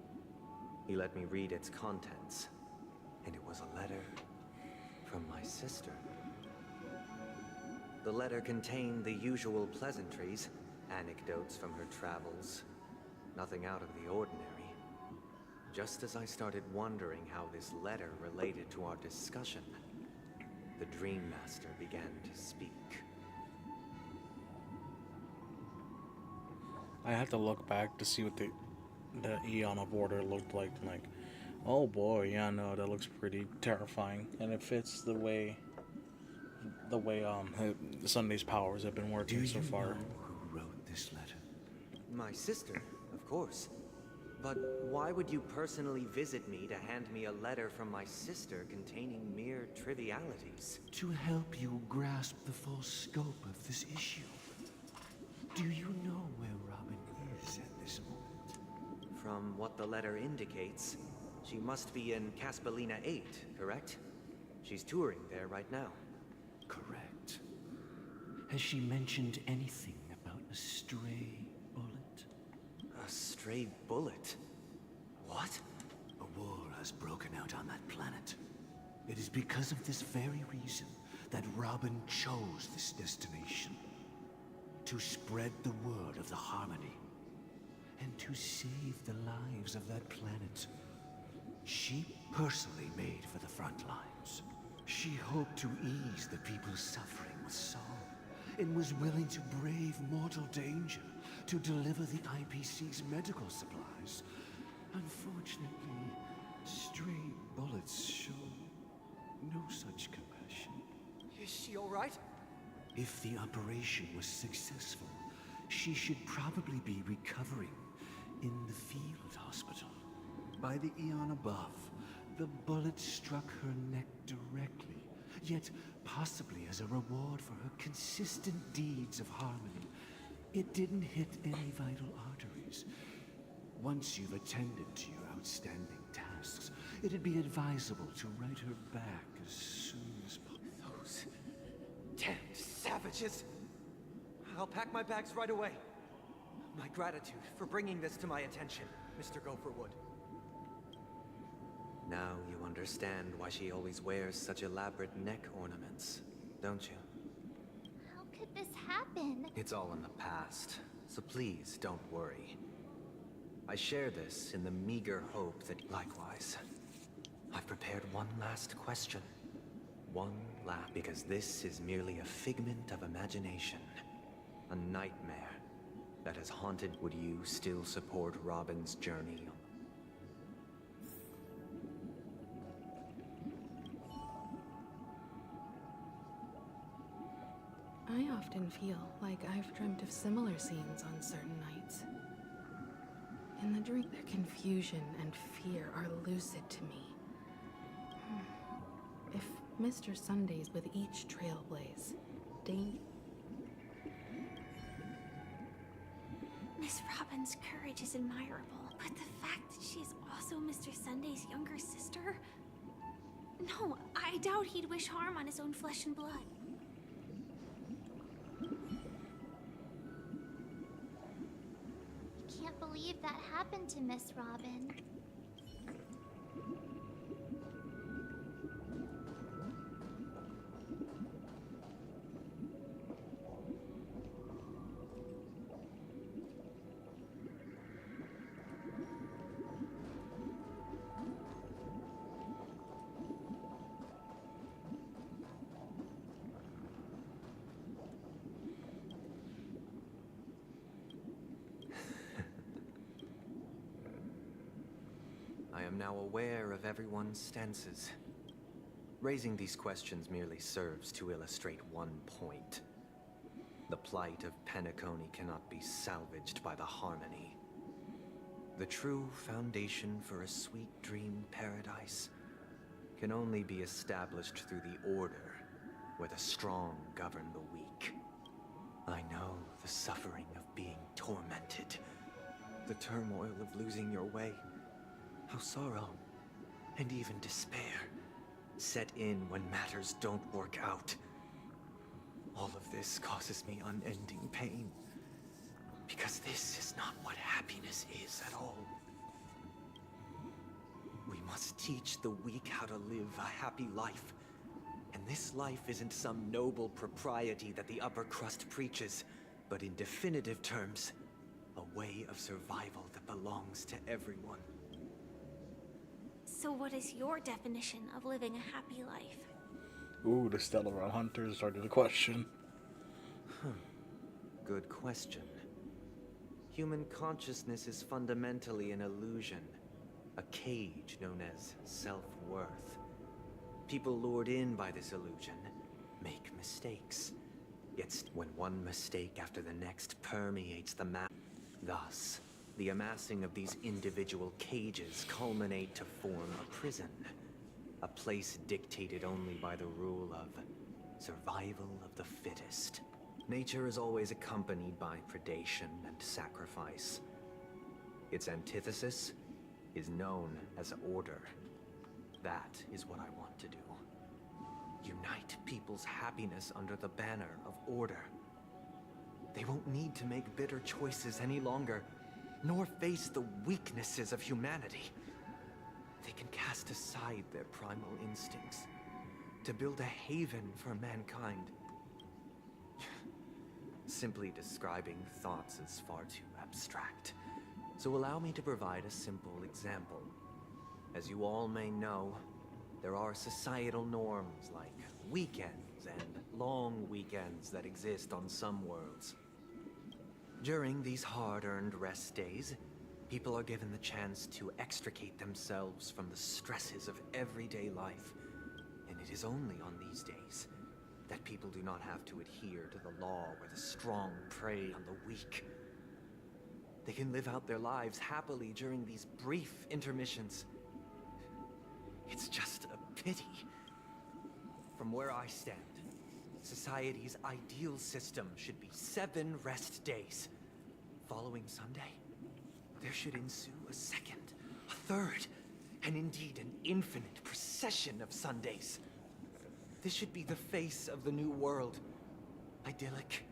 He let me read its contents, and it was a letter from my sister. The letter contained the usual pleasantries, anecdotes from her travels, nothing out of the ordinary. Just as I started wondering how this letter related to our discussion, the Dream Master began to speak. I had to look back to see what the Eon of Order looked like. I'm like, oh boy, yeah, no, that looks pretty terrifying, and it fits the way Sunday's powers have been working so far. Know who wrote this letter? My sister, of course. But why would you personally visit me to hand me a letter from my sister containing mere trivialities? To help you grasp the full scope of this issue. Do you know where Robin is at this moment? From what the letter indicates, she must be in Caspolina 8, correct? She's touring there right now. Correct. Has she mentioned anything about a stray bullet? A stray bullet? What? A war has broken out on that planet. It is because of this very reason that Robin chose this destination. To spread the word of the Harmony. And to save the lives of that planet. She personally made for the front lines. She hoped to ease the people's suffering with song, and was willing to brave mortal danger to deliver the IPC's medical supplies. Unfortunately, stray bullets show no such compassion. Is she all right? If the operation was successful, she should probably be recovering in the field hospital. By the Eon above, the bullet struck her neck directly, yet possibly as a reward for her consistent deeds of harmony. It didn't hit any vital arteries. Once you've attended to your outstanding tasks, it'd be advisable to write her back as soon as possible. Those damned savages! I'll pack my bags right away. My gratitude for bringing this to my attention, Mr. Gopherwood. Now you understand why she always wears such elaborate neck ornaments, don't you? How could this happen? It's all in the past, so please don't worry. I share this in the meager hope that likewise, I've prepared one last question. One last, because this is merely a figment of imagination. A nightmare that has haunted. Would you still support Robin's journey? I often feel like I've dreamt of similar scenes on certain nights. In the dream, their confusion and fear are lucid to me. If Mr. Sundays with each trailblaze, Miss Robin's courage is admirable, but the fact that she is also Mr. Sunday's younger sister? No, I doubt he'd wish harm on his own flesh and blood. Can't believe that happened to Miss Robin. I am now aware of everyone's stances. Raising these questions merely serves to illustrate one point. The plight of Penacony cannot be salvaged by the Harmony. The true foundation for a sweet dream paradise can only be established through the Order, where the strong govern the weak. I know the suffering of being tormented, the turmoil of losing your way, how sorrow and even despair set in when matters don't work out. All of this causes me unending pain, because this is not what happiness is at all. We must teach the weak how to live a happy life. And this life isn't some noble propriety that the upper crust preaches, but in definitive terms, a way of survival that belongs to everyone. So what is your definition of living a happy life? Ooh, the Stellaron Hunters started a question. Good question. Human consciousness is fundamentally an illusion, a cage known as self-worth. People lured in by this illusion make mistakes. Yet when one mistake after the next permeates the map, thus, the amassing of these individual cages culminate to form a prison. A place dictated only by the rule of survival of the fittest. Nature is always accompanied by predation and sacrifice. Its antithesis is known as order. That is what I want to do. Unite people's happiness under the banner of order. They won't need to make bitter choices any longer, nor face the weaknesses of humanity. They can cast aside their primal instincts to build a haven for mankind. Simply describing thoughts is far too abstract, so allow me to provide a simple example. As you all may know, there are societal norms like weekends and long weekends that exist on some worlds. During these hard-earned rest days, people are given the chance to extricate themselves from the stresses of everyday life. And it is only on these days that people do not have to adhere to the law where the strong prey on the weak. They can live out their lives happily during these brief intermissions. It's just a pity. From where I stand, society's ideal system should be 7 rest days. Following Sunday, there should ensue a second, a third, and indeed an infinite procession of Sundays. This should be the face of the new world. Idyllic,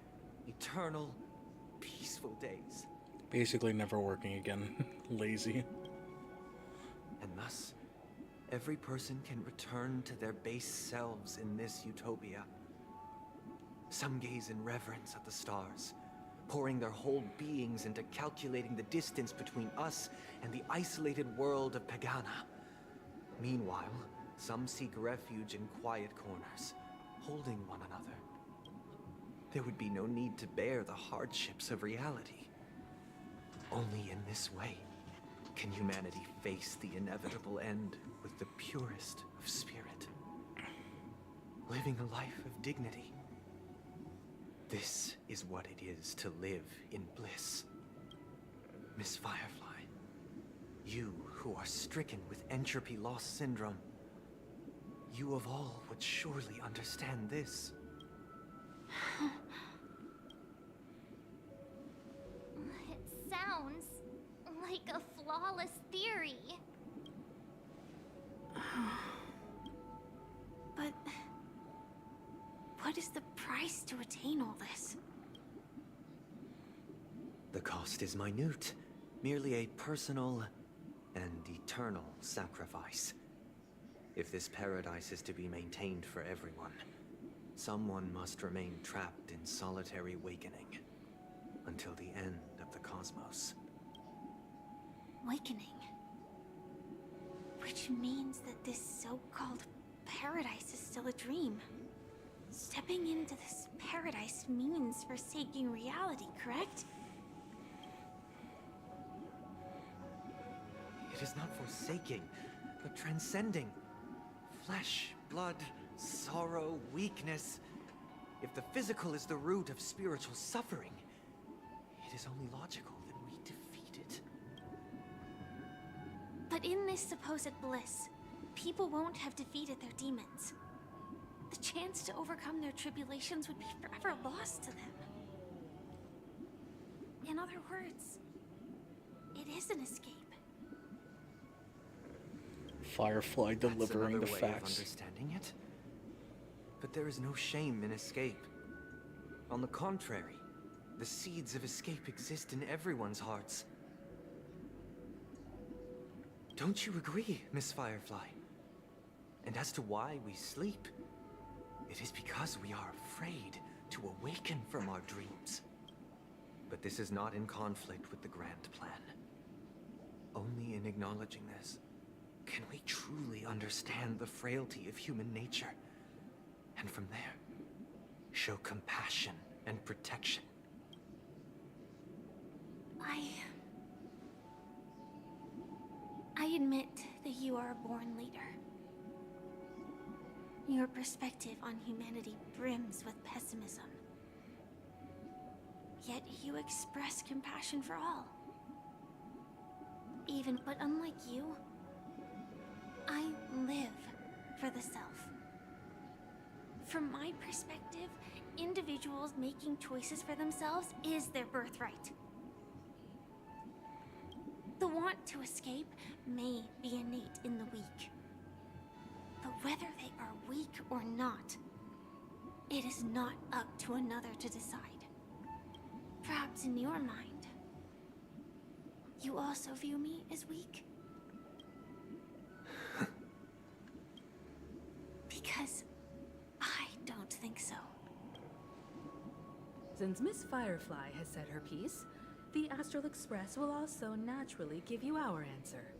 eternal, peaceful days. Basically never working again. Lazy. And thus, every person can return to their base selves in this utopia. Some gaze in reverence at the stars, pouring their whole beings into calculating the distance between us and the isolated world of Pagana. Meanwhile, some seek refuge in quiet corners, holding one another. There would be no need to bear the hardships of reality. Only in this way can humanity face the inevitable end with the purest of spirit, living a life of dignity. This is what it is to live in bliss. Miss Firefly, you who are stricken with entropy loss syndrome, you of all would surely understand this. It sounds like a flawless theory. But what is the price to attain all this? The cost is minute, merely a personal and eternal sacrifice. If this paradise is to be maintained for everyone, someone must remain trapped in solitary awakening until the end of the cosmos. Awakening. Which means that this so-called paradise is still a dream. Stepping into this paradise means forsaking reality, correct? It is not forsaking, but transcending. Flesh, blood, sorrow, weakness. If the physical is the root of spiritual suffering, it is only logical that we defeat it. But in this supposed bliss, people won't have defeated their demons. The chance to overcome their tribulations would be forever lost to them. In other words, it is an escape. Firefly delivering the That's another way of facts. understanding it. But there is no shame in escape. On the contrary, the seeds of escape exist in everyone's hearts. Don't you agree, Miss Firefly? And as to why we sleep, it is because we are afraid to awaken from our dreams. But this is not in conflict with the grand plan. Only in acknowledging this can we truly understand the frailty of human nature, and from there, show compassion and protection. I admit that you are a born leader. Your perspective on humanity brims with pessimism. Yet you express compassion for all. But unlike you, I live for the self. From my perspective, individuals making choices for themselves is their birthright. The want to escape may be innate in the weak. But whether they are weak or not, it is not up to another to decide. Perhaps in your mind, you also view me as weak? Because I don't think so. Since Miss Firefly has said her piece, the Astral Express will also naturally give you our answer.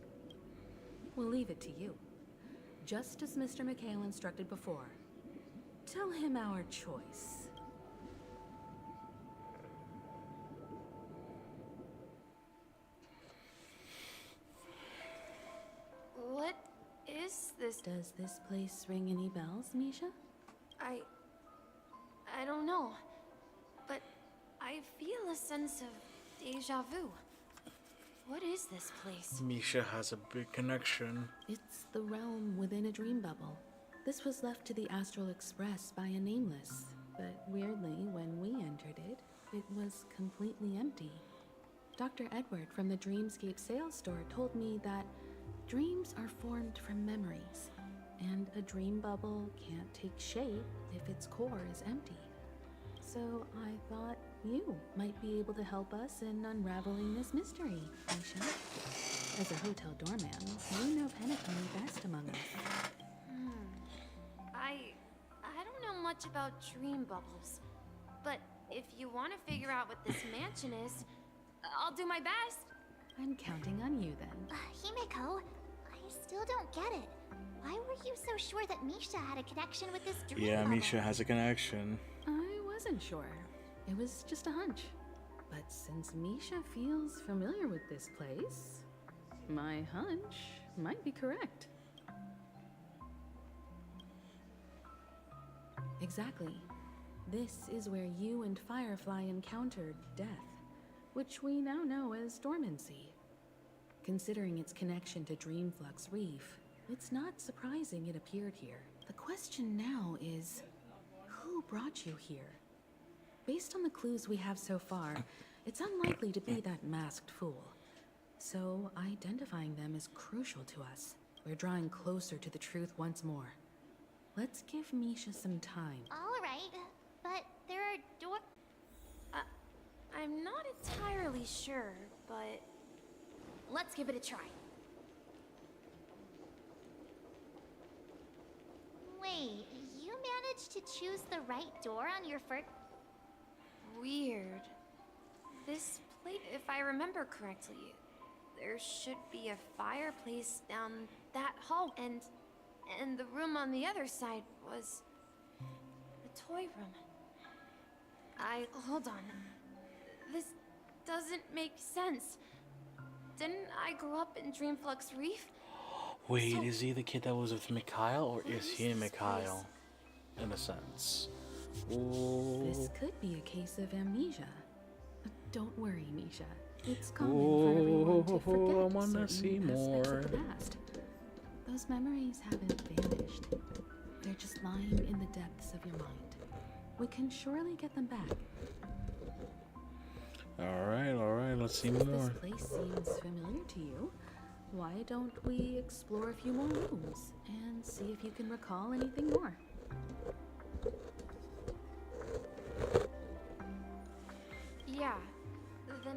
We'll leave it to you. Just as Mr. McHale instructed before. Tell him our choice. What is this? Does this place ring any bells, Misha? I don't know. But I feel a sense of deja vu. What is this place? Misha has a big connection. It's the realm within a dream bubble. This was left to the Astral Express by a nameless, but weirdly, when we entered it, it was completely empty. Dr. Edward from the Dreamscape sales store told me that dreams are formed from memories, and a dream bubble can't take shape if its core is empty. So I thought you might be able to help us in unraveling this mystery, Misha. As a hotel doorman, you know Penacony best among us. I don't know much about dream bubbles, but if you want to figure out what this mansion is, I'll do my best. I'm counting on you then. Himeko, I still don't get it. Why were you so sure that Misha had a connection with this dream Yeah, bubble? Misha has a connection. I wasn't sure. It was just a hunch. But since Misha feels familiar with this place, my hunch might be correct. Exactly. This is where you and Firefly encountered death, which we now know as dormancy. Considering its connection to Dreamflux Reef, it's not surprising it appeared here. The question now is, who brought you here? Based on the clues we have so far, it's unlikely to be that masked fool. So identifying them is crucial to us. We're drawing closer to the truth once more. Let's give Misha some time. All right, but there are I'm not entirely sure, but let's give it a try. Wait, you managed to choose the right door on your first... Weird. This place, if I remember correctly, there should be a fireplace down that hall, and the room on the other side was the toy room. Hold on. This doesn't make sense. Didn't I grow up in Dreamflux Reef? Wait, So- is he the kid that was with Mikhail, or is he Mikhail? In a sense. Ooh. This could be a case of amnesia. But don't worry, Misha. It's common for everyone to forget I wanna certain see aspects more. of the past. Those memories haven't vanished. They're just lying in the depths of your mind. We can surely get them back. Alright, Let's see Since more. this place seems familiar to you, why don't we explore a few more rooms and see if you can recall anything more? Yeah, then...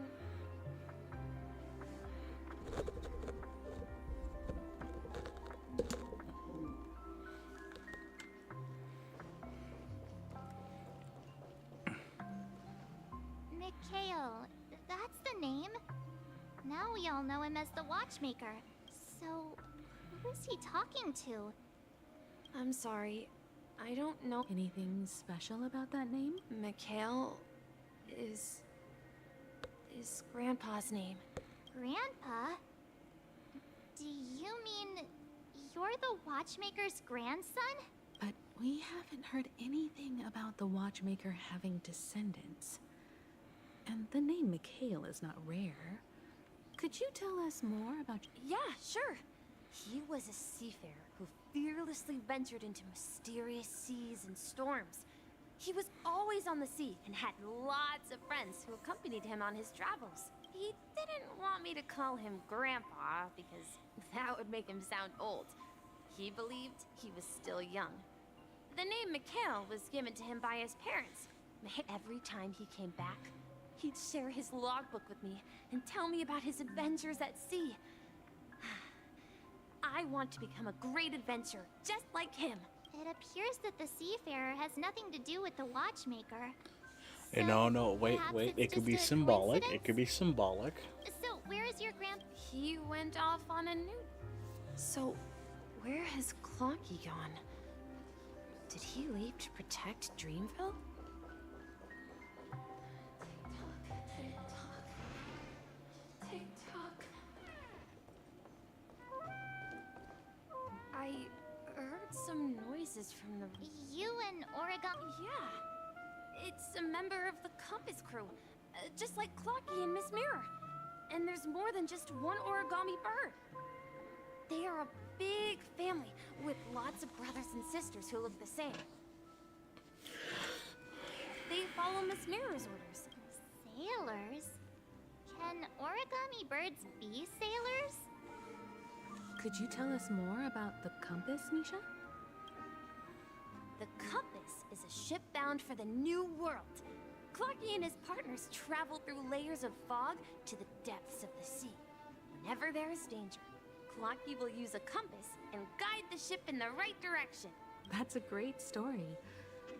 Mikhail, that's the name. Now we all know him as the Watchmaker. So, who is he talking to? I'm sorry, I don't know. Anything special about that name? Mikhail is Grandpa's name. Grandpa? Do you mean you're the Watchmaker's grandson? But we haven't heard anything about the Watchmaker having descendants. And the name Mikhail is not rare. Could you tell us more about... Yeah, sure. He was a seafarer who fearlessly ventured into mysterious seas and storms. He was always on the sea and had lots of friends who accompanied him on his travels. He didn't want me to call him Grandpa because that would make him sound old. He believed he was still young. The name Mikhail was given to him by his parents. Every time he came back, he'd share his logbook with me and tell me about his adventures at sea. I want to become a great adventurer, just like him. It appears that the Seafarer has nothing to do with the Watchmaker. No, wait. it's It could be just a symbolic. coincidence? It could be symbolic. So, where is your He went off on a new... So, where has Clocky gone? Did he leave to protect Dreamville? Tick-tock. I heard some noises from the... You and Oregon... Yeah. It's a member of the Compass crew. Just like Clocky and Miss Mirror. And there's more than just one origami bird. They are a big family with lots of brothers and sisters who look the same. They follow Miss Mirror's orders. Sailors? Can origami birds be sailors? Could you tell us more about the compass, Nisha? The Compass is a ship bound for the New World. Clocky and his partners travel through layers of fog to the depths of the sea. Whenever there is danger, Clocky will use a compass and guide the ship in the right direction. That's a great story.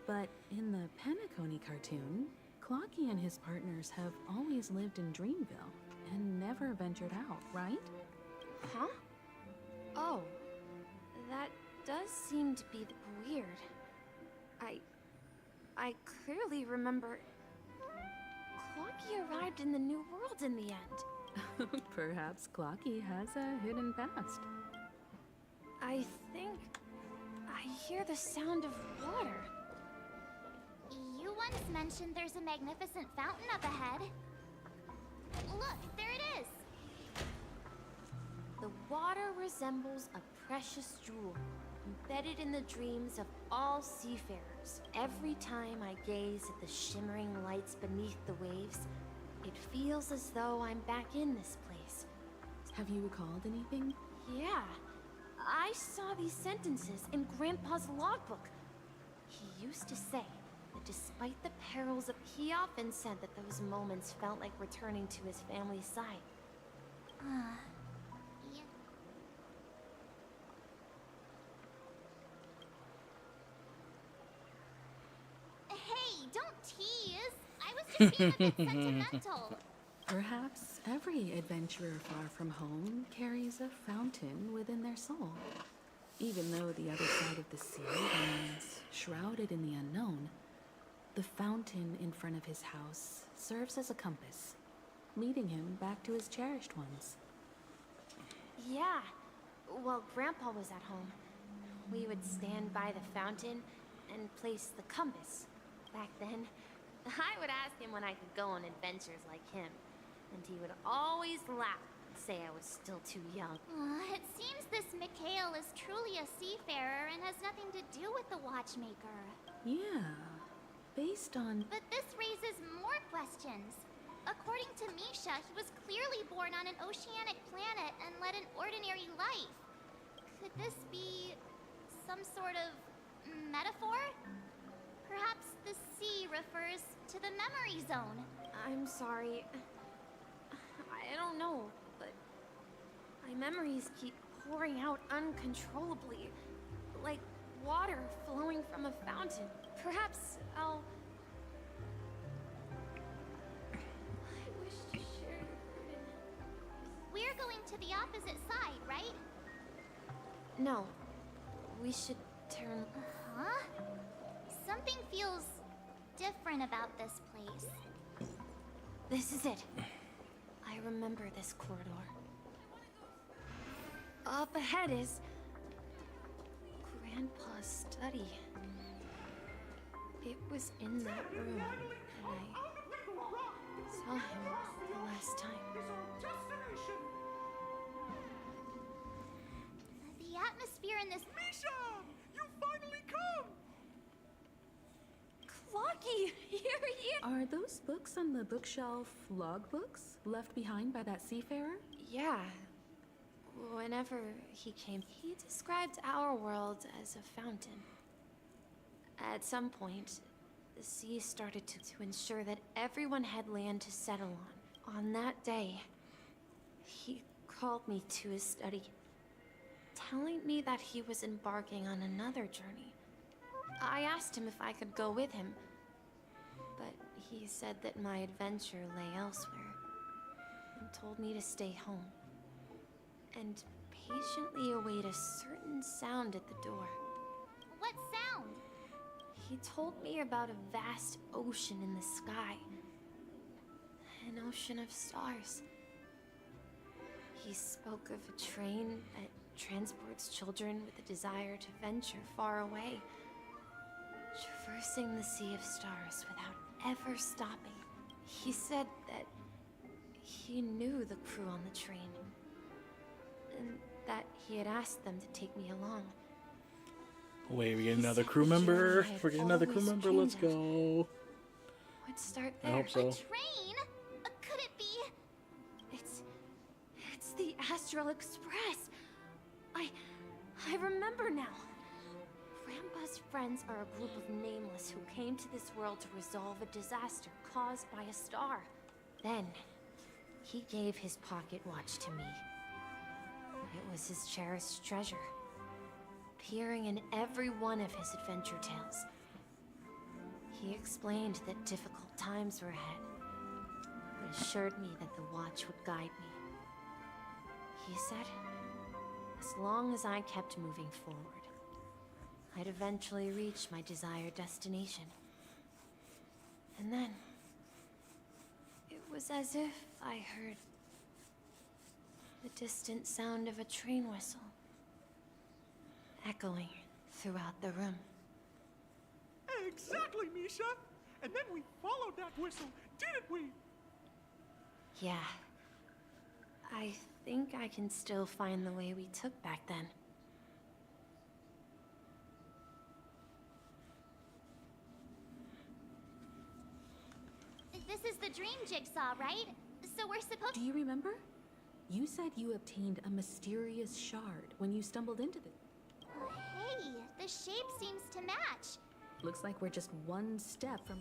But in the Penacony cartoon, Clocky and his partners have always lived in Dreamville and never ventured out, right? Huh? Oh, that does seem to be weird. I clearly remember Clocky arrived in the New World in the end. Perhaps Clocky has a hidden past. I think I hear the sound of water. You once mentioned there's a magnificent fountain up ahead. Look, there it is! The water resembles a precious jewel, embedded in the dreams of all seafarers. Every time I gaze at the shimmering lights beneath the waves, it feels as though I'm back in this place. Have you recalled anything? Yeah. I saw these sentences in Grandpa's logbook. He used to say that despite the perils he often said that those moments felt like returning to his family's side. Hey, don't tease! I was just being a bit sentimental. Perhaps every adventurer far from home carries a fountain within their soul. Even though the other side of the sea remains shrouded in the unknown, the fountain in front of his house serves as a compass, leading him back to his cherished ones. Yeah. While Grandpa was at home, we would stand by the fountain and place the compass. Back then, I would ask him when I could go on adventures like him, and he would always laugh and say I was still too young. It seems this Mikhail is truly a seafarer and has nothing to do with the Watchmaker. Yeah, based on... But this raises more questions. According to Misha, he was clearly born on an oceanic planet and led an ordinary life. Could this be some sort of metaphor? Perhaps the sea refers to the memory zone. I'm sorry. I don't know, but my memories keep pouring out uncontrollably, like water flowing from a fountain. Perhaps I'll... I wish to share your burden. We're going to the opposite side, right? No. We should turn... Huh? Something feels different about this place. This is it. I remember this corridor. Up ahead is... Grandpa's study. It was in that room, and I saw him the last time. The atmosphere in this... Misha! You finally come! Clocky! Here he is! Are those books on the bookshelf logbooks left behind by that seafarer? Yeah. Whenever he came, he described our world as a fountain. At some point, the sea started to ensure that everyone had land to settle on. On that day, he called me to his study, telling me that he was embarking on another journey. I asked him if I could go with him, but he said that my adventure lay elsewhere, and told me to stay home, and patiently await a certain sound at the door. What sound? He told me about a vast ocean in the sky. An ocean of stars. He spoke of a train that transports children with a desire to venture far away, traversing the sea of stars without ever stopping. He said that he knew the crew on the train, and that he had asked them to take me along. Wait, we get another crew member? We're getting another crew member, let's go. Would start I there. hope so. A train? Could it be? It's the Astral Express. I remember now. Grandpa's friends are a group of nameless who came to this world to resolve a disaster caused by a star. Then, he gave his pocket watch to me. It was his cherished treasure, appearing in every one of his adventure tales. He explained that difficult times were ahead, but assured me that the watch would guide me. He said, as long as I kept moving forward, I'd eventually reach my desired destination. And then, it was as if I heard the distant sound of a train whistle, echoing throughout the room. Exactly, Misha! And then we followed that whistle, didn't we? Yeah. I think I can still find the way we took back then. This is the dream jigsaw, right? So we're supposed... Do you remember? You said you obtained a mysterious shard when you stumbled into it. Hey, the shape seems to match. Looks like we're just one step from...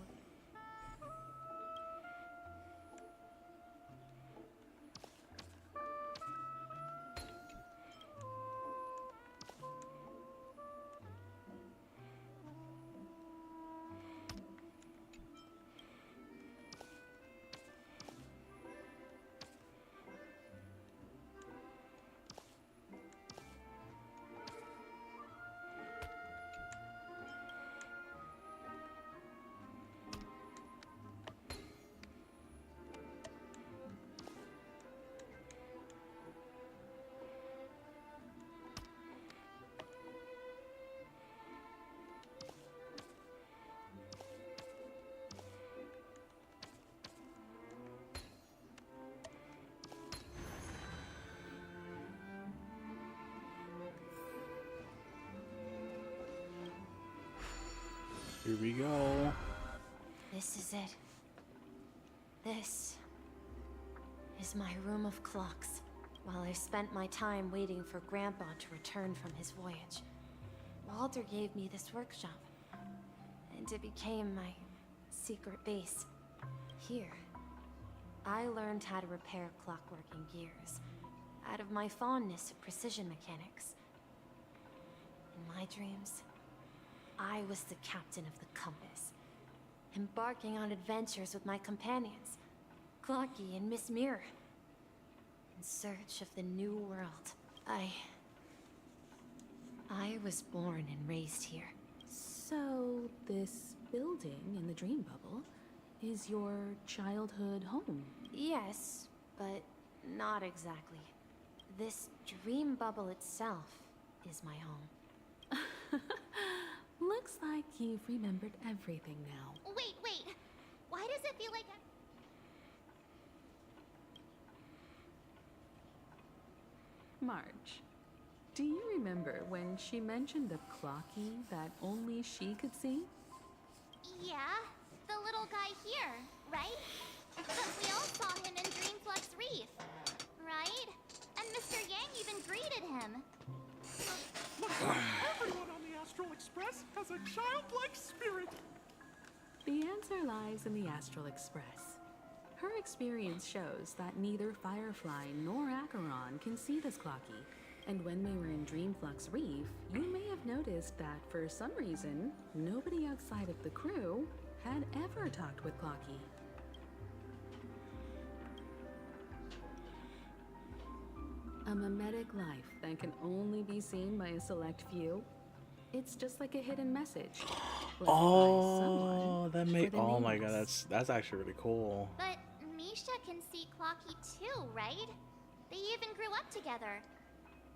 Here we go. This is it. This is my room of clocks, while I spent my time waiting for Grandpa to return from his voyage. Walter gave me this workshop, and it became my secret base. Here, I learned how to repair clockwork and gears, out of my fondness of precision mechanics. In my dreams, I was the captain of the compass, embarking on adventures with my companions, Clocky and Miss Mirror, in search of the new world. I was born and raised here. So, this building in the dream bubble is your childhood home? Yes, but not exactly. This dream bubble itself is my home. Looks like you've remembered everything now. Wait. Why does it feel like Marge, do you remember when she mentioned the Clocky that only she could see? Yeah, the little guy here, right? But we all saw him in Dreamflux Reef, right? And Mr. Yang even greeted him. Looks like everyone on the Astral Express has a childlike spirit. The answer lies in the Astral Express. Her experience shows that neither Firefly nor Acheron can see this Clocky. And when we were in Dreamflux Reef, you may have noticed that for some reason, nobody outside of the crew had ever talked with Clocky. A mimetic life that can only be seen by a select few. It's just like a hidden message. Oh, that made. Oh my god, that's actually really cool. But Misha can see Clocky too, right? They even grew up together.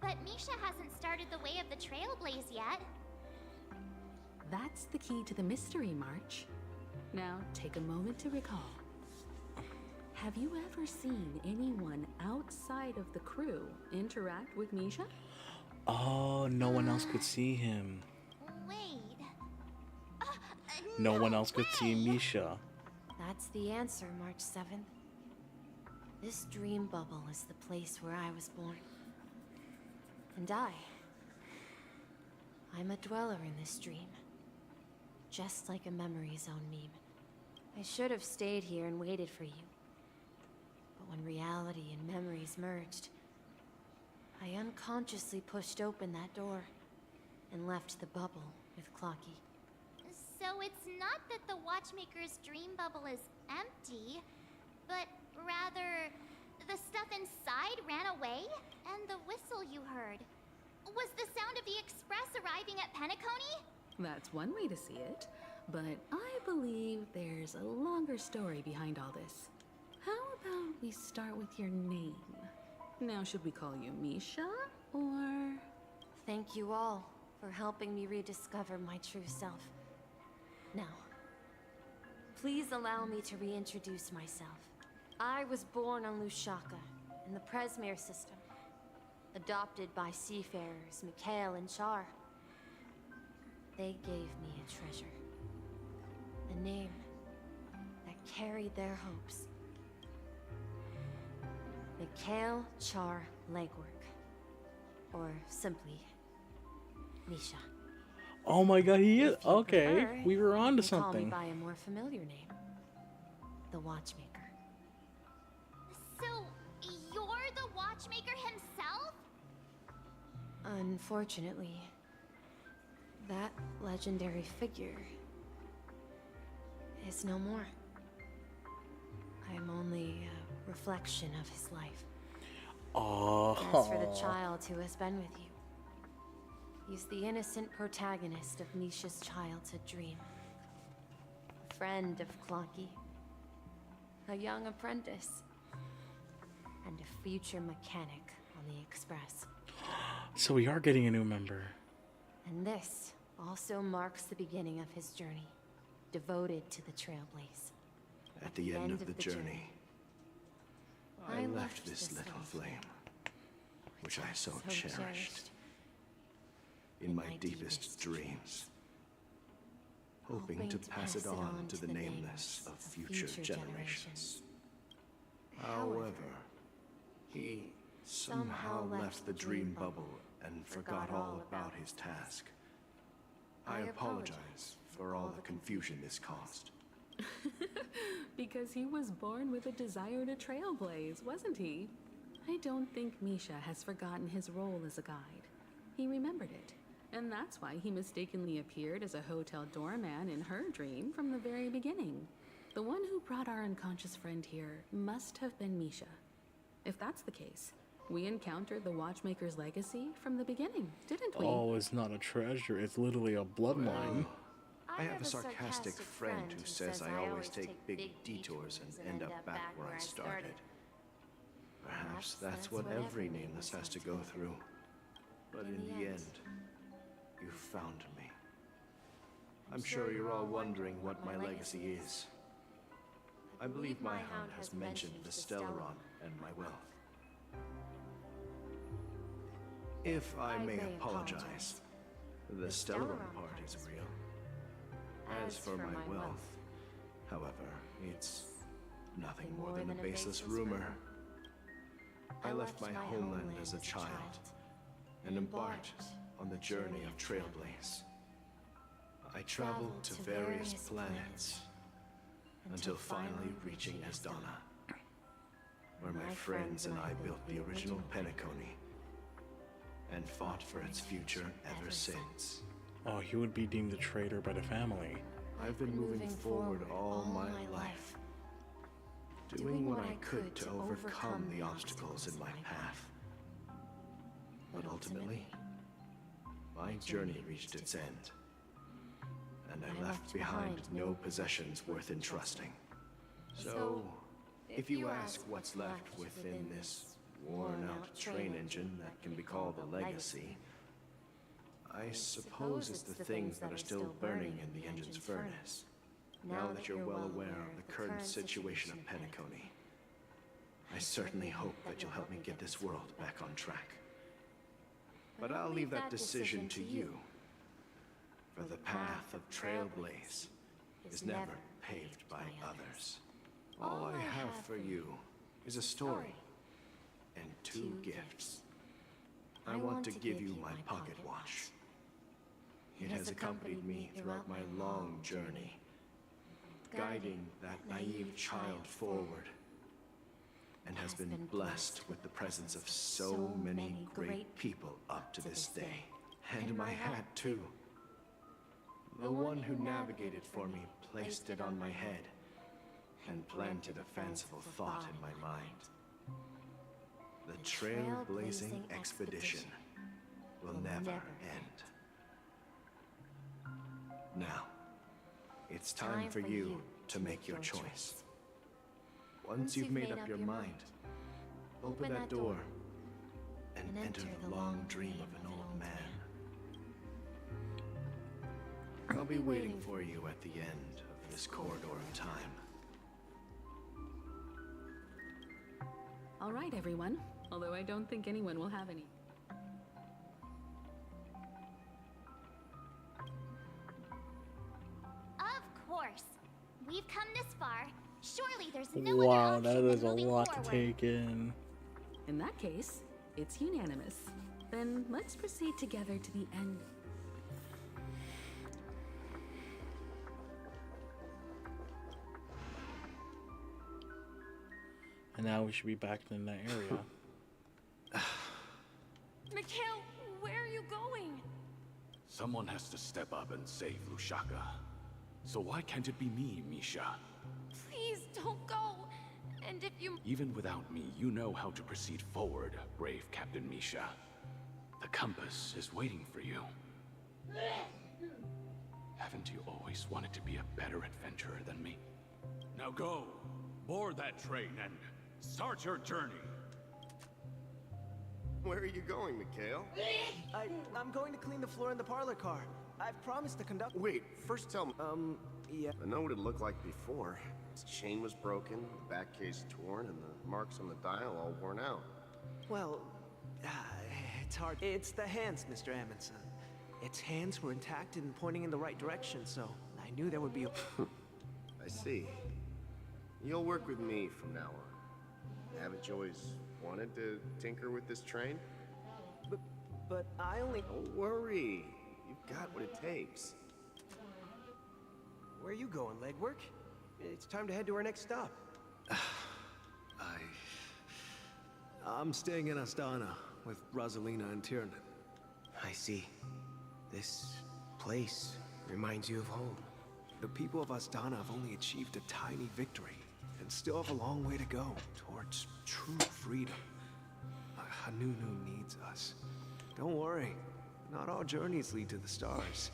But Misha hasn't started the way of the Trailblaze yet. That's the key to the mystery, March. Now, take a moment to recall. Have you ever seen anyone outside of the crew interact with Misha? Oh, no one else could see him. Wait. No one else could see Misha. That's the answer, March 7th. This dream bubble is the place where I was born. And I'm a dweller in this dream. Just like a memory zone meme. I should have stayed here and waited for you. But when reality and memories merged, I unconsciously pushed open that door and left the bubble with Clocky. So it's not that the Watchmaker's dream bubble is empty, but rather the stuff inside ran away? And the whistle you heard was the sound of the express arriving at Penacony? That's one way to see it, but I believe there's a longer story behind all this. How about we start with your name? Now, should we call you Misha, or... Thank you all for helping me rediscover my true self. Now, please allow me to reintroduce myself. I was born on Lushaka, in the Presmere system. Adopted by seafarers Mikhail and Char. They gave me a treasure. A name that carried their hopes. Mikhail Char Legwork. Or simply, Misha. Oh my god, he is. Okay, Prefer, we were on to you can call me something. by a more familiar name. The Watchmaker. So, you're the Watchmaker himself? Unfortunately, that legendary figure is no more. I am only a reflection of his life. Oh. As for the child who has been with you, he's the innocent protagonist of Misha's childhood dream. A friend of Clocky. A young apprentice. And a future mechanic on the Express. So we are getting a new member. And this also marks the beginning of his journey, devoted to the Trailblaze. At the end of the journey, I left this little flame, which I so cherished, in my deepest dreams, hoping to pass it on to the nameless of future generations. However, He somehow left the dream bubble and forgot all about his task. I apologize for all the confusion this caused. Because he was born with a desire to trailblaze, wasn't he? I don't think Misha has forgotten his role as a guide. He remembered it, and that's why he mistakenly appeared as a hotel doorman in her dream from the very beginning. The one who brought our unconscious friend here must have been Misha. If that's the case, we encountered the Watchmaker's legacy from the beginning, didn't we? Oh, it's not a treasure. It's literally a bloodline. I have a sarcastic friend who says I always take big detours and end up back where I started. Perhaps that's what every nameless has to go through. But in the end, you found me. I'm sure you're all wondering what my legacy is. I believe my hound has mentioned the Stellaron and my wealth. If I may apologize, the Stellaron part is real. As for my wealth, however, it's nothing more than a baseless rumor. I left my homeland as a child and embarked on the journey of Trailblaze. I traveled to various planets until finally reaching Asdana, where my friends and I built the original Penacony and fought for its future ever since. Oh, he would be deemed a traitor by the family. I've been moving forward all my life, doing what I could to overcome the obstacles in my path. But ultimately, my journey reached its end, and I left behind no possessions worth entrusting. So, if you ask what's left within this worn-out train engine that can be called a legacy, I suppose it's the things that are still burning in the engine's furnace. Now that you're well aware of the current situation of Penacony, I certainly hope that you'll help me get this world back on track. But I'll leave that decision to you, for the path of Trailblaze is never paved by others. All I have for you is a story and 2 gifts. I want to give you my pocket watch. It has accompanied me throughout my long journey, guiding that naive child forward, and has been blessed with the presence of so many great people up to this day. And my hat, too. The one who navigated for me placed it on my head and planted a fanciful thought in my mind. The trailblazing expedition will never end. Now, it's time for you to make your choice. Once you've made up your mind, open that door and enter the long dream of an old man. I'll be waiting for you at the end of this corridor of time. All right, everyone. Although I don't think anyone will have any. Of course. We've come this far. Surely there's no Wow, other that option is a than moving lot to forward. take in. In that case, it's unanimous. Then let's proceed together to the end. And now we should be back in that area. Mikhail, where are you going? Someone has to step up and save Lushaka. So why can't it be me, Misha? Please don't go. And if you... Even without me, you know how to proceed forward, brave Captain Misha. The compass is waiting for you. Haven't you always wanted to be a better adventurer than me? Now go, board that train and start your journey. Where are you going, Mikhail? I'm going to clean the floor in the parlor car. I've promised the conductor. Wait, first tell me. Yeah. I know what it looked like before. Its chain was broken, the back case torn, and the marks on the dial all worn out. Well, it's hard. It's the hands, Mr. Amundsen. Its hands were intact and pointing in the right direction, so I knew there would be a... I see. You'll work with me from now on. Haven't you always wanted to tinker with this train? But I only... Don't worry. You've got what it takes. Where are you going, legwork? It's time to head to our next stop. I'm staying in Astana with Rosalina and Tiernan. I see. This place reminds you of home. The people of Astana have only achieved a tiny victory and still have a long way to go towards true freedom. Hanunu needs us. Don't worry. Not all journeys lead to the stars.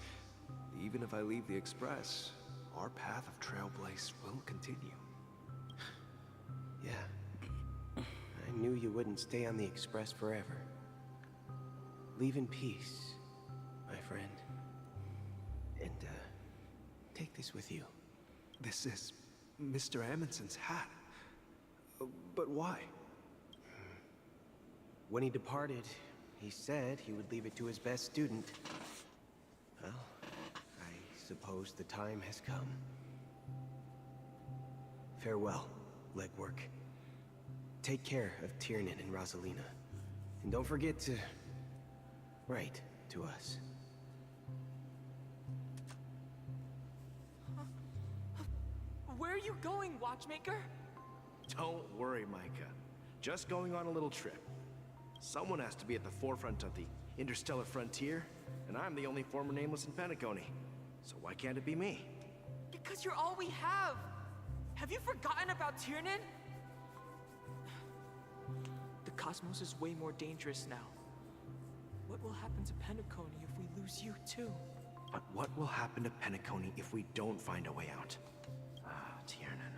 Even if I leave the Express, our path of Trailblaze will continue. Yeah. I knew you wouldn't stay on the Express forever. Leave in peace, my friend. And, take this with you. This is Mr. Amundsen's hat. But why? When he departed, he said he would leave it to his best student. Well, I suppose the time has come. Farewell, legwork. Take care of Tiernan and Rosalina. And don't forget to write to us. Where are you going, Watchmaker? Don't worry, Micah. Just going on a little trip. Someone has to be at the forefront of the interstellar frontier, and I'm the only former nameless in Penacony. So why can't it be me? Because you're all we have. Have you forgotten about Tiernan? The cosmos is way more dangerous now. What will happen to Penacony if we lose you too? But what will happen to Penacony if we don't find a way out? Tiernan.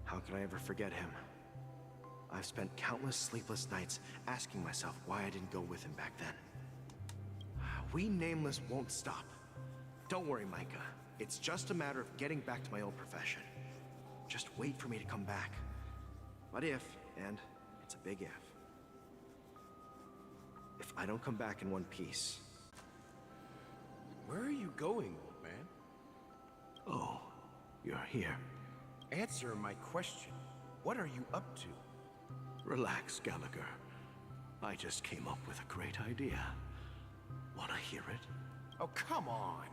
How could I ever forget him? I've spent countless sleepless nights asking myself why I didn't go with him back then. We Nameless won't stop. Don't worry, Micah. It's just a matter of getting back to my old profession. Just wait for me to come back. But if, and it's a big if I don't come back in one piece... Where are you going, old man? Oh, you're here. Answer my question. What are you up to? Relax, Gallagher. I just came up with a great idea. Wanna hear it? Oh, come on.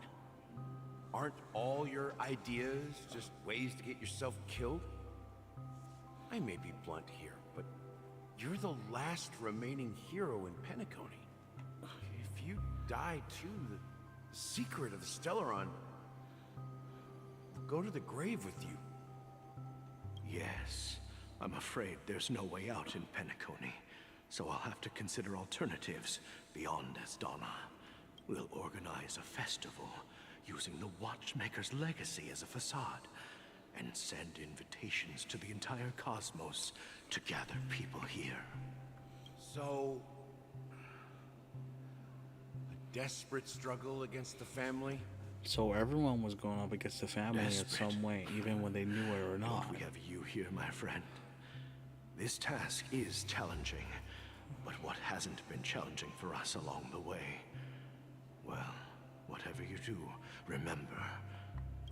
Aren't all your ideas just ways to get yourself killed? I may be blunt here, but you're the last remaining hero in Penacony. If you die too, the secret of the Stellaron will go to the grave with you. Yes. I'm afraid there's no way out in Penacony, so I'll have to consider alternatives beyond Astana. We'll organize a festival using the Watchmaker's legacy as a facade, and send invitations to the entire cosmos to gather people here. So... a desperate struggle against the family? So everyone was going up against the family in some way, even when they knew it or not. Don't we have you here, my friend? This task is challenging, but what hasn't been challenging for us along the way? Well, whatever you do, remember,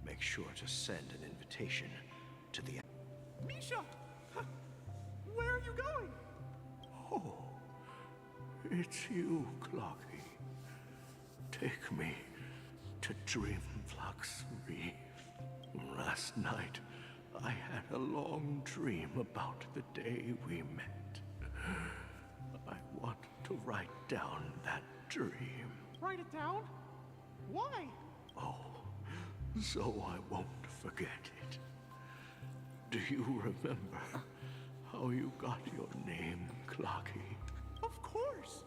make sure to send an invitation to the... Misha! Where are you going? Oh, it's you, Clocky. Take me to Dreamflux Reef. Last night, I had a long dream about the day we met. I want to write down that dream. Write it down? Why? Oh, so I won't forget it. Do you remember how you got your name, Clocky? Of course!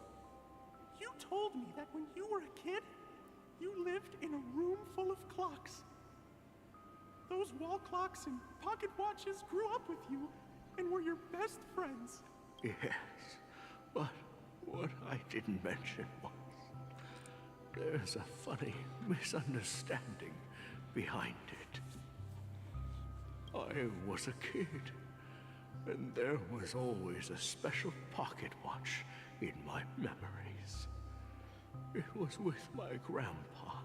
You told me that when you were a kid, you lived in a room full of clocks. Those wall clocks and pocket watches grew up with you and were your best friends. Yes, but what I didn't mention was there's a funny misunderstanding behind it. I was a kid, and there was always a special pocket watch in my memories. It was with my grandpa,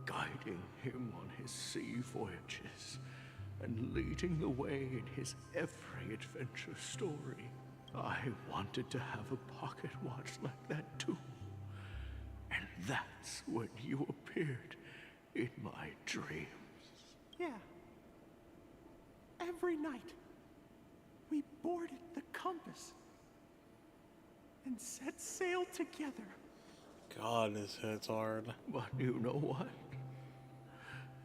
guiding him on his sea voyages and leading the way in his every adventure story. I wanted to have a pocket watch like that too. And that's when you appeared in my dreams. Yeah. Every night, we boarded the compass and set sail together. God, this hits hard. But you know what?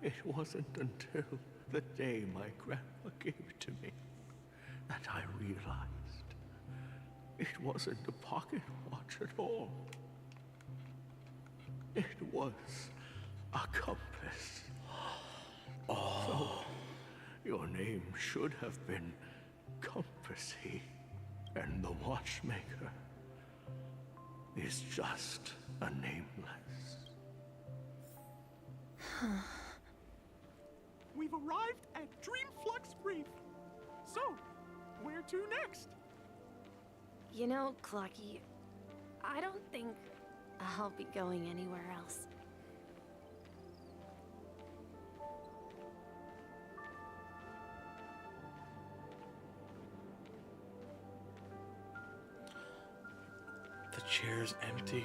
It wasn't until the day my grandma gave it to me that I realized it wasn't a pocket watch at all. It was a compass. Oh. So, your name should have been Compassy, and the watchmaker is just a nameless. We've arrived at Dreamflux Reef. So, where to next? You know, Clocky, I don't think I'll be going anywhere else. The chair's empty.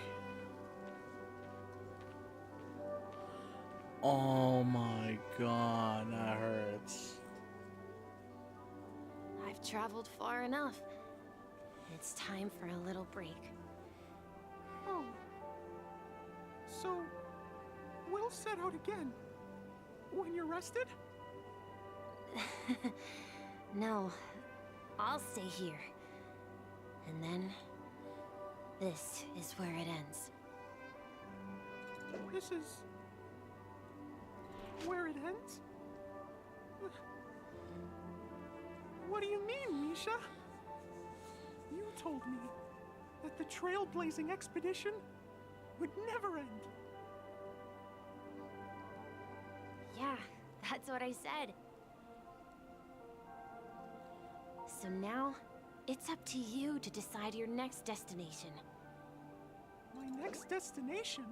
Oh my god, that hurts. I've traveled far enough. It's time for a little break. Oh. So, we'll set out again. When you're rested? No, I'll stay here. And then, this is where it ends. This is... where it ends? What do you mean, Misha? You told me that the trailblazing expedition would never end. Yeah, that's what I said. So now, it's up to you to decide your next destination. My next destination?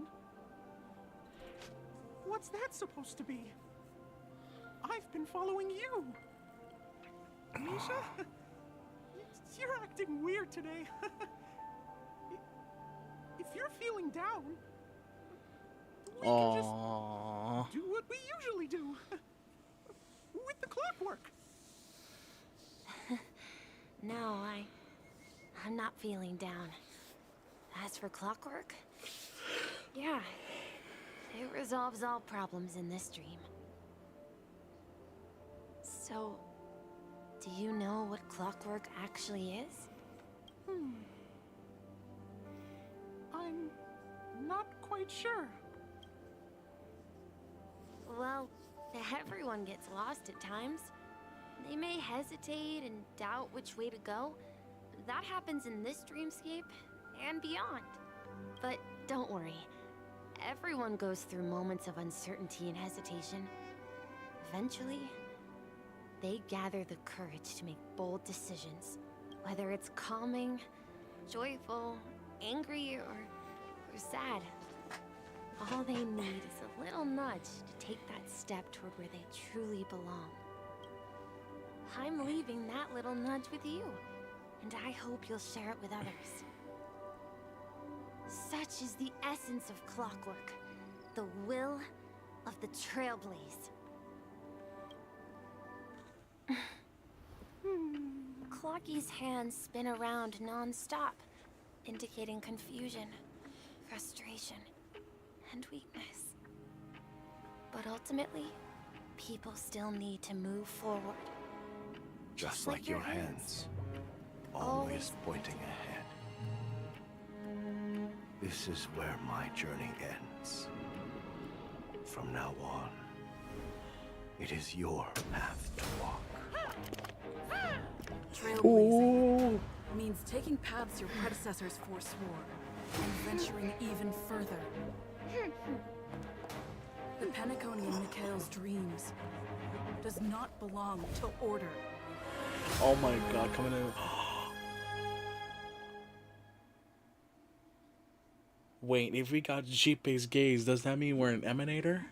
What's that supposed to be? I've been following you. Misha? You're acting weird today. If you're feeling down, we can just do what we usually do. With the clockwork. No, I'm not feeling down. As for clockwork, yeah, it resolves all problems in this dream. So, do you know what clockwork actually is? I'm not quite sure. Well, everyone gets lost at times. They may hesitate and doubt which way to go. That happens in this dreamscape and beyond. But don't worry. Everyone goes through moments of uncertainty and hesitation. Eventually, they gather the courage to make bold decisions. Whether it's calming, joyful, angry, or sad. All they need is a little nudge to take that step toward where they truly belong. I'm leaving that little nudge with you, and I hope you'll share it with others. Such is the essence of clockwork, the will of the Trailblaze. Clocky's hands spin around non-stop, indicating confusion, frustration, and weakness. But ultimately, people still need to move forward. Just like your hands, always pointing ahead. This is where my journey ends. From now on, it is your path to walk. Trailblazing means taking paths your predecessors forswore and venturing even further. The Penacony in Mikhail's dreams does not belong to order. Oh my god, coming in. Wait, if we got Jeep's gaze, does that mean we're an emanator?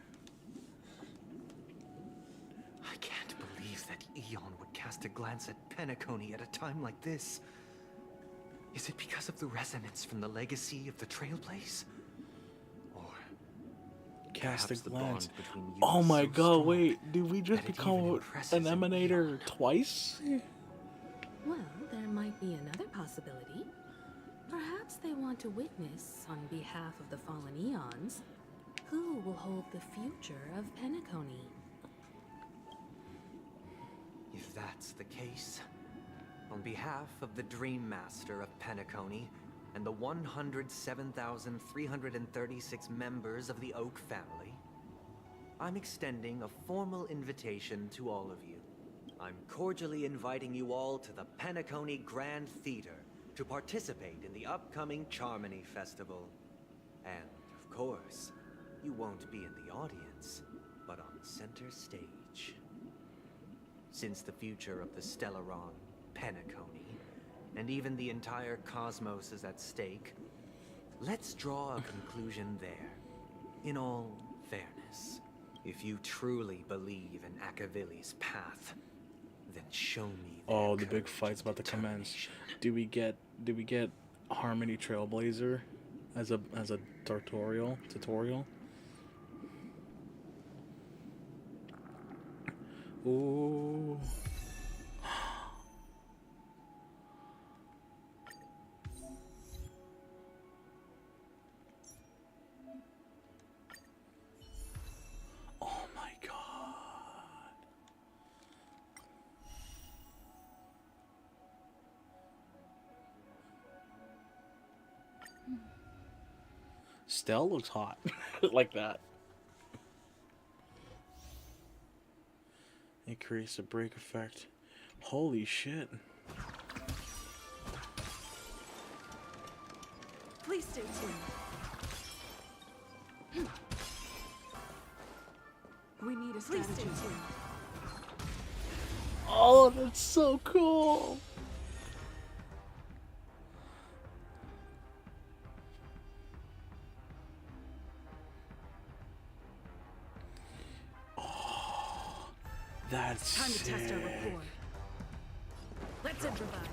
I can't believe to glance at Penacony at a time like this? Is it because of the resonance from the legacy of the Trailblaze? Or Cast a perhaps the glance. bond between you Oh is my so god, strong wait, did we just that it become even an impresses an Emanator twice? Well, there might be another possibility. Perhaps they want to witness, on behalf of the fallen eons, who will hold the future of Penacony. If that's the case, on behalf of the Dream Master of Penacony and the 107,336 members of the Oak family, I'm extending a formal invitation to all of you. I'm cordially inviting you all to the Penacony Grand Theater to participate in the upcoming Charmony Festival. And, of course, you won't be in the audience, but on center stage. Since the future of the Stellaron, Penacony, and even the entire cosmos is at stake, let's draw a conclusion there. In all fairness, if you truly believe in Akavili's path, then show me. Oh, the big fight's about to commence. Do we get Harmony Trailblazer as a tutorial? Ooh. Oh my god. Stell looks hot. Like that. It creates a break effect. Holy shit. Please stay tuned. We need a strategy. Please stay tuned. Oh, that's so cool. That's time to sick. test our rapport. Let's improvise.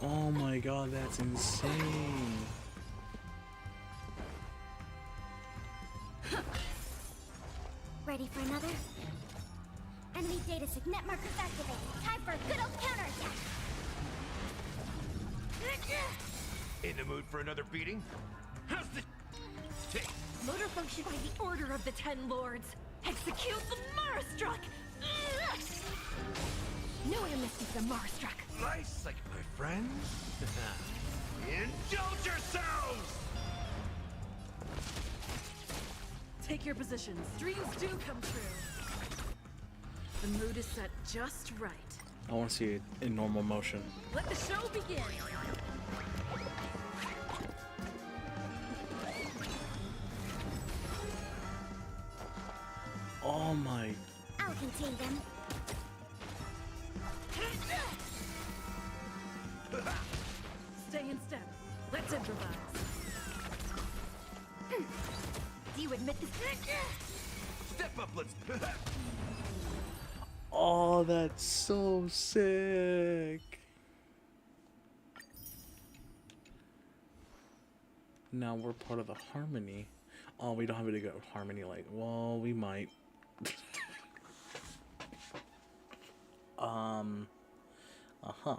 Oh my god, that's insane. Ready for another? Enemy data signet markers activated. Time for a good old counterattack. In the mood for another beating? How's the... Take. Motor function by the order of the Ten Lords. Execute the Marastruck! No one misses the Marastruck. Nice, like my friends. Indulge yourselves! Take your positions. Dreams do come true. The mood is set just right. I want to see it in normal motion. Let the show begin. Oh my. I'll contain them. Stay in step. Let's improvise. Do you admit this? Step up, let's... Oh, that's so sick. Now we're part of the Harmony. Oh, we don't have to go Harmony like, well, we might. Uh-huh.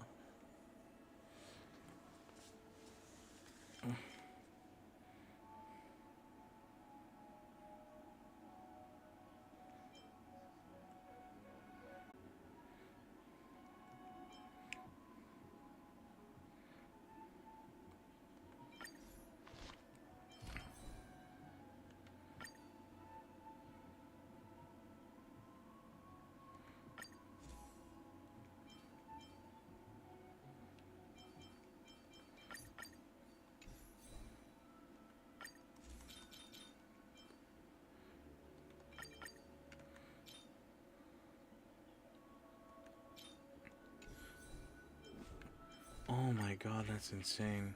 god, that's insane.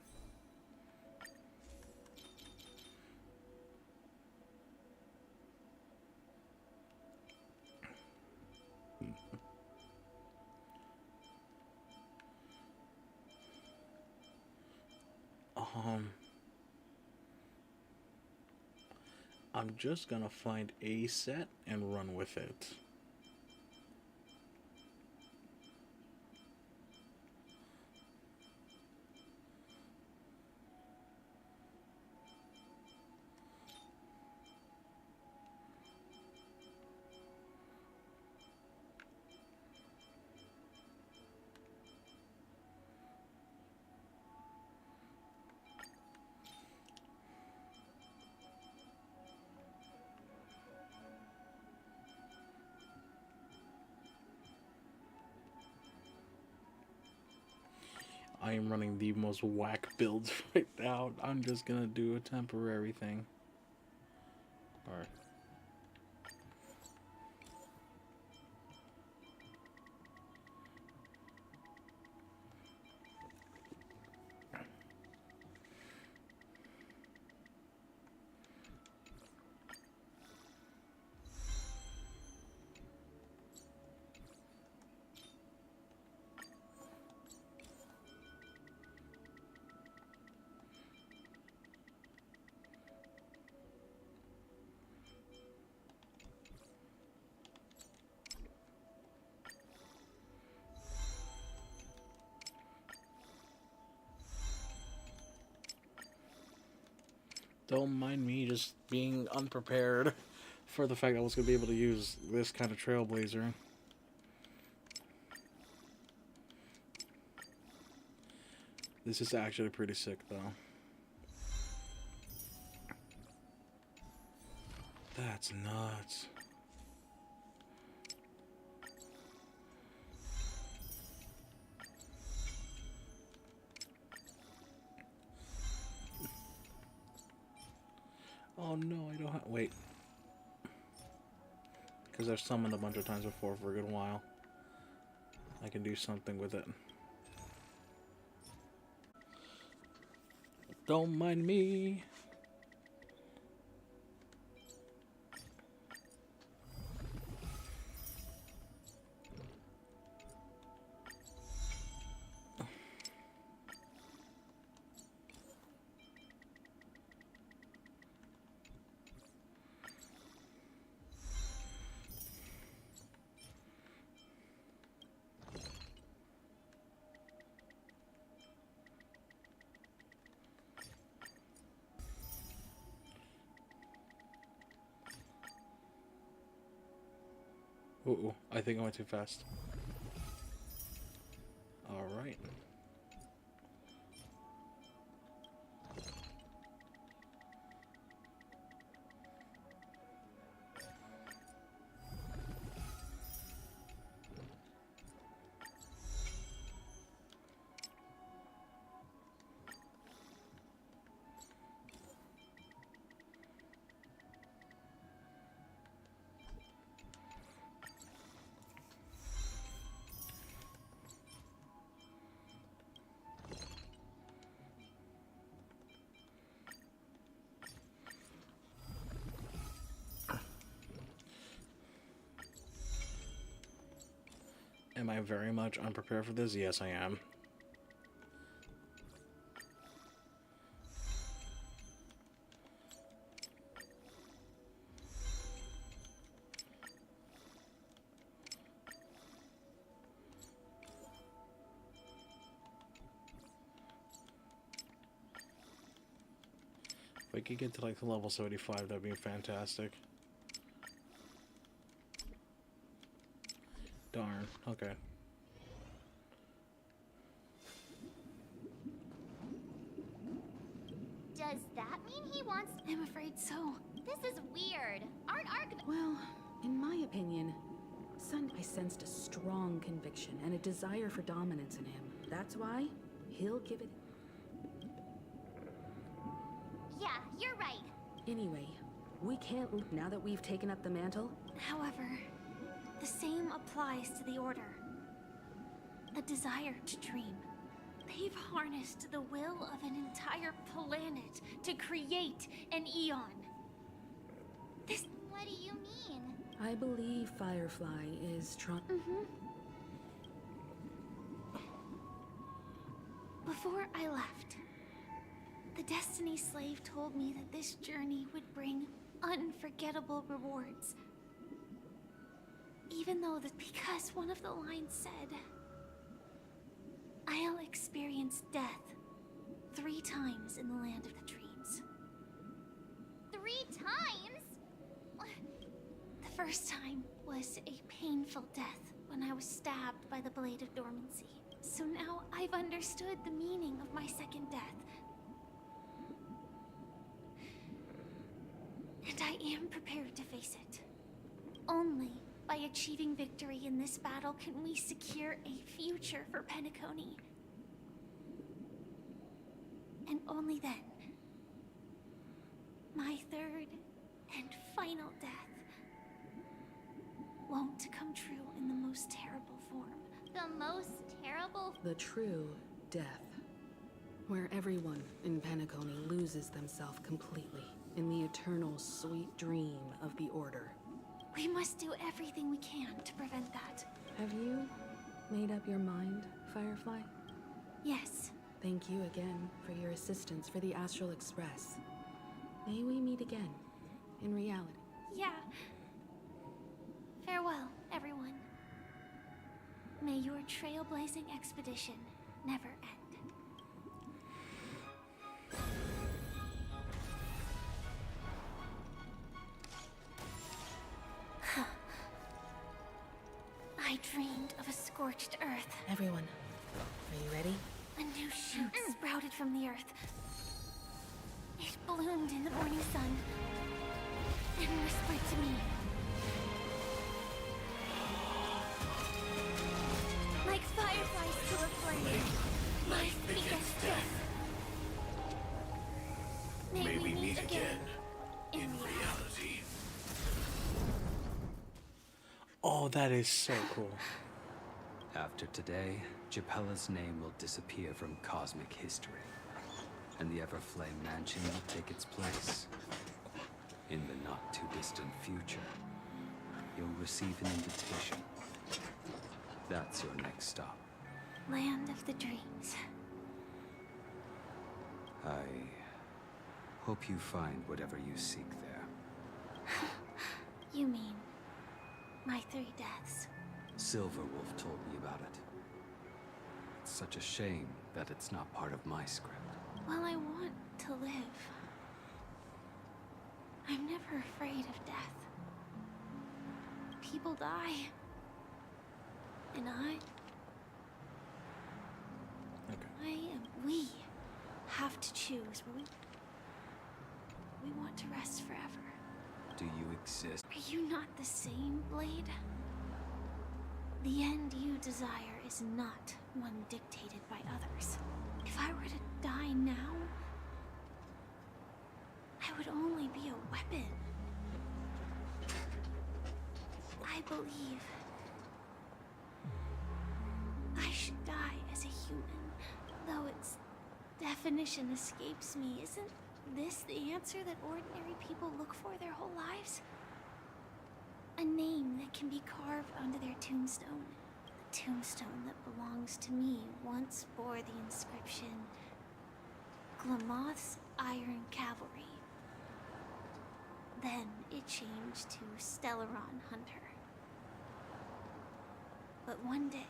I'm just gonna find a set and run with it. I am running the most whack builds right now. I'm just gonna do a temporary thing. Alright. Don't mind me just being unprepared for the fact that I was going to be able to use this kind of trailblazer. This is actually pretty sick, though. That's nuts. Oh no, I don't have. Wait. Because I've summoned a bunch of times before for a good while. I can do something with it. Don't mind me. Ooh, I think I went too fast. Alright. Am I very much unprepared for this? Yes, I am. If I could get to like level 75, that'd be fantastic. Darn. Okay. Does that mean he wants... I'm afraid so. This is weird. Aren't Well, in my opinion, I sensed a strong conviction and a desire for dominance in him. That's why he'll give it... Yeah, you're right. Anyway, we can't now that we've taken up the mantle. However, the same applies to the Order. The desire to dream. They They've harnessed the will of an entire planet to create an Eon. This... What do you mean? I believe Firefly is trying. Before I left, the Destiny Slave told me that this journey would bring unforgettable rewards. Even though because one of the lines said, I'll experience death 3 times in the land of the dreams. 3 times? The first time was a painful death when I was stabbed by the Blade of Dormancy. So now I've understood the meaning of my second death. And I am prepared to face it. Only by achieving victory in this battle can we secure a future for Penacony. And only then, my third and final death won't come true in the most terrible form. The most terrible? The true death. Where everyone in Penacony loses themselves completely in the eternal sweet dream of the Order. We must do everything we can to prevent that. Have you made up your mind, Firefly? Yes. Thank you again for your assistance for the Astral Express. May we meet again, in reality. Yeah. Farewell, everyone. May your trailblazing expedition never end. I dreamed of a scorched earth. Everyone, are you ready? A new shoot sprouted from the earth. It bloomed in the morning sun and whispered to me. Like fireflies to a flame, my biggest death. May we meet again in reality. Oh, that is so cool. After today, Japella's name will disappear from cosmic history, and the Everflame Mansion will take its place. In the not-too-distant future, you'll receive an invitation. That's your next stop. Land of the dreams. I hope you find whatever you seek there. You mean my 3 deaths? Silverwolf told me about it. It's such a shame that it's not part of my script. Well, I want to live. I'm never afraid of death. People die. And we have to choose where we want to rest forever. Do you exist? Are you not the same, Blade? The end you desire is not one dictated by others. If I were to die now, I would only be a weapon. I believe I should die as a human, though its definition escapes me. Isn't this the answer that ordinary people look for their whole lives? A name that can be carved onto their tombstone. The tombstone that belongs to me once bore the inscription, Glamoth's Iron Cavalry. Then it changed to Stellaron Hunter. But one day,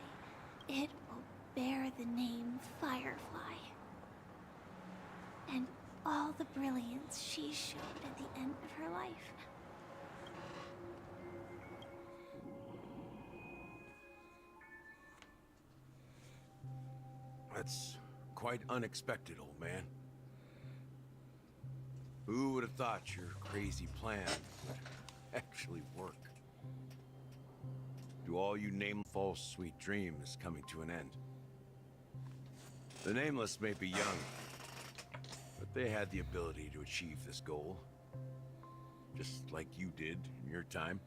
it will bear the name Firefly. And all the brilliance she showed at the end of her life. That's quite unexpected, old man. Who would have thought your crazy plan would actually work? To all you name false sweet dream is coming to an end. The Nameless may be young, but they had the ability to achieve this goal. Just like you did in your time.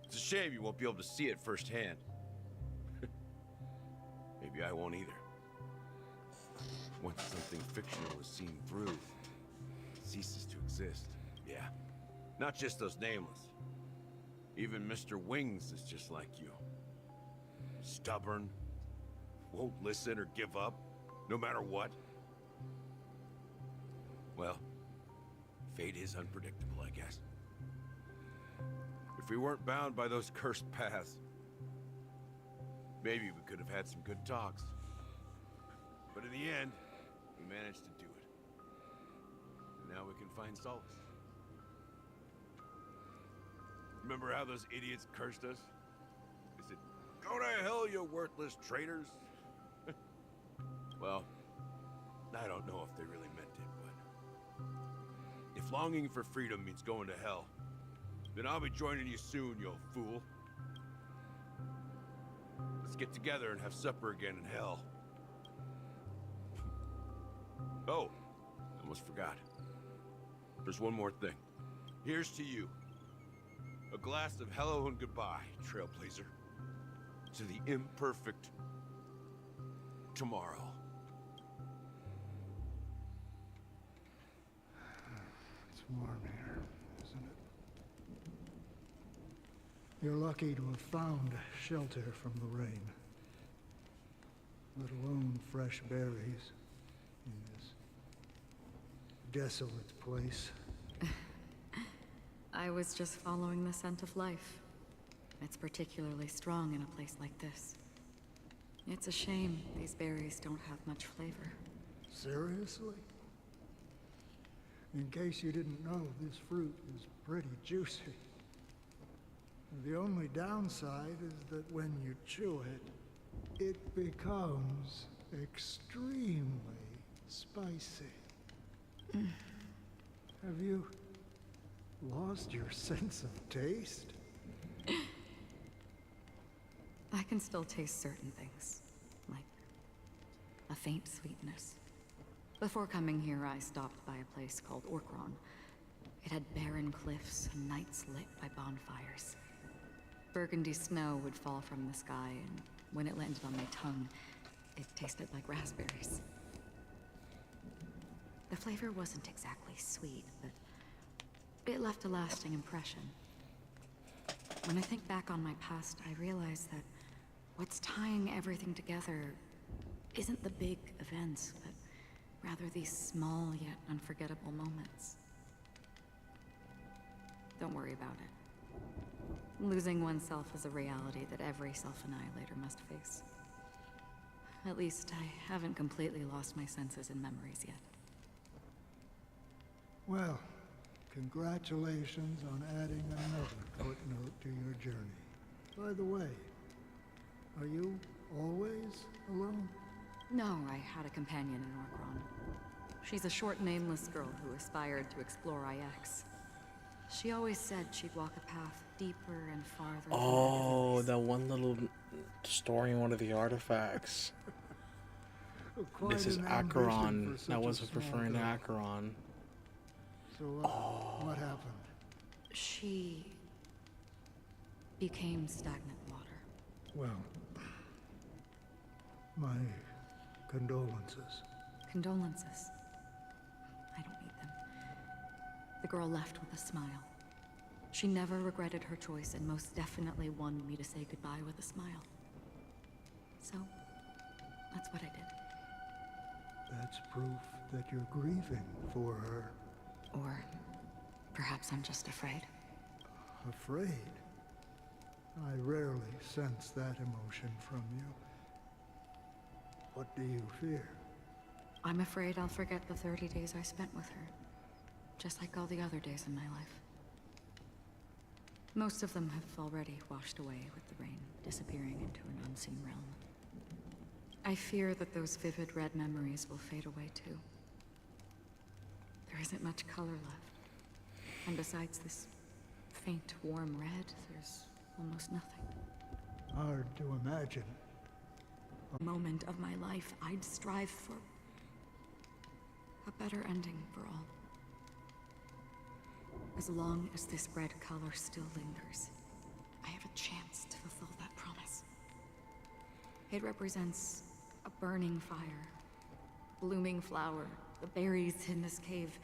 It's a shame you won't be able to see it firsthand. Maybe I won't either. Once something fictional is seen through, it ceases to exist. Yeah, not just those nameless. Even Mr. Wings is just like you. Stubborn, won't listen or give up, no matter what. Well, fate is unpredictable, I guess. If we weren't bound by those cursed paths, maybe we could have had some good talks. But in the end, we managed to do it. And now we can find solace. Remember how those idiots cursed us? They said, "Go to hell, you worthless traitors." Well, I don't know if they really meant it, but if longing for freedom means going to hell, then I'll be joining you soon, you old fool. Let's get together and have supper again in hell. Oh, almost forgot. There's one more thing. Here's to you. A glass of hello and goodbye, Trailblazer. To the imperfect tomorrow. It's warm here, isn't it? You're lucky to have found shelter from the rain. Let alone fresh berries in this desolate place. I was just following the scent of life. It's particularly strong in a place like this. It's a shame these berries don't have much flavor. Seriously? In case you didn't know, this fruit is pretty juicy. The only downside is that when you chew it, it becomes extremely spicy. Have you lost your sense of taste? I can still taste certain things, like a faint sweetness. Before coming here, I stopped by a place called Orkron. It had barren cliffs and nights lit by bonfires. Burgundy snow would fall from the sky, and when it landed on my tongue, it tasted like raspberries. The flavor wasn't exactly sweet, but it left a lasting impression. When I think back on my past, I realize that what's tying everything together isn't the big events, but rather these small yet unforgettable moments. Don't worry about it. Losing oneself is a reality that every self-annihilator must face. At least I haven't completely lost my senses and memories yet. Well, congratulations on adding another footnote to your journey. By the way, are you always alone? No, I had a companion in Orkron. She's a short, nameless girl who aspired to explore IX. She always said she'd walk a path deeper and farther. Oh, that one little story in one of the artifacts. This is Acheron. That wasn't referring to Acheron. So, what happened? She became stagnant water. Well, my condolences. Condolences. I don't need them. The girl left with a smile. She never regretted her choice and most definitely wanted me to say goodbye with a smile. So, that's what I did. That's proof that you're grieving for her. Or perhaps I'm just afraid. Afraid? I rarely sense that emotion from you. What do you fear? I'm afraid I'll forget the 30 days I spent with her. Just like all the other days in my life. Most of them have already washed away with the rain, disappearing into an unseen realm. I fear that those vivid red memories will fade away too. There isn't much color left. And besides this faint, warm red, there's almost nothing. Hard to imagine. A moment of my life, I'd strive for a better ending for all. As long as this red color still lingers, I have a chance to fulfill that promise. It represents a burning fire, blooming flower, the berries in this cave,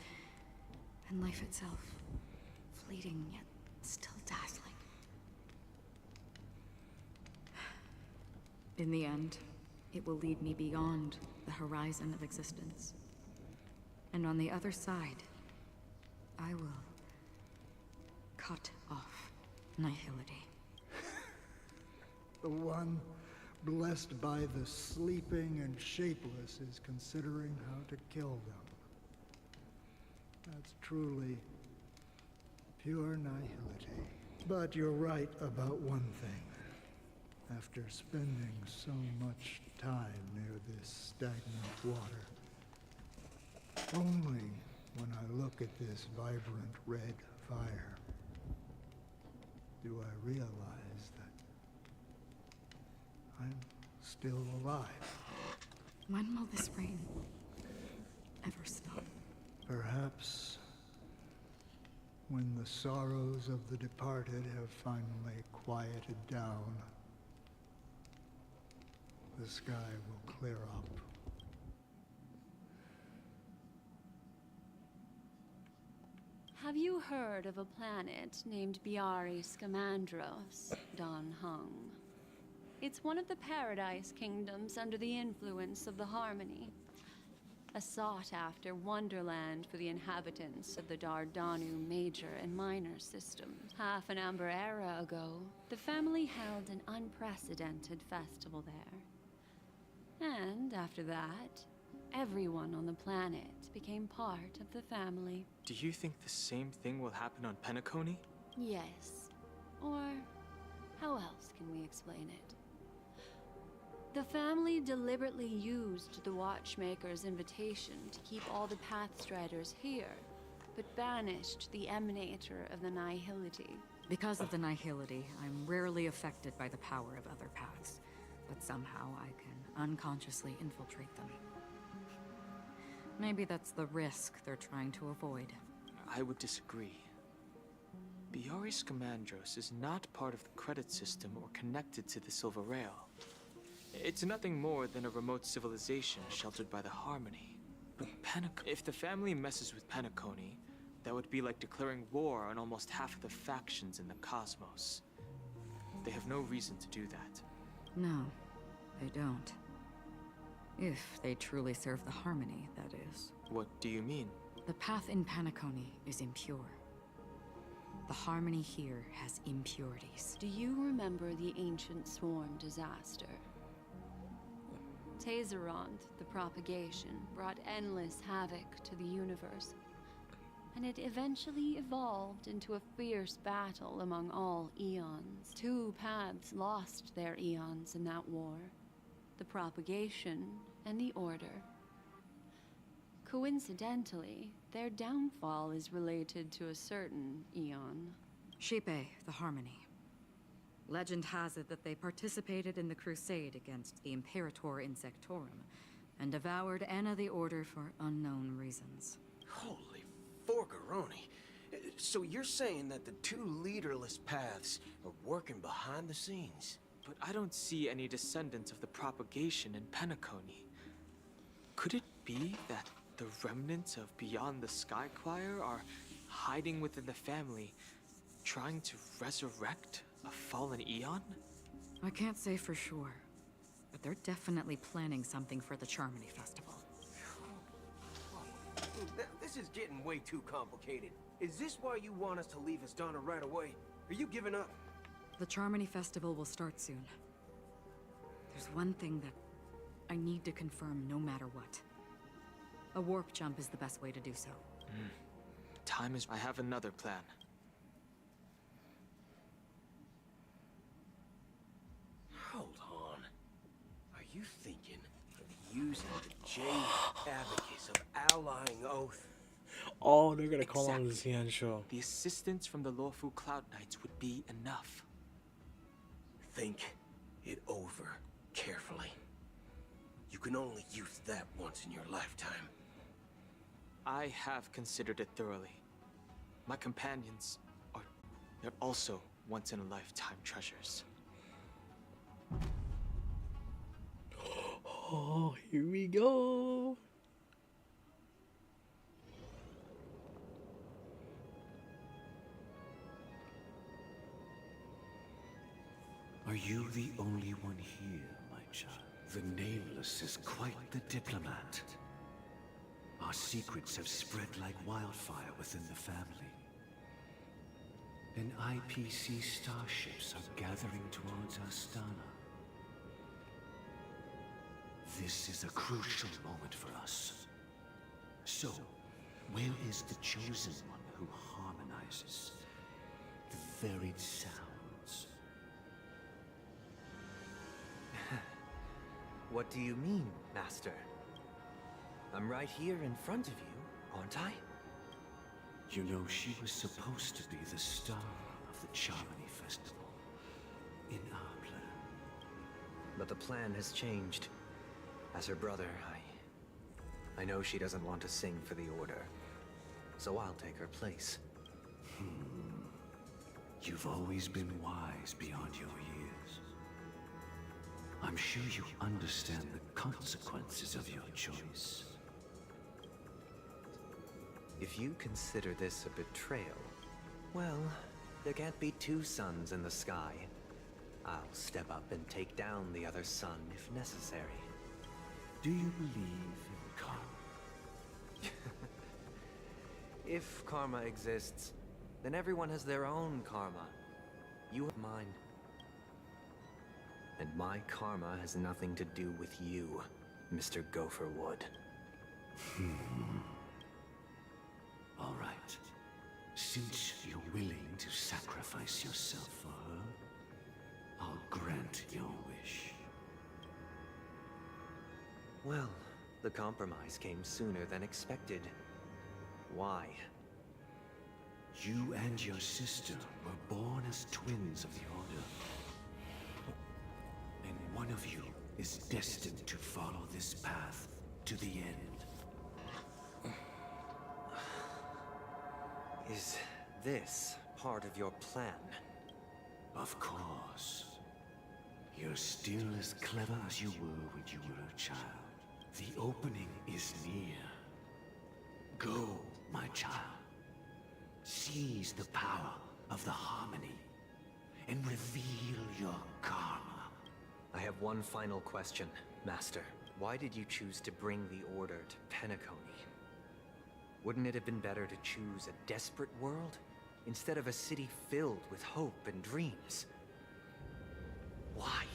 and life itself. Fleeting yet still dazzling. In the end, it will lead me beyond the horizon of existence. And on the other side, I will cut off nihility. The one blessed by the sleeping and shapeless is considering how to kill them. That's truly pure nihility. But you're right about one thing. After spending so much time near this stagnant water, only when I look at this vibrant red fire do I realize that I'm still alive. When will this rain ever stop? Perhaps when the sorrows of the departed have finally quieted down, the sky will clear up. Have you heard of a planet named Biari Scamandros, Don Hung? It's one of the Paradise Kingdoms under the influence of the Harmony. A sought-after wonderland for the inhabitants of the Dardanu Major and Minor systems. Half an Amber era ago, the family held an unprecedented festival there. And after that, everyone on the planet became part of the family. Do you think the same thing will happen on Penacony? Yes. Or how else can we explain it? The family deliberately used the Watchmaker's invitation to keep all the Pathstriders here, but banished the Emanator of the Nihility. Because of the Nihility, I'm rarely affected by the power of other paths, but somehow I can unconsciously infiltrate them. Maybe that's the risk they're trying to avoid. I would disagree. Biari Scamandros is not part of the credit system or connected to the Silver Rail. It's nothing more than a remote civilization sheltered by the Harmony. But if the family messes with Penacony, that would be like declaring war on almost half of the factions in the cosmos. They have no reason to do that. No, they don't. If they truly serve the Harmony, that is. What do you mean? The path in Penacony is impure. The Harmony here has impurities. Do you remember the Ancient Swarm disaster? Tazeront, the propagation, brought endless havoc to the universe, and it eventually evolved into a fierce battle among all eons. Two paths lost their eons in that war, the propagation and the order. Coincidentally, their downfall is related to a certain eon. Shipe, the Harmony. Legend has it that they participated in the crusade against the Imperator Insectorum, and devoured Anna the Order for unknown reasons. Holy forgaroni. So you're saying that the two leaderless paths are working behind the scenes? But I don't see any descendants of the propagation in Penacony. Could it be that the remnants of Beyond the Sky Choir are hiding within the family, trying to resurrect a fallen eon? I can't say for sure, but they're definitely planning something for the Charmony Festival. This is getting way too complicated. Is this why you want us to leave Astana right away? Are you giving up? The Charmony Festival will start soon. There's one thing that I need to confirm no matter what. A warp jump is the best way to do so. Time is... I have another plan. Hold on. Are you thinking of using the Jade Abacus of Allying Oath? Oh, they're gonna call on the Xian show. The assistance from the Lawful Cloud Knights would be enough. Think it over carefully. You can only use that once in your lifetime. I have considered it thoroughly. My companions are... they're also once-in-a-lifetime treasures. Oh, here we go. Are you the only one here, my child? The Nameless is quite the diplomat. Our secrets have spread like wildfire within the family. And IPC starships are gathering towards Astana. This is a crucial moment for us. So, where is the chosen one who harmonizes the varied sounds? What do you mean, Master? I'm right here in front of you, aren't I? You know, she was supposed to be the star of the Charmony Festival in our plan. But the plan has changed. As her brother, I know she doesn't want to sing for the Order, so I'll take her place. You've always been wise beyond your years. I'm sure you understand the consequences of your choice. If you consider this a betrayal, well, there can't be two suns in the sky. I'll step up and take down the other sun if necessary. Do you believe in karma? If karma exists, then everyone has their own karma. You have mine. And my karma has nothing to do with you, Mr. Gopherwood. All right. Since you're willing to sacrifice yourself for her, I'll grant your wish. Well, the compromise came sooner than expected. Why? You and your sister were born as twins of the Order. And one of you is destined to follow this path to the end. Is this part of your plan? Of course. You're still as clever as you were when you were a child. The opening is near. Go, my child. Seize the power of the harmony and reveal your karma. I have one final question, Master. Why did you choose to bring the Order to Penacony? Wouldn't it have been better to choose a desperate world instead of a city filled with hope and dreams? Why?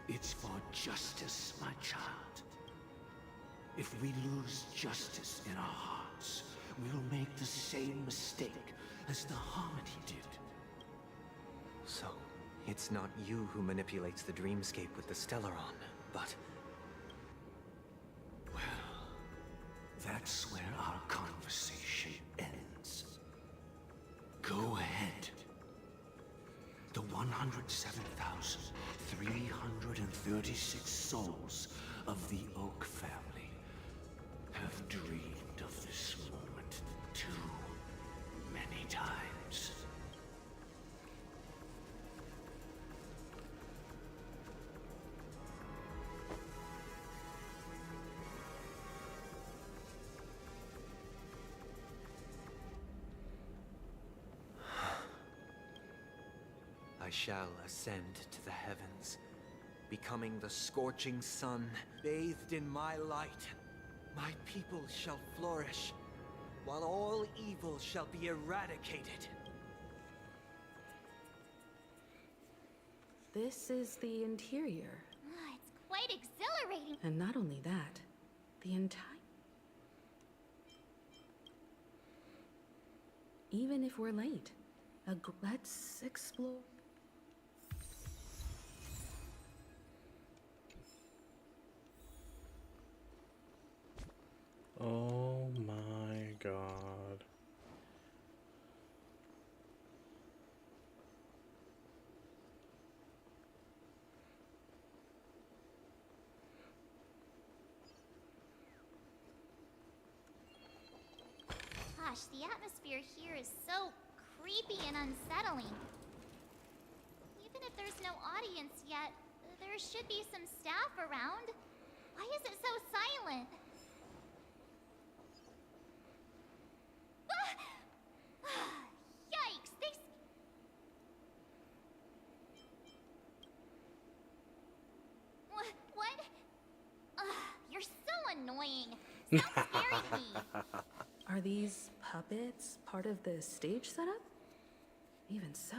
It's for justice, my child. If we lose justice in our hearts, we'll make the same mistake as the Harmony did. So, it's not you who manipulates the dreamscape with the Stellaron, but... Well, that's where our conversation ends. Go ahead. The 107,336 souls of the Oak family have dreamed of this moment too many times. I shall ascend to the heavens, becoming the scorching sun, bathed in my light. My people shall flourish, while all evil shall be eradicated. This is the interior. It's quite exhilarating. And not only that, the entire... Even if we're late, let's explore... Oh my god. Gosh, the atmosphere here is so creepy and unsettling. Even if there's no audience yet, there should be some staff around. Why is it so silent? Yikes! annoying. Stop scaring me. Are these puppets part of the stage setup? Even so,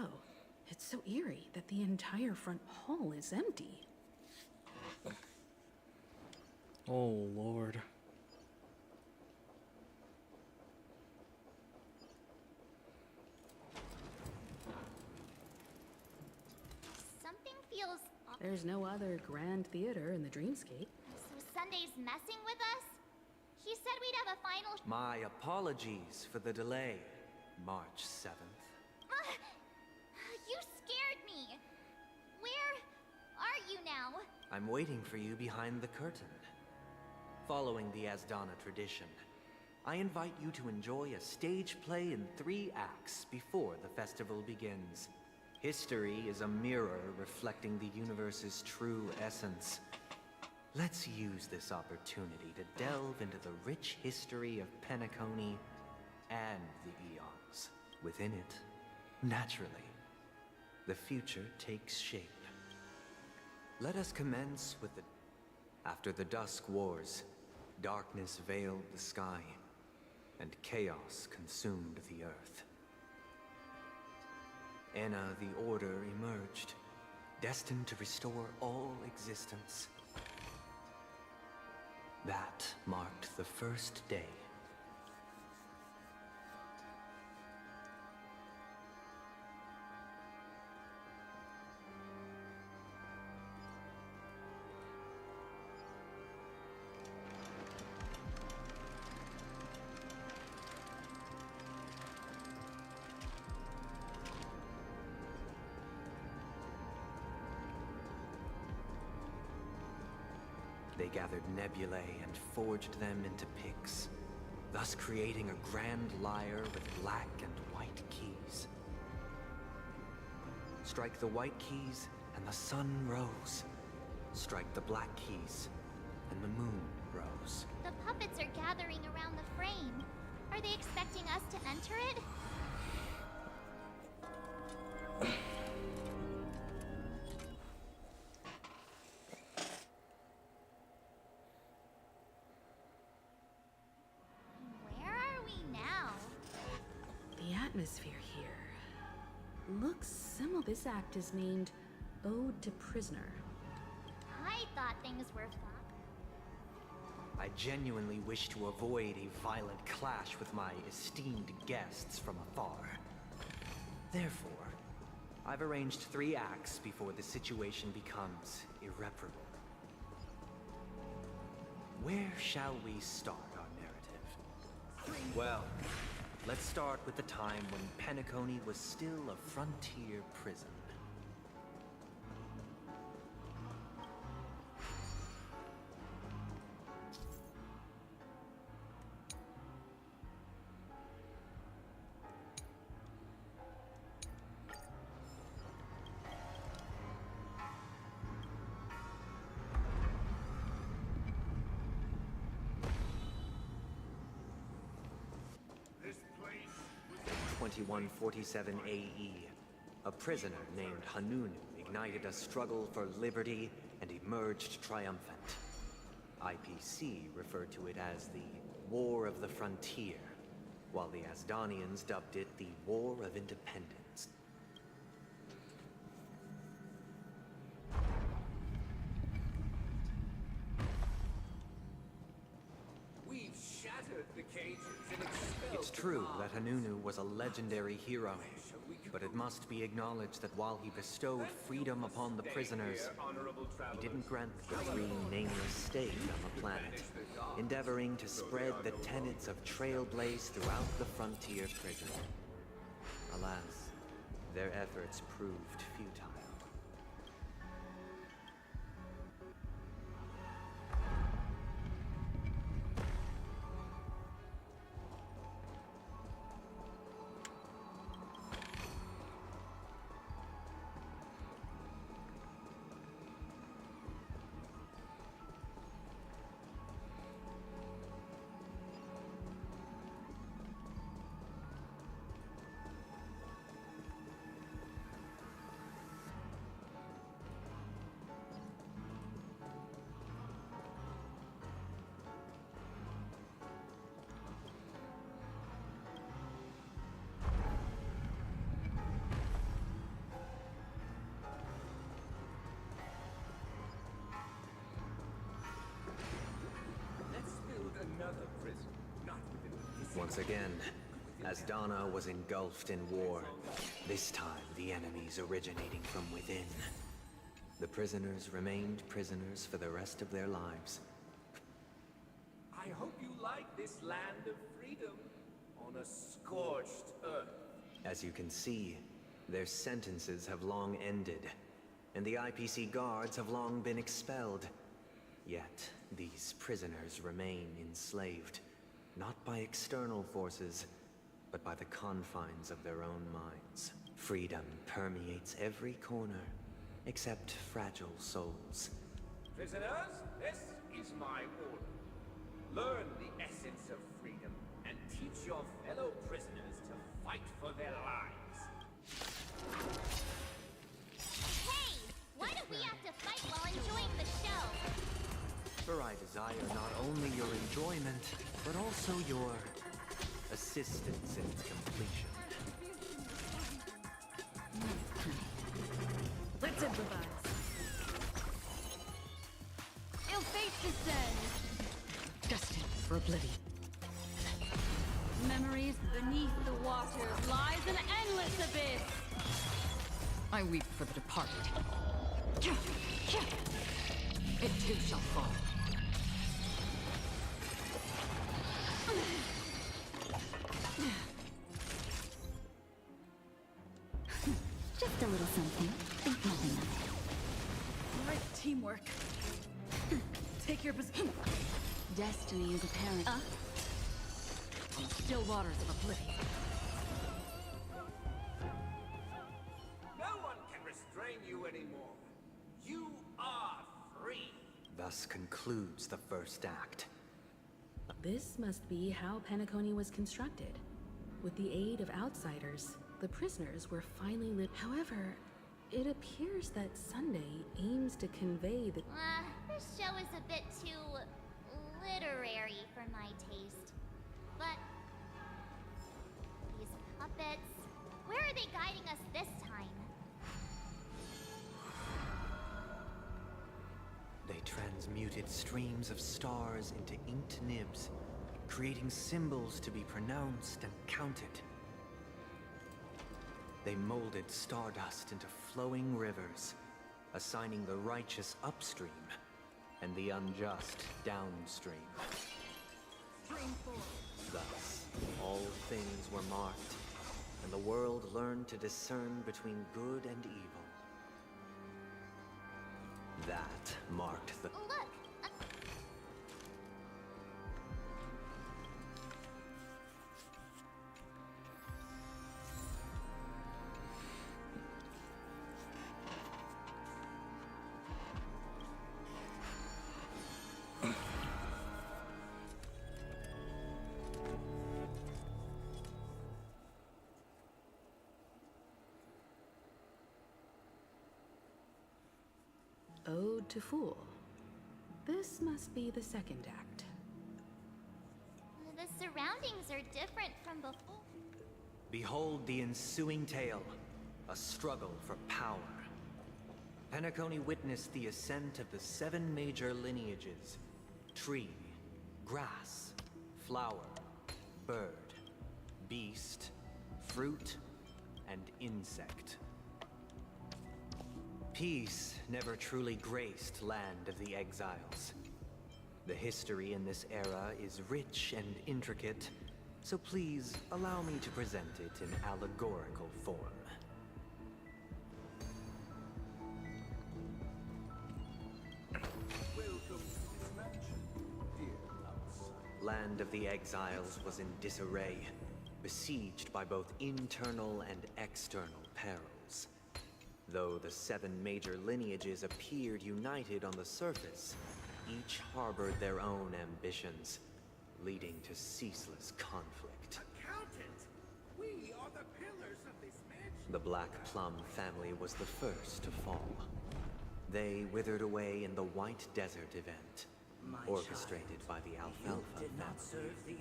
it's so eerie that the entire front hall is empty. Oh, Lord. Something feels off. There's no other grand theater in the dreamscape. So Sunday's messing with us? He said we'd have a final. My apologies for the delay, March 7th. You scared me. Where are you now? I'm waiting for you behind the curtain. Following the Asdana tradition, I invite you to enjoy a stage play in 3 acts before the festival begins. History is a mirror reflecting the universe's true essence. Let's use this opportunity to delve into the rich history of Penacony and the eons. Within it, naturally, the future takes shape. Let us commence with the... After the Dusk Wars, darkness veiled the sky, and chaos consumed the earth. Enna the Order emerged, destined to restore all existence. That marked the first day. They gathered nebulae and forged them into picks, thus creating a grand lyre with black and white keys. Strike the white keys, and the sun rose. Strike the black keys, and the moon rose. The puppets are gathering around the frame. Are they expecting us to enter it? Where are we now? The atmosphere here looks similar. This act is named Ode to Prisoner. I thought things were fun. I genuinely wish to avoid a violent clash with my esteemed guests from afar. Therefore, I've arranged 3 acts before the situation becomes irreparable. Where shall we start our narrative? Well, let's start with the time when Penacony was still a frontier prison. This place was 2147 AE, a prisoner named Hanunu ignited a struggle for liberty and emerged triumphant. IPC referred to it as the War of the Frontier, while the Asdanians dubbed it the War of Independence. We've shattered the cages and expelled. It's true that Hanunu was a legendary hero, but it must be acknowledged that while he bestowed freedom upon the prisoners, he didn't grant the 3 nameless stayed on the planet, endeavoring to spread the tenets of Trailblaze throughout the frontier prison. Alas, their efforts proved futile. Once again, as Donna was engulfed in war, this time the enemies originating from within. The prisoners remained prisoners for the rest of their lives. I hope you like this land of freedom on a scorched earth. As you can see, their sentences have long ended, and the IPC guards have long been expelled. Yet, these prisoners remain enslaved, not by external forces, but by the confines of their own minds. Freedom permeates every corner, except fragile souls. Prisoners, this is my order. Learn the essence of freedom and teach your fellow prisoners to fight for their lives. Hey! Why do we have to fight while enjoying the show? For I desire not only your enjoyment, but also your assistance in its completion. Let's improvise. Ill fate descends. Destined for oblivion. Memories beneath the waters lies an endless abyss. I weep for the departed. It too shall fall. Just a little something. Think nothing of it. Right teamwork. Take your position. Destiny is apparent. On the still waters of oblivion. No one can restrain you anymore. You are free. Thus concludes the first act. This must be how Penacony was constructed. With the aid of outsiders, the prisoners were finally lit. However, it appears that Sunday aims to convey the... This show is a bit too literary for my taste. But these puppets, where are they guiding us this time? They transmuted streams of stars into inked nibs, creating symbols to be pronounced and counted. They molded stardust into flowing rivers, assigning the righteous upstream and the unjust downstream. Thus, all things were marked, and the world learned to discern between good and evil. That marked the... Look! Ode to Fool. This must be the second act. The surroundings are different from before. Behold the ensuing tale, a struggle for power. Penacony witnessed the ascent of the 7 major lineages: tree, grass, flower, bird, beast, fruit, and insect. Peace never truly graced Land of the Exiles. The history in this era is rich and intricate, so please allow me to present it in allegorical form. Land of the Exiles was in disarray, besieged by both internal and external perils. Though the 7 major lineages appeared united on the surface, each harbored their own ambitions, leading to ceaseless conflict. Accountant, we are the pillars of this mansion. The Black Plum family was the first to fall. They withered away in the White Desert event, orchestrated by the Alfalfa family.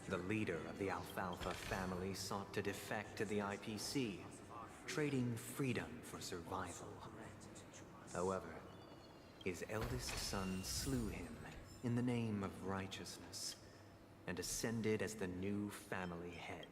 The leader of the Alfalfa family sought to defect to the IPC, trading freedom for survival. However, his eldest son slew him in the name of righteousness. and ascended as the new family head.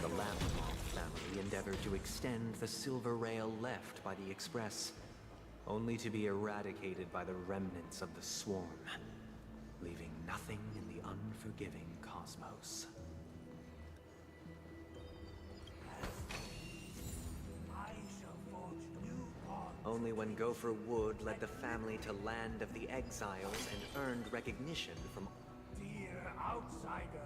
The Lammoth family endeavored to extend the silver rail left by the Express, only to be eradicated by the remnants of the swarm, leaving nothing in the unforgiving cosmos. Only when Gopher Wood led the family to Land of the Exiles and earned recognition from... Dear outsider,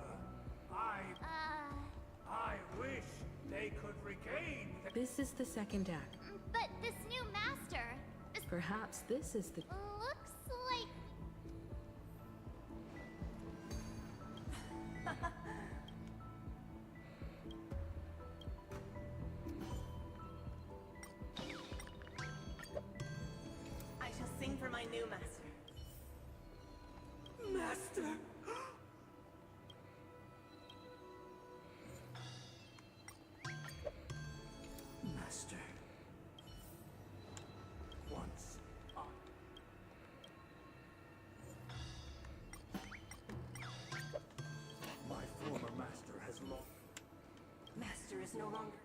I wish they could regain the... This is the second act. But this new master... Perhaps this is the... Looks like... I shall sing for my new master. Master! Master. Once on. My former master has lost. Master is no longer.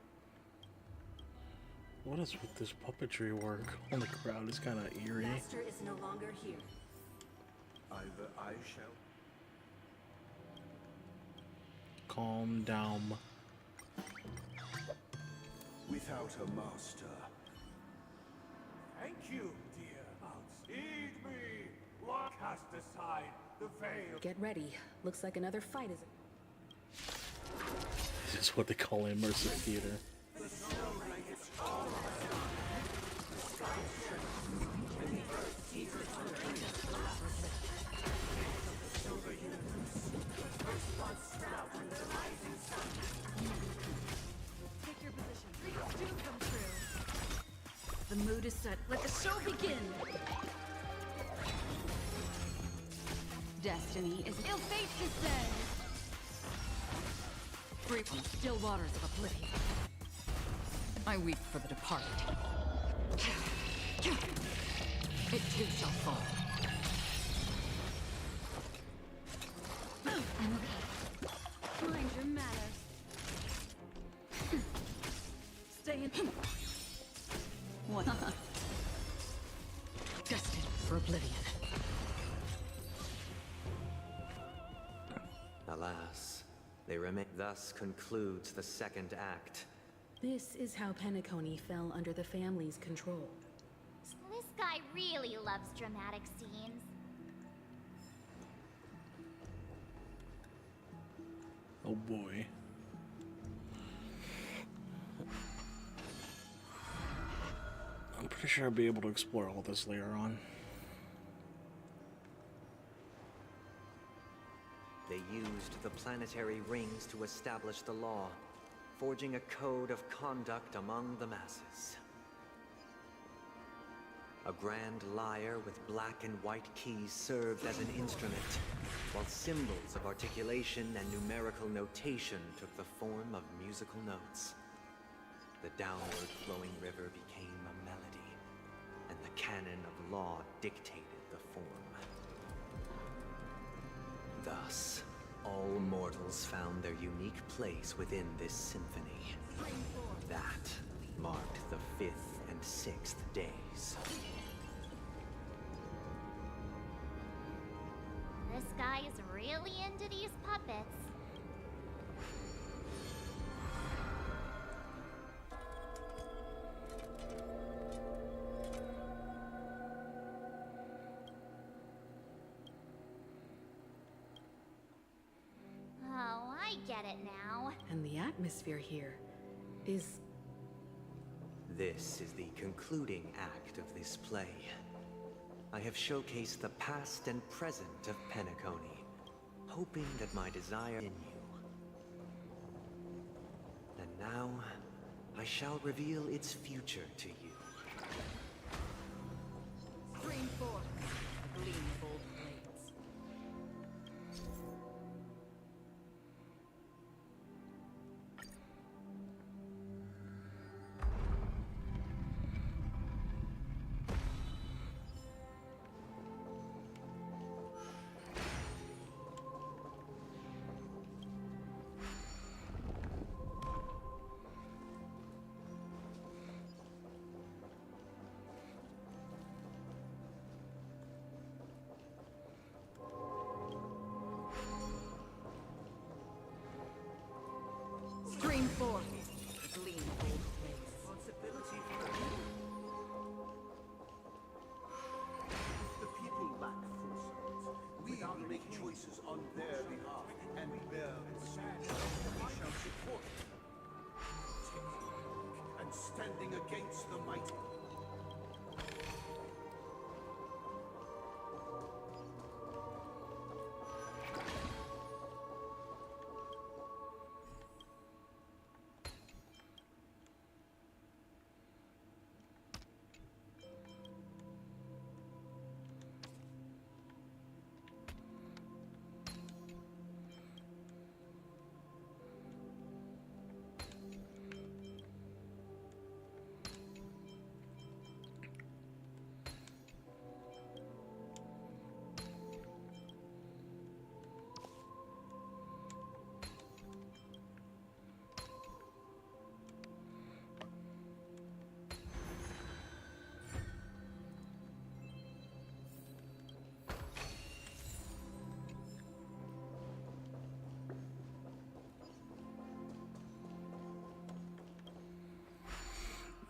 What is with this puppetry work on the crowd? Is kind of eerie. Master is no longer here. Either I shall. Calm down. Without a master. Thank you, dear outs. Heed me. What cast aside the veil? Get ready. Looks like another fight is... This is what they call immersive theater. Take your position. Dreams do come true. The mood is set. Let the show begin. Destiny is ill fate descends. Free from still waters of oblivion. I weep for the departed. It too shall fall. I'm okay. Mind your manners. Stay in. What? Destined for oblivion. Alas, they remain. Thus concludes the second act. This is how Penacony fell under the family's control. This guy really loves dramatic scenes. Oh boy. I'm pretty sure I'll be able to explore all this later on. They used the planetary rings to establish the law, forging a code of conduct among the masses. A grand lyre with black and white keys served as an instrument, while symbols of articulation and numerical notation took the form of musical notes. The downward flowing river became a melody, and the canon of law dictated the form. Thus, all mortals found their unique place within this symphony. That marked the 5th and 6th days. This guy is really into these puppets. Oh, I get it now. And the atmosphere here is... This is the concluding act of this play. I have showcased the past and present of Penacony, hoping that my desire in you. Now, I shall reveal its future to you. Stream 4. Gleam of old blades. Stream 4. Gleam of old blades. Responsibility for the people. The people lack foresight. We will make choices on their behalf and bear responsibility. We shall support them. And standing against the mighty.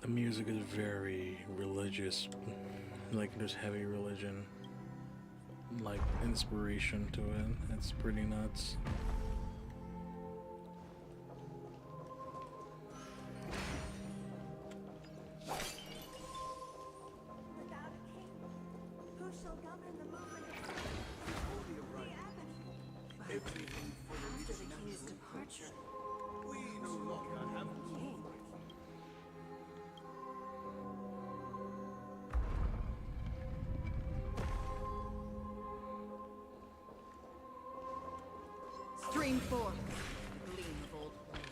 The music is very religious, like there's heavy religion, like inspiration to it. It's pretty nuts. Without a king, who shall govern the movement of the abbot? Everything for After the king's departure, we no longer have king. Stream 4. Gleam of old blades.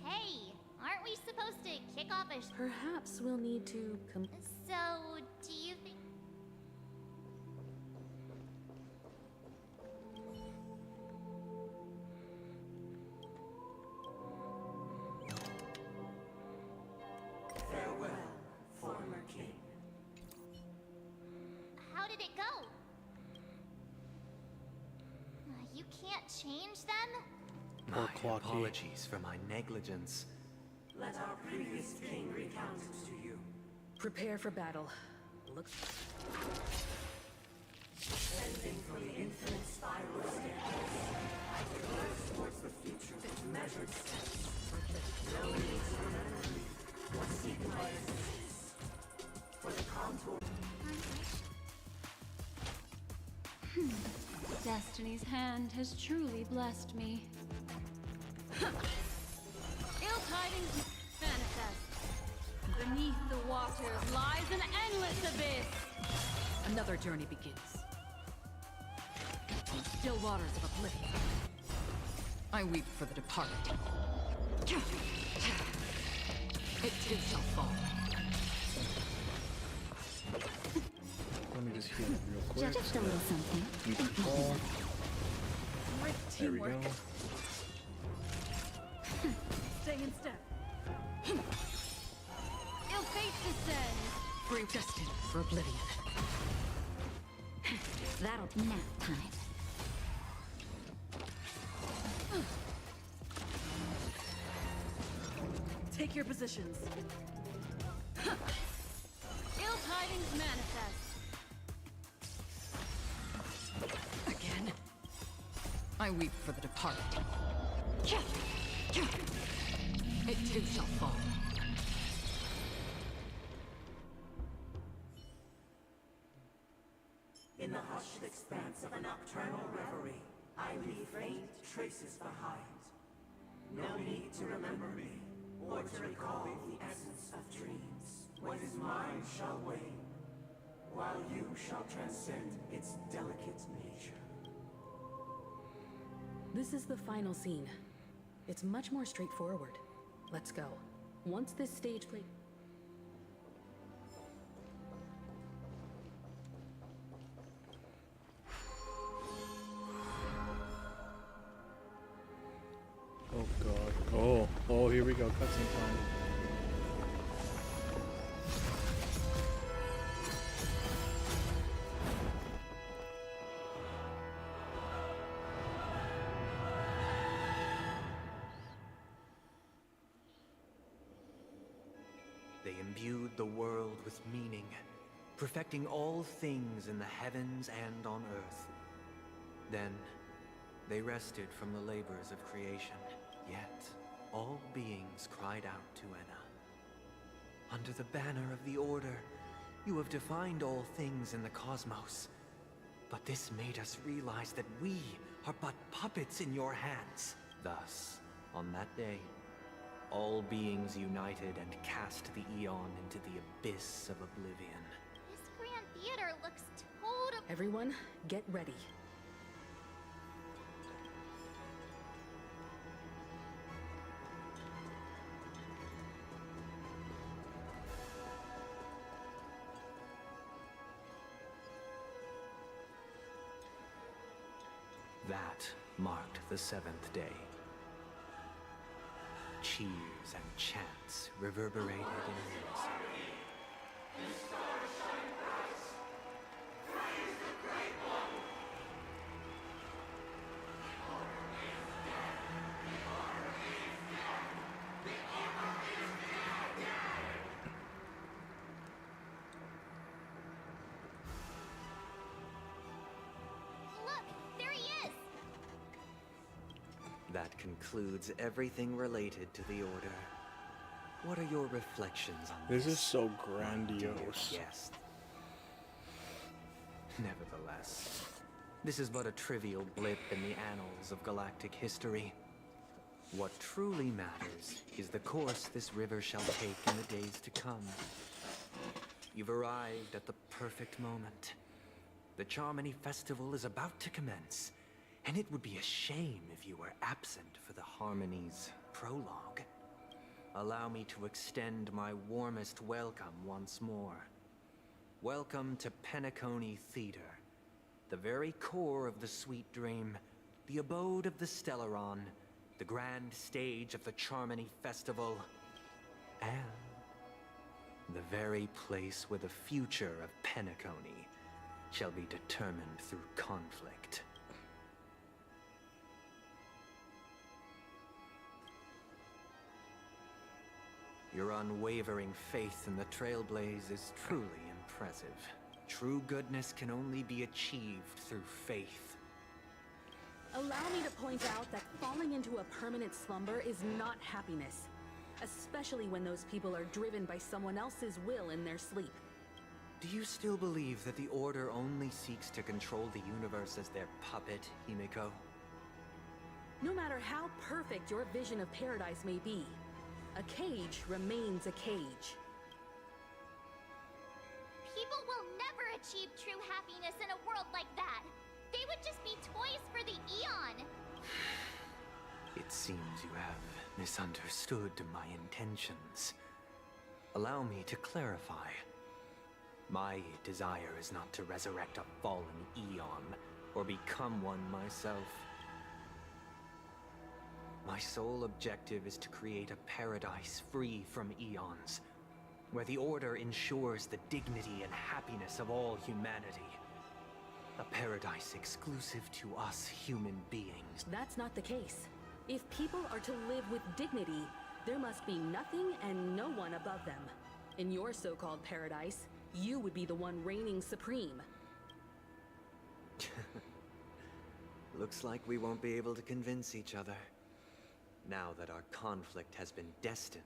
Hey, aren't we supposed to kick off a Perhaps we'll need to So, do you think... Farewell, former king. How did it go? You can't change them? Or My Clocky. apologies for my negligence. Let our previous king recount it to you. prepare for battle. Look. Ascending from the infinite spiral staircase, I progress towards the future with measured steps. No need to remember me or seek my assistance. For the contour. Destiny's hand has truly blessed me. Ill tidings manifest. Beneath the waters lies an endless abyss. Another journey begins. Still waters of oblivion. I weep for the departed. It too shall fall. Let me just heal it real quick. Just a little something. You can fall. Great There we teamwork. go. Stay in step. Ill fate descends. Predestined for oblivion. That'll nap time. Take your positions. Ill tidings manifest. Again? I weep for the departed. It too shall fall. In the hushed expanse of a nocturnal reverie, I leave faint traces behind. No need to remember me, or to recall the essence of dreams. What is mine shall wane, while you shall transcend its delicate nature. This is the final scene. It's much more straightforward. Let's go. Once this stage play... Oh god. Oh, here we go. Cutscene time. They imbued the world with meaning, perfecting all things in the heavens and on earth. Then, they rested from the labors of creation. Yet, all beings cried out to Enna. Under the banner of the Order, you have defined all things in the cosmos. But this made us realize that we are but puppets in your hands. Thus, on that day, all beings united and cast the Eon into the abyss of oblivion. This grand theater looks totally... Everyone, get ready. That marked the seventh day. Cheers and chants reverberated in unison. That concludes everything related to the Order. What are your reflections on this? This is so grandiose. Yes. Nevertheless, this is but a trivial blip in the annals of galactic history. What truly matters is the course this river shall take in the days to come. You've arrived at the perfect moment. The Charmony Festival is about to commence. And it would be a shame if you were absent for the Harmony's prologue. Allow me to extend my warmest welcome once more. Welcome to Penacony Theater, the very core of the Sweet Dream, the abode of the Stellaron, the grand stage of the Charmony Festival, and the very place where the future of Penacony shall be determined through conflict. Your unwavering faith in the Trailblaze is truly impressive. True goodness can only be achieved through faith. Allow me to point out that falling into a permanent slumber is not happiness, especially when those people are driven by someone else's will in their sleep. Do you still believe that the Order only seeks to control the universe as their puppet, Himiko? No matter how perfect your vision of paradise may be, a cage remains a cage. People will never achieve true happiness in a world like that. They would just be toys for the Eon. It seems you have misunderstood my intentions. Allow me to clarify. My desire is not to resurrect a fallen Eon, or become one myself. My sole objective is to create a paradise free from Eons, where the Order ensures the dignity and happiness of all humanity. A paradise exclusive to us human beings. That's not the case. If people are to live with dignity, There must be nothing and no one above them. In your so-called paradise, you would be the one reigning supreme. Looks like we won't be able to convince each other. Now that our conflict has been destined,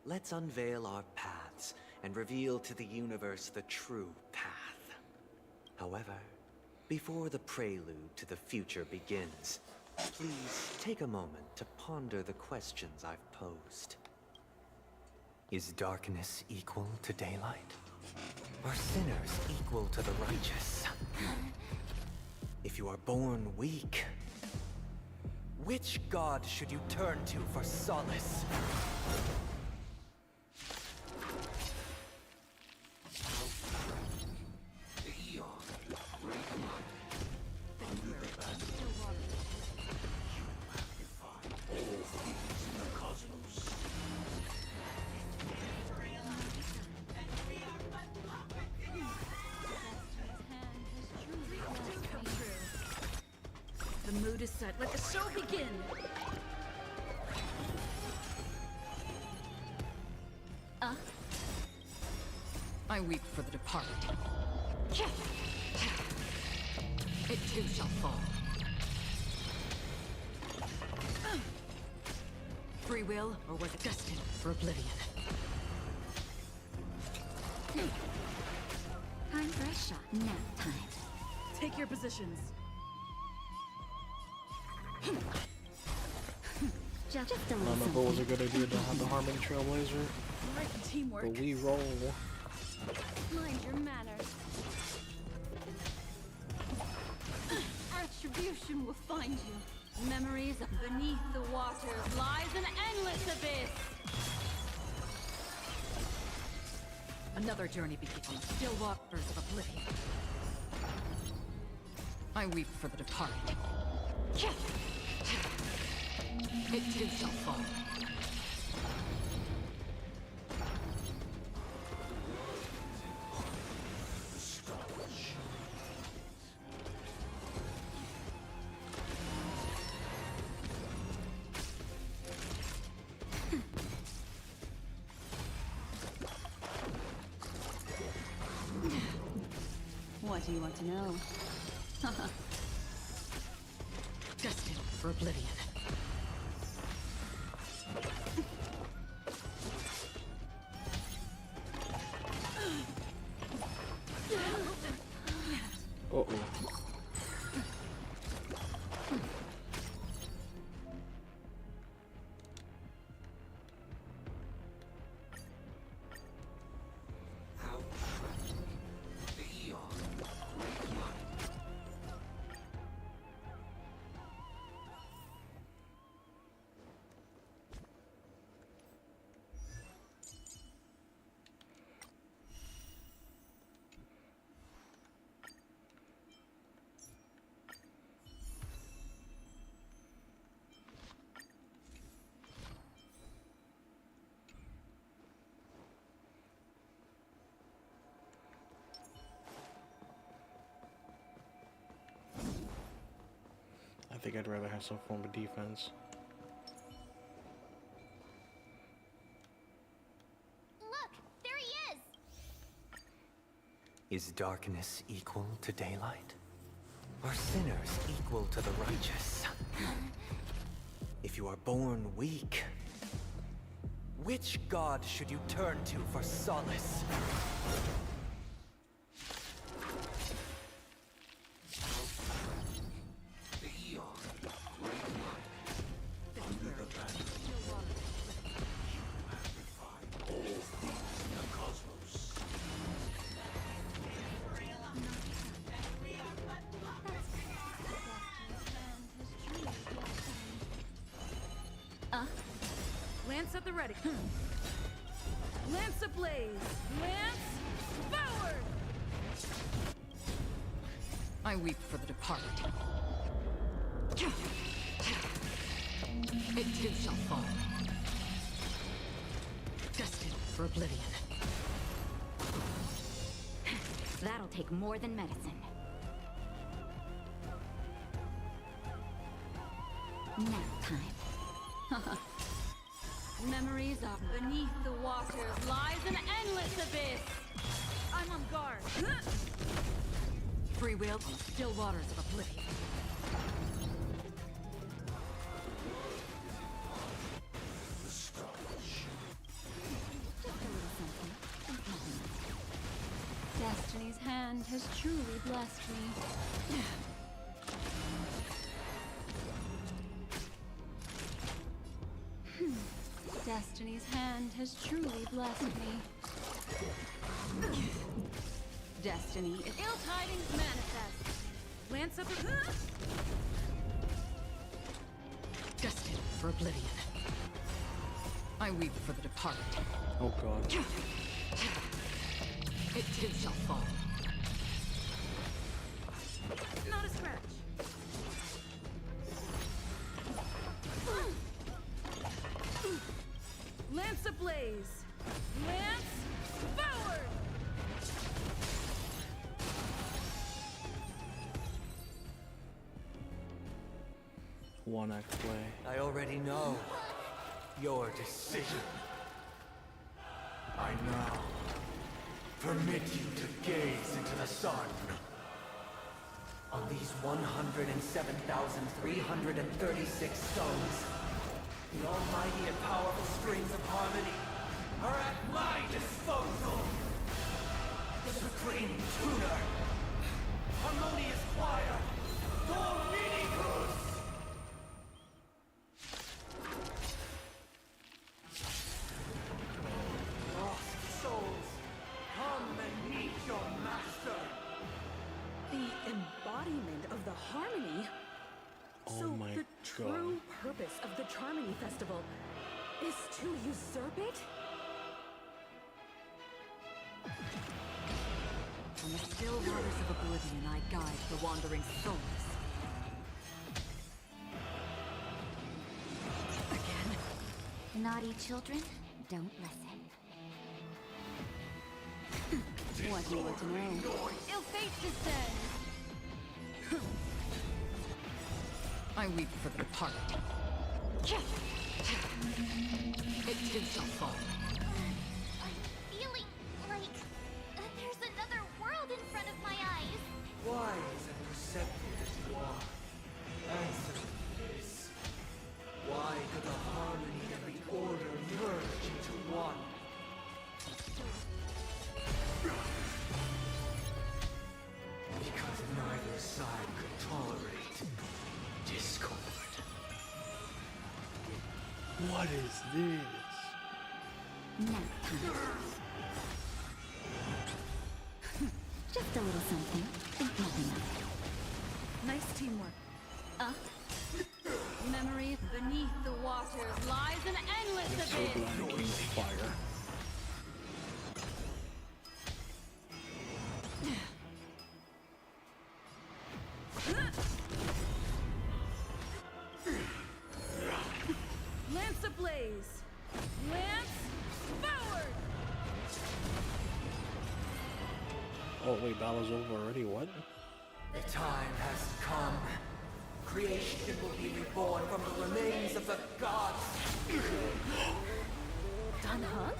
let's unveil our paths and reveal to the universe the true path. However, before the prelude to the future begins, please take a moment to ponder the questions I've posed. Is darkness equal to daylight? Are sinners equal to the righteous? If you are born weak, which god should you turn to for solace? The mood is set. Let the show begin! I weep for the departed. It too shall fall. Free will, or was it destined for oblivion? Time for a shot. Nap time. Take your positions. Just a I little don't know if it was a good idea to have the Harmony Trailblazer, Great teamwork. but we roll. Mind your manners. Retribution will find you. Memories beneath the waters lies an endless abyss. Another journey begins on the still waters of oblivion. I weep for the departed. It too shall fall. What do you want to know? Destined for oblivion. Uh-oh. I think I'd rather have some form of defense. Look, there he is. Is darkness equal to daylight? Are sinners equal to the righteous? If you are born weak, which god should you turn to for solace? Lance at the ready. Lance ablaze. Lance forward! I weep for the departed. It too shall fall. Destined for oblivion. That'll take more than medicine. Nap time. Memories of beneath the waters lies an endless abyss. I'm on guard. Free will on still waters of oblivion. Destiny's hand has truly blessed me. Destiny's hand has truly blessed me. Destiny is Ill tidings manifest. Lance up. Destined for oblivion. I weep for the departed. Oh god. It too shall fall. Not a scratch. Lance ablaze. Lance forward. One act play. I already know your decision. I now permit you to gaze into the sun. On these 107,336 stones, the almighty and powerful strings of harmony are at my disposal. The supreme tuner, harmonious choir, Dominicus! Lost souls, come and meet your master. The embodiment of the harmony. Oh So my the true purpose of the Charmony Festival is to usurp it? From the still waters of oblivion, I guide the wandering souls. Again? Naughty children, don't listen. What do you want to know? Ill fate descends. I weep for the departed. It too shall fall. I'm feeling like there's another world in front of my eyes. Wise and perceptive as you are, answer me this. Why do the harmony and the order merge into one? Because neither side could tolerate discord. What is this? Just a little something. Think nothing of it. Nice teamwork. Memory beneath the waters lies an endless I'm so abyss. glad it came to fire. Lance ablaze. Lance forward. Oh wait, battle's over already? What? The time has come. Creation will be reborn from the remains of the gods. Done, huh?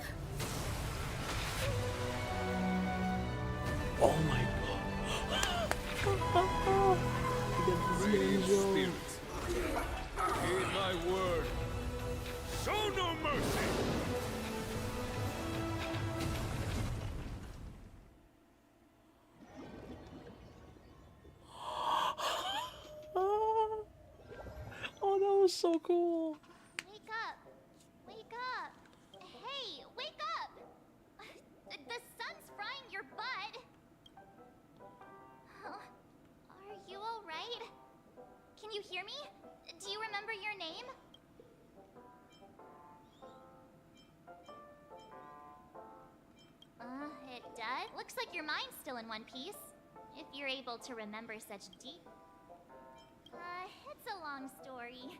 Oh my god. Radiant spirits, heed my word. Show no mercy. Oh, that was so cool. Wake up! Wake up! Hey, wake up! The sun's frying your butt! Are you alright? Can you hear me? Do you remember your name? It does? Looks like your mind's still in one piece. If you're able to remember such deep... it's a long story.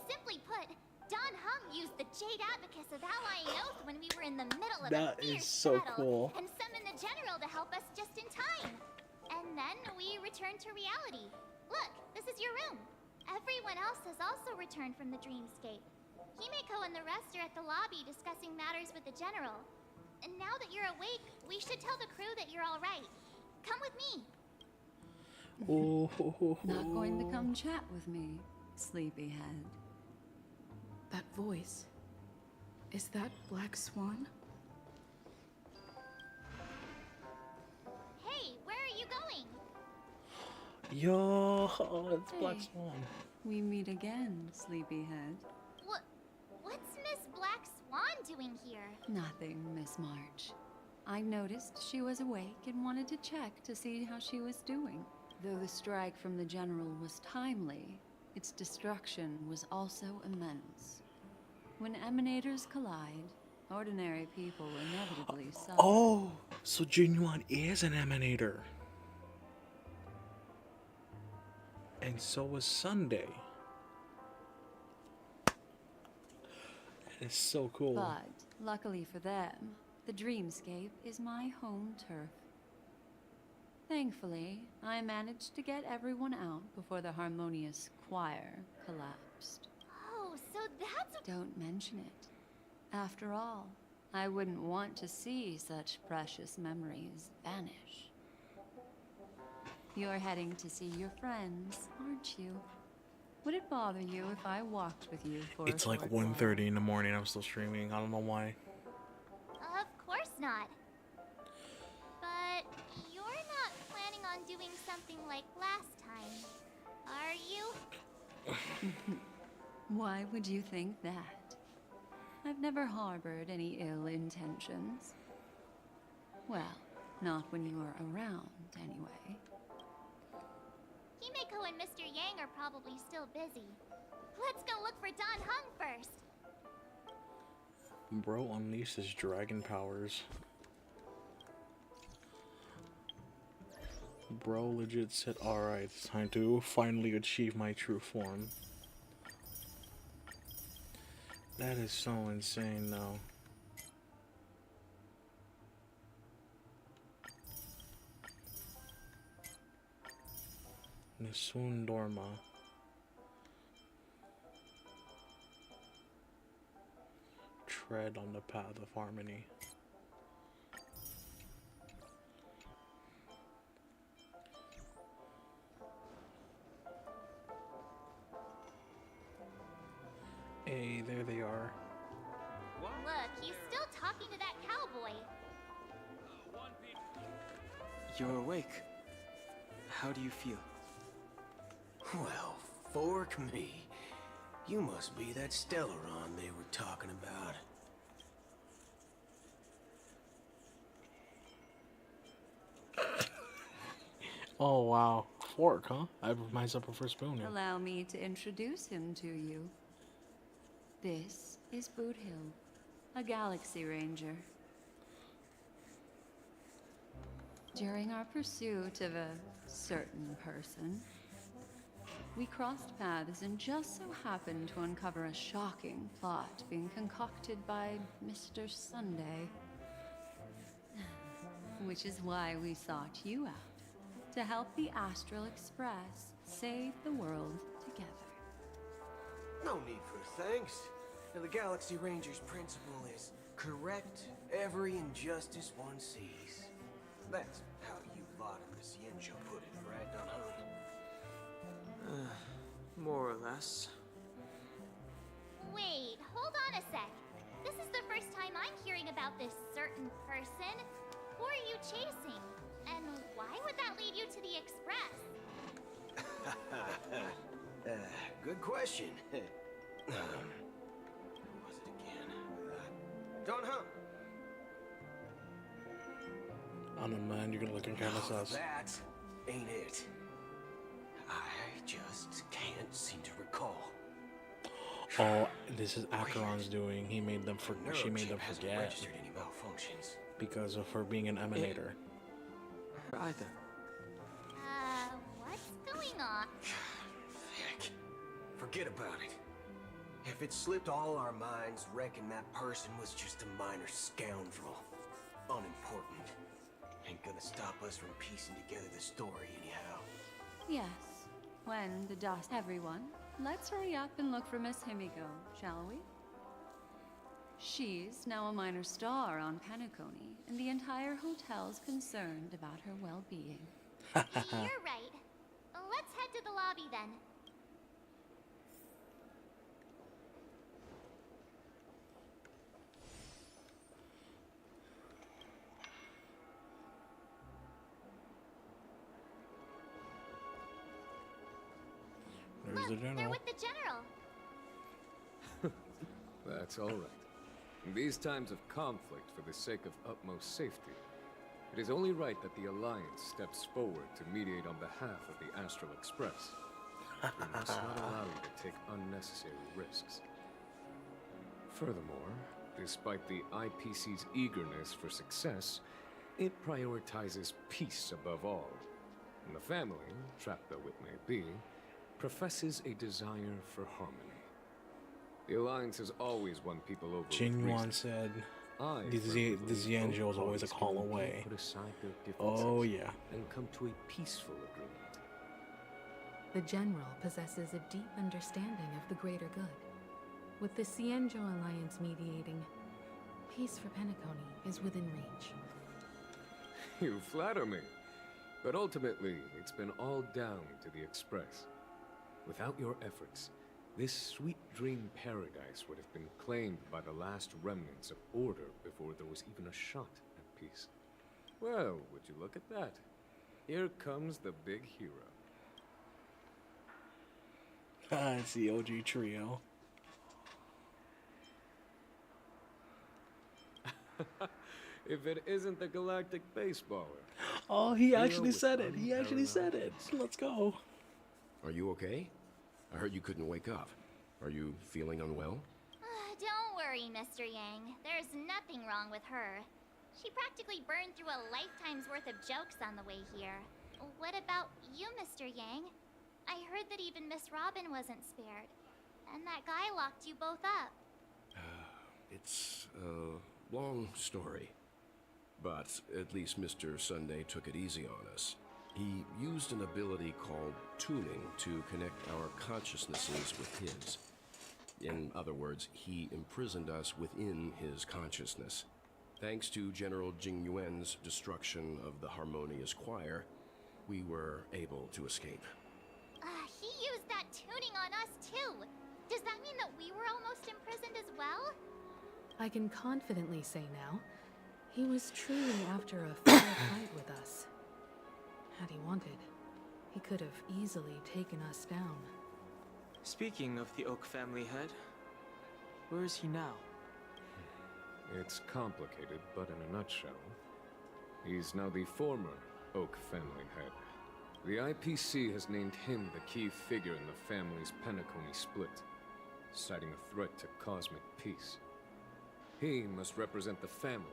Simply put, Don Hung used the Jade Abacus of Allying Oath when we were in the middle of That a fierce is so battle, cool. and summoned the general to help us just in time. And then we returned to reality. Look, this is your room. Everyone else has also returned from the dreamscape. Himeko and the rest are at the lobby discussing matters with the general. And now that you're awake, we should tell the crew that you're all right. Come with me. Not going to come chat with me, sleepyhead. That voice. Is that Black Swan? Hey, where are you going? Yo, it's Black Hey. Swan. We meet again, sleepyhead. What's Miss Black Swan doing here? Nothing, Miss March. I noticed she was awake and wanted to check to see how she was doing. Though the strike from the general was timely, its destruction was also immense. When emanators collide, ordinary people inevitably suffer. Oh, so Genuine is an emanator. And so was Sunday. That is so cool. But, luckily for them, the dreamscape is my home turf. Thankfully, I managed to get everyone out before the harmonious choir collapsed. Oh, so that's... Don't mention it. After all, I wouldn't want to see such precious memories vanish. You're heading to see your friends, aren't you? Would it bother you if I walked with you for It's a like short 1:30 in the morning. I'm still streaming. I don't know why. Of course not. But you're not planning on doing something like last time, are you? Why would you think that? I've never harbored any ill intentions. Well, not when you are around, anyway. Himeko and Mr. Yang are probably still busy. Let's go look for Don Hung first. Bro unleashed his dragon powers. Bro legit said, alright, it's time to finally achieve my true form. That is so insane though. Nisun Dorma. Tread on the path of harmony. Hey, there they are. Look, he's still talking to that cowboy. You're awake. How do you feel? Well, fork me. You must be that Stellaron they were talking about. Oh wow, fork, huh? I have myself a first spoon here. Allow me to introduce him to you. This is Boot Hill, a Galaxy Ranger. During our pursuit of a certain person, we crossed paths and just so happened to uncover a shocking plot being concocted by Mr. Sunday. Which is why we sought you out, to help the Astral Express save the world together. No need for thanks. The Galaxy Ranger's principle is correct every injustice one sees. That's how you lot of the Ciencio put it, right, Don Hung? More or less. Wait, hold on a sec. This is the first time I'm hearing about this certain person. Who are you chasing? And why would that lead you to the Express? Good question. Who was it again? Don Hung. I don't know, man. You're looking kind of sus. That ain't it. I just can't seem to recall. Oh, this is Acheron's doing. He made them for. She made them Hasn't forget registered any malfunctions. because of her being an emanator. Either. What's going on? Heck, forget about it. If it slipped all our minds, reckon that person was just a minor scoundrel. Unimportant. Ain't gonna stop us from piecing together the story anyhow. Yes, when the dust... Everyone, let's hurry up and look for Miss Himiko, shall we? She's now a minor star on Penacony, and the entire hotel's concerned about her well-being. You're right. Let's head to the lobby then. There's the general. They're with the general. That's all right. In these times of conflict for the sake of utmost safety, it is only right that the Alliance steps forward to mediate on behalf of the Astral Express. We must not allow you to take unnecessary risks. Furthermore, despite the IPC's eagerness for success, it prioritizes peace above all. And the family, trapped though it may be, professes a desire for harmony. The Alliance has always won people over with Genuine reason. said, I the firmly believe Xianzhou is both always a parties call can away. put aside their differences Oh yeah. and come to a peaceful agreement. The General possesses a deep understanding of the greater good. With the Xianzhou Alliance mediating, peace for Penacony is within reach. You flatter me. But ultimately, it's been all down to the Express. Without your efforts, this sweet dream paradise would have been claimed by the last remnants of order before there was even a shot at peace. Well, would you look at that? Here comes the big hero. It's the OG trio. If it isn't the galactic baseballer. Oh, he actually with said it. He actually unparalleled said it. Let's go. Are you okay? I heard you couldn't wake up. Are you feeling unwell? Don't worry, Mr. Yang. There's nothing wrong with her. She practically burned through a lifetime's worth of jokes on the way here. What about you, Mr. Yang? I heard that even Miss Robin wasn't spared. And that guy locked you both up. It's a long story. But at least Mr. Sunday took it easy on us. He used an ability called tuning to connect our consciousnesses with his. In other words, he imprisoned us within his consciousness. Thanks to General Jing Yuan's destruction of the Harmonious Choir, we were able to escape. He used that tuning on us too. Does that mean that we were almost imprisoned as well? I can confidently say now, he was truly after a fair fight with us. Had he wanted, he could have easily taken us down. Speaking of the Oak family head, where is he now? It's complicated, but in a nutshell, he's now the former Oak family head. The IPC has named him the key figure in the family's Penacony split, citing a threat to cosmic peace. He must represent the family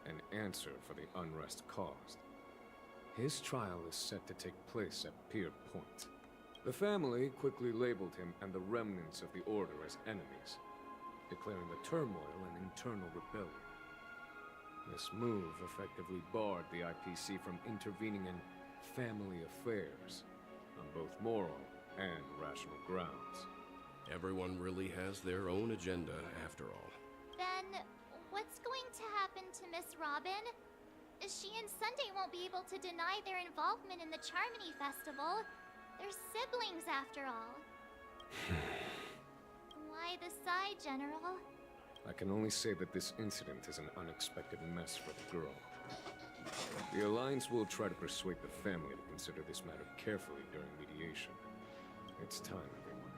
and answer for the unrest caused. His trial is set to take place at Pier Point. The family quickly labeled him and the remnants of the Order as enemies, declaring the turmoil an internal rebellion. This move effectively barred the IPC from intervening in family affairs on both moral and rational grounds. Everyone really has their own agenda, after all. Then, what's going to happen to Miss Robin? She and Sunday won't be able to deny their involvement in the Charmony Festival. They're siblings, after all. Why the sigh, General? I can only say that this incident is an unexpected mess for the girl. The Alliance will try to persuade the family to consider this matter carefully during mediation. It's time, everyone.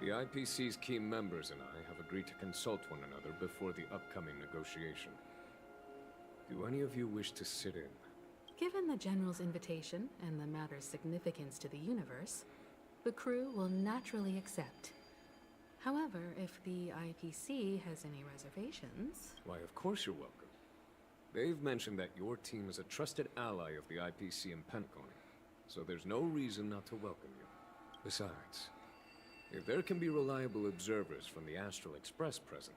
The IPC's key members and I have agreed to consult one another before the upcoming negotiation. Do any of you wish to sit in? Given the General's invitation and the matter's significance to the universe, the crew will naturally accept. However, if the IPC has any reservations... Why, of course you're welcome. They've mentioned that your team is a trusted ally of the IPC in Penacony, so there's no reason not to welcome you. Besides, if there can be reliable observers from the Astral Express present,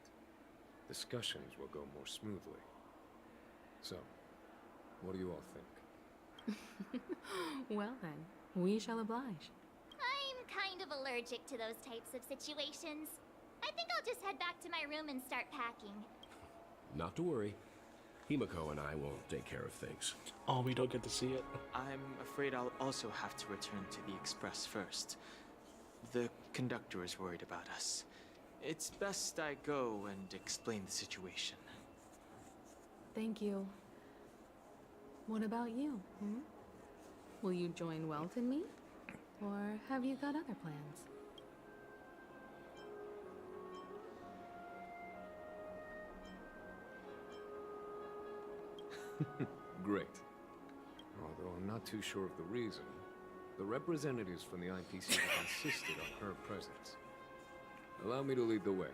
discussions will go more smoothly. So, what do you all think? Well then, we shall oblige. I'm kind of allergic to those types of situations. I think I'll just head back to my room and start packing. Not to worry. Himiko and I will take care of things. Oh, we don't get to see it. I'm afraid I'll also have to return to the Express first. The conductor is worried about us. It's best I go and explain the situation. Thank you. What about you? Hmm? Will you join Welt and me? Or have you got other plans? Great. Although I'm not too sure of the reason. The representatives from the IPC have insisted on her presence. Allow me to lead the way.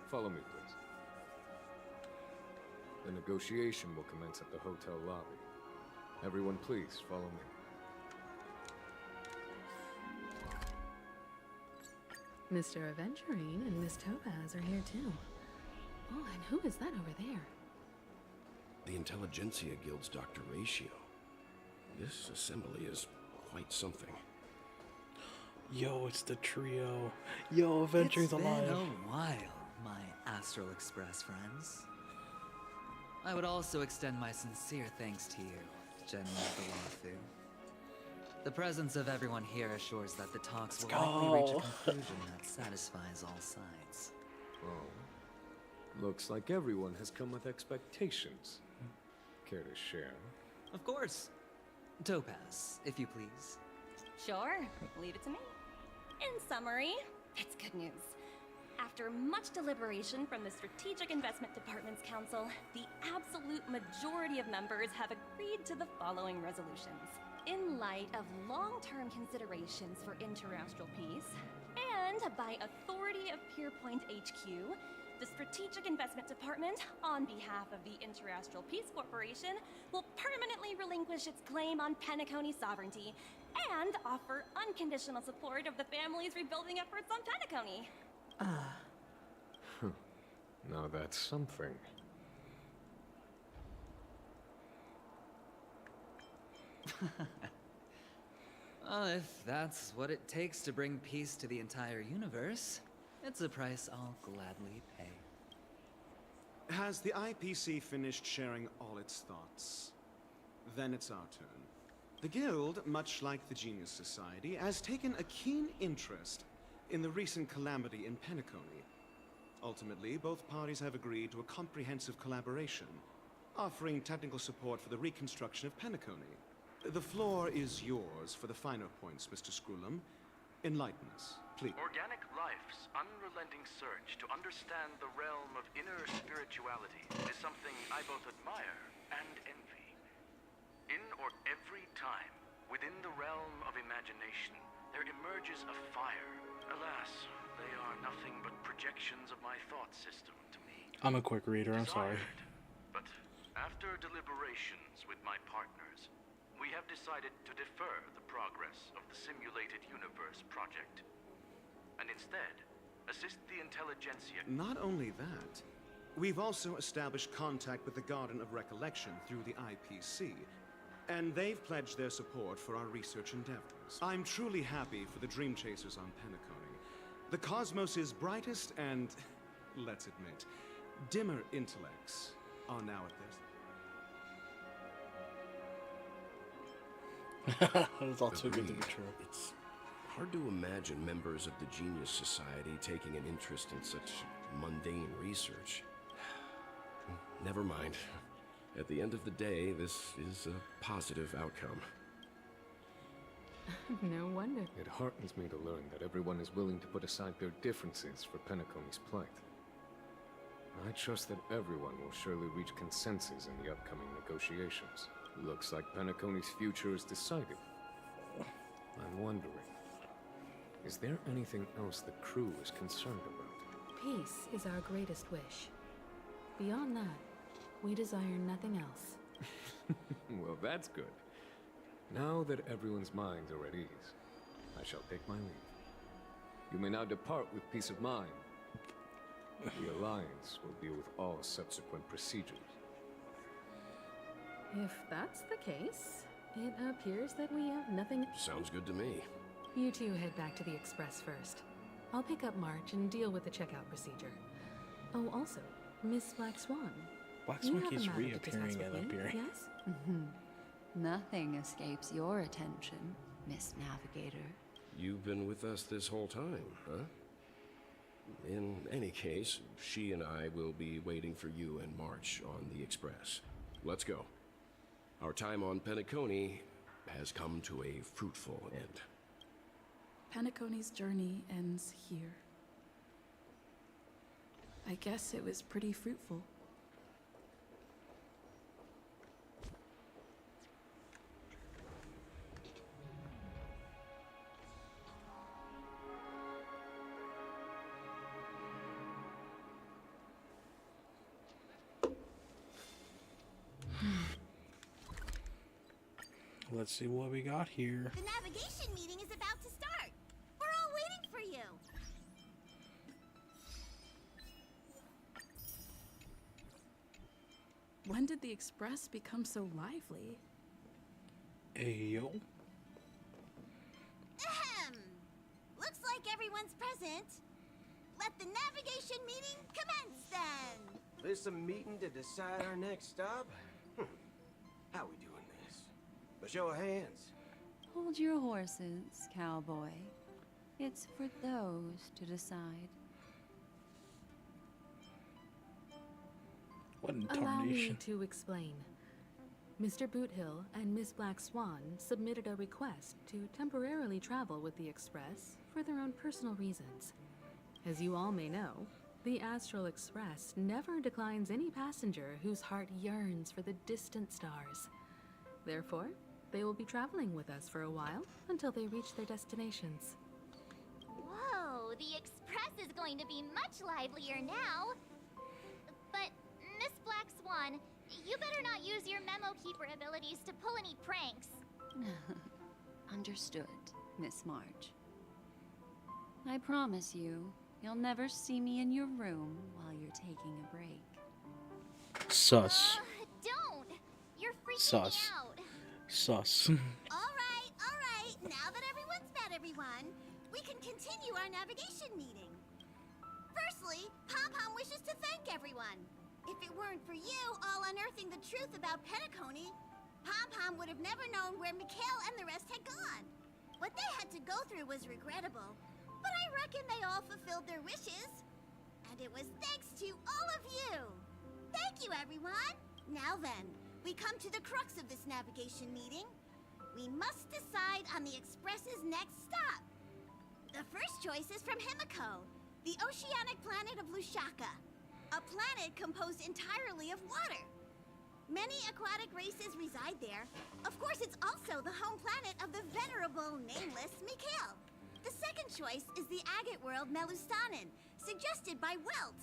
Follow me, please. The negotiation will commence at the hotel lobby. Everyone, please, follow me. Mr. Aventurine and Miss Topaz are here too. Oh, and who is that over there? The Intelligentsia Guild's Dr. Ratio. This assembly is quite something. Yo, it's the trio. Yo, Aventurine's alive. It's been a while, my Astral Express friends. I would also extend my sincere thanks to you, General Delafu. The presence of everyone here assures that the talks will likely reach a conclusion that satisfies all sides. Oh. Looks like everyone has come with expectations. Care to share? Of course. Topaz, if you please. Sure, leave it to me. In summary, it's good news. After much deliberation from the Strategic Investment Department's council, the absolute majority of members have agreed to the following resolutions. In light of long-term considerations for interastral peace, and by authority of Pierpoint HQ, the Strategic Investment Department, on behalf of the Interastral Peace Corporation, will permanently relinquish its claim on Penacony sovereignty and offer unconditional support of the family's rebuilding efforts on Penacony. Now that's something. Well, if that's what it takes to bring peace to the entire universe, it's a price I'll gladly pay. Has the IPC finished sharing all its thoughts? Then it's our turn. The Guild, much like the Genius Society, has taken a keen interest in the recent calamity in Penacony. Ultimately, both parties have agreed to a comprehensive collaboration, offering technical support for the reconstruction of Penacony. The floor is yours for the finer points, Mr. Screwlum. Enlighten us, please. Organic life's unrelenting search to understand the realm of inner spirituality is something I both admire and envy. In or every time, within the realm of imagination, there emerges a fire. Alas, they are nothing but projections of my thought system to me. I'm a quick reader, I'm sorry. But after deliberations with my partners, we have decided to defer the progress of the Simulated Universe project, and instead assist the intelligentsia. Not only that, we've also established contact with the Garden of Recollection through the IPC, and they've pledged their support for our research endeavors. I'm truly happy for the Dream Chasers on Penacony. The cosmos' brightest and, let's admit, dimmer intellects are now at their... It's all too good to be true. It's hard to imagine members of the Genius Society taking an interest in such mundane research. Never mind. At the end of the day, this is a positive outcome. No wonder. It heartens me to learn that everyone is willing to put aside their differences for Penacony's plight. I trust that everyone will surely reach consensus in the upcoming negotiations. Looks like Penacony's future is decided. I'm wondering, is there anything else the crew is concerned about? Peace is our greatest wish. Beyond that, we desire nothing else. Well, that's good. Now that everyone's minds are at ease, I shall take my leave. You may now depart with peace of mind. The Alliance will deal with all subsequent procedures. If that's the case, it appears that we have nothing... Sounds good to me. You two head back to the Express first. I'll pick up March and deal with the checkout procedure. Oh, also, Miss Black Swan. Black you Swan have a keeps matter to discuss reappearing with and me, appearing. Yes? Nothing escapes your attention, Miss Navigator. You've been with us this whole time, huh? In any case, she and I will be waiting for you and March on the Express. Let's go. Our time on Penacony has come to a fruitful end. Penacony's journey ends here. I guess it was pretty fruitful. Let's see what we got here. The navigation meeting is about to start. We're all waiting for you. When did the Express become so lively? Ayo. Ahem. Looks like everyone's present. Let the navigation meeting commence then. This a meeting to decide our next stop? How we doing this? A show of hands. Hold your horses, cowboy. It's for those to decide. What an Allow me tarnation. to explain. Mr. Boothill and Miss Black Swan submitted a request to temporarily travel with the Express for their own personal reasons. As you all may know, the Astral Express never declines any passenger whose heart yearns for the distant stars. Therefore, they will be traveling with us for a while until they reach their destinations. Whoa, the Express is going to be much livelier now. But, Miss Black Swan, you better not use your memo keeper abilities to pull any pranks. Understood, Miss March. I promise you, you'll never see me in your room while you're taking a break. Sus. Don't! You're freaking Sus. me out. Sus. All right. Now that everyone's met everyone, we can continue our navigation meeting. Firstly, Pom-Pom wishes to thank everyone. If it weren't for you all unearthing the truth about Penacony, Pom-Pom would have never known where Mikhail and the rest had gone. What they had to go through was regrettable, but I reckon they all fulfilled their wishes. And it was thanks to all of you. Thank you, everyone. Now then, we come to the crux of this navigation meeting. We must decide on the Express's next stop. The first choice is from Himiko, the oceanic planet of Lushaka, a planet composed entirely of water. Many aquatic races reside there. Of course, it's also the home planet of the venerable, nameless Mikhail. The second choice is the agate world Melustanen, suggested by Welt.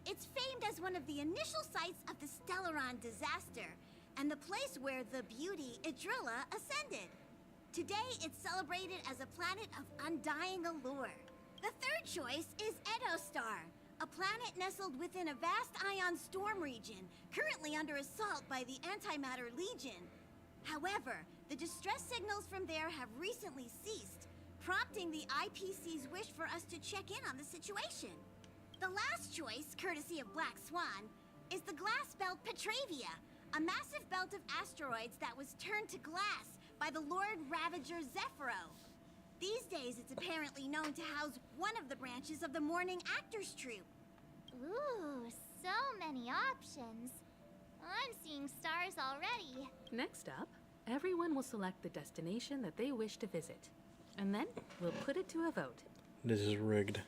It's famed as one of the initial sites of the Stellaron disaster, and the place where the beauty Idrilla ascended. Today, it's celebrated as a planet of undying allure. The third choice is Edostar, a planet nestled within a vast ion storm region, currently under assault by the Antimatter Legion. However, the distress signals from there have recently ceased, prompting the IPC's wish for us to check in on the situation. The last choice, courtesy of Black Swan, is the glass belt Petravia, a massive belt of asteroids that was turned to glass by the Lord Ravager Zephyro. These days, it's apparently known to house one of the branches of the Morning Actors Troupe. Ooh, so many options. I'm seeing stars already. Next up, everyone will select the destination that they wish to visit. And then we'll put it to a vote. This is rigged.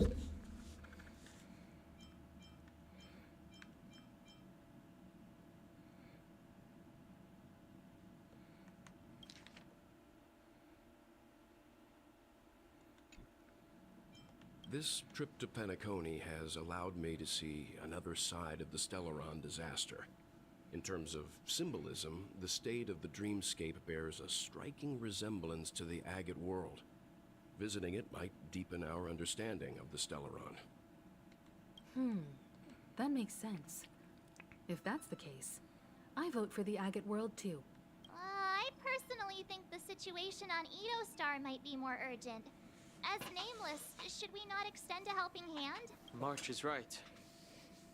This trip to Penacony has allowed me to see another side of the Stellaron disaster. In terms of symbolism, the state of the dreamscape bears a striking resemblance to the agate world. Visiting it might deepen our understanding of the Stellaron. That makes sense. If that's the case, I vote for the agate world too. I personally think the situation on Edostar might be more urgent. As nameless, should we not extend a helping hand? March is right.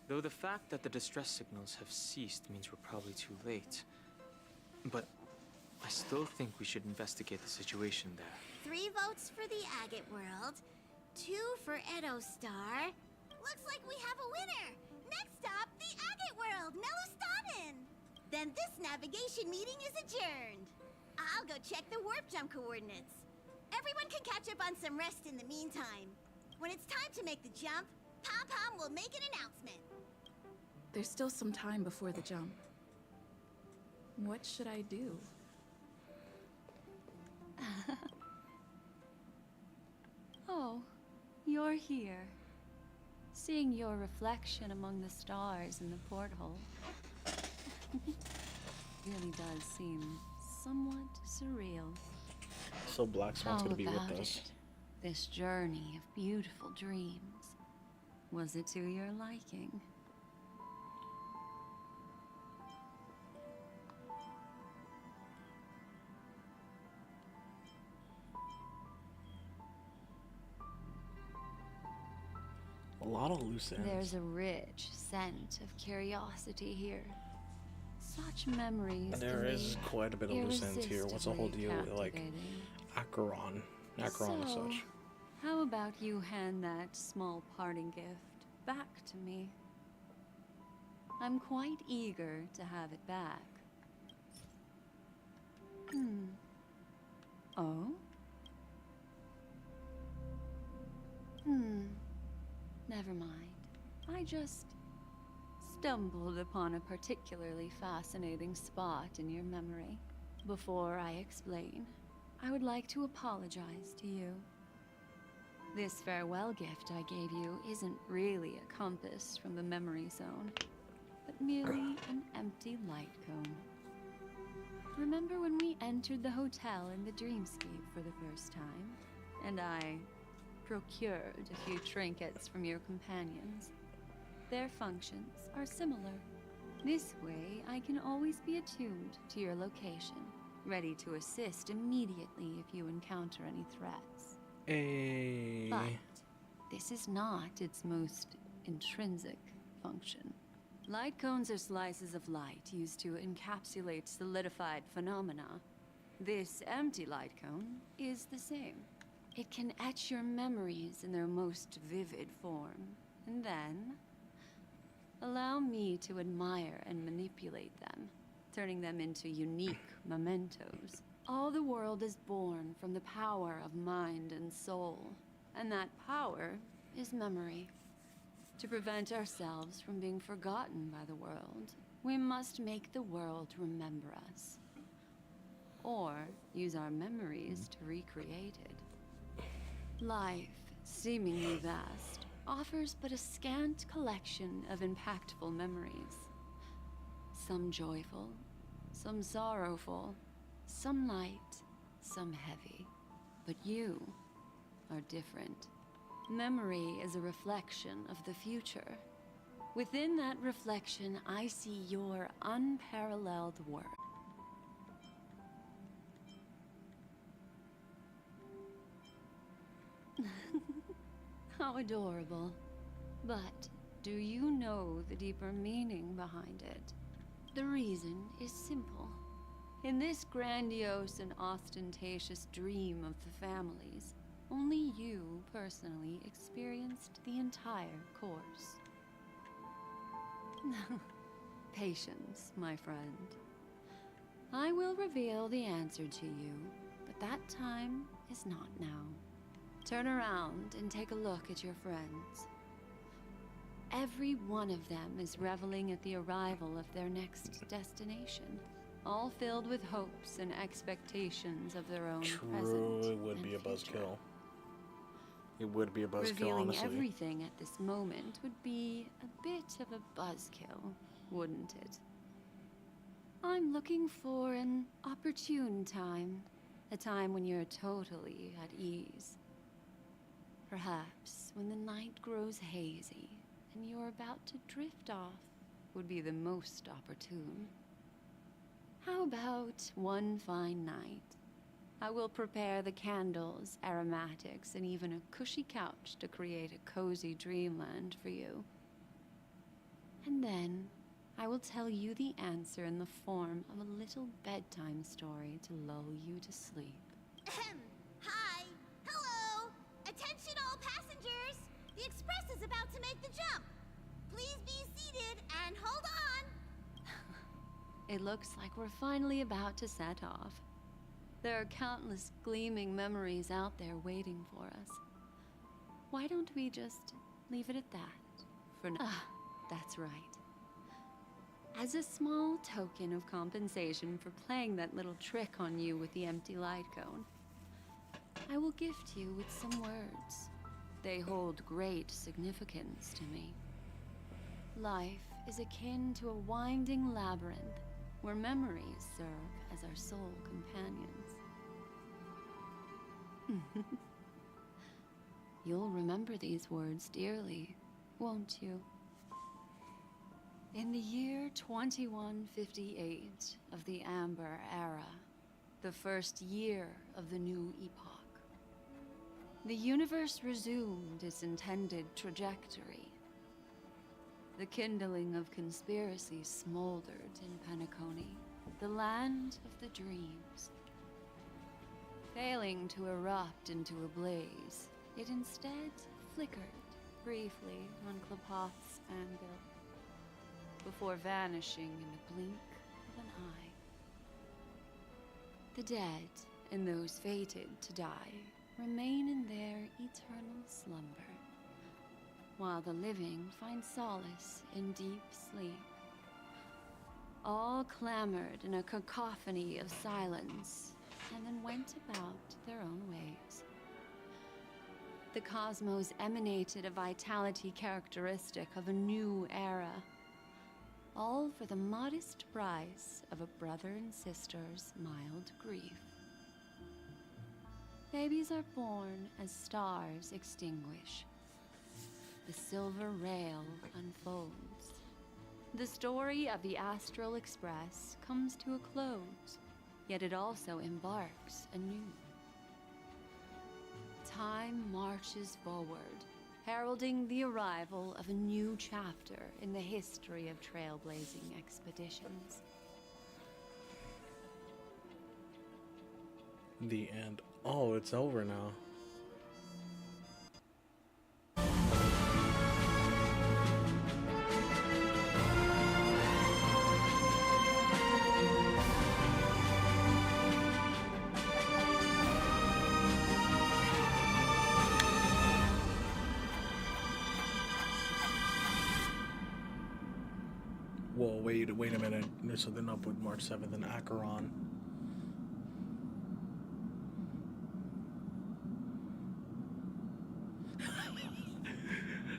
Though the fact that the distress signals have ceased means we're probably too late. But I still think we should investigate the situation there. 3 votes for the Agate World, 2 for Edo Star. Looks like we have a winner! Next stop, the Agate World, Melustanin! Then this navigation meeting is adjourned. I'll go check the warp jump coordinates. Everyone can catch up on some rest in the meantime. When it's time to make the jump, Pom-Pom will make an announcement. There's still some time before the jump. What should I do? Oh, you're here. Seeing your reflection among the stars in the porthole really does seem somewhat surreal. So Black Swan's gonna be with about us. it? This journey of beautiful dreams. Was it to your liking? A lot of loose ends. There's a rich scent of curiosity here. Such memories. There can is be quite a bit of loose ends here. What's the whole deal with like captivating. Acheron and So, such? how about you hand that small parting gift back to me? I'm quite eager to have it back. Oh? Never mind. I just stumbled upon a particularly fascinating spot in your memory. Before I explain, I would like to apologize to you. This farewell gift I gave you isn't really a compass from the memory zone, but merely an empty light cone. Remember when we entered the hotel in the dreamscape for the first time, and I procured a few trinkets from your companions? Their functions are similar. This way, I can always be attuned to your location, ready to assist immediately if you encounter any threats. But this is not its most intrinsic function. Light cones are slices of light used to encapsulate solidified phenomena. This empty light cone is the same. It can etch your memories in their most vivid form, and then allow me to admire and manipulate them, turning them into unique mementos. All the world is born from the power of mind and soul, and that power is memory. To prevent ourselves from being forgotten by the world, we must make the world remember us, or use our memories to recreate it. Life, seemingly vast, offers but a scant collection of impactful memories. Some joyful, some sorrowful, some light, some heavy. But you are different. Memory is a reflection of the future. Within that reflection, I see your unparalleled worth. How adorable. But do you know the deeper meaning behind it? The reason is simple. In this grandiose and ostentatious dream of the families, only you personally experienced the entire course. Patience, my friend. I will reveal the answer to you, but that time is not now. Turn around and take a look at your friends. Every one of them is reveling at the arrival of their next destination, all filled with hopes and expectations of their own present. True, it would be a buzzkill. It would be a buzzkill, Revealing honestly. everything at this moment would be a bit of a buzzkill, wouldn't it? I'm looking for an opportune time, a time when you're totally at ease. Perhaps when the night grows hazy and you're about to drift off would be the most opportune. How about one fine night I will prepare the candles, aromatics, and even a cushy couch to create a cozy dreamland for you. And then, I will tell you the answer in the form of a little bedtime story to lull you to sleep. Hi. Hello. Attention all passengers. The express is about to make the jump. Please be seated and hold on. It looks like we're finally about to set off. There are countless gleaming memories out there waiting for us. Why don't we just leave it at that for now? Ah, that's right. As a small token of compensation for playing that little trick on you with the empty light cone, I will gift you with some words. They hold great significance to me. Life is akin to a winding labyrinth where memories serve as our sole companions. You'll remember these words dearly, won't you? In the year 2158 of the Amber Era, the first year of the new epoch, the universe resumed its intended trajectory. The kindling of conspiracy smoldered in Penacony, the land of the dreams. Failing to erupt into a blaze, it instead flickered briefly on Klapoth's anvil, before vanishing in the blink of an eye. The dead and those fated to die remain in their eternal slumber, while the living find solace in deep sleep. All clamored in a cacophony of silence, and then went about their own ways. The cosmos emanated a vitality characteristic of a new era, all for the modest price of a brother and sister's mild grief. Babies are born as stars extinguish. The silver rail unfolds. The story of the Astral Express comes to a close, yet it also embarks anew. Time marches forward, heralding the arrival of a new chapter in the history of trailblazing expeditions. The end. Oh, it's over now. Whoa, wait a minute. There's something up with March 7th in Acheron.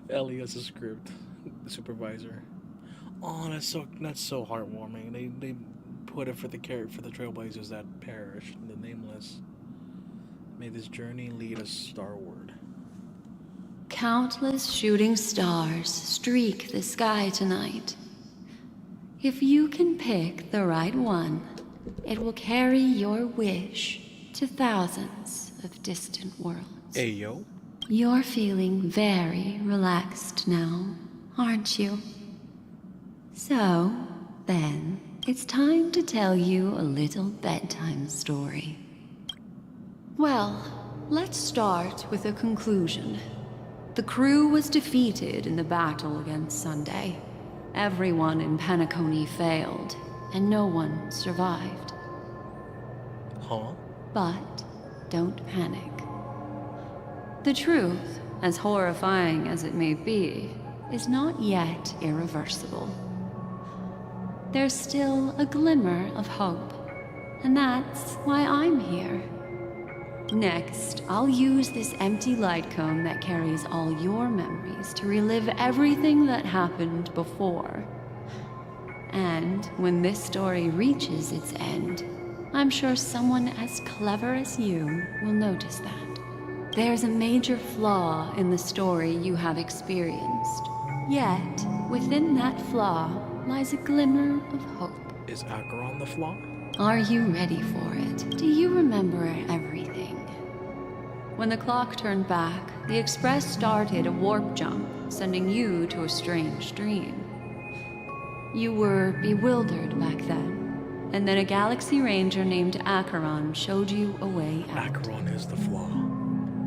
Ellie has a script, the supervisor. Oh, that's so heartwarming. They put it for the trailblazers that perished, the nameless. May this journey lead us starward. Countless shooting stars streak the sky tonight. If you can pick the right one, it will carry your wish to thousands of distant worlds. Ayo. You're feeling very relaxed now, aren't you? So, then, it's time to tell you a little bedtime story. Well, let's start with a conclusion. The crew was defeated in the battle against Sunday. Everyone in Penacony failed, and no one survived. Huh? But don't panic. The truth, as horrifying as it may be, is not yet irreversible. There's still a glimmer of hope, and that's why I'm here. Next, I'll use this empty light cone that carries all your memories to relive everything that happened before. And when this story reaches its end, I'm sure someone as clever as you will notice that. There's a major flaw in the story you have experienced. Yet, within that flaw lies a glimmer of hope. Is Acheron the flaw? Are you ready for it? Do you remember everything? When the clock turned back, the Express started a warp jump, sending you to a strange dream. You were bewildered back then, and then a Galaxy Ranger named Acheron showed you a way out. Acheron is the flaw.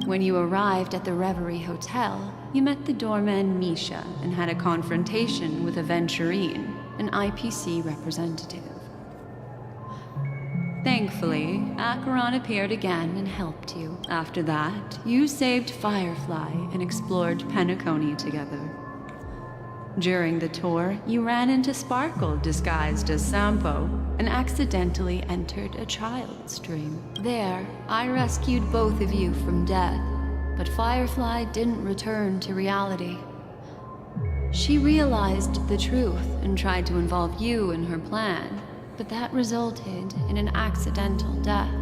When you arrived at the Reverie Hotel, you met the doorman Misha and had a confrontation with Aventurine, an IPC representative. Thankfully, Acheron appeared again and helped you. After that, you saved Firefly and explored Penacony together. During the tour, you ran into Sparkle disguised as Sampo and accidentally entered a child's dream. There, I rescued both of you from death, but Firefly didn't return to reality. She realized the truth and tried to involve you in her plan, but that resulted in an accidental death.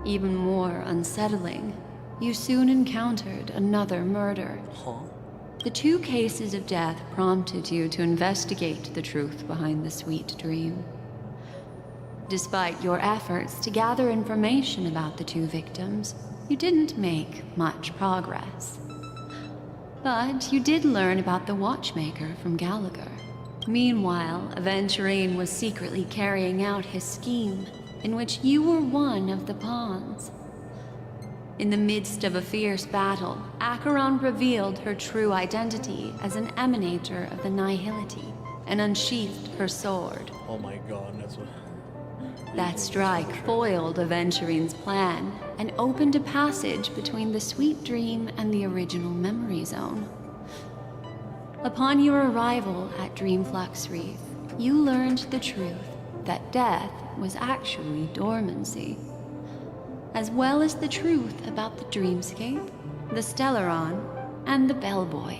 Even more unsettling, you soon encountered another murder. The 2 cases of death prompted you to investigate the truth behind the sweet dream. Despite your efforts to gather information about the 2 victims, you didn't make much progress. But you did learn about the Watchmaker from Gallagher. Meanwhile, Aventurine was secretly carrying out his scheme, in which you were one of the pawns. In the midst of a fierce battle, Acheron revealed her true identity as an emanator of the Nihility and unsheathed her sword. Oh my god, that's what... That strike foiled Aventurine's plan and opened a passage between the Sweet Dream and the original Memory Zone. Upon your arrival at Dreamflux Reef, you learned the truth that death was actually dormancy, as well as the truth about the dreamscape, the Stellaron, and the bellboy,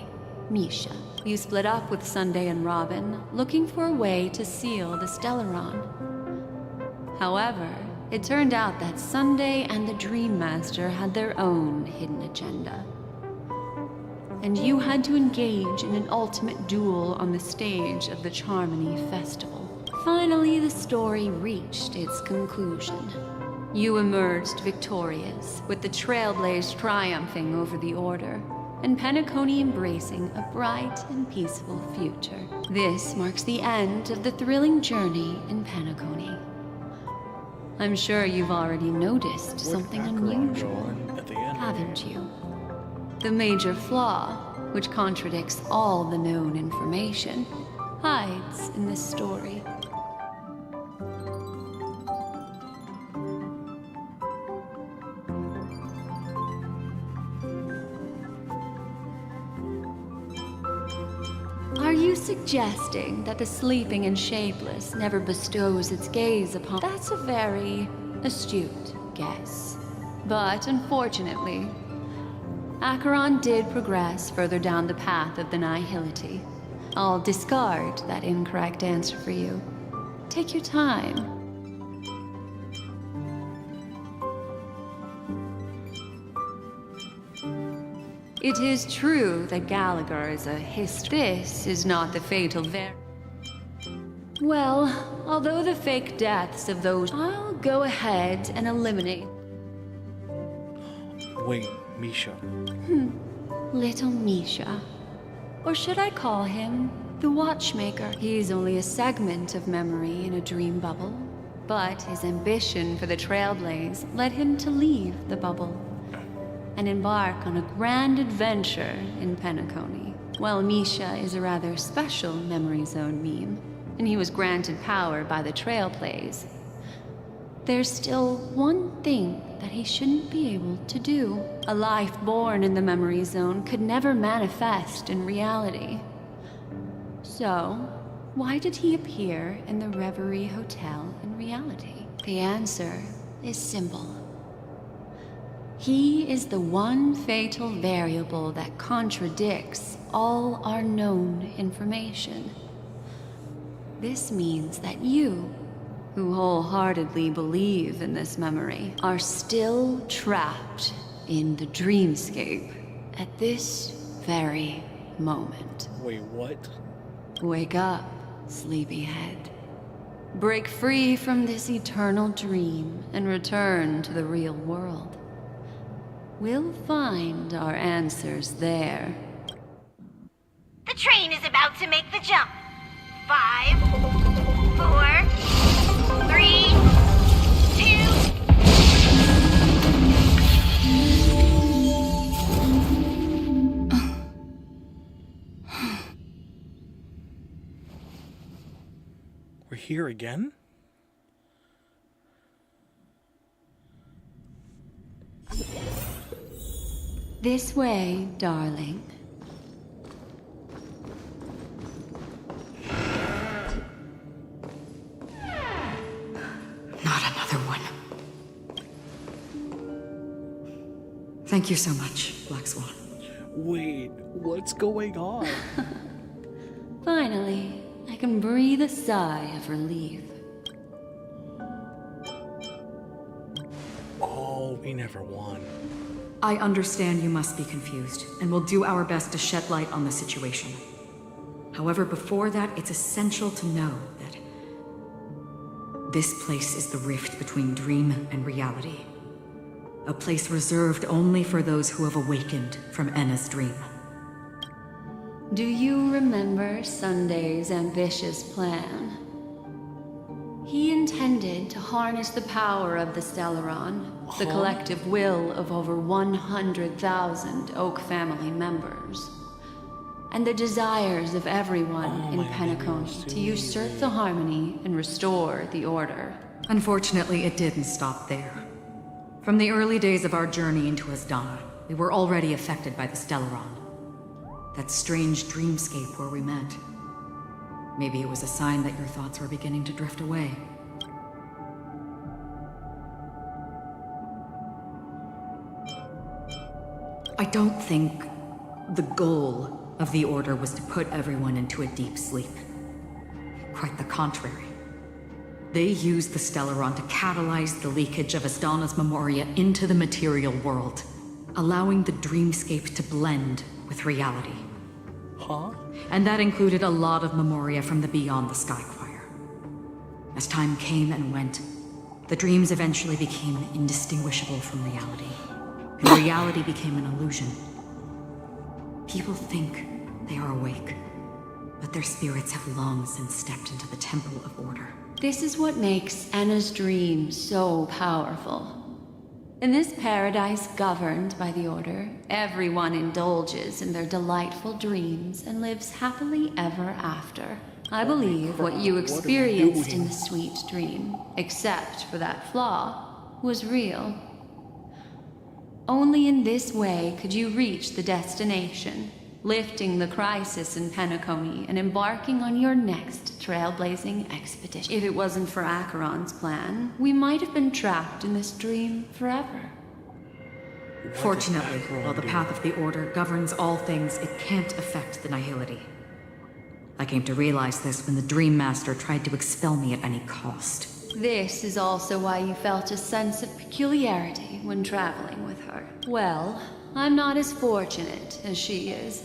Misha. You split up with Sunday and Robin, looking for a way to seal the Stellaron. However, it turned out that Sunday and the Dream Master had their own hidden agenda. And you had to engage in an ultimate duel on the stage of the Charmony Festival. Finally, the story reached its conclusion. You emerged victorious, with the Trailblaze triumphing over the Order, and Penacony embracing a bright and peaceful future. This marks the end of the thrilling journey in Penacony. I'm sure you've already noticed something unusual, haven't you? The major flaw, which contradicts all the known information, hides in this story. Are you suggesting that the sleeping and shapeless never bestows its gaze upon... That's a very astute guess. But unfortunately, Acheron did progress further down the path of the Nihility. I'll discard that incorrect answer for you. Take your time. It is true that Gallagher is a This is not the fatal Well, although the fake deaths of those... I'll go ahead and eliminate... Wait, Misha. Little Misha. Or should I call him the Watchmaker? He's only a segment of memory in a dream bubble. But his ambition for the Trailblaze led him to leave the bubble and embark on a grand adventure in Penacony. While Misha is a rather special Memory Zone meme, and he was granted power by the Trailblaze, there's still one thing that he shouldn't be able to do. A life born in the Memory Zone could never manifest in reality. So, why did he appear in the Reverie Hotel in reality? The answer is simple. He is the one fatal variable that contradicts all our known information. This means that you, who wholeheartedly believe in this memory, are still trapped in the dreamscape at this very moment. Wait, what? Wake up, sleepyhead. Break free from this eternal dream and return to the real world. We'll find our answers there. The train is about to make the jump. 5, 4, 3, 2. We're here again? This way, darling. Not another one. Thank you so much, Black Swan. Wait, what's going on? Finally, I can breathe a sigh of relief. Oh, we never won. I understand you must be confused, and we'll do our best to shed light on the situation. However, before that, it's essential to know that this place is the rift between dream and reality. A place reserved only for those who have awakened from Enna's dream. Do you remember Sunday's ambitious plan? He intended to harness the power of the Stellaron, the collective will of over 100,000 Oak family members, and the desires of everyone in Penacony to usurp the harmony and restore the order. Unfortunately, it didn't stop there. From the early days of our journey into Asdana, we were already affected by the Stellaron. That strange dreamscape where we met. Maybe it was a sign that your thoughts were beginning to drift away. I don't think the goal of the Order was to put everyone into a deep sleep. Quite the contrary. They used the Stellaron to catalyze the leakage of Asdana's memoria into the material world, allowing the dreamscape to blend with reality. Huh? And that included a lot of memoria from the Beyond the Sky Choir. As time came and went, the dreams eventually became indistinguishable from reality, and reality became an illusion. People think they are awake, but their spirits have long since stepped into the Temple of Order. This is what makes Enna's dream so powerful. In this paradise governed by the Order, everyone indulges in their delightful dreams and lives happily ever after. I believe what you experienced in the sweet dream, except for that flaw, was real. Only in this way could you reach the destination, lifting the crisis in Penacony and embarking on your next trailblazing expedition. If it wasn't for Acheron's plan, we might have been trapped in this dream forever. Fortunately, while the path of the Order governs all things, it can't affect the Nihility. I came to realize this when the Dream Master tried to expel me at any cost. This is also why you felt a sense of peculiarity when traveling with her. Well, I'm not as fortunate as she is.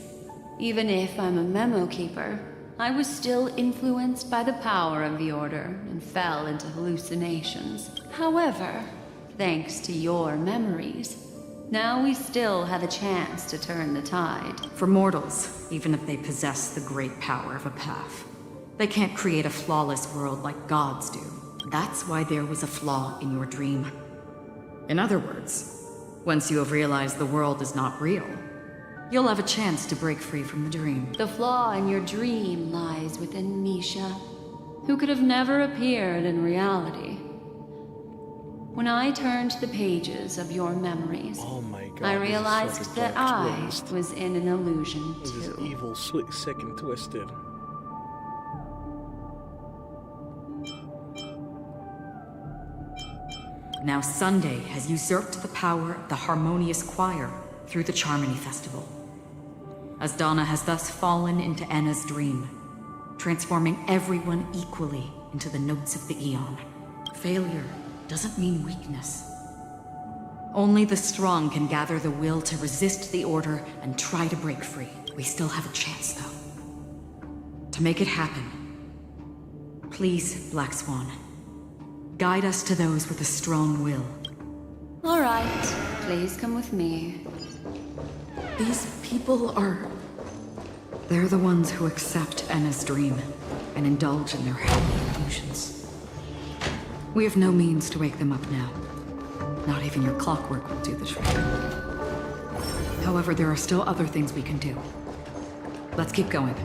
Even if I'm a memo keeper, I was still influenced by the power of the Order and fell into hallucinations. However, thanks to your memories, now we still have a chance to turn the tide. For mortals, even if they possess the great power of a path, they can't create a flawless world like gods do. That's why there was a flaw in your dream. In other words, once you have realized the world is not real, you'll have a chance to break free from the dream. The flaw in your dream lies within Misha, who could have never appeared in reality. When I turned the pages of your memories, I realized that I was in an illusion This is too. evil, sick, and twisted. Now Sunday has usurped the power of the harmonious choir through the Charmony Festival. Asdana has thus fallen into Enna's dream, transforming everyone equally into the notes of the Aeon. Failure doesn't mean weakness. Only the strong can gather the will to resist the Order and try to break free. We still have a chance, though. To make it happen, Please, Black Swan. Guide us to those with a strong will. All right, please come with me. These people are... They're the ones who accept Enna's dream and indulge in their happy illusions. We have no means to wake them up now. Not even your clockwork will do the trick. However, there are still other things we can do. Let's keep going.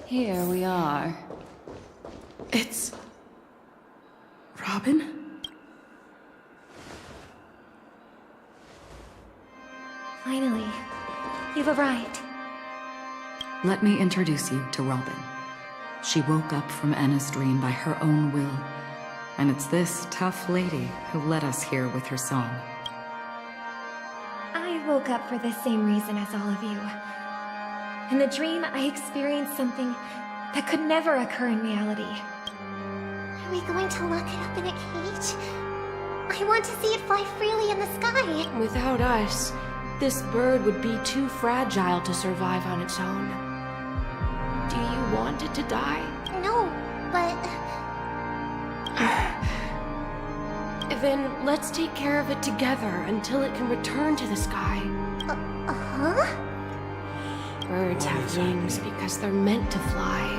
Here we are. It's... Robin? Finally, you've arrived. Let me introduce you to Robin. She woke up from Enna's dream by her own will, and it's this tough lady who led us here with her song. I woke up for the same reason as all of you. In the dream, I experienced something that could never occur in reality. Are we going to lock it up in a cage? I want to see it fly freely in the sky. Without us, this bird would be too fragile to survive on its own. Do you want it to die? No, but... Then let's take care of it together until it can return to the sky. Huh? Birds have wings because they're meant to fly.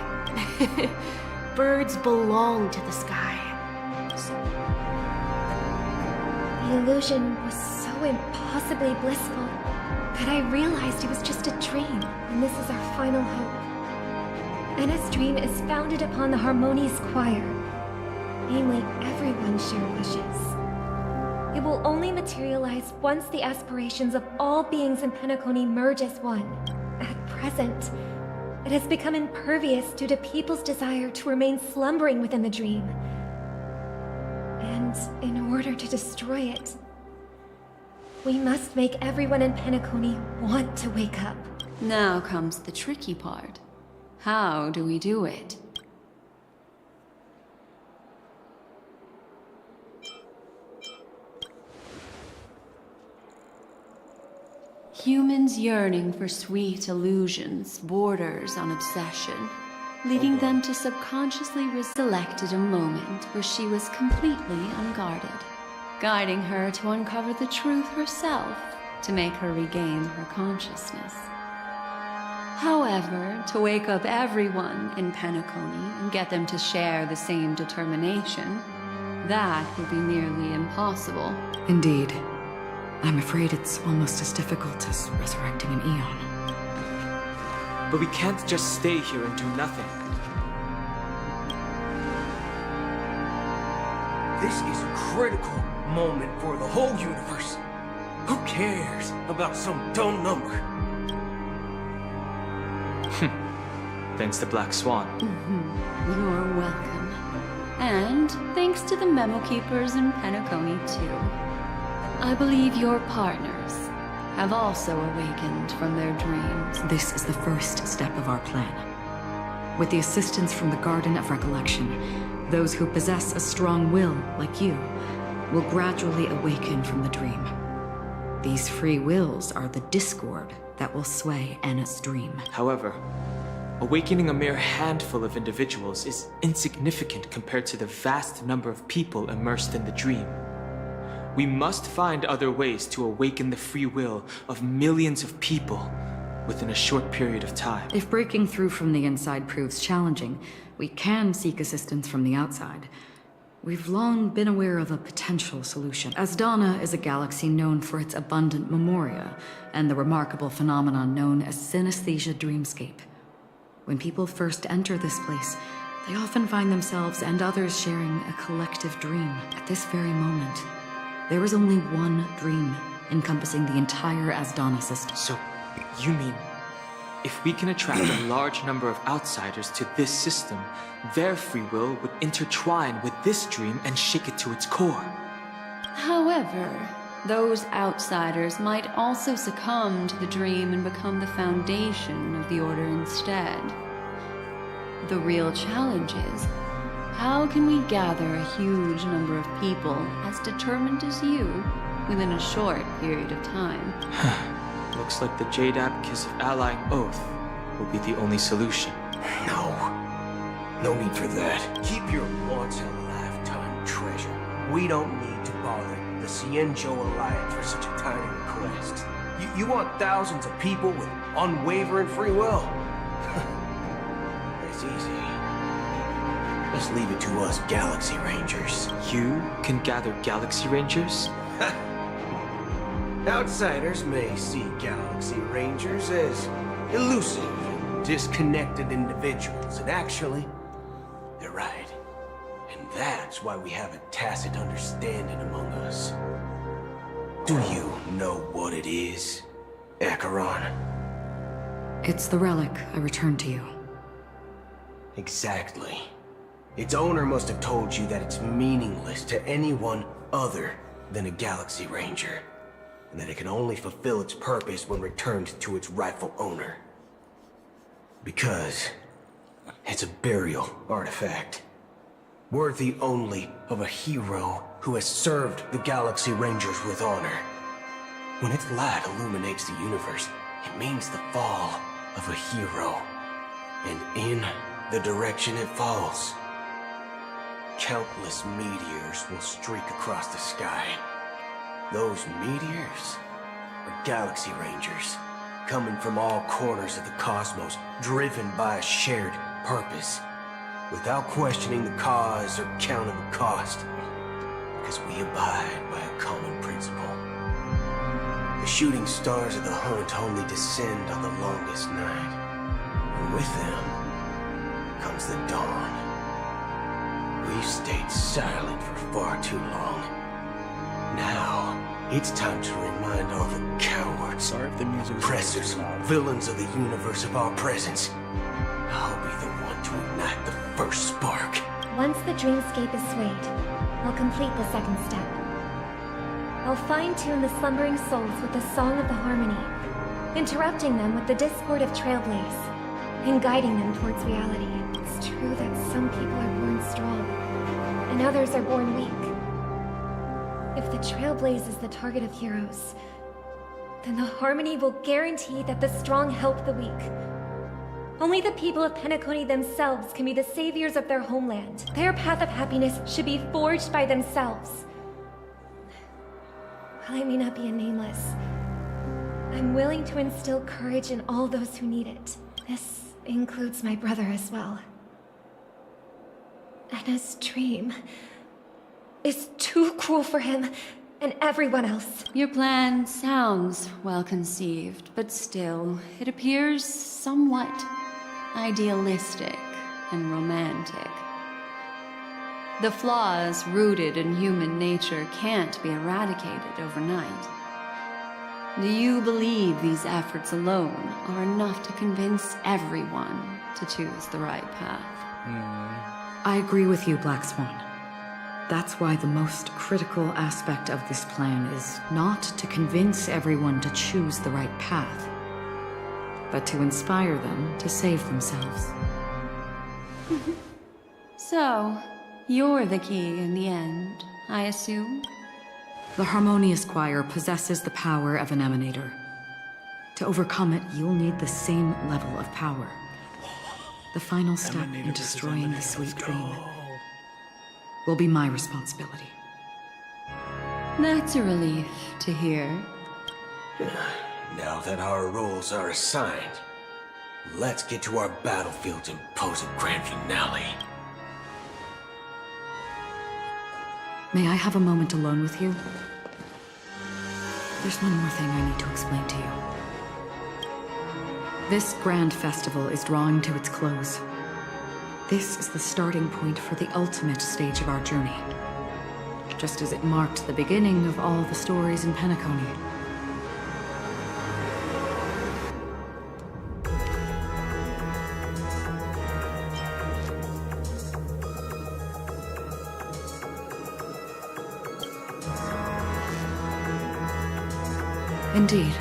Birds belong to the sky. The illusion was so impossibly blissful that I realized it was just a dream, and this is our final hope. Enna's dream is founded upon the harmonious choir, namely everyone's shared wishes. It will only materialize once the aspirations of all beings in Penacony merge as one. At present, it has become impervious due to people's desire to remain slumbering within the dream. And in order to destroy it, we must make everyone in Penacony want to wake up. Now comes the tricky part. How do we do it? Humans yearning for sweet illusions borders on obsession, leading them to subconsciously selected a moment where she was completely unguarded, guiding her to uncover the truth herself to make her regain her consciousness. However, to wake up everyone in Penacony and get them to share the same determination, that would be nearly impossible. Indeed. I'm afraid it's almost as difficult as resurrecting an Eon. But we can't just stay here and do nothing. This is a critical moment for the whole universe. Who cares about some dumb number? Thanks to Black Swan. You're welcome. And thanks to the Memo Keepers in Penacony, too. I believe your partners have also awakened from their dreams. This is the first step of our plan. With the assistance from the Garden of Recollection, those who possess a strong will, like you, will gradually awaken from the dream. These free wills are the discord that will sway Enna's dream. However, awakening a mere handful of individuals is insignificant compared to the vast number of people immersed in the dream. We must find other ways to awaken the free will of millions of people within a short period of time. If breaking through from the inside proves challenging, we can seek assistance from the outside. We've long been aware of a potential solution. Asdana is a galaxy known for its abundant memoria and the remarkable phenomenon known as synesthesia dreamscape. When people first enter this place, they often find themselves and others sharing a collective dream. At this very moment, there is only one dream encompassing the entire Asdana system. So, you mean, if we can attract a large number of outsiders to this system, their free will would intertwine with this dream and shake it to its core? However, those outsiders might also succumb to the dream and become the foundation of the Order instead. The real challenge is, how can we gather a huge number of people as determined as you within a short period of time? Looks like the Jade Abacus of Allying Oath will be the only solution. No need for that. Keep your once-in-a-lifetime treasure. We don't need to bother the Cienjo Alliance for such a tiny request. You want thousands of people with unwavering free will? That's easy. Just leave it to us Galaxy Rangers. You can gather Galaxy Rangers? Outsiders may see Galaxy Rangers as elusive and disconnected individuals, and actually, they're right. And that's why we have a tacit understanding among us. Do you know what it is, Acheron? It's the relic I returned to you. Exactly. Its owner must have told you that it's meaningless to anyone other than a Galaxy Ranger, and that it can only fulfill its purpose when returned to its rightful owner. Because it's a burial artifact, worthy only of a hero who has served the Galaxy Rangers with honor. When its light illuminates the universe, it means the fall of a hero. And in the direction it falls, countless meteors will streak across the sky. Those meteors are Galaxy Rangers, coming from all corners of the cosmos, driven by a shared purpose, without questioning the cause or counting the cost, because we abide by a common principle. The shooting stars of the hunt only descend on the longest night, and with them comes the dawn. We've stayed silent for far too long. Now, it's time to remind all the cowards, oppressors, villains of the universe of our presence. I'll be the one to ignite the first spark. Once the dreamscape is swayed, I'll complete the second step. I'll fine-tune the slumbering souls with the Song of the Harmony, interrupting them with the discord of Trailblaze, and guiding them towards reality. It's true that some people are born strong, and others are born weak. If the Trailblaze is the target of heroes, then the Harmony will guarantee that the strong help the weak. Only the people of Penacony themselves can be the saviors of their homeland. Their path of happiness should be forged by themselves. While I may not be a nameless, I'm willing to instill courage in all those who need it. This includes my brother as well. Anna's dream is too cruel for him and everyone else. Your plan sounds well conceived, but still, it appears somewhat idealistic and romantic. The flaws rooted in human nature can't be eradicated overnight. Do you believe these efforts alone are enough to convince everyone to choose the right path? I agree with you, Black Swan. That's why the most critical aspect of this plan is not to convince everyone to choose the right path, but to inspire them to save themselves. So, you're the key in the end, I assume? The Harmonious Choir possesses the power of an emanator. To overcome it, you'll need the same level of power. The final step in destroying the sweet dream will be my responsibility. That's a relief to hear. Now that our roles are assigned, let's get to our battlefield and pose a grand finale. May I have a moment alone with you? There's one more thing I need to explain to you. This grand festival is drawing to its close. This is the starting point for the ultimate stage of our journey, just as it marked the beginning of all the stories in Penacony. Indeed.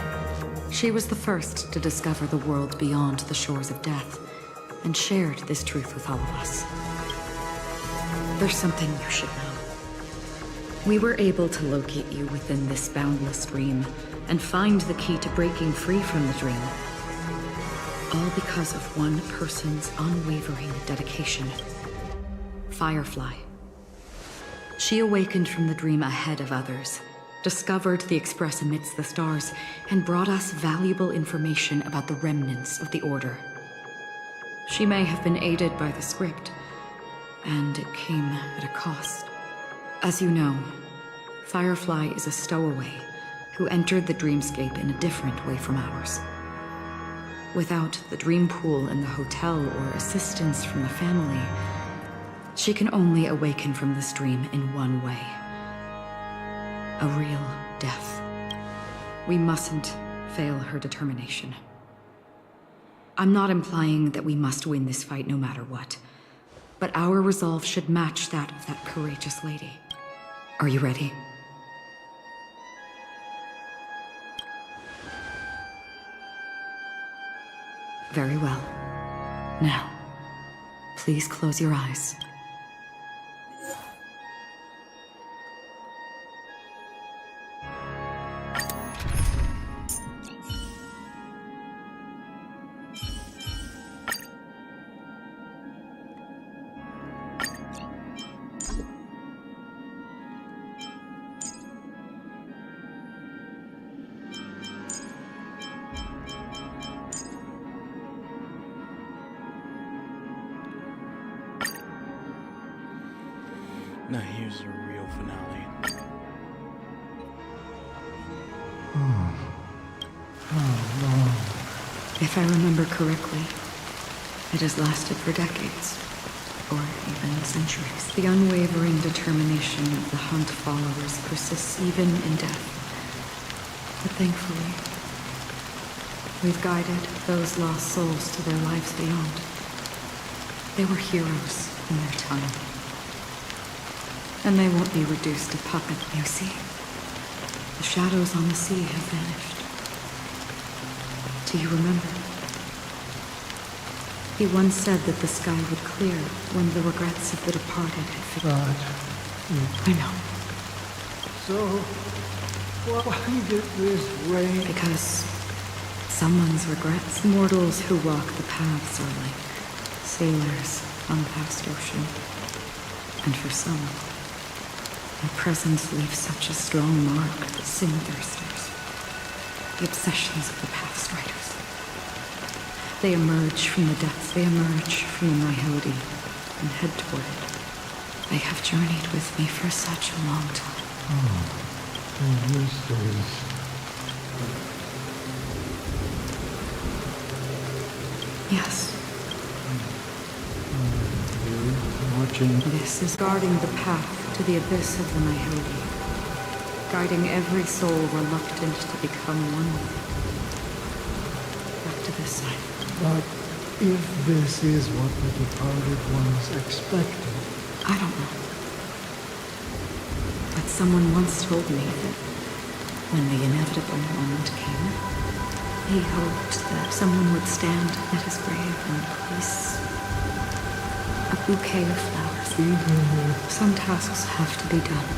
She was the first to discover the world beyond the shores of death, and shared this truth with all of us. There's something you should know. We were able to locate you within this boundless dream, and find the key to breaking free from the dream. All because of one person's unwavering dedication. Firefly. She awakened from the dream ahead of others, discovered the Express amidst the stars, and brought us valuable information about the remnants of the Order. She may have been aided by the script, and it came at a cost. As you know, Firefly is a stowaway who entered the dreamscape in a different way from ours. Without the dream pool in the hotel or assistance from the family, she can only awaken from this dream in one way. A real death. We mustn't fail her determination. I'm not implying that we must win this fight no matter what, but our resolve should match that of that courageous lady. Are you ready? Very well. Now, please close your eyes. Now here's the real finale. If I remember correctly, it has lasted for decades, or even centuries. The unwavering determination of the Hunt followers persists even in death. But thankfully, we've guided those lost souls to their lives beyond. They were heroes in their time. And they won't be reduced to puppets, you see. The shadows on the sea have vanished. Do you remember? He once said that the sky would clear when the regrets of the departed had faded. I know. So, why did this rain? Because someone's regrets. Mortals who walk the paths are like sailors on a vast ocean. And for some, their presence leaves such a strong mark that sin thirsters, the obsessions of the path's riders. They emerge from the depths, they emerge from the nihility, and head toward it. They have journeyed with me for such a long time. This is... Yes. Watching. This is guarding the path to the abyss of the nihility, guiding every soul reluctant to become one with it. Back to this side. But if this is what the departed ones expected... I don't know. But someone once told me that when the inevitable moment came, he hoped that someone would stand at his grave and place a bouquet of flowers. Some tasks have to be done,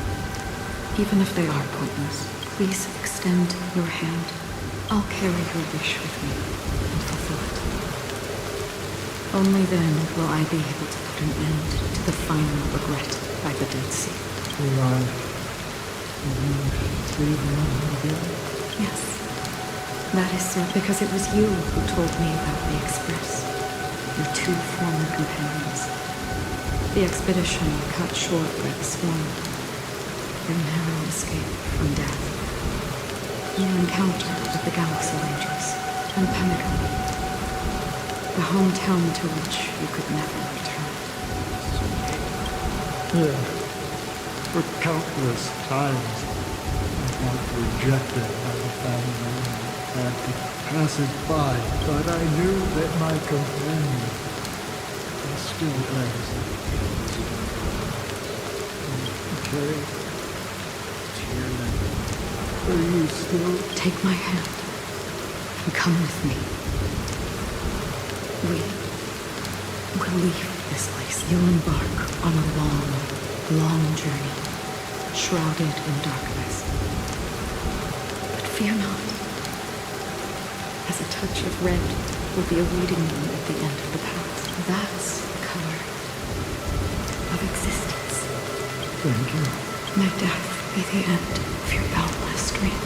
even if they are pointless. Please extend your hand. I'll carry your wish with me and fulfill it. Only then will I be able to put an end to the final regret by the Dead Sea. Right. See them again? Yes. That is so because it was you who told me about the Express. Your two former companions. The expedition cut short by the swarm. Your narrow escape from death. Your encounter with the Galaxy Rangers and Pentagon. The hometown to which you could never return. Yeah. For countless times, I got rejected by the family and had to pass it by, but I knew that my companion was still there. Okay. Are you still? Take my hand and come with me. We will leave this place. You'll embark on a long, long journey, shrouded in darkness. But fear not, as a touch of red will be awaiting you at the end of the path. That's the color of existence. Thank you. May death be the end of your boundless dream,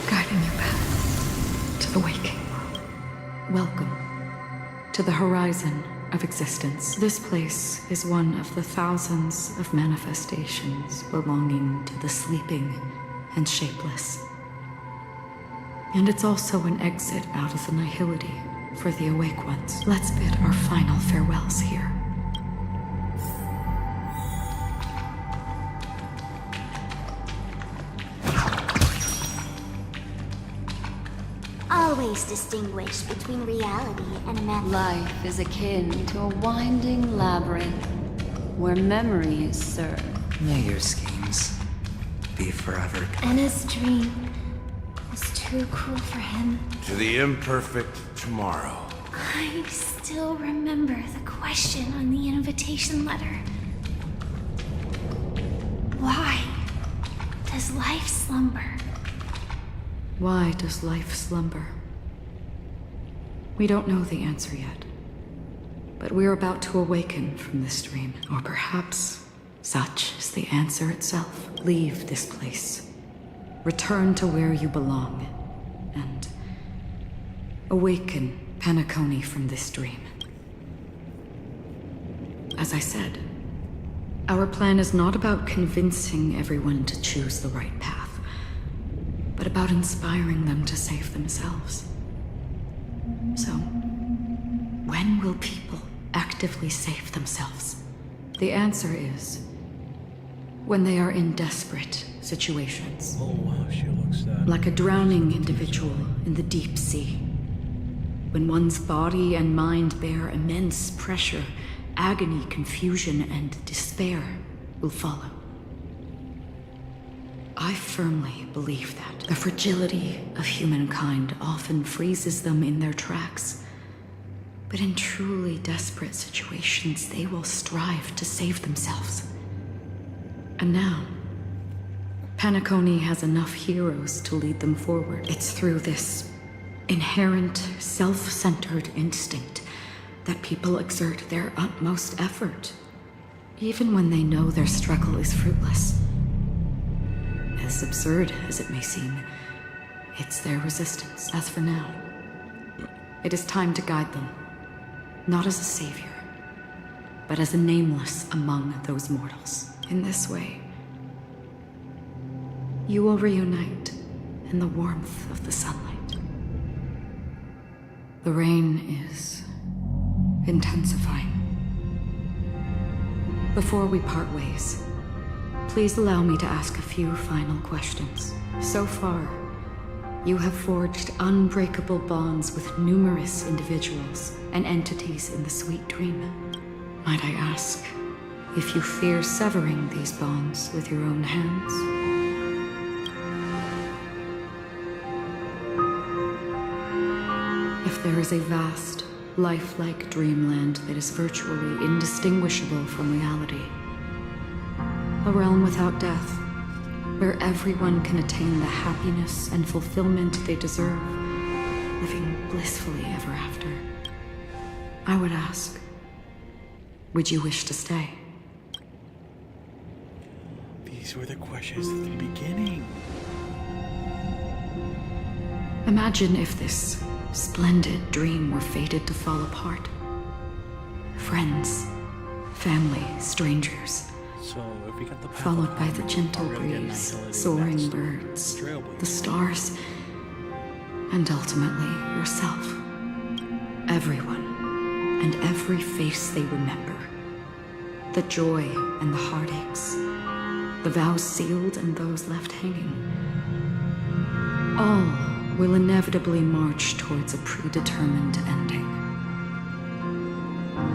guiding you back to the waking world. Welcome to the horizon of existence. This place is one of the thousands of manifestations belonging to the sleeping and shapeless. And it's also an exit out of the nihility for the awake ones. Let's bid our final farewells here. Always distinguish between reality and imagination. Life is akin to a winding labyrinth where memories serve. May your schemes be forever. Anna's dream was too cruel for him. To the imperfect tomorrow. I still remember the question on the invitation letter. Why does life slumber? Why does life slumber? We don't know the answer yet, but we're about to awaken from this dream, or perhaps such is the answer itself. Leave this place, return to where you belong, and awaken Penacony from this dream. As I said, our plan is not about convincing everyone to choose the right path, but about inspiring them to save themselves. So, when will people actively save themselves? The answer is when they are in desperate situations. Oh wow, she looks sad. Like a drowning individual in the deep sea. When one's body and mind bear immense pressure, agony, confusion, and despair will follow. I firmly believe that the fragility of humankind often freezes them in their tracks. But in truly desperate situations, they will strive to save themselves. And now, Penacony has enough heroes to lead them forward. It's through this inherent, self-centered instinct that people exert their utmost effort, even when they know their struggle is fruitless. As absurd as it may seem, it's their resistance. As for now, it is time to guide them, not as a savior, but as a nameless among those mortals. In this way, you will reunite in the warmth of the sunlight. The rain is intensifying. Before we part ways, please allow me to ask a few final questions. So far, you have forged unbreakable bonds with numerous individuals and entities in the sweet dream. Might I ask if you fear severing these bonds with your own hands? If there is a vast, lifelike dreamland that is virtually indistinguishable from reality, a realm without death, where everyone can attain the happiness and fulfillment they deserve, living blissfully ever after, I would ask, would you wish to stay? These were the questions at the beginning. Imagine if this splendid dream were fated to fall apart. Friends, family, strangers, So if we got the path followed of by the gentle we're gonna get breeze, annihilated soaring next. birds, Trailblazer. the stars, and ultimately yourself. Everyone, and every face they remember. The joy and the heartaches, the vows sealed and those left hanging. All will inevitably march towards a predetermined ending.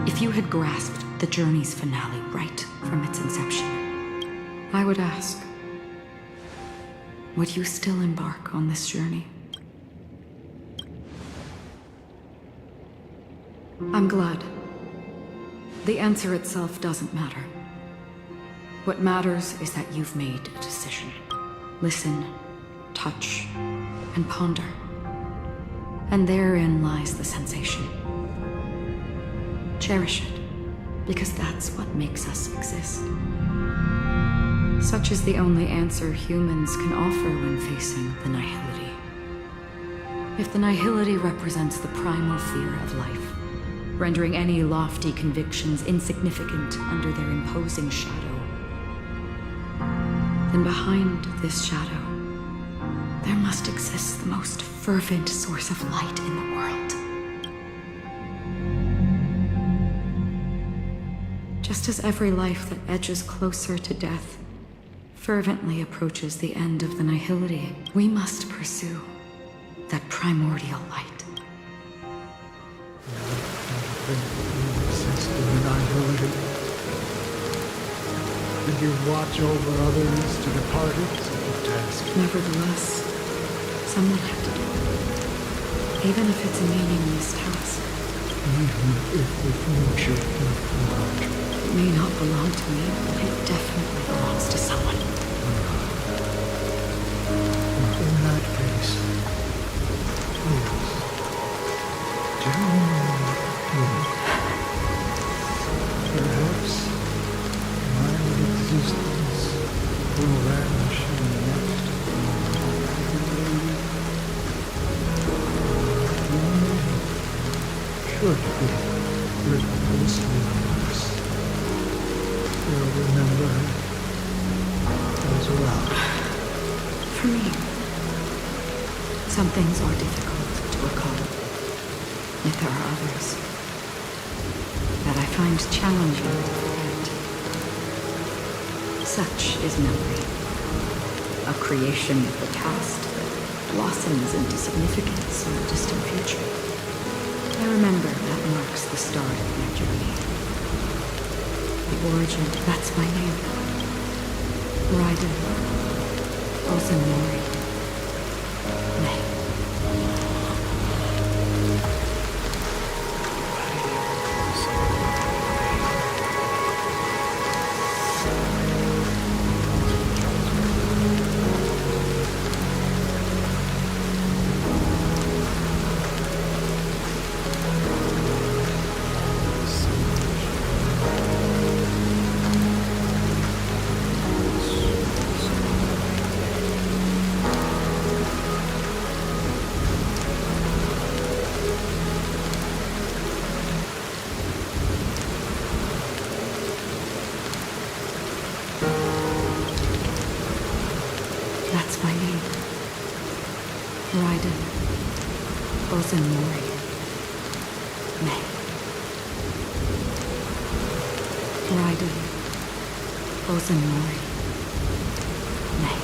If you had grasped the journey's finale right from its inception, I would ask, would you still embark on this journey? I'm glad. The answer itself doesn't matter. What matters is that you've made a decision. Listen, touch, and ponder. And therein lies the sensation. Cherish it, because that's what makes us exist. Such is the only answer humans can offer when facing the nihility. If the nihility represents the primal fear of life, rendering any lofty convictions insignificant under their imposing shadow, then behind this shadow, there must exist the most fervent source of light in the world. Just as every life that edges closer to death fervently approaches the end of the nihility, we must pursue that primordial light. Exist in the nihility. Did you watch over others to depart it? Task. Nevertheless, someone had to do it. Even if it's a meaningless task. Even if the future It may not belong to me, but it definitely belongs to someone. in that case, please, tell me. Perhaps my existence will vanish in the next. Should be with this universe. You'll remember as well. For me, some things are difficult to recall. Yet there are others that I find challenging to forget. Such is memory, a creation of the past that blossoms into significance in the distant future. I remember that marks the start of my journey. The origin, that's my name. Raiden, Ozanori, May. That's my name. Raiden, Ozanori, May. Raiden, Ozanori, May.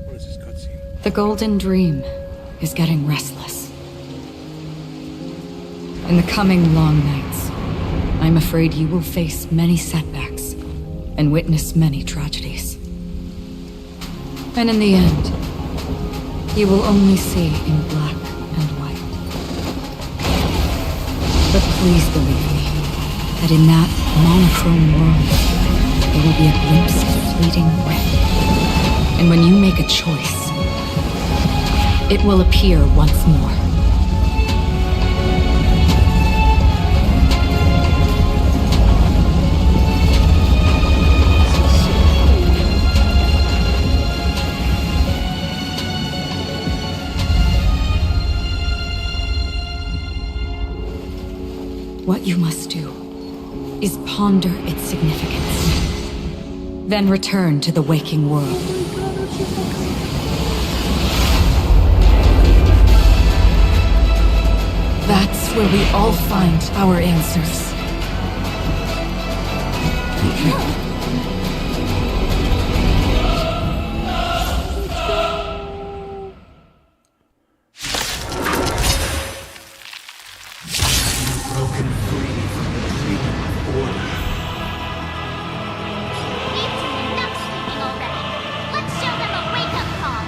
What is this cutscene? The Golden Dream is getting restless. In the coming long nights, I'm afraid you will face many setbacks and witness many tragedies. And in the end, you will only see in black and white. But please believe me, that in that monochrome world, there will be a glimpse of fleeting red. And when you make a choice, it will appear once more. What you must do is ponder its significance, then return to the waking world. That's where we all find our answers. broken free from the dream of order. We've seen enough sleeping already. Let's show them a wake-up call.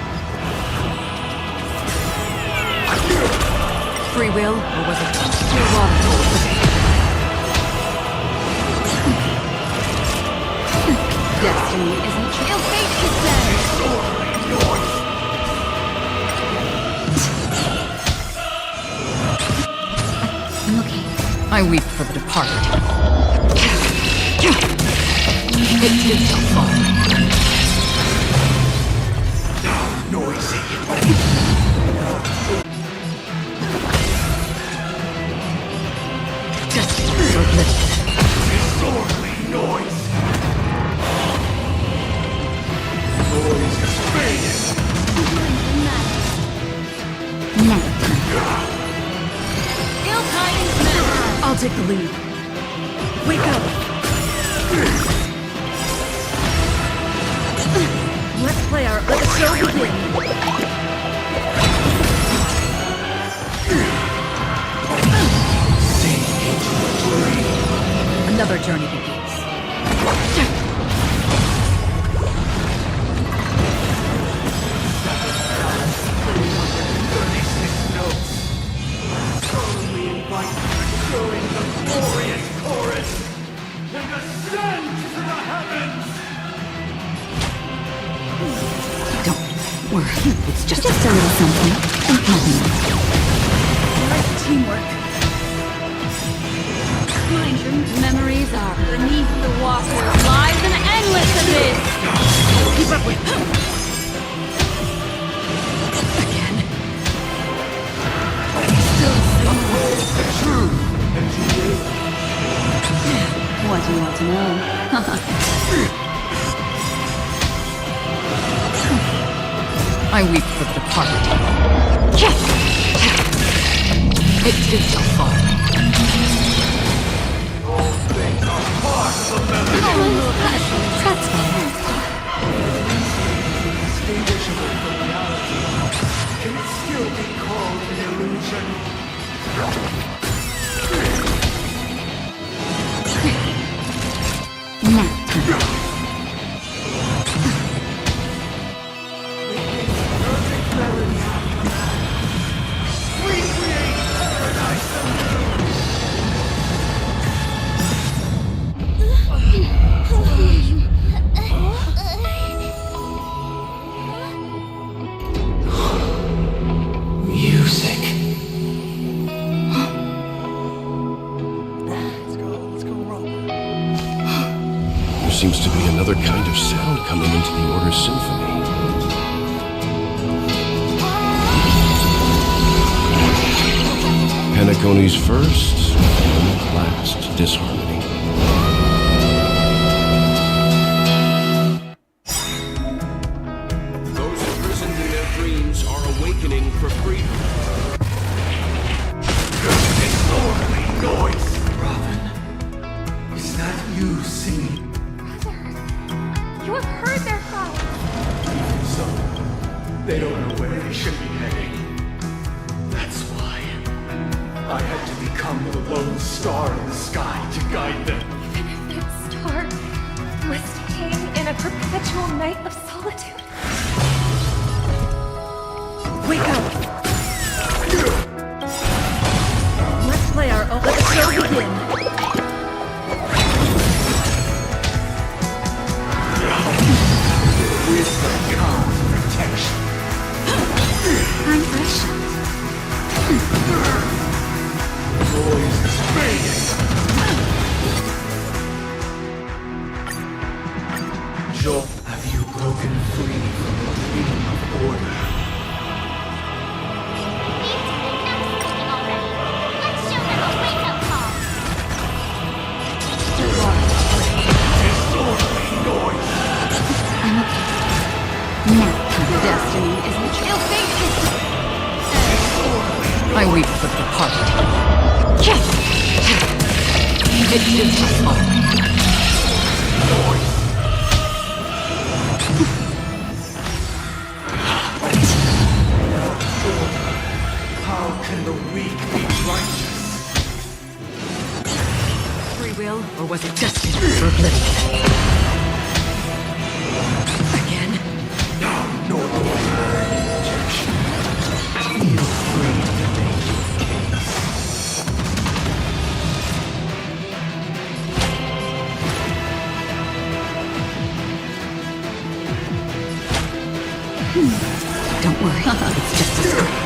Free will, or was it pure water? Destiny isn't real fate to say. I'm okay. I weep for the departed. It did so far. Noisy. Destiny short-lived. Disorderly noise. Noise is fading. Nap time. Ill tidings now. I'll take the lead. Wake up. Let's play our. Let the show begin. Another journey begins. Don't worry. It's just a little something. Nothing. Nice teamwork. Memories are beneath the water. Lies an endless abyss. Keep up with. Again. Still the truth. What do you want to know? I weep for the departed. Yes! It did so far. That's fine. Indistinguishable from reality. Can it still be called an illusion? Nap time. Seems to be another kind of sound coming into the Order's symphony. Penacony's first and last disharmony. Those imprisoned in their dreams are awakening for freedom. Disorderly noise. Robin, is that you singing? You have heard their call. Even so, they don't know where they should be heading. That's why I had to become the lone star in the sky to guide them. Even if that star was staying in a perpetual night of solitude. Wake up! Let's play our own. Let the show begin. Wisdom comes protection. I'm fresh. Noise is fading. Joel, have you broken free from the dream of order? We've seen enough sleeping already. Let's show them a wake-up call. Disorderly noise. I'm okay. Nap time. Destiny isn't real fate. I weep for the departed. Yes! It did so far. Noise. How can the weak be righteous? real, or was it destined for oblivion? Again? No more injection. Feel free to make your case. Don't worry, it's just a script.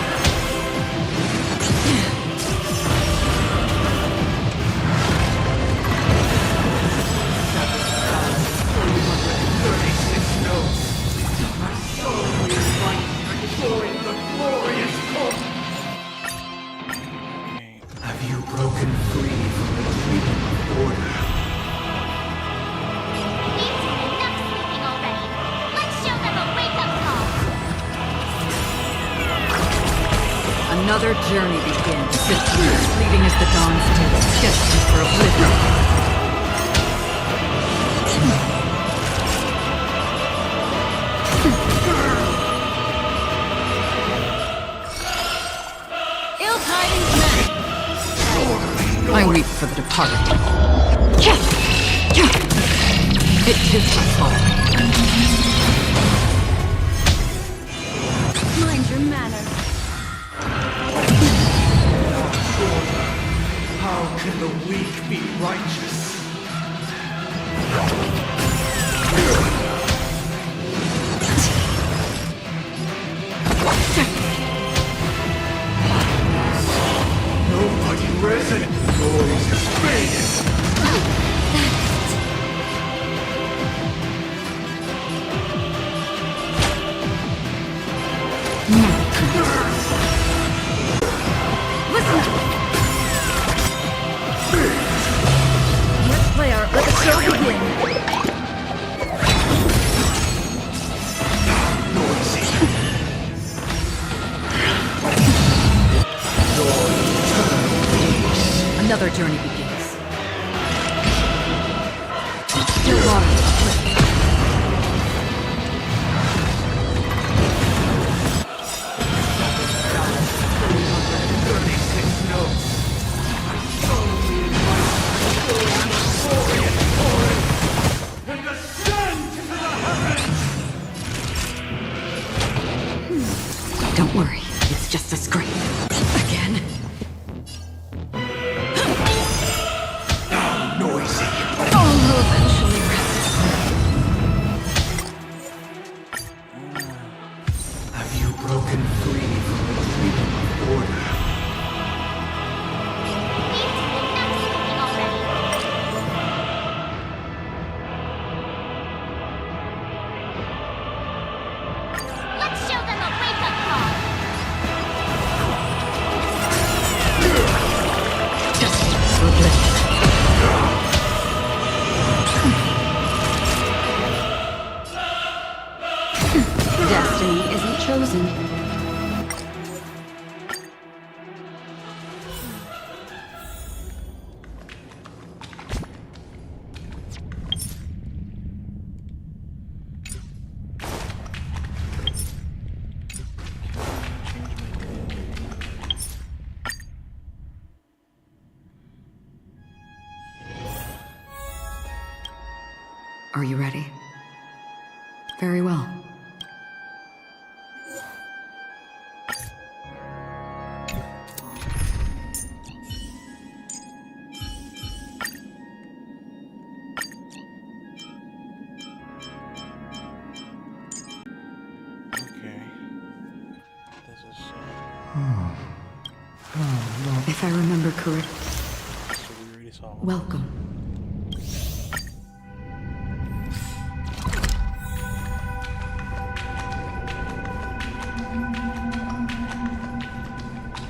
Have you broken free from the freedom of order? Enough sleeping already. Let's show them a wake-up call. Another journey begins. The tears fleeting as the dawn's dew, destined for oblivion. Ill tidings, men. I weep for the departed. It is my fault. Mind your manners. How can the weak be righteous? Nobody resident. Noise is faded. Let's play our let the show begin. Another journey begins. Still water. Don't worry, it's just a scrape. Again? Noisy. All will eventually rest. Have you broken free from the freedom of order? Let's show them a wake-up call. Destined for oblivion. Destiny isn't chosen. Are you ready? Very well. If I remember correctly, welcome.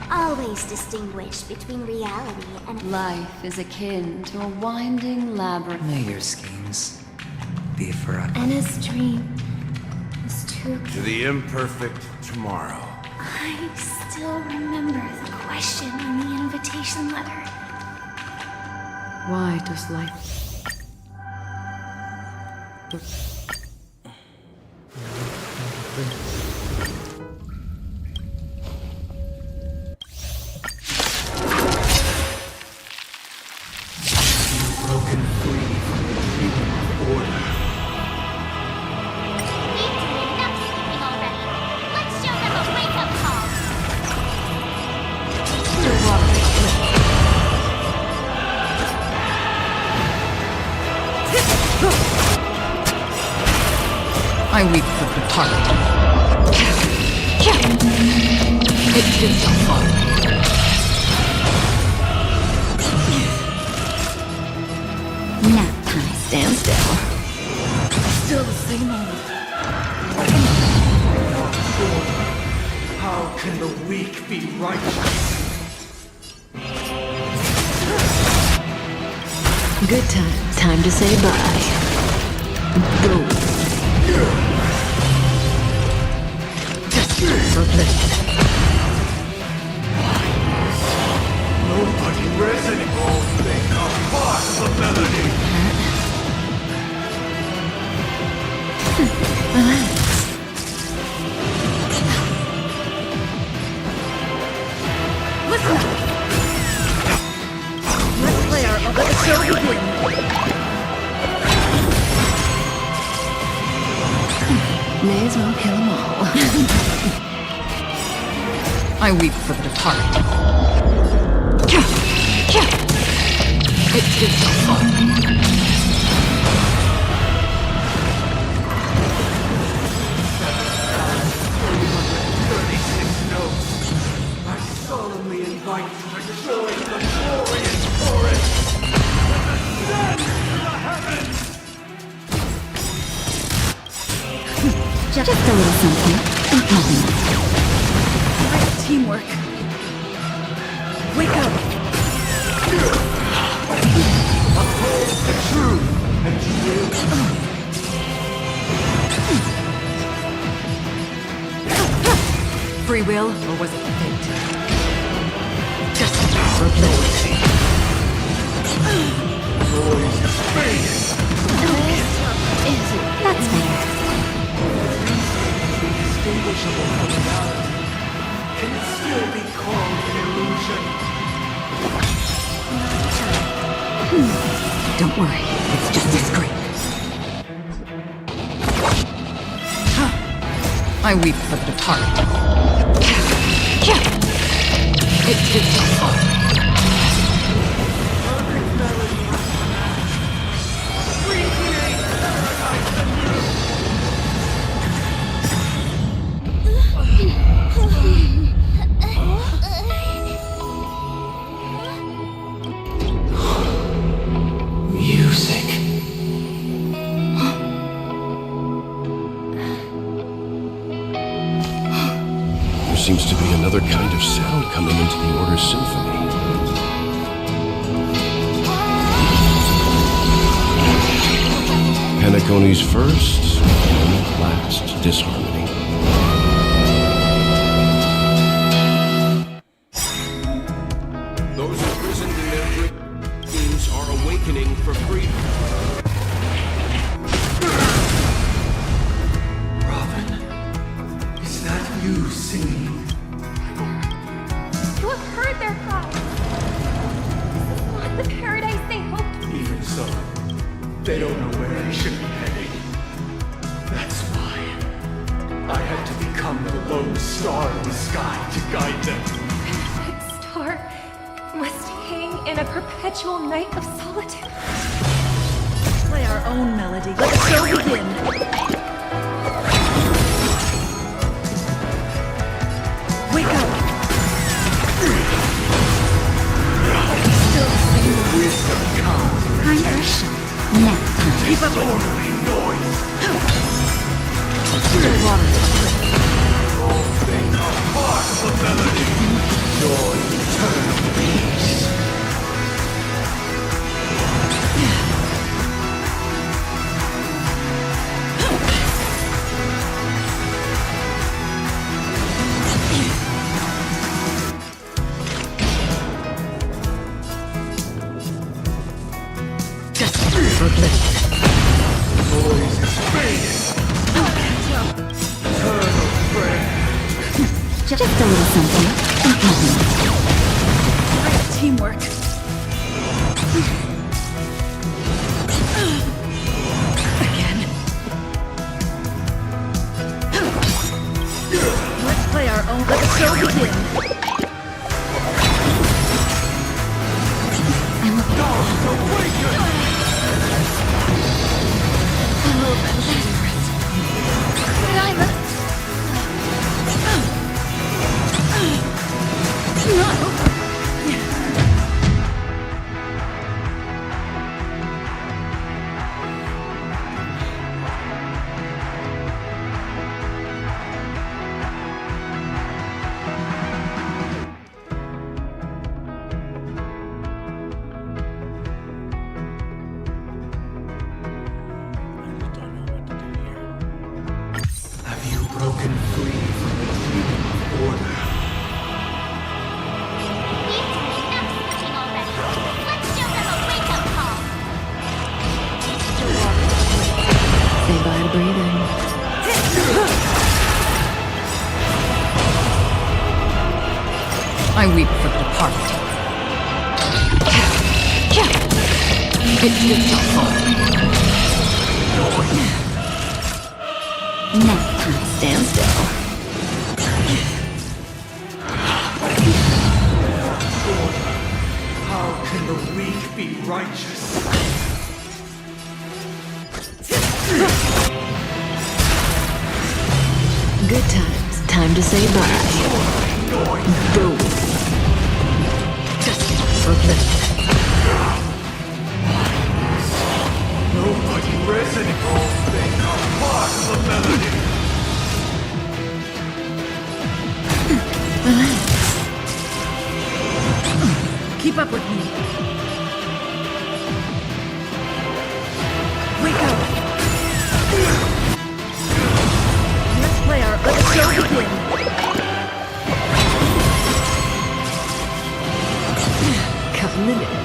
Always distinguish between reality and Life is akin to a winding labyrinth. May your schemes be forever. Anna's dream is too To the imperfect tomorrow. I still remember the question in the invitation letter. Why does life... Broken I weep for the departed. It is so far. Nap time. Stand still. Still the same old. How can the weak be righteous? Good time. Time to say bye. Go. Just for play. Nobody resonates. All things are part of the melody. Listen. Let's play our let the show begin. May as well kill them all. I weep for the departed. It is so far. I solemnly invite you to join the glorious chorus and ascend to the heavens! Just a little something. Great teamwork. Wake up. Uphold the truth, and you will. Free will, or was it fate? Just for play. Noise is fading. That's better. Indistinguishable from reality. Can it still be called an illusion? Don't worry, it's just discreet. I weep for the departed. It is so far. Music. There seems to be another kind of sound coming into the Order's symphony. Penacony's first and last disharmony. Those imprisoned in their dreams are awakening for freedom. Robin, is that you singing? You have heard their cries. This is not the paradise they hoped. Even so, they don't know where they should be heading. That's why I had to become the lone star in the sky to guide them. That star must hang in a perpetual night of solitude. Play our own melody. Let the show begin. Wake up. Still the same. Wisdom comes. Time for a shot. Nap time. Keep up orderly noise. Still water. All things are part of the melody. Your eternal peace. Just for play. Noise is fading. Eternal prayer. Just a little something. Great teamwork. Again. Let's play our own. Let the show begin. Have you broken free from the dream of order? Say bye to breathing. I weep for the departed. It did not fall. Now time to stand still. How can the weak be righteous? Good times. Time to say bye. Boom. Just for lift. Nobody resonates. They are part of the melody. Relax. Keep up with me. Wake up. Let's play our other show begin. Covenant.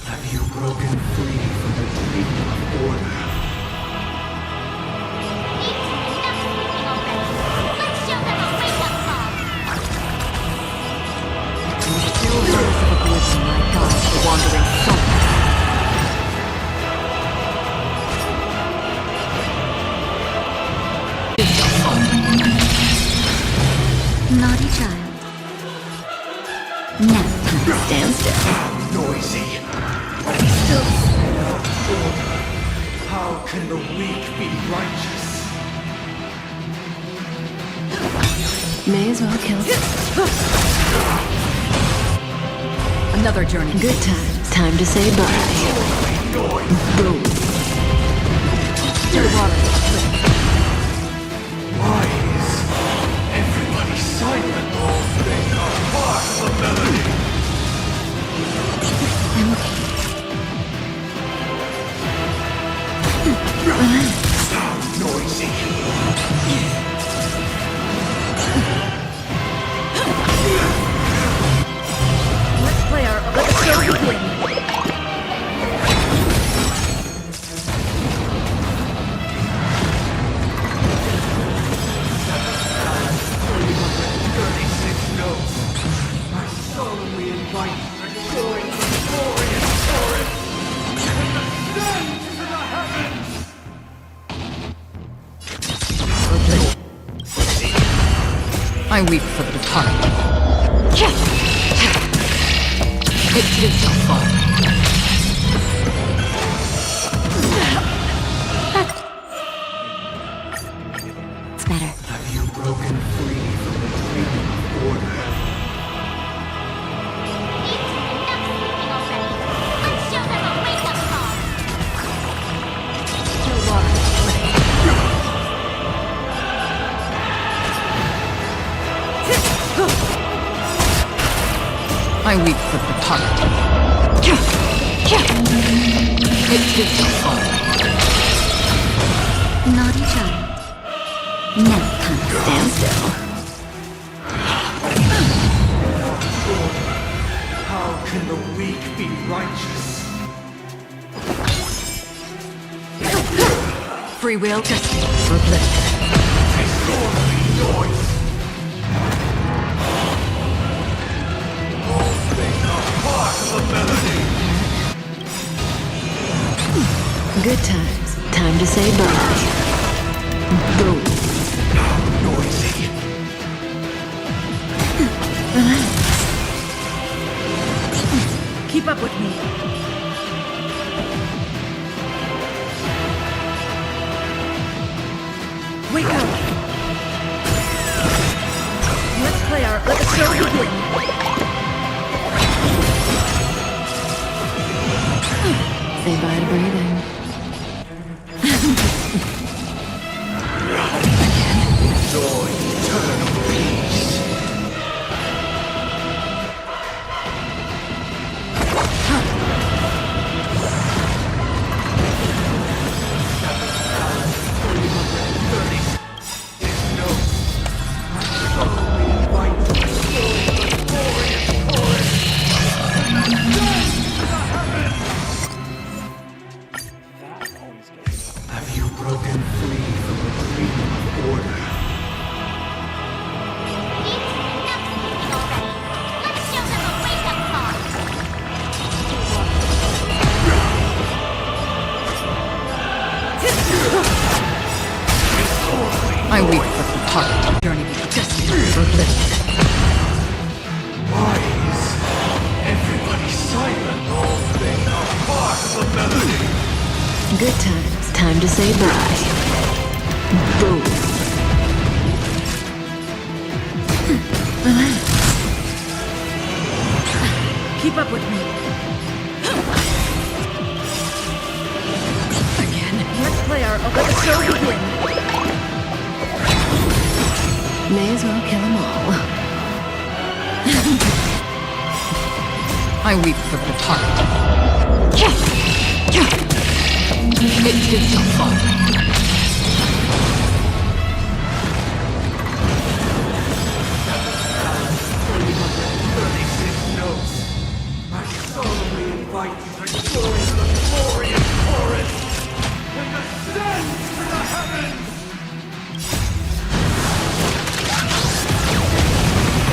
Have you broken free from the dream of order? Still words of oblivion, my God, the wandering soul. Naughty child. Now, stand still. Noisy. Still. How can the weak be righteous? May as well kill it. Another journey. Good times. Time to say bye. Boom. Still water. Why is everybody silent? They are part of the melody. I'm okay. Relax. How noisy. Let's play our other show begin. I weep for the departed. It did not fall. It's better. Have you broken free from the dream of order? I weep for the departed. It did not fall. Naughty child. Now time to stand still. How can the weak be righteous? Free will just for bliss. Disorderly noise. Good times. Time to say bye. Boom. Noisy. Relax. Keep up with me. Wake up. Let's play our... Let the show begin. Say bye to breathing. Enjoy eternal peace. Have you broken free from the dream of order? I weep for the heart journey just for bliss. Why is everybody silent? All things are part of the melody. Good times. Time to say bye. Boom. Relax. Keep up with me. Again. Let's play our... Let the show begin. May as well kill them all. I weep for the heart. It gives no fun. I solemnly invite you to join the glorious chorus and ascend to the heavens!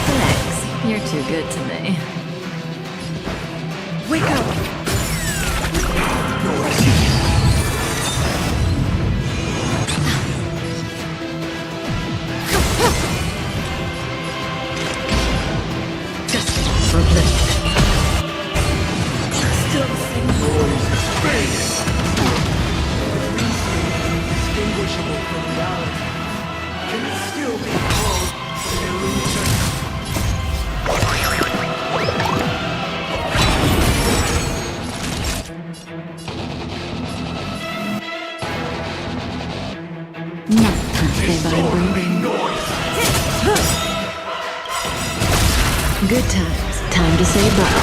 Thanks. You're too good to me. Wake up! Just for bliss. Still the same Noise is fading! Indistinguishable from reality. Can it still be called an illusion? No, say bye breathing. Good times. Time to say bye.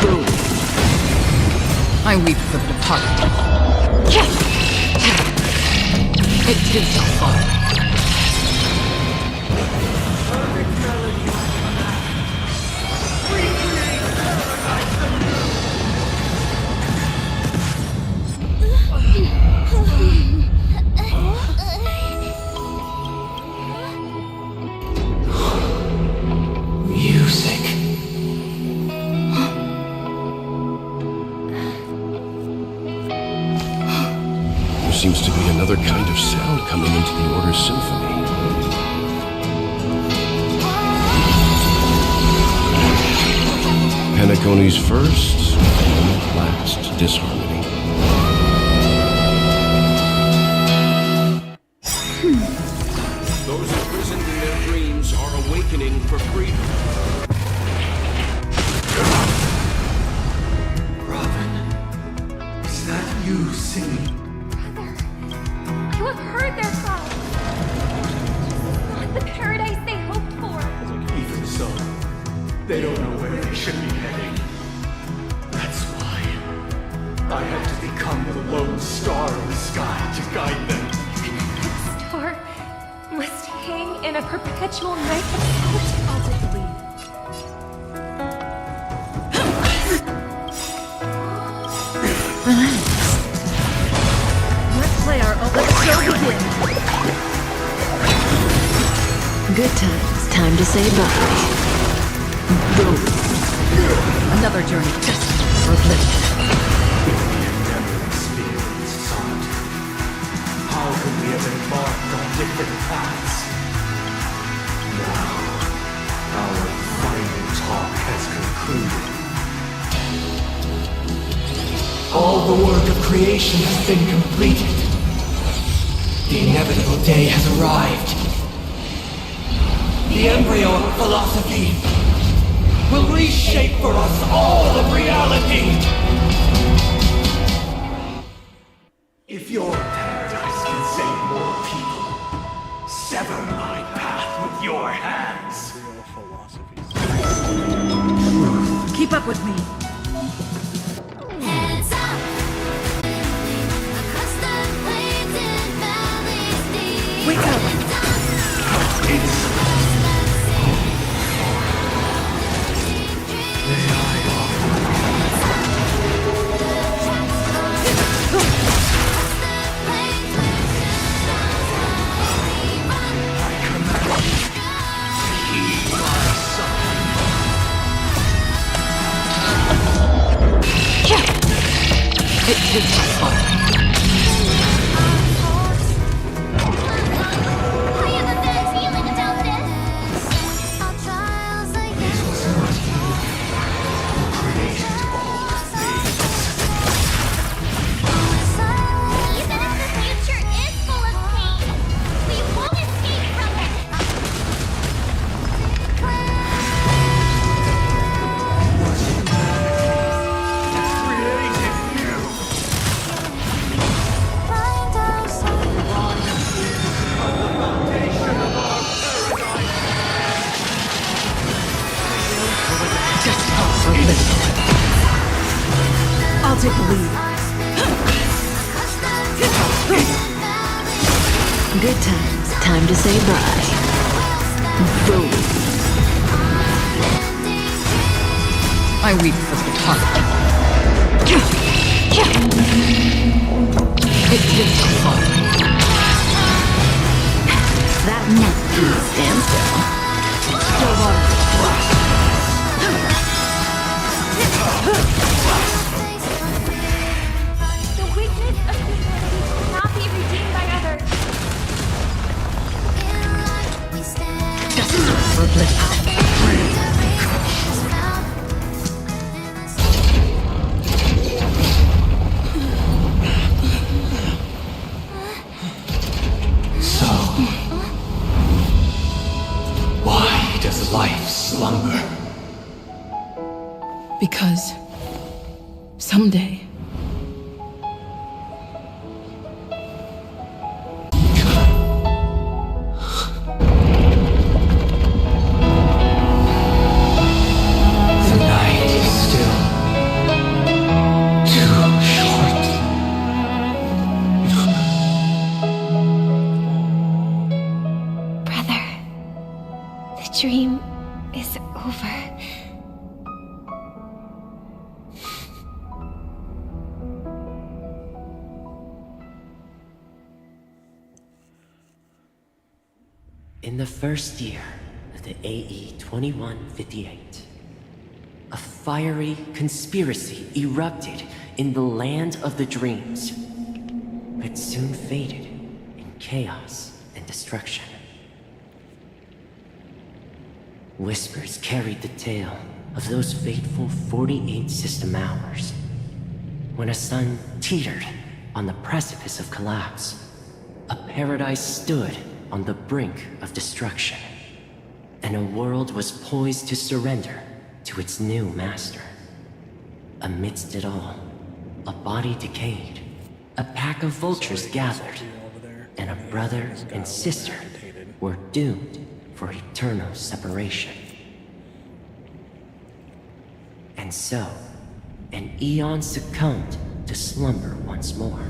Boom. I weep for the departed. It gives no fun. Music. There seems to be another kind of sound coming into the Order's symphony. Penacony's first and last disharmony. Those imprisoned in their dreams are awakening for freedom. Robin, is that you singing? You have heard their cry. This is not the paradise they hoped for. Even so, they don't know where they should be heading. That's why I had to become the lone star in the sky to guide them. Star must hang in a perpetual night of solitude. I'll take the lead. Relax. Let's play our... Let the show begin. Good times. Time to say bye. Boom. Another journey just for bliss. different paths. Now, our final talk has concluded. All the work of creation has been completed. The inevitable day has arrived. The embryo of philosophy will reshape for us all of reality. If your paradise can save more people, sever my path with your hands. Keep up with me. Heads up. Across the plains and valleys deep. Wake up. It takes fun. I have a bad feeling about this. Our trials are This was not you who created all things. Even if the future is full of pain, we won't escape from it. I'll take the lead. Good times. Time to say bye. Boom. I weep for the heart. It takes fun. That net stands still. Still water. The weakness of humanity cannot be redeemed by others. Justice for bliss. So, why does life slumber? Because someday The night is still too short. Brother, the dream is over. In the first year of the AE 2158, a fiery conspiracy erupted in the land of the dreams, but soon faded in chaos and destruction. Whispers carried the tale of those fateful 48 system hours, when a sun teetered on the precipice of collapse. A paradise stood on the brink of destruction, and a world was poised to surrender to its new master. Amidst it all, a body decayed, a pack of vultures gathered, and a brother and sister were doomed for eternal separation. And so, an eon succumbed to slumber once more.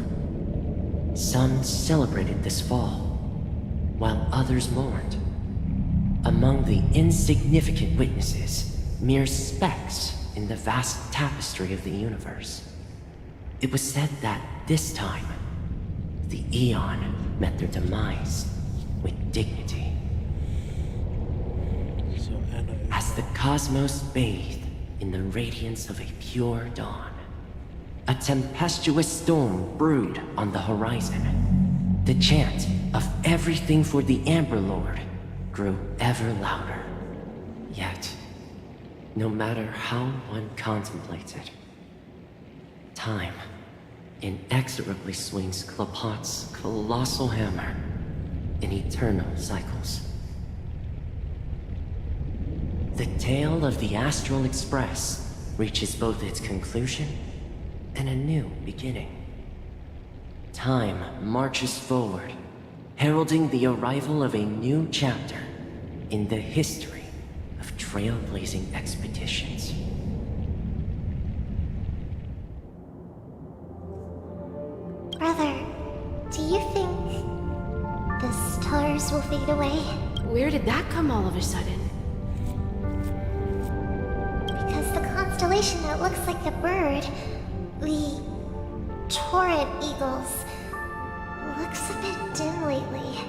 Some celebrated this fall, while others mourned. Among the insignificant witnesses, mere specks in the vast tapestry of the universe. It was said that this time, the Eon met their demise with dignity. As the cosmos bathed in the radiance of a pure dawn, a tempestuous storm brewed on the horizon. The chant of everything for the Amber Lord grew ever louder. Yet, no matter how one contemplated, time inexorably swings Klapot's colossal hammer in eternal cycles. The tale of the Astral Express reaches both its conclusion and a new beginning. Time marches forward, heralding the arrival of a new chapter in the history of trailblazing expeditions. Brother, do you think the stars will fade away? Where did that come all of a sudden? Because the constellation that looks like the bird, the torrent eagles, looks a bit dim lately.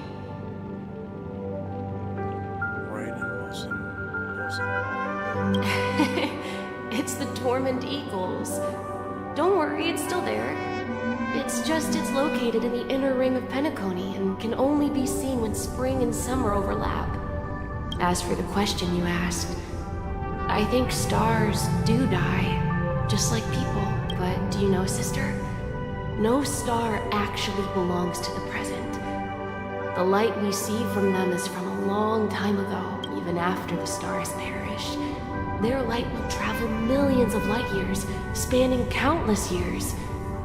It's the Torment Eagles. Don't worry, it's still there. It's just it's located in the inner ring of Penacony and can only be seen when spring and summer overlap. As for the question you asked, I think stars do die, just like people. But do you know, sister? No star actually belongs to the present. The light we see from them is from a long time ago, even after the stars perish. Their light will travel millions of light years, spanning countless years,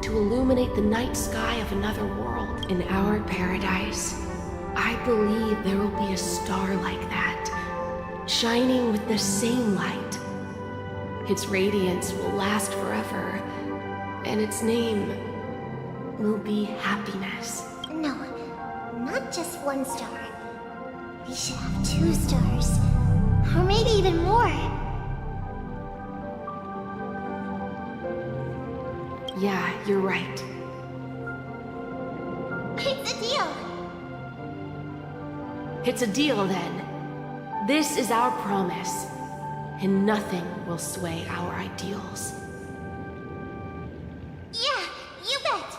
to illuminate the night sky of another world. In our paradise, I believe there will be a star like that, shining with the same light. Its radiance will last forever, and its name will be happiness. No, not just one star. We should have 2 stars, or maybe even more. Yeah, you're right. It's a deal. It's a deal, then. This is our promise, and nothing will sway our ideals. Yeah, you bet.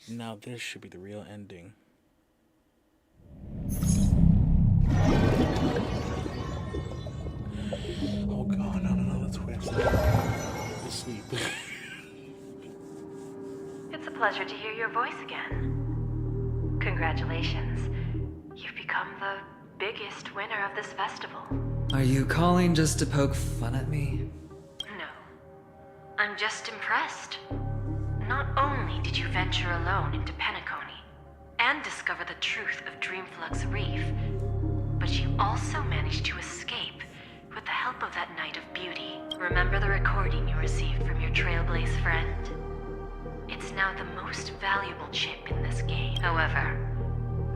Now this should be the real ending. Oh god, not another twist. Sleep. It's a pleasure to hear your voice again. Congratulations. You've become the biggest winner of this festival. Are you calling just to poke fun at me? No. I'm just impressed. Not only did you venture alone into Penacony and discover the truth of Dreamflux Reef, but you also managed to escape that night of beauty, remember the recording you received from your Trailblaze friend? It's now the most valuable chip in this game. However,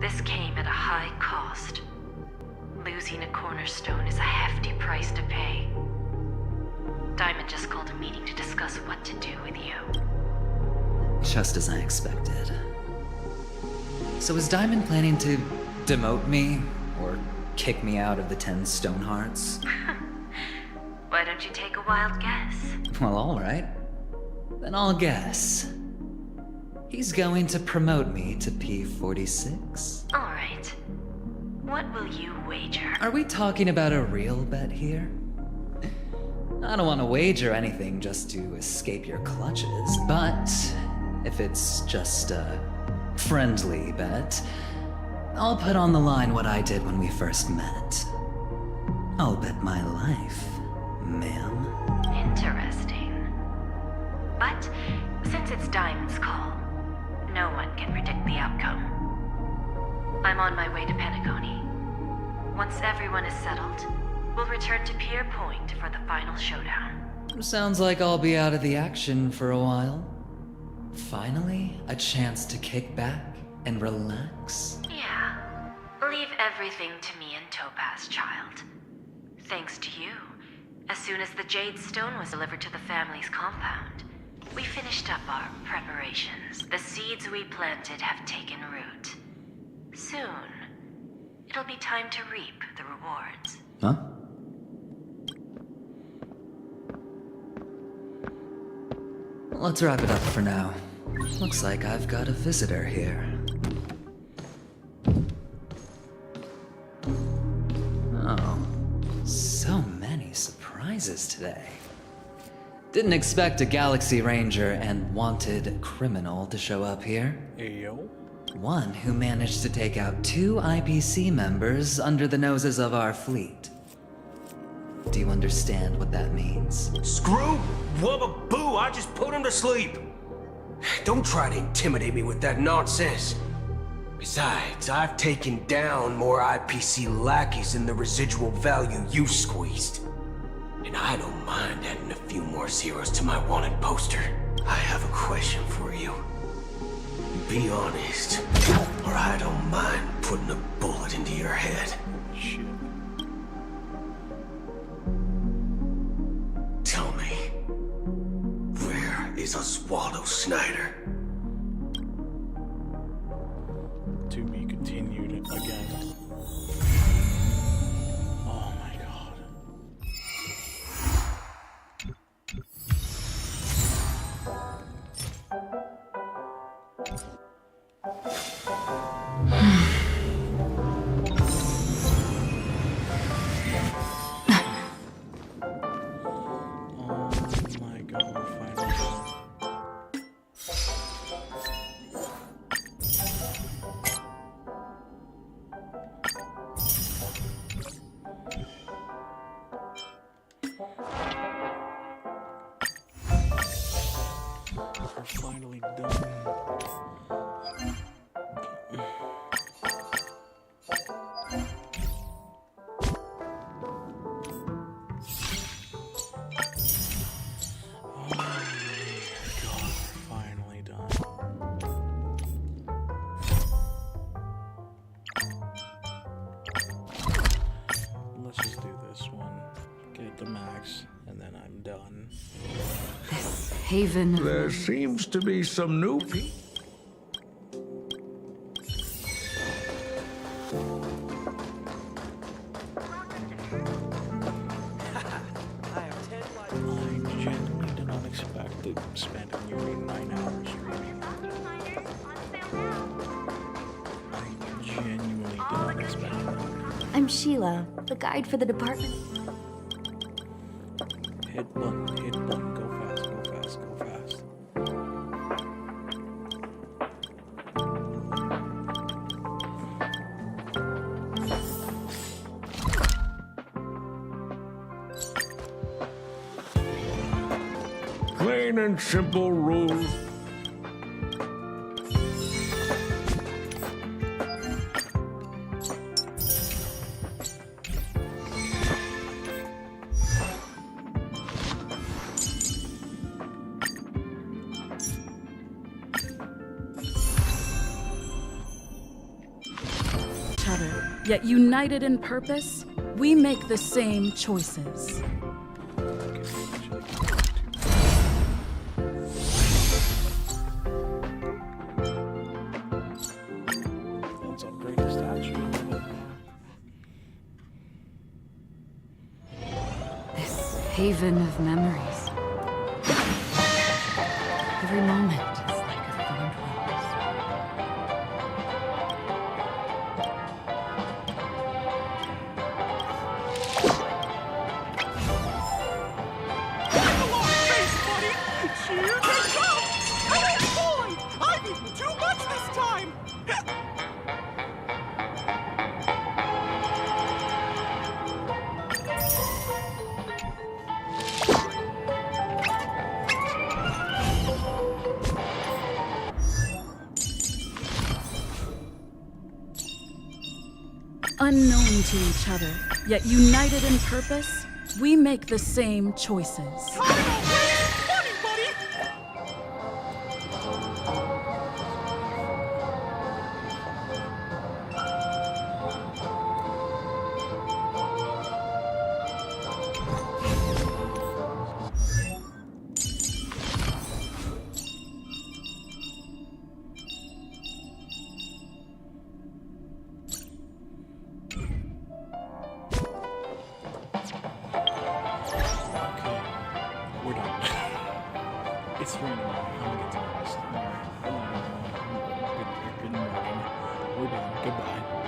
this came at a high cost. Losing a cornerstone is a hefty price to pay. Diamond just called a meeting to discuss what to do with you. Just as I expected. So is Diamond planning to demote me or kick me out of the 10 Stonehearts? Why don't you take a wild guess? Well, alright. Then I'll guess. He's going to promote me to P46. Alright. What will you wager? Are we talking about a real bet here? I don't want to wager anything just to escape your clutches, but if it's just a friendly bet, I'll put on the line what I did when we first met. I'll bet my life, ma'am. Interesting. But since it's Diamond's call, no one can predict the outcome. I'm on my way to Penacony. Once everyone is settled, we'll return to Pier Point for the final showdown. Sounds like I'll be out of the action for a while. Finally, a chance to kick back and relax. Yeah. Leave everything to me and Topaz, child. Thanks to you, as soon as the Jade Stone was delivered to the family's compound, we finished up our preparations. The seeds we planted have taken root. Soon, it'll be time to reap the rewards. Huh? Let's wrap it up for now. Looks like I've got a visitor here. Oh, so many surprises today. Didn't expect a Galaxy Ranger and wanted criminal to show up here. Ayo. One who managed to take out 2 IPC members under the noses of our fleet. Do you understand what that means? Screw wubba boo, I just put him to sleep. Don't try to intimidate me with that nonsense. Besides, I've taken down more IPC lackeys than the residual value you squeezed. And I don't mind adding a few more zeros to my wanted poster. I have a question for you. Be honest, or I don't mind putting a bullet into your head. Shit. Tell me, where is Oswaldo Snyder? To be continued again. Oh my god. We're finally done. Let's just do this one. Get the max, and then I'm done. This haven. There seems to be some new people. I genuinely did not expect to spend nearly 9 hours streaming. I genuinely did not expect that. I'm Sheila, the guide for the department. Hit button, go fast, go fast, go fast. Plain and simple rules. other, yet united in purpose, we make the same choices. Let's upgrade the statue a little bit more. This haven of memories. Every moment is like a thorned rose. Cheer and go! Oh boy! I've eaten too much this time! Unknown to each other, yet united in purpose, we make the same choices. We're done. It's 3 in the morning. I'm gonna get to rest. Alright. Good morning. We're done. Goodbye.